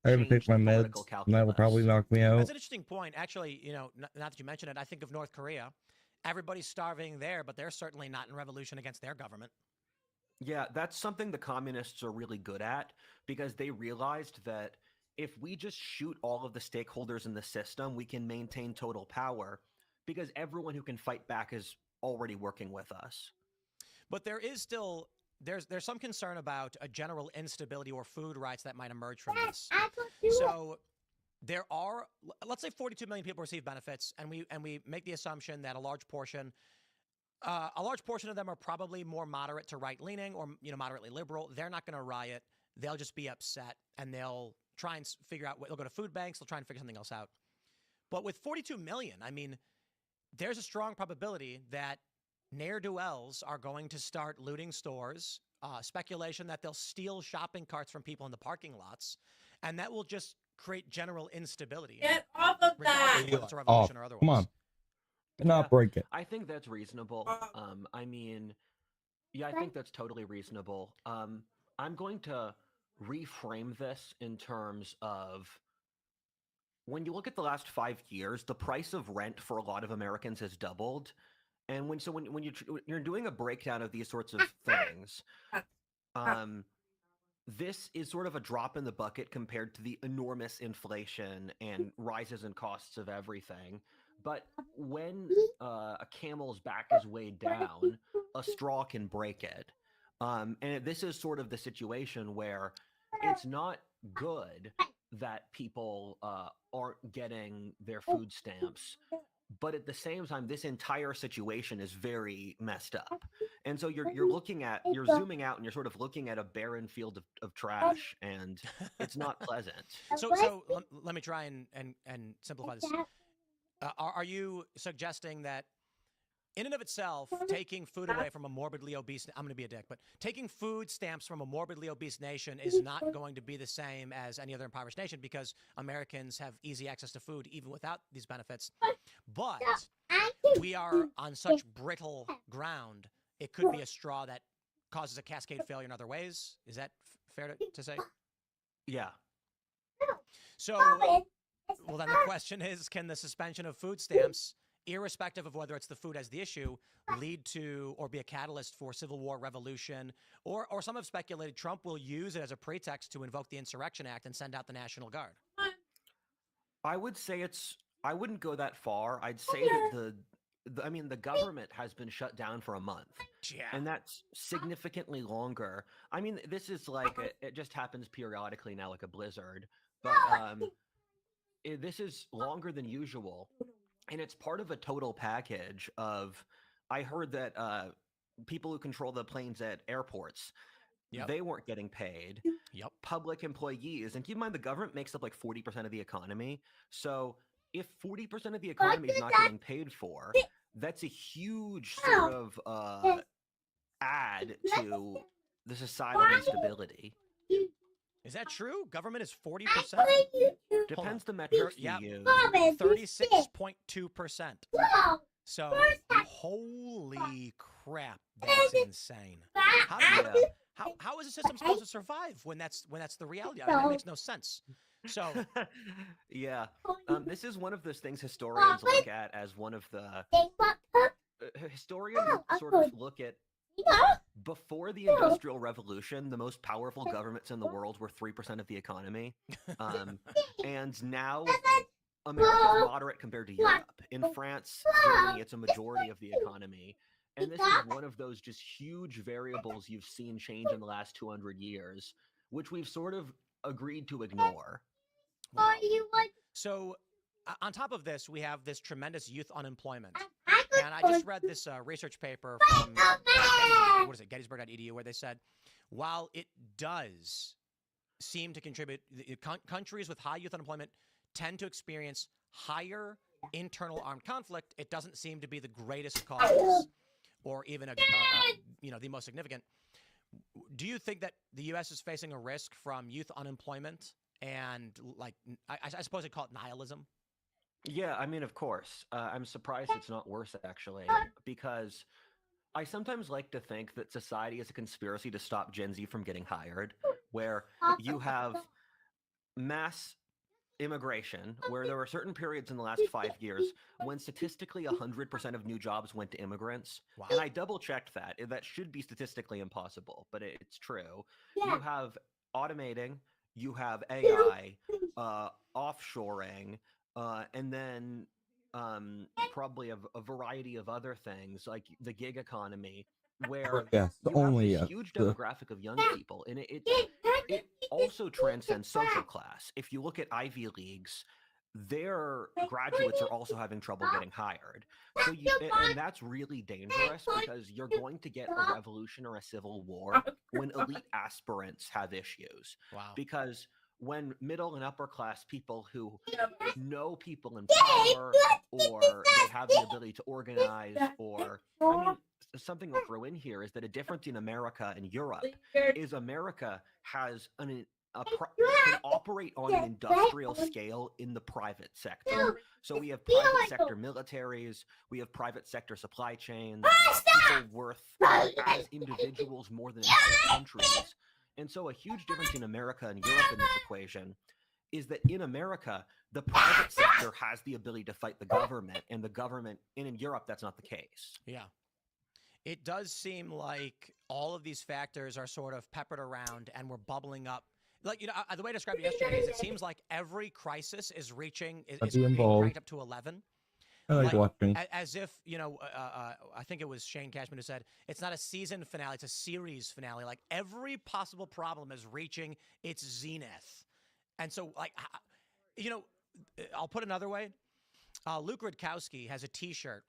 I have to change take my the political meds, and that'll calculus. probably knock me out. That's an interesting point. Actually, you know, now that you mention it, I think of North Korea. Everybody's starving there, but they're certainly not in revolution against their government. Yeah, that's something the communists are really good at, because they realized that if we just shoot all of the stakeholders in the system, we can maintain total power, because everyone who can fight back is already working with us. But there is still there's some concern about a general instability or food riots that might emerge from this. So there are, let's say 42 million people receive benefits, and we make the assumption that a large portion of them are probably more moderate to right-leaning or, you know, moderately liberal. They're not going to riot. They'll just be upset, and they'll try and figure out, they'll go to food banks, they'll try and figure something else out. But with 42 million, I mean, there's a strong probability that ne'er-do-wells are going to start looting stores, speculation that they'll steal shopping carts from people in the parking lots, and that will just create general instability. Get off of that! Whether it's a revolution or otherwise. Come on. Not break it. I think that's reasonable. I mean, yeah, I think that's totally reasonable. I'm going to reframe this in terms of, when you look at the last 5 years, the price of rent for a lot of Americans has doubled. And when you're doing a breakdown of these sorts of things, this is sort of a drop in the bucket compared to the enormous inflation and rises in costs of everything. But when a camel's back is weighed down, a straw can break it. And this is sort of the situation where it's not good that people aren't getting their food stamps. But at the same time, this entire situation is very messed up. And so you're zooming out and you're sort of looking at a barren field of trash, and it's not pleasant. So let me try and simplify this. Are you suggesting that in and of itself, taking food away from a morbidly obese, I'm going to be a dick, but taking food stamps from a morbidly obese nation is not going to be the same as any other impoverished nation, because Americans have easy access to food even without these benefits? But we are on such brittle ground, it could be a straw that causes a cascade failure in other ways. Is that fair to say? Yeah. So, well, then the question is, can the suspension of food stamps, irrespective of whether it's the food as the issue, lead to or be a catalyst for civil war, revolution, or some have speculated Trump will use it as a pretext to invoke the Insurrection Act and send out the National Guard? I would say I wouldn't go that far. I'd say that the government has been shut down for a month. Yeah. And that's significantly longer. I mean, this is like, it just happens periodically now, like a blizzard. But this is longer than usual. And it's part of a total package of, I heard that people who control the planes at airports, they weren't getting paid. Yep. Public employees, and keep in mind, the government makes up like 40% of the economy. So if 40% of the economy is not getting paid for, that's a huge sort of add to the societal instability. Is that true? Government is 40%? Depends the metrics you use. 36.2%. So, holy crap, that's insane. How is a system supposed to survive when that's the reality? I mean, that makes no sense. So, yeah, this is one of those things historians look at as one of the historians sort of look at. Before the Industrial Revolution, the most powerful governments in the world were 3% of the economy. And now America's moderate compared to Europe. In France, Germany, it's a majority of the economy. And this is one of those just huge variables you've seen change in the last 200 years, which we've sort of agreed to ignore. Wow. So, on top of this, we have this tremendous youth unemployment. And I just read this research paper from, what is it, Gettysburg.edu, where they said, while it does seem to contribute, countries with high youth unemployment tend to experience higher internal armed conflict. It doesn't seem to be the greatest cause or even the most significant. Do you think that the U.S. is facing a risk from youth unemployment and, like, I suppose they call it nihilism? Yeah, I mean, of course. I'm surprised it's not worse, actually, because I sometimes like to think that society is a conspiracy to stop Gen Z from getting hired, where you have mass immigration, where there were certain periods in the last 5 years when statistically 100% of new jobs went to immigrants. Wow. And I double-checked that. That should be statistically impossible, but it's true. You have automating, you have AI, offshoring, and then probably a variety of other things like the gig economy, where Yes, you only have this huge demographic of young people, and it also transcends social class. If you look at Ivy Leagues, their graduates are also having trouble getting hired. So and that's really dangerous, because you're going to get a revolution or a civil war when elite aspirants have issues. Wow. Because when middle and upper class people who know people in power, or they have the ability to organize, or, I mean, something I'll throw in here is that a difference in America and Europe is America has can operate on an industrial scale in the private sector. So we have private sector militaries, we have private sector supply chains, people worth as individuals more than entire countries. And so a huge difference in America and Europe in this equation is that in America, the private sector has the ability to fight the government, and in Europe, that's not the case. Yeah. It does seem like all of these factors are sort of peppered around and we're bubbling up. Like, the way I described it yesterday is it seems like every crisis is being cranked up to 11. I like watching. As if, I think it was Shane Cashman who said, it's not a season finale, it's a series finale. Like, every possible problem is reaching its zenith. And so, like, I'll put it another way. Luke Rudkowski has a T-shirt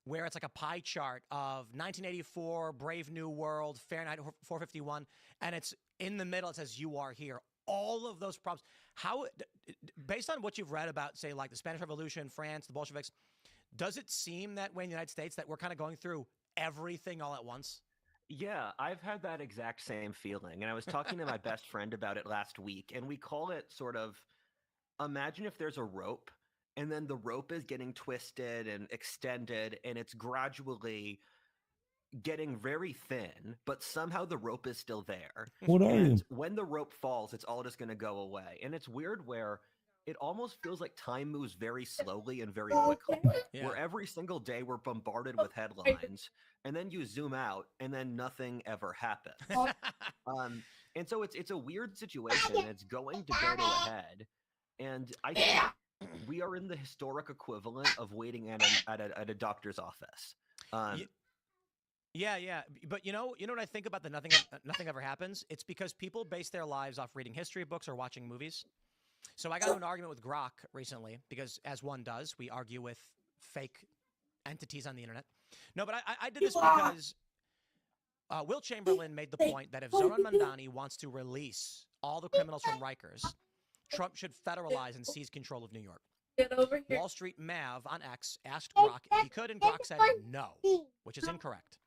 where it's like a pie chart of 1984, Brave New World, Fahrenheit 451, and it's in the middle, it says, "You are here." All of those problems. How, based on what you've read about, say, like the Spanish Revolution, France, the Bolsheviks, does it seem that way in the United States that we're kind of going through everything all at once? Yeah, I've had that exact same feeling. And I was talking to my best friend about it last week, and we call it sort of, imagine if there's a rope, and then the rope is getting twisted and extended, and it's gradually getting very thin, but somehow the rope is still there. What are you? When the rope falls, it's all just going to go away. And it's weird where it almost feels like time moves very slowly and very quickly, where every single day we're bombarded with headlines, and then you zoom out, and then nothing ever happens. And so it's a weird situation, and it's going to go to a head. And I think we are in the historic equivalent of waiting at a doctor's office. Yeah. But you know what I think about the nothing ever happens? It's because people base their lives off reading history books or watching movies. So I got into an argument with Grok recently because, as one does, we argue with fake entities on the internet. No, but I did this because Will Chamberlain made the point that if Zoran Mandani wants to release all the criminals from Rikers, Trump should federalize and seize control of New York. Get over here. Wall Street Mav on X asked Grok if he could, and Grok said no, which is incorrect.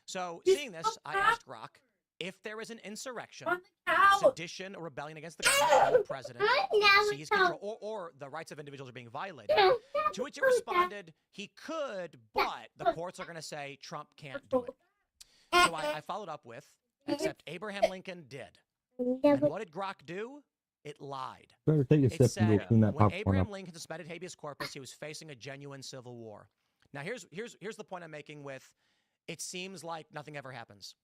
So, seeing this, I asked Grok, if there is an insurrection, sedition, or rebellion against the government, and the president seize control, or the rights of individuals are being violated, to which it responded, he could, but the courts are going to say Trump can't do it. So I followed up with, except Abraham Lincoln did. And what did Grok do? It lied. Better take a It step and said go clean that when popcorn Abraham up. Lincoln suspended habeas corpus, he was facing a genuine civil war. Now, here's the point I'm making with, it seems like nothing ever happens.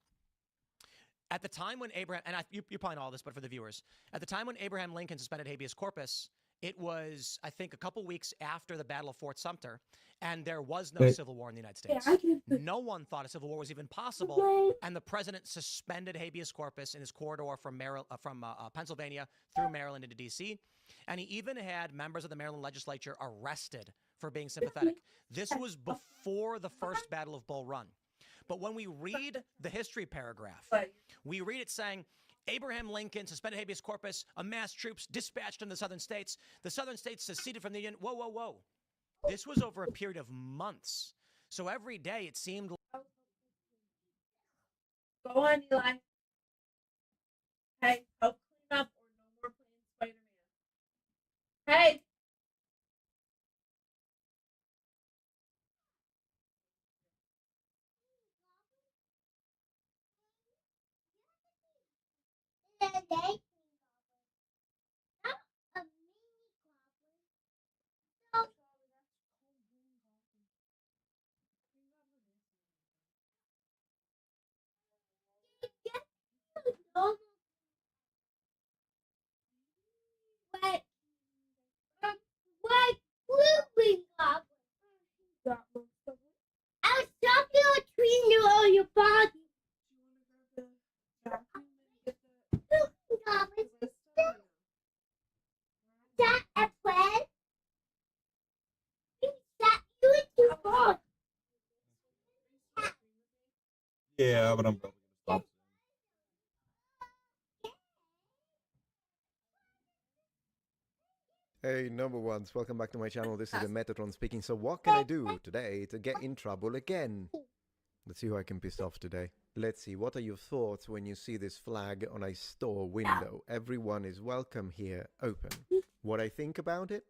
At the time when Abraham, and you probably know all this, but for the viewers, at the time when Abraham Lincoln suspended habeas corpus, It was, I think, a couple weeks after the Battle of Fort Sumter, and there was no civil war in the United States. No one thought a civil war was even possible, and the president suspended habeas corpus in his corridor from Pennsylvania through Maryland into D.C., and he even had members of the Maryland legislature arrested for being sympathetic. This was before the first Battle of Bull Run. But when we read the history paragraph, we read it saying, Abraham Lincoln suspended habeas corpus, amassed troops, dispatched in the southern states. The southern states seceded from the Union. Whoa, whoa, whoa. This was over a period of months. So every day it seemed like... Go on, Eli. Hey, help clean up or no more playing Spider-Man. Hey! What moving goblin? I was talking to a tree near all your body. Goblin. That a plan? That you into frog. Yeah, but I'm probably gonna stop. Hey, number ones, welcome back to my channel. This is the Metatron speaking. So what can I do today to get in trouble again? Let's see who I can piss off today. Let's see, what are your thoughts when you see this flag on a store window? Everyone is welcome here, open. What I think about it?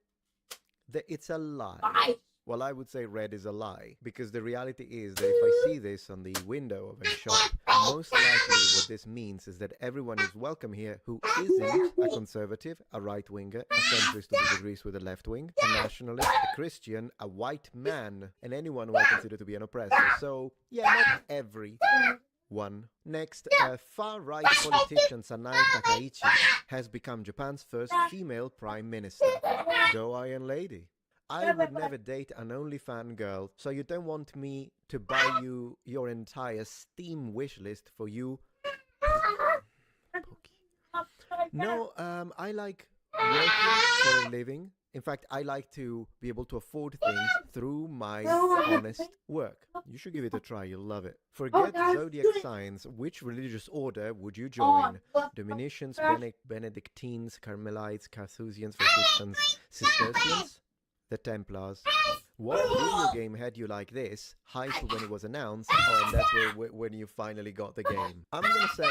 That it's a lie. Well, I would say red is a lie, because the reality is that if I see this on the window of a shop, most likely what this means is that everyone is welcome here who isn't a conservative, a right-winger, a centrist who disagrees with the left wing, a nationalist, a Christian, a white man, and anyone who I consider to be an oppressor. So, yeah, not every one. Next, far-right politician Sanai Takaichi has become Japan's first female prime minister. Go Iron Lady. I would never date an OnlyFans girl, so you don't want me to buy you your entire Steam wishlist for you. No, I like working for a living. In fact, I like to be able to afford things through my honest work. You should give it a try, you'll love it. Forget zodiac signs. Which religious order would you join? Dominicians, Benedictines, Carmelites, Carthusians, Franciscans, Cistercians? The Templars. What video game had you like this? Hype when it was announced, and that's when you finally got the game. I'm gonna say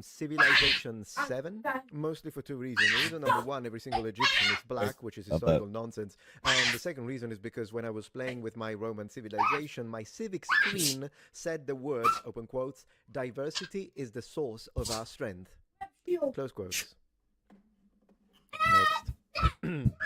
Civilization 7, mostly for two reasons. Reason number one, every single Egyptian is black, which is historical nonsense. And the second reason is because when I was playing with my Roman civilization, my civic screen said the words, open quotes, diversity is the source of our strength. Close quotes. Next.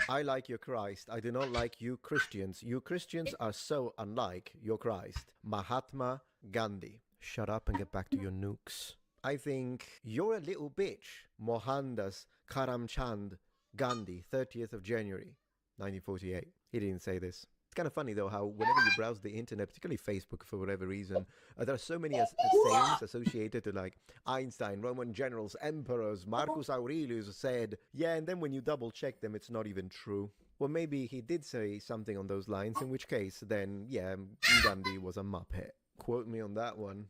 I like your Christ. I do not like you Christians. You Christians are so unlike your Christ. Mahatma Gandhi. Shut up and get back to your nukes. I think you're a little bitch. Mohandas Karamchand Gandhi, 30th of January, 1948. He didn't say this. It's kind of funny, though, how whenever you browse the internet, particularly Facebook for whatever reason, there are so many sayings associated to, like, Einstein, Roman generals, emperors, Marcus Aurelius said, yeah, and then when you double-check them, it's not even true. Well, maybe he did say something on those lines, in which case, then, yeah, Gandhi was a muppet. Quote me on that one.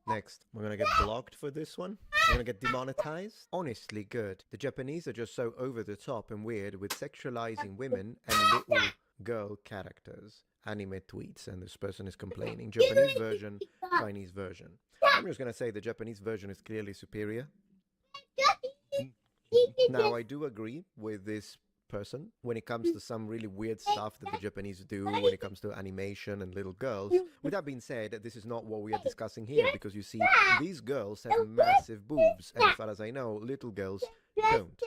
Next, we're gonna get blocked for this one. We're gonna get demonetized. Honestly good. The Japanese are just so over the top and weird with sexualizing women and little girl characters. Anime tweets, and this person is complaining. Japanese version, Chinese version. I'm just gonna say the Japanese version is clearly superior. Now, I do agree with this person when it comes to some really weird stuff that the Japanese do when it comes to animation and little girls. With that being said, this is not what we are discussing here, because you see, these girls have massive boobs, and as far as I know, little girls don't.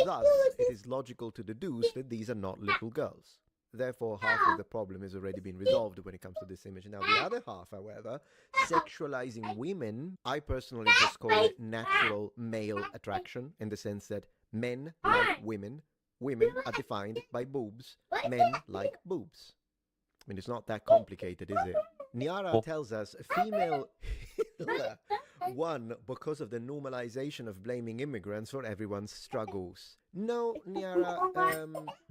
Thus, it is logical to deduce that these are not little girls. Therefore, half of the problem has already been resolved when it comes to this image. Now, the other half, however, sexualizing women, I personally just call it natural male attraction, in the sense that men like women, Women are defined by boobs. Men like boobs. I mean, it's not that complicated, is it? Niara tells us female Hitler won because of the normalization of blaming immigrants for everyone's struggles. No, Niara,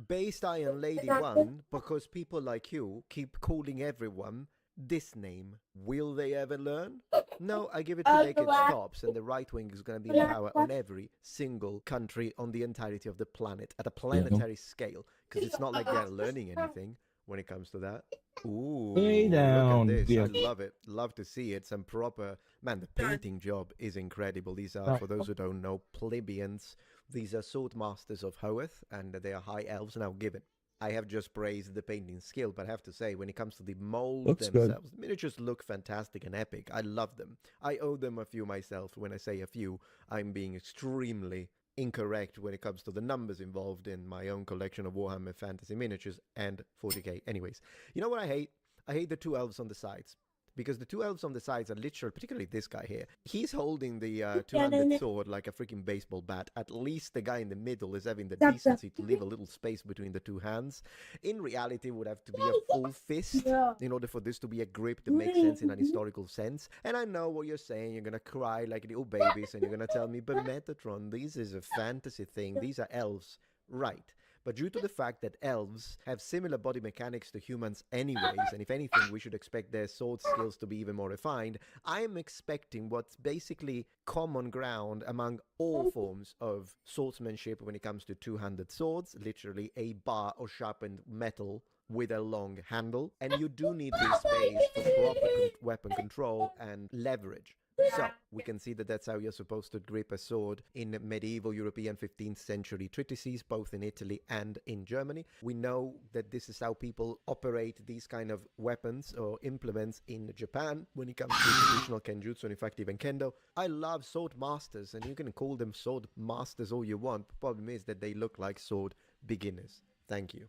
Based Iron Lady won because people like you keep calling everyone this name. Will they ever learn? No, I give it till naked stops, and the right wing is going to be in power on every single country on the entirety of the planet at a planetary scale, because it's not like they're learning anything when it comes to that. Ooh, Way down. look at this. Yeah. I love it. Love to see it. Some proper... Man, the painting job is incredible. These are, for those who don't know, plebeians. These are sword masters of Hoeth, and they are high elves. Now, given I have just praised the painting skill, but I have to say, when it comes to the mold Looks themselves, good. the miniatures look fantastic and epic. I love them. I owe them a few myself. When I say a few, I'm being extremely incorrect when it comes to the numbers involved in my own collection of Warhammer Fantasy miniatures and 40k. Anyways, you know what I hate? I hate the two elves on the sides. Because the two elves on the sides are literal, particularly this guy here. He's holding the two-handed sword like a freaking baseball bat. At least the guy in the middle is having the decency to leave a little space between the two hands. In reality, it would have to be a full fist in order for this to be a grip to make sense in an historical sense. And I know what you're saying. You're going to cry like little babies and you're going to tell me, but Metatron, this is a fantasy thing. These are elves. Right. But due to the fact that elves have similar body mechanics to humans anyways, and if anything, we should expect their sword skills to be even more refined, I am expecting what's basically common ground among all forms of swordsmanship when it comes to two-handed swords, literally a bar of sharpened metal with a long handle, and you do need this space for proper weapon control and leverage. So, we can see that that's how you're supposed to grip a sword in medieval European 15th century treatises, both in Italy and in Germany. We know that this is how people operate these kind of weapons or implements in Japan when it comes to traditional kenjutsu and in fact even kendo. I love sword masters, and you can call them sword masters all you want. The problem is that they look like sword beginners. Thank you.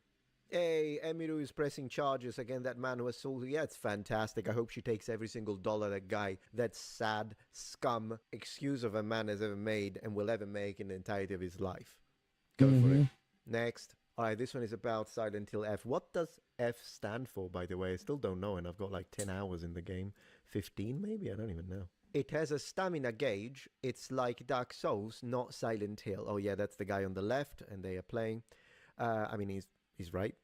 Hey, Emiru is pressing charges against that man who assaulted. Yeah, it's fantastic. I hope she takes every single dollar that sad scum excuse of a man has ever made and will ever make in the entirety of his life. Go for it. Next. Alright, this one is about Silent Hill F. What does F stand for, by the way? I still don't know, and I've got like 10 hours in the game. 15 maybe? I don't even know. It has a stamina gauge. It's like Dark Souls, not Silent Hill. Oh yeah, that's the guy on the left, and they are playing. I mean, he's right.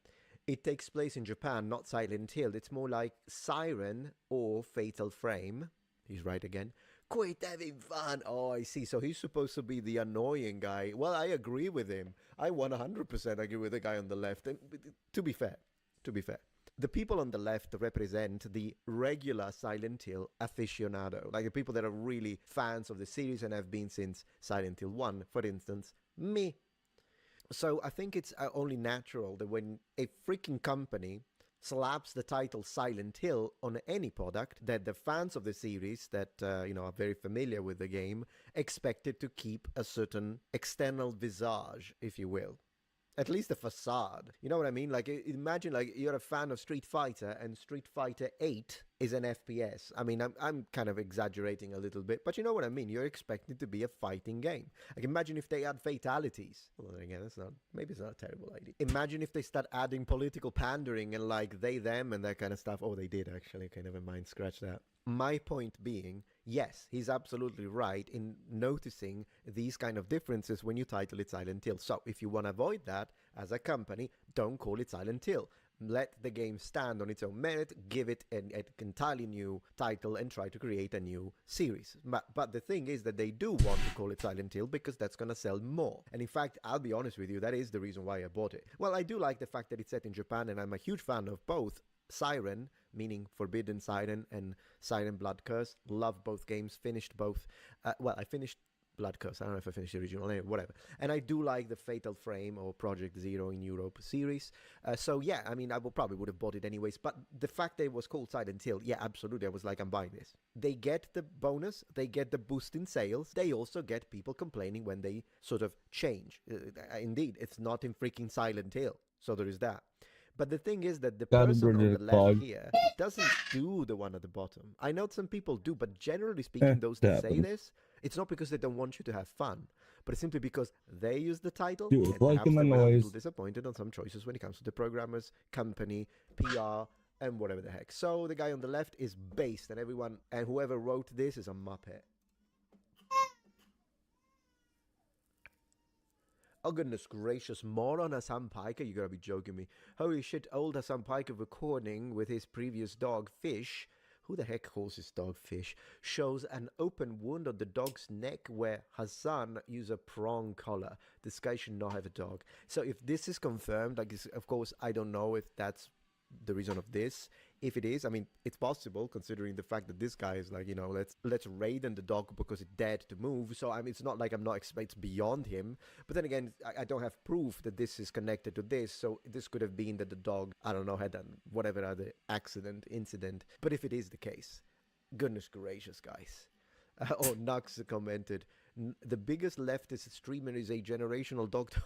It takes place in Japan, not Silent Hill. It's more like Siren or Fatal Frame. He's right again. Quit having fun. Oh, I see. So he's supposed to be the annoying guy. Well, I agree with him. I 100% agree with the guy on the left. And to be fair, the people on the left represent the regular Silent Hill aficionado. Like the people that are really fans of the series and have been since Silent Hill 1, for instance, me. So I think it's only natural that when a freaking company slaps the title Silent Hill on any product, that the fans of the series that are very familiar with the game expect it to keep a certain external visage, if you will. At least a facade. You know what I mean? Like, imagine like you're a fan of Street Fighter and Street Fighter 8 is an FPS. I mean, I'm kind of exaggerating a little bit, but you know what I mean? You're expecting it to be a fighting game. Like, imagine if they add fatalities. Well, then again, maybe it's not a terrible idea. Imagine if they start adding political pandering and like they, them and that kind of stuff. Oh, they did actually. Okay, never mind. Scratch that. My point being, yes, he's absolutely right in noticing these kind of differences when you title it Silent Hill. So if you want to avoid that as a company, don't call it Silent Hill. Let the game stand on its own merit, give it an entirely new title and try to create a new series. But the thing is that they do want to call it Silent Hill because that's going to sell more. And in fact, I'll be honest with you, that is the reason why I bought it. Well, I do like the fact that it's set in Japan, and I'm a huge fan of both Siren, meaning Forbidden Siren, and Siren Blood Curse. Love both games, finished both. Well, I finished Blood Curse. I don't know if I finished the original, whatever. And I do like the Fatal Frame or Project Zero in Europe series. So yeah, I mean, I probably would have bought it anyways. But the fact that it was called Silent Hill, yeah, absolutely. I was like, I'm buying this. They get the bonus. They get the boost in sales. They also get people complaining when they sort of change. Indeed, it's not in freaking Silent Hill. So there is that. But the thing is that the Gotta person bring on it the a left clog. here doesn't do the one at the bottom. I know some people do, but generally speaking, those that say happens. this, it's not because they don't want you to have fun, but it's simply because they use the title, Dude, and liking perhaps the they were a little noise. disappointed on some choices when it comes to the programmers, company, PR, and whatever the heck. So the guy on the left is based, and everyone and whoever wrote this is a muppet. Oh, goodness gracious, more on Hassan Piker? You gotta be joking me. Holy shit, old Hassan Piker recording with his previous dog, Fish. Who the heck calls his dog Fish? Shows an open wound on the dog's neck where Hassan used a prong collar. This guy should not have a dog. So if this is confirmed, like, of course, I don't know if that's the reason of this. If it is, I mean, it's possible considering the fact that this guy is like, you know, let's raid on the dog because it dared to move. So I mean, it's not like I'm not expecting it's beyond him. But then again, I don't have proof that this is connected to this. So this could have been that the dog, I don't know, had a whatever other incident. But if it is the case, goodness gracious, guys. Oh, Nux commented, the biggest leftist streamer is a generational doctor.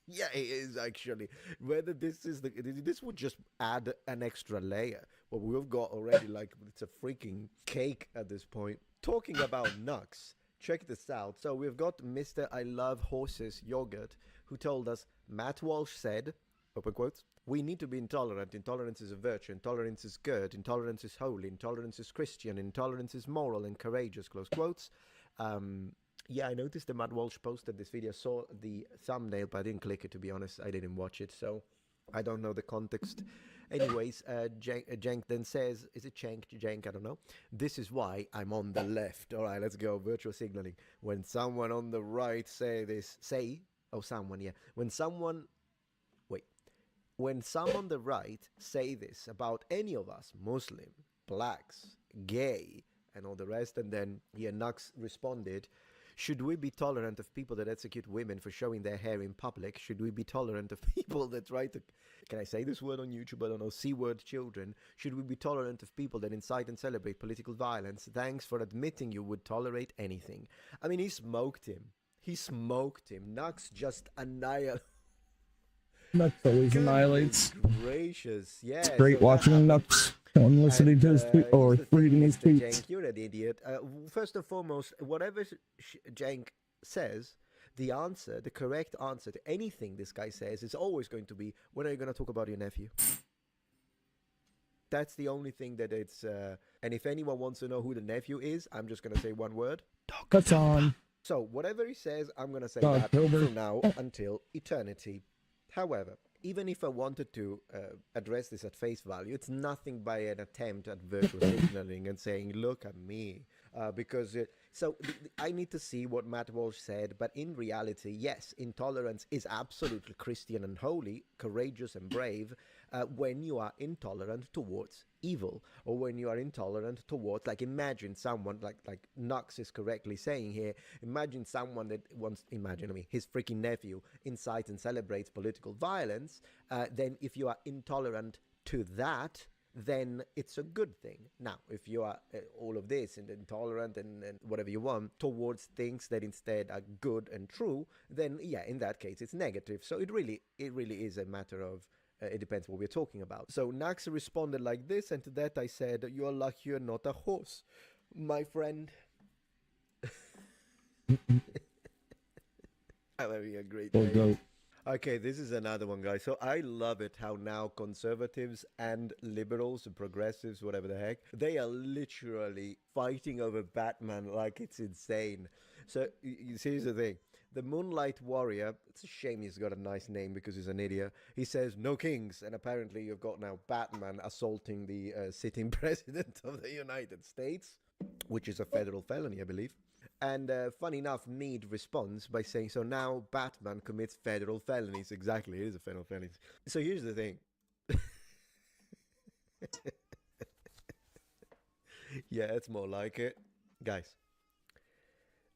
Yeah, it is actually. Whether this is this would just add an extra layer. What we've got already, like, it's a freaking cake at this point. Talking about Nux, check this out. So we've got Mr. I Love Horses Yogurt, who told us, Matt Walsh said, open quotes, we need to be intolerant. Intolerance is a virtue. Intolerance is good. Intolerance is holy. Intolerance is Christian. Intolerance is moral and courageous, close quotes. Yeah, I noticed that Matt Walsh posted this video. Saw the thumbnail, but I didn't click it, to be honest. I didn't watch it, so I don't know the context. Anyways, Jank then says, is it Jank? I don't know. This is why I'm on the left. All right, let's go. Virtual signaling. When someone on the right when some on the right say this about any of us, Muslim, blacks, gay, and all the rest, and then Nux responded, should we be tolerant of people that execute women for showing their hair in public? Should we be tolerant of people that try to, can I say this word on YouTube? I don't know, C-word children. Should we be tolerant of people that incite and celebrate political violence? Thanks for admitting you would tolerate anything. I mean, he smoked him. Nux just annihilated. Nux always annihilates. Gracious, yeah. It's great so watching Nux and listening to his tweet or reading his tweets. Jank, you're an idiot. First and foremost, whatever Jank says, the correct answer to anything this guy says is always going to be, when are you going to talk about your nephew? That's the only thing that it's... and if anyone wants to know who the nephew is, I'm just going to say one word. That's on. So, whatever he says, I'm going to say Dog that Hilbert. from now until eternity. However, even if I wanted to address this at face value, it's nothing by an attempt at virtual signaling and saying, look at me. Because I need to see what Matt Walsh said, but in reality, yes, intolerance is absolutely Christian and holy, courageous and brave, when you are intolerant towards evil, or when you are intolerant towards, like, imagine someone, like Nux is correctly saying here, imagine someone that wants, his freaking nephew incites and celebrates political violence, then if you are intolerant to that, then it's a good thing. Now, if you are all of this and intolerant and whatever you want towards things that instead are good and true, then yeah, in that case, it's negative. So it really is a matter of, it depends what we're talking about. So Nax responded like this, and to that I said, you're lucky you're not a horse, my friend. I'm having a great day. Okay, this is another one, guys. So I love it how now conservatives and liberals and progressives, whatever the heck, they are literally fighting over Batman like it's insane. So here's the thing. The Moonlight Warrior, it's a shame he's got a nice name because he's an idiot. He says, no kings. And apparently you've got now Batman assaulting the sitting president of the United States, which is a federal felony, I believe. And funny enough, Mead responds by saying, so now Batman commits federal felonies. Exactly, it is a federal felony. So here's the thing. Yeah, it's more like it. Guys,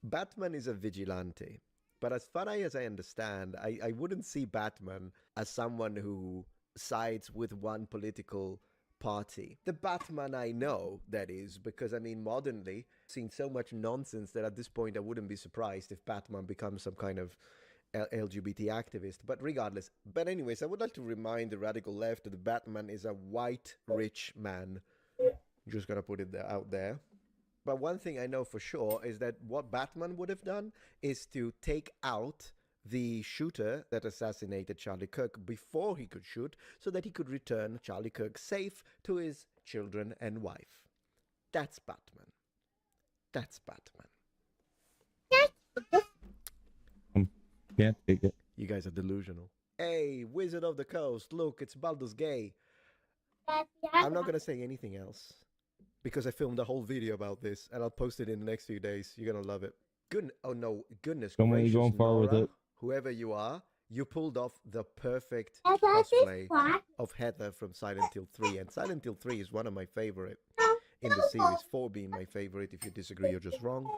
Batman is a vigilante. But as far as I understand, I wouldn't see Batman as someone who sides with one political party. The Batman I know, that is, because I mean, modernly, seen so much nonsense that at this point I wouldn't be surprised if Batman becomes some kind of LGBT activist. But regardless. But anyways, I would like to remind the radical left that Batman is a white, rich man. Just gonna put it out there. But one thing I know for sure is that what Batman would have done is to take out the shooter that assassinated Charlie Kirk before he could shoot, so that he could return Charlie Kirk safe to his children and wife. That's Batman. That's Batman. Can't take it. You guys are delusional. Hey, Wizard of the Coast, look, it's Baldur's Gay. I'm not going to say anything else, because I filmed a whole video about this, and I'll post it in the next few days. You're going to love it. Oh no, goodness gracious, Going far Nora, with it. whoever you are, you pulled off the perfect cosplay of Heather from Silent Hill 3. And Silent Hill 3 is one of my favorite in the series, 4 being my favorite. If you disagree, you're just wrong.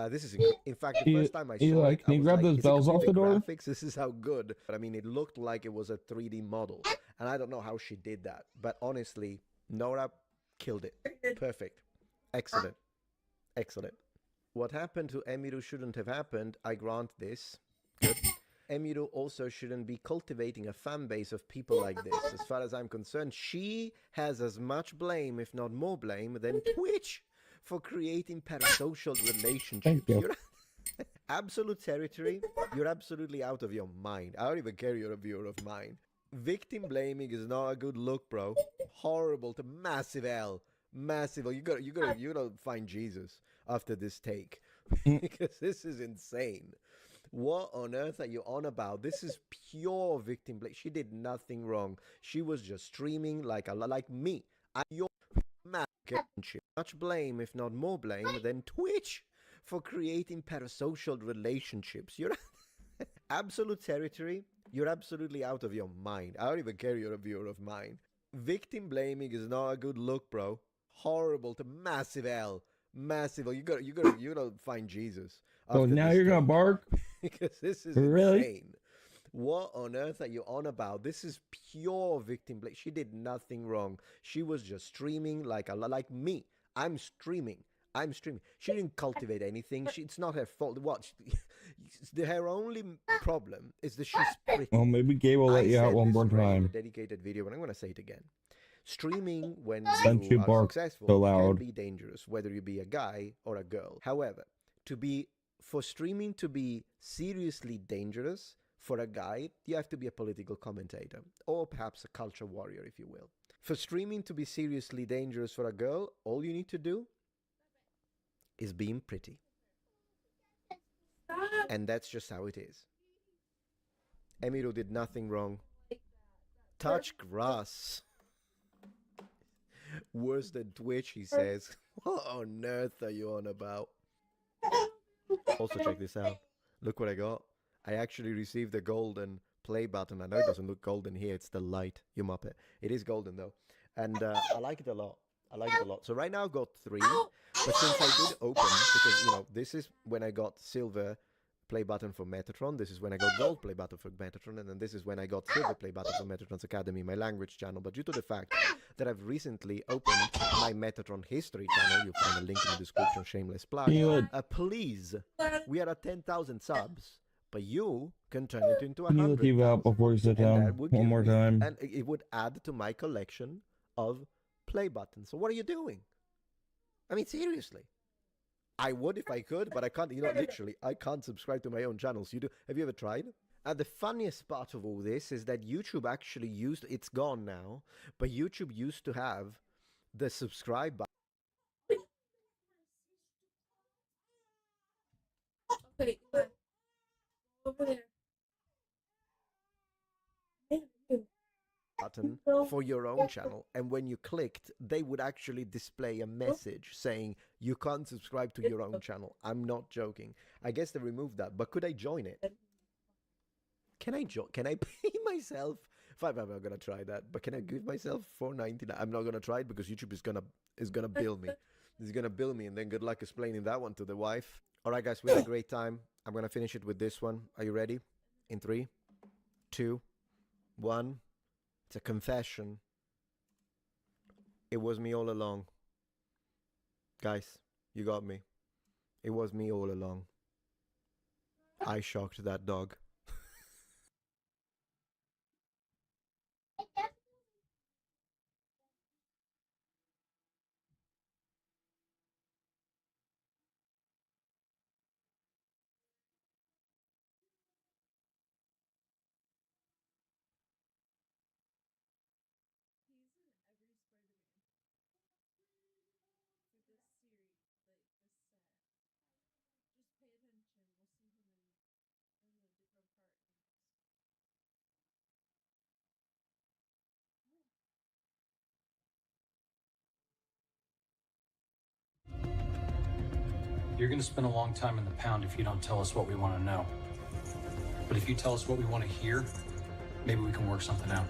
This is, in fact, the first time I saw it, can you grab those bells off the door? Graphics? This is how good. But I mean, it looked like it was a 3D model. And I don't know how she did that. But honestly, Nora killed it. Perfect. Excellent. Excellent. What happened to Emiru shouldn't have happened, I grant this. Good. Emiru also shouldn't be cultivating a fan base of people like this. As far as I'm concerned, she has as much blame, if not more blame, than Twitch for creating parasocial relationships. You're absolute territory. You're absolutely out of your mind. I don't even care you're a viewer of mine. Victim blaming is not a good look, bro. Horrible to massive L. Massive L. You gotta find Jesus after this take. Because this is insane. What on earth are you on about? This is pure victim blame. She did nothing wrong. She was just streaming like me. I'm your much blame, if not more blame, than Twitch for creating parasocial relationships. You're absolute territory. You're absolutely out of your mind. I don't even care you're a viewer of mine. Victim blaming is not a good look, bro. Horrible to massive L. Massive L. You gotta find Jesus. So now you're gonna bark? Because this is really insane. What on earth are you on about? This is pure victim blame. She did nothing wrong. She was just streaming like me. I'm streaming. She didn't cultivate anything. It's not her fault. What? Her only problem is that she's pretty. Well, maybe Gabe will let you out one more time. A dedicated video, but I'm going to say it again. Streaming when Since you you are bark successful so loud. can be dangerous, whether you be a guy or a girl. However, for streaming to be seriously dangerous for a guy, you have to be a political commentator, or perhaps a culture warrior, if you will. For streaming to be seriously dangerous for a girl, all you need to do is being pretty. And that's just how it is. Emiru did nothing wrong. Touch grass. Worse than Twitch, he says. What on earth are you on about? Also, check this out. Look what I got. I actually received a golden play button. I know it doesn't look golden here. It's the light, you muppet. It is golden, though. And I like it a lot. So right now I've got 3. But since I did open, because, this is when I got silver play button for Metatron. This is when I got gold play button for Metatron. And then this is when I got silver play button for Metatron's Academy, my language channel. But due to the fact that I've recently opened my Metatron history channel, you'll find a link in the description, shameless plug. Please, we are at 10,000 subs. But you can turn it into 100,000. Can you leave out before you sit down one more time? And it would add to my collection of play buttons. So what are you doing? I mean, seriously. I would if I could, but I can't. Literally, I can't subscribe to my own channels. You do? Have you ever tried? And the funniest part of all this is that YouTube actually it's gone now, but YouTube used to have the subscribe button. Okay, over there. Button for your own channel, and when you clicked, they would actually display a message saying you can't subscribe to your own channel. I'm not joking. I guess they removed that, but could I join it? Can I pay myself $5? I'm gonna try that, but can I give myself $4.99? I'm not gonna try it because YouTube is gonna bill me. He's gonna bill me, and then good luck explaining that one to the wife. All right, guys, we had a great time. I'm gonna finish it with this one. Are you ready? In 3, 2, 1. It's a confession. It was me all along. Guys, you got me. It was me all along. I shocked that dog. You're going to spend a long time in the pound if you don't tell us what we want to know. But if you tell us what we want to hear, maybe we can work something out.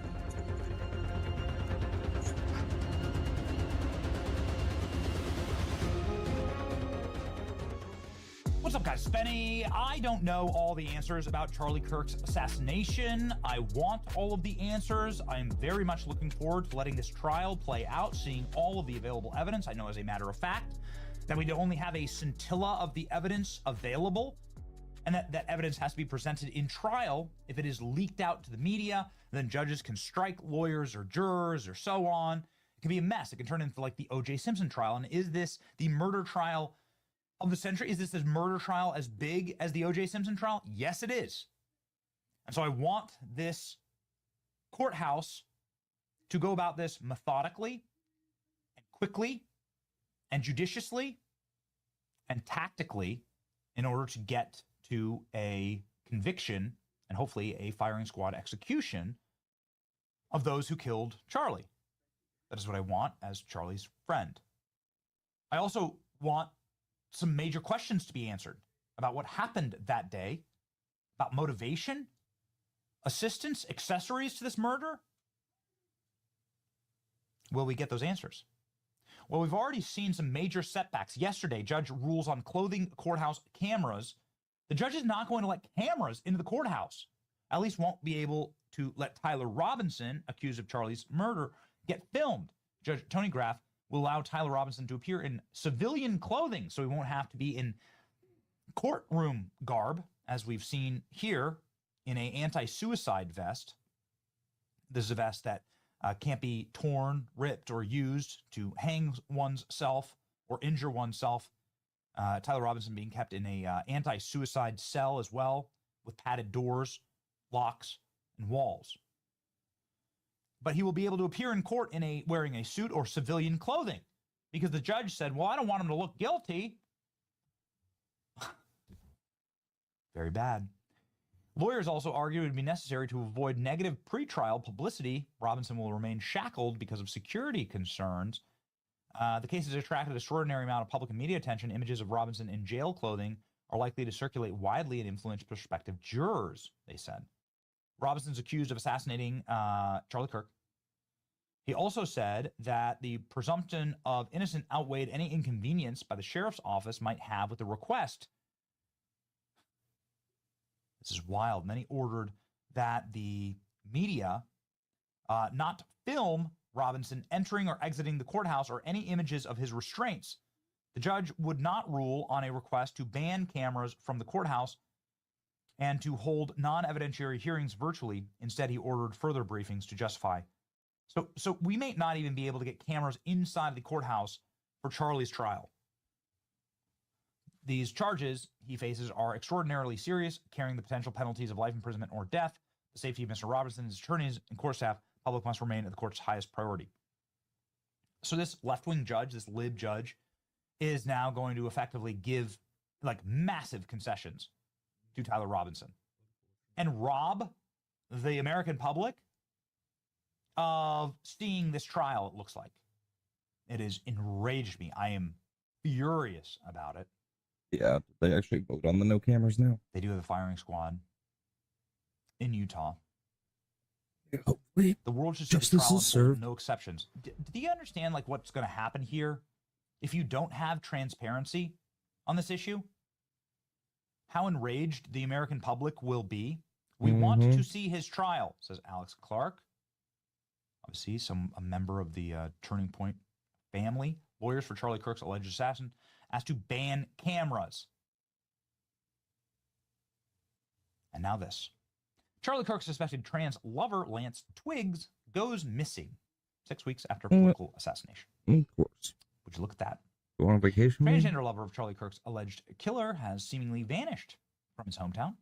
What's up, guys? Spenny. I don't know all the answers about Charlie Kirk's assassination. I want all of the answers. I'm very much looking forward to letting this trial play out, seeing all of the available evidence. I know, as a matter of fact, that we only have a scintilla of the evidence available, and that evidence has to be presented in trial. If it is leaked out to the media, then judges can strike lawyers or jurors or so on. It can be a mess. It can turn into like the O.J. Simpson trial. And is this the murder trial of the century? Is this murder trial as big as the O.J. Simpson trial? Yes, it is. And so I want this courthouse to go about this methodically and quickly and judiciously and tactically in order to get to a conviction and hopefully a firing squad execution of those who killed Charlie. That is what I want as Charlie's friend. I also want some major questions to be answered about what happened that day, about motivation, assistance, accessories to this murder. Will we get those answers? Well, we've already seen some major setbacks. Yesterday, judge rules on clothing courthouse cameras. The judge is not going to let cameras into the courthouse. At least won't be able to let Tyler Robinson, accused of Charlie's murder, get filmed. Judge Tony Graff will allow Tyler Robinson to appear in civilian clothing, so he won't have to be in courtroom garb, as we've seen here, in an anti-suicide vest. This is a vest that can't be torn, ripped, or used to hang oneself or injure oneself. Tyler Robinson being kept in a anti-suicide cell as well, with padded doors, locks, and walls. But he will be able to appear in court in wearing a suit or civilian clothing, because the judge said, well, I don't want him to look guilty. Very bad. Lawyers also argue it would be necessary to avoid negative pretrial publicity. Robinson will remain shackled because of security concerns. The case has attracted an extraordinary amount of public and media attention. Images of Robinson in jail clothing are likely to circulate widely and influence prospective jurors, they said. Robinson's accused of assassinating Charlie Kirk. He also said that the presumption of innocence outweighed any inconvenience by the sheriff's office might have with the request. This is wild. And then he ordered that the media not film Robinson entering or exiting the courthouse or any images of his restraints. The judge would not rule on a request to ban cameras from the courthouse and to hold non-evidentiary hearings virtually. Instead, he ordered further briefings to justify. So we may not even be able to get cameras inside the courthouse for Charlie's trial. These charges he faces are extraordinarily serious, carrying the potential penalties of life imprisonment or death. The safety of Mr. Robinson, his attorneys, and court staff, public must remain at the court's highest priority. So this left-wing judge, this lib judge, is now going to effectively give like massive concessions to Tyler Robinson and rob the American public of seeing this trial, it looks like. It has enraged me. I am furious about it. Yeah, they actually vote on the no cameras now. They do have a firing squad in Utah. Yeah, hopefully the world should justice is served. No exceptions. Do you understand like what's going to happen here if you don't have transparency on this issue? How enraged the American public will be. We want to see his trial, says Alex Clark. Obviously, a member of the Turning Point family. Lawyers for Charlie Kirk's alleged assassin asked to ban cameras. And now this. Charlie Kirk's suspected trans lover, Lance Twiggs, goes missing 6 weeks after a political assassination. Of course. Would you look at that? Go on vacation? Transgender lover of Charlie Kirk's alleged killer has seemingly vanished from his hometown.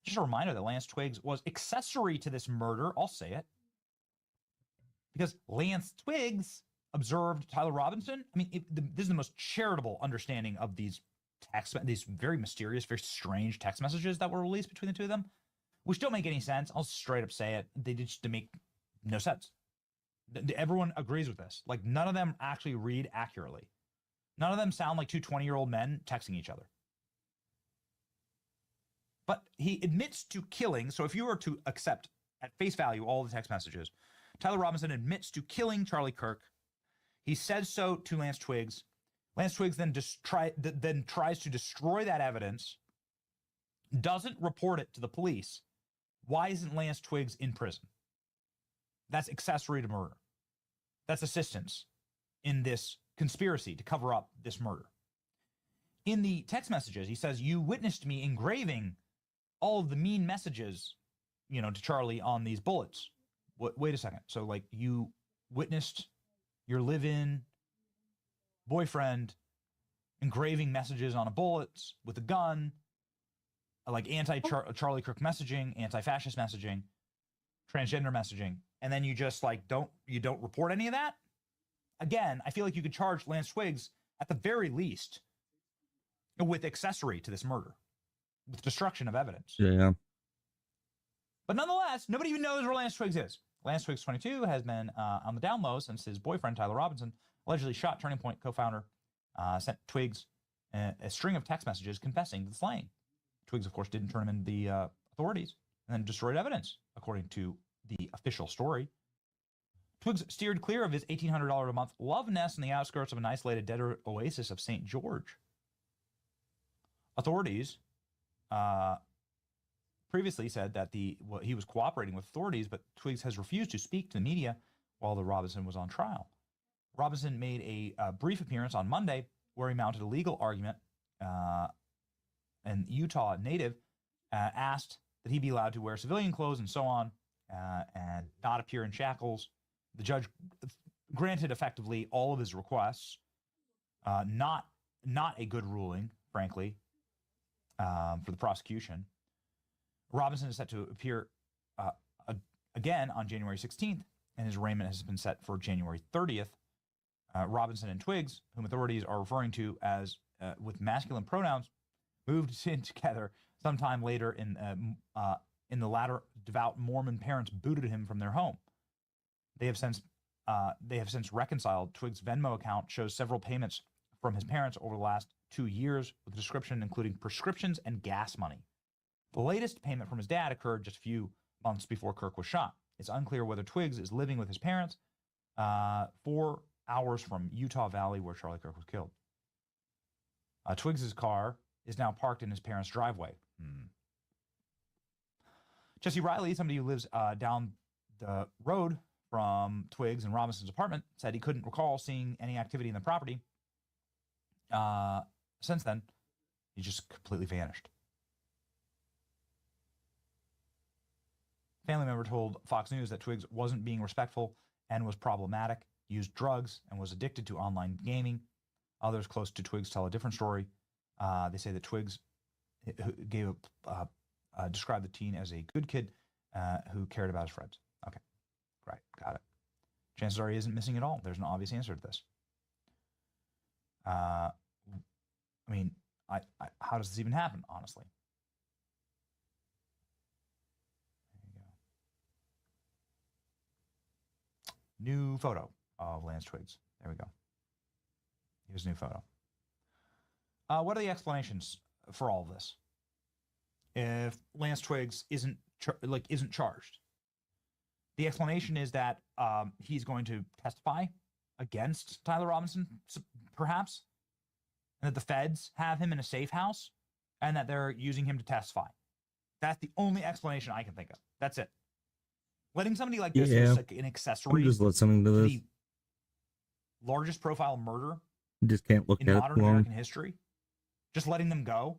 Just a reminder that Lance Twiggs was accessory to this murder. I'll say it. Because Lance Twiggs observed Tyler Robinson. I mean, this is the most charitable understanding of these these very mysterious, very strange text messages that were released between the two of them, which don't make any sense. I'll straight up say it. They make no sense. Everyone agrees with this. Like, none of them actually read accurately. None of them sound like two 20-year-old men texting each other. But he admits to killing. So if you were to accept at face value all the text messages, Tyler Robinson admits to killing Charlie Kirk. He says so to Lance Twiggs. Lance Twiggs then tries to destroy that evidence, doesn't report it to the police. Why isn't Lance Twiggs in prison? That's accessory to murder. That's assistance in this conspiracy to cover up this murder. In the text messages, he says, you witnessed me engraving all of the mean messages, you know, to Charlie on these bullets. Wait a second. So, like, you witnessed your live-in boyfriend engraving messages on a bullets with a gun, like anti-Charlie Kirk messaging, anti-fascist messaging, transgender messaging, and then you just like don't report any of that? Again, I feel like you could charge Lance Twiggs at the very least with accessory to this murder, with destruction of evidence. Yeah. But nonetheless, nobody even knows where Lance Twiggs is. Lance Twiggs, 22, has been on the down low since his boyfriend, Tyler Robinson, allegedly shot Turning Point co-founder, sent Twiggs a string of text messages confessing to the slaying. Twiggs, of course, didn't turn him in the authorities and then destroyed evidence, according to the official story. Twiggs steered clear of his $1,800 a month love nest in the outskirts of an isolated desert oasis of St. George. Authorities previously said that he was cooperating with authorities, but Twiggs has refused to speak to the media while the Robinson was on trial. Robinson made a brief appearance on Monday where he mounted a legal argument. An Utah native asked that he be allowed to wear civilian clothes and so on, and not appear in shackles. The judge granted effectively all of his requests. Not a good ruling, frankly, for the prosecution. Robinson is set to appear again on January 16th, and his arraignment has been set for January 30th. Robinson and Twiggs, whom authorities are referring to as with masculine pronouns, moved in together sometime later in the latter. Devout Mormon parents booted him from their home. They have since reconciled. Twiggs' Venmo account shows several payments from his parents over the last 2 years, with a description including prescriptions and gas money. The latest payment from his dad occurred just a few months before Kirk was shot. It's unclear whether Twiggs is living with his parents 4 hours from Utah Valley, where Charlie Kirk was killed. Twiggs' car is now parked in his parents' driveway. Jesse Riley, somebody who lives down the road from Twiggs and Robinson's apartment, said he couldn't recall seeing any activity in the property. Since then, he just completely vanished. Family member told Fox News that Twiggs wasn't being respectful and was problematic, used drugs, and was addicted to online gaming. Others close to Twiggs tell a different story. They say that Twiggs described the teen as a good kid who cared about his friends. Okay, right, got it. Chances are he isn't missing at all. There's an obvious answer to this. I mean, how does this even happen, honestly? New photo of Lance Twiggs. There we go. Here's a new photo. What are the explanations for all of this? If Lance Twiggs isn't charged, the explanation is that he's going to testify against Tyler Robinson, perhaps, and that the feds have him in a safe house, and that they're using him to testify. That's the only explanation I can think of. That's it. Letting somebody like this who's like an accessory just listening to this. the largest profile murder You just can't look in at it modern long. American history, just letting them go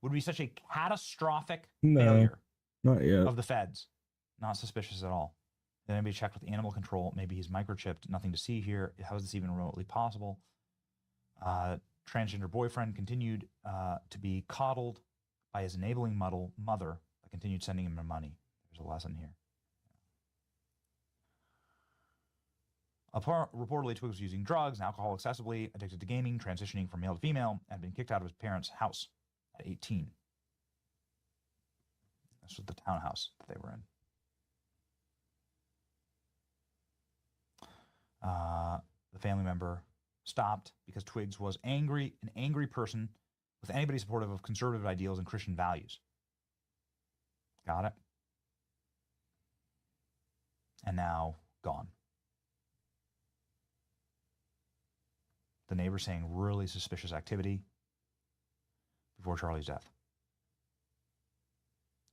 would be such a catastrophic No, failure not yet. of the feds. Not suspicious at all. Then maybe checked with animal control. Maybe he's microchipped. Nothing to see here. How is this even remotely possible? Transgender boyfriend continued to be coddled by his enabling mother that continued sending him money. There's a lesson here. Reportedly, Twiggs was using drugs and alcohol excessively, addicted to gaming, transitioning from male to female, and had been kicked out of his parents' house at 18. This was the townhouse that they were in. The family member stopped because Twiggs was an angry person with anybody supportive of conservative ideals and Christian values. Got it? And now gone. The neighbor saying really suspicious activity before Charlie's death.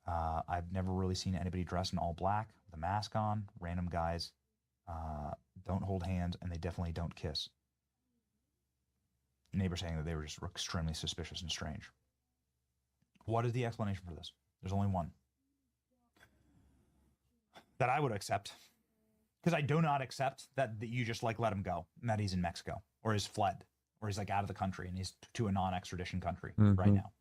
I've never really seen anybody dressed in all black with a mask on. Random guys don't hold hands, and they definitely don't kiss. The neighbor saying that they were just extremely suspicious and strange. What is the explanation for this? There's only one. That I would accept. Because I do not accept that you just like let him go and that he's in Mexico or he's fled or he's like out of the country and he's to a non-extradition country right now.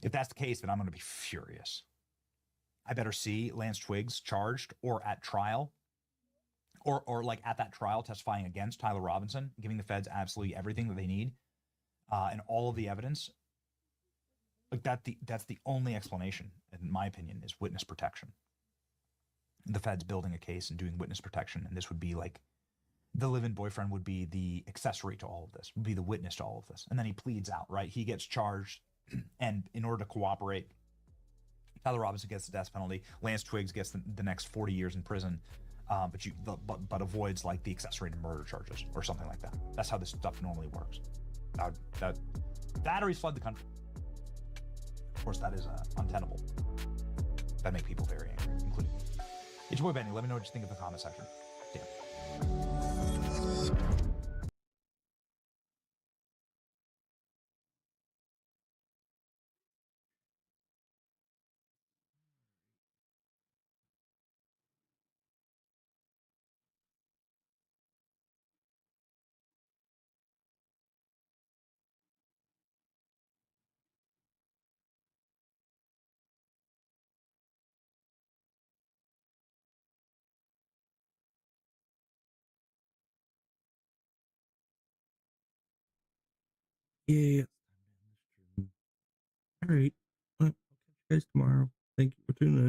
If that's the case, then I'm going to be furious. I better see Lance Twiggs charged or at trial or like at that trial testifying against Tyler Robinson, giving the feds absolutely everything that they need and all of the evidence. Like that's the only explanation, in my opinion, is witness protection. The feds building a case and doing witness protection, and this would be like the live-in boyfriend would be the accessory to all of this, would be the witness to all of this. And then he pleads out, right? He gets charged, and in order to cooperate, Tyler Robinson gets the death penalty. Lance Twiggs gets the next 40 years in prison, but avoids like the accessory to murder charges or something like that. That's how this stuff normally works. That or he's fled the country. Of course, that is untenable. That make people very angry, including me. It's your boy Benny. Let me know what you think in the comment section. Yeah. Yeah. All right. Well, I'll catch you guys tomorrow. Thank you for tuning in.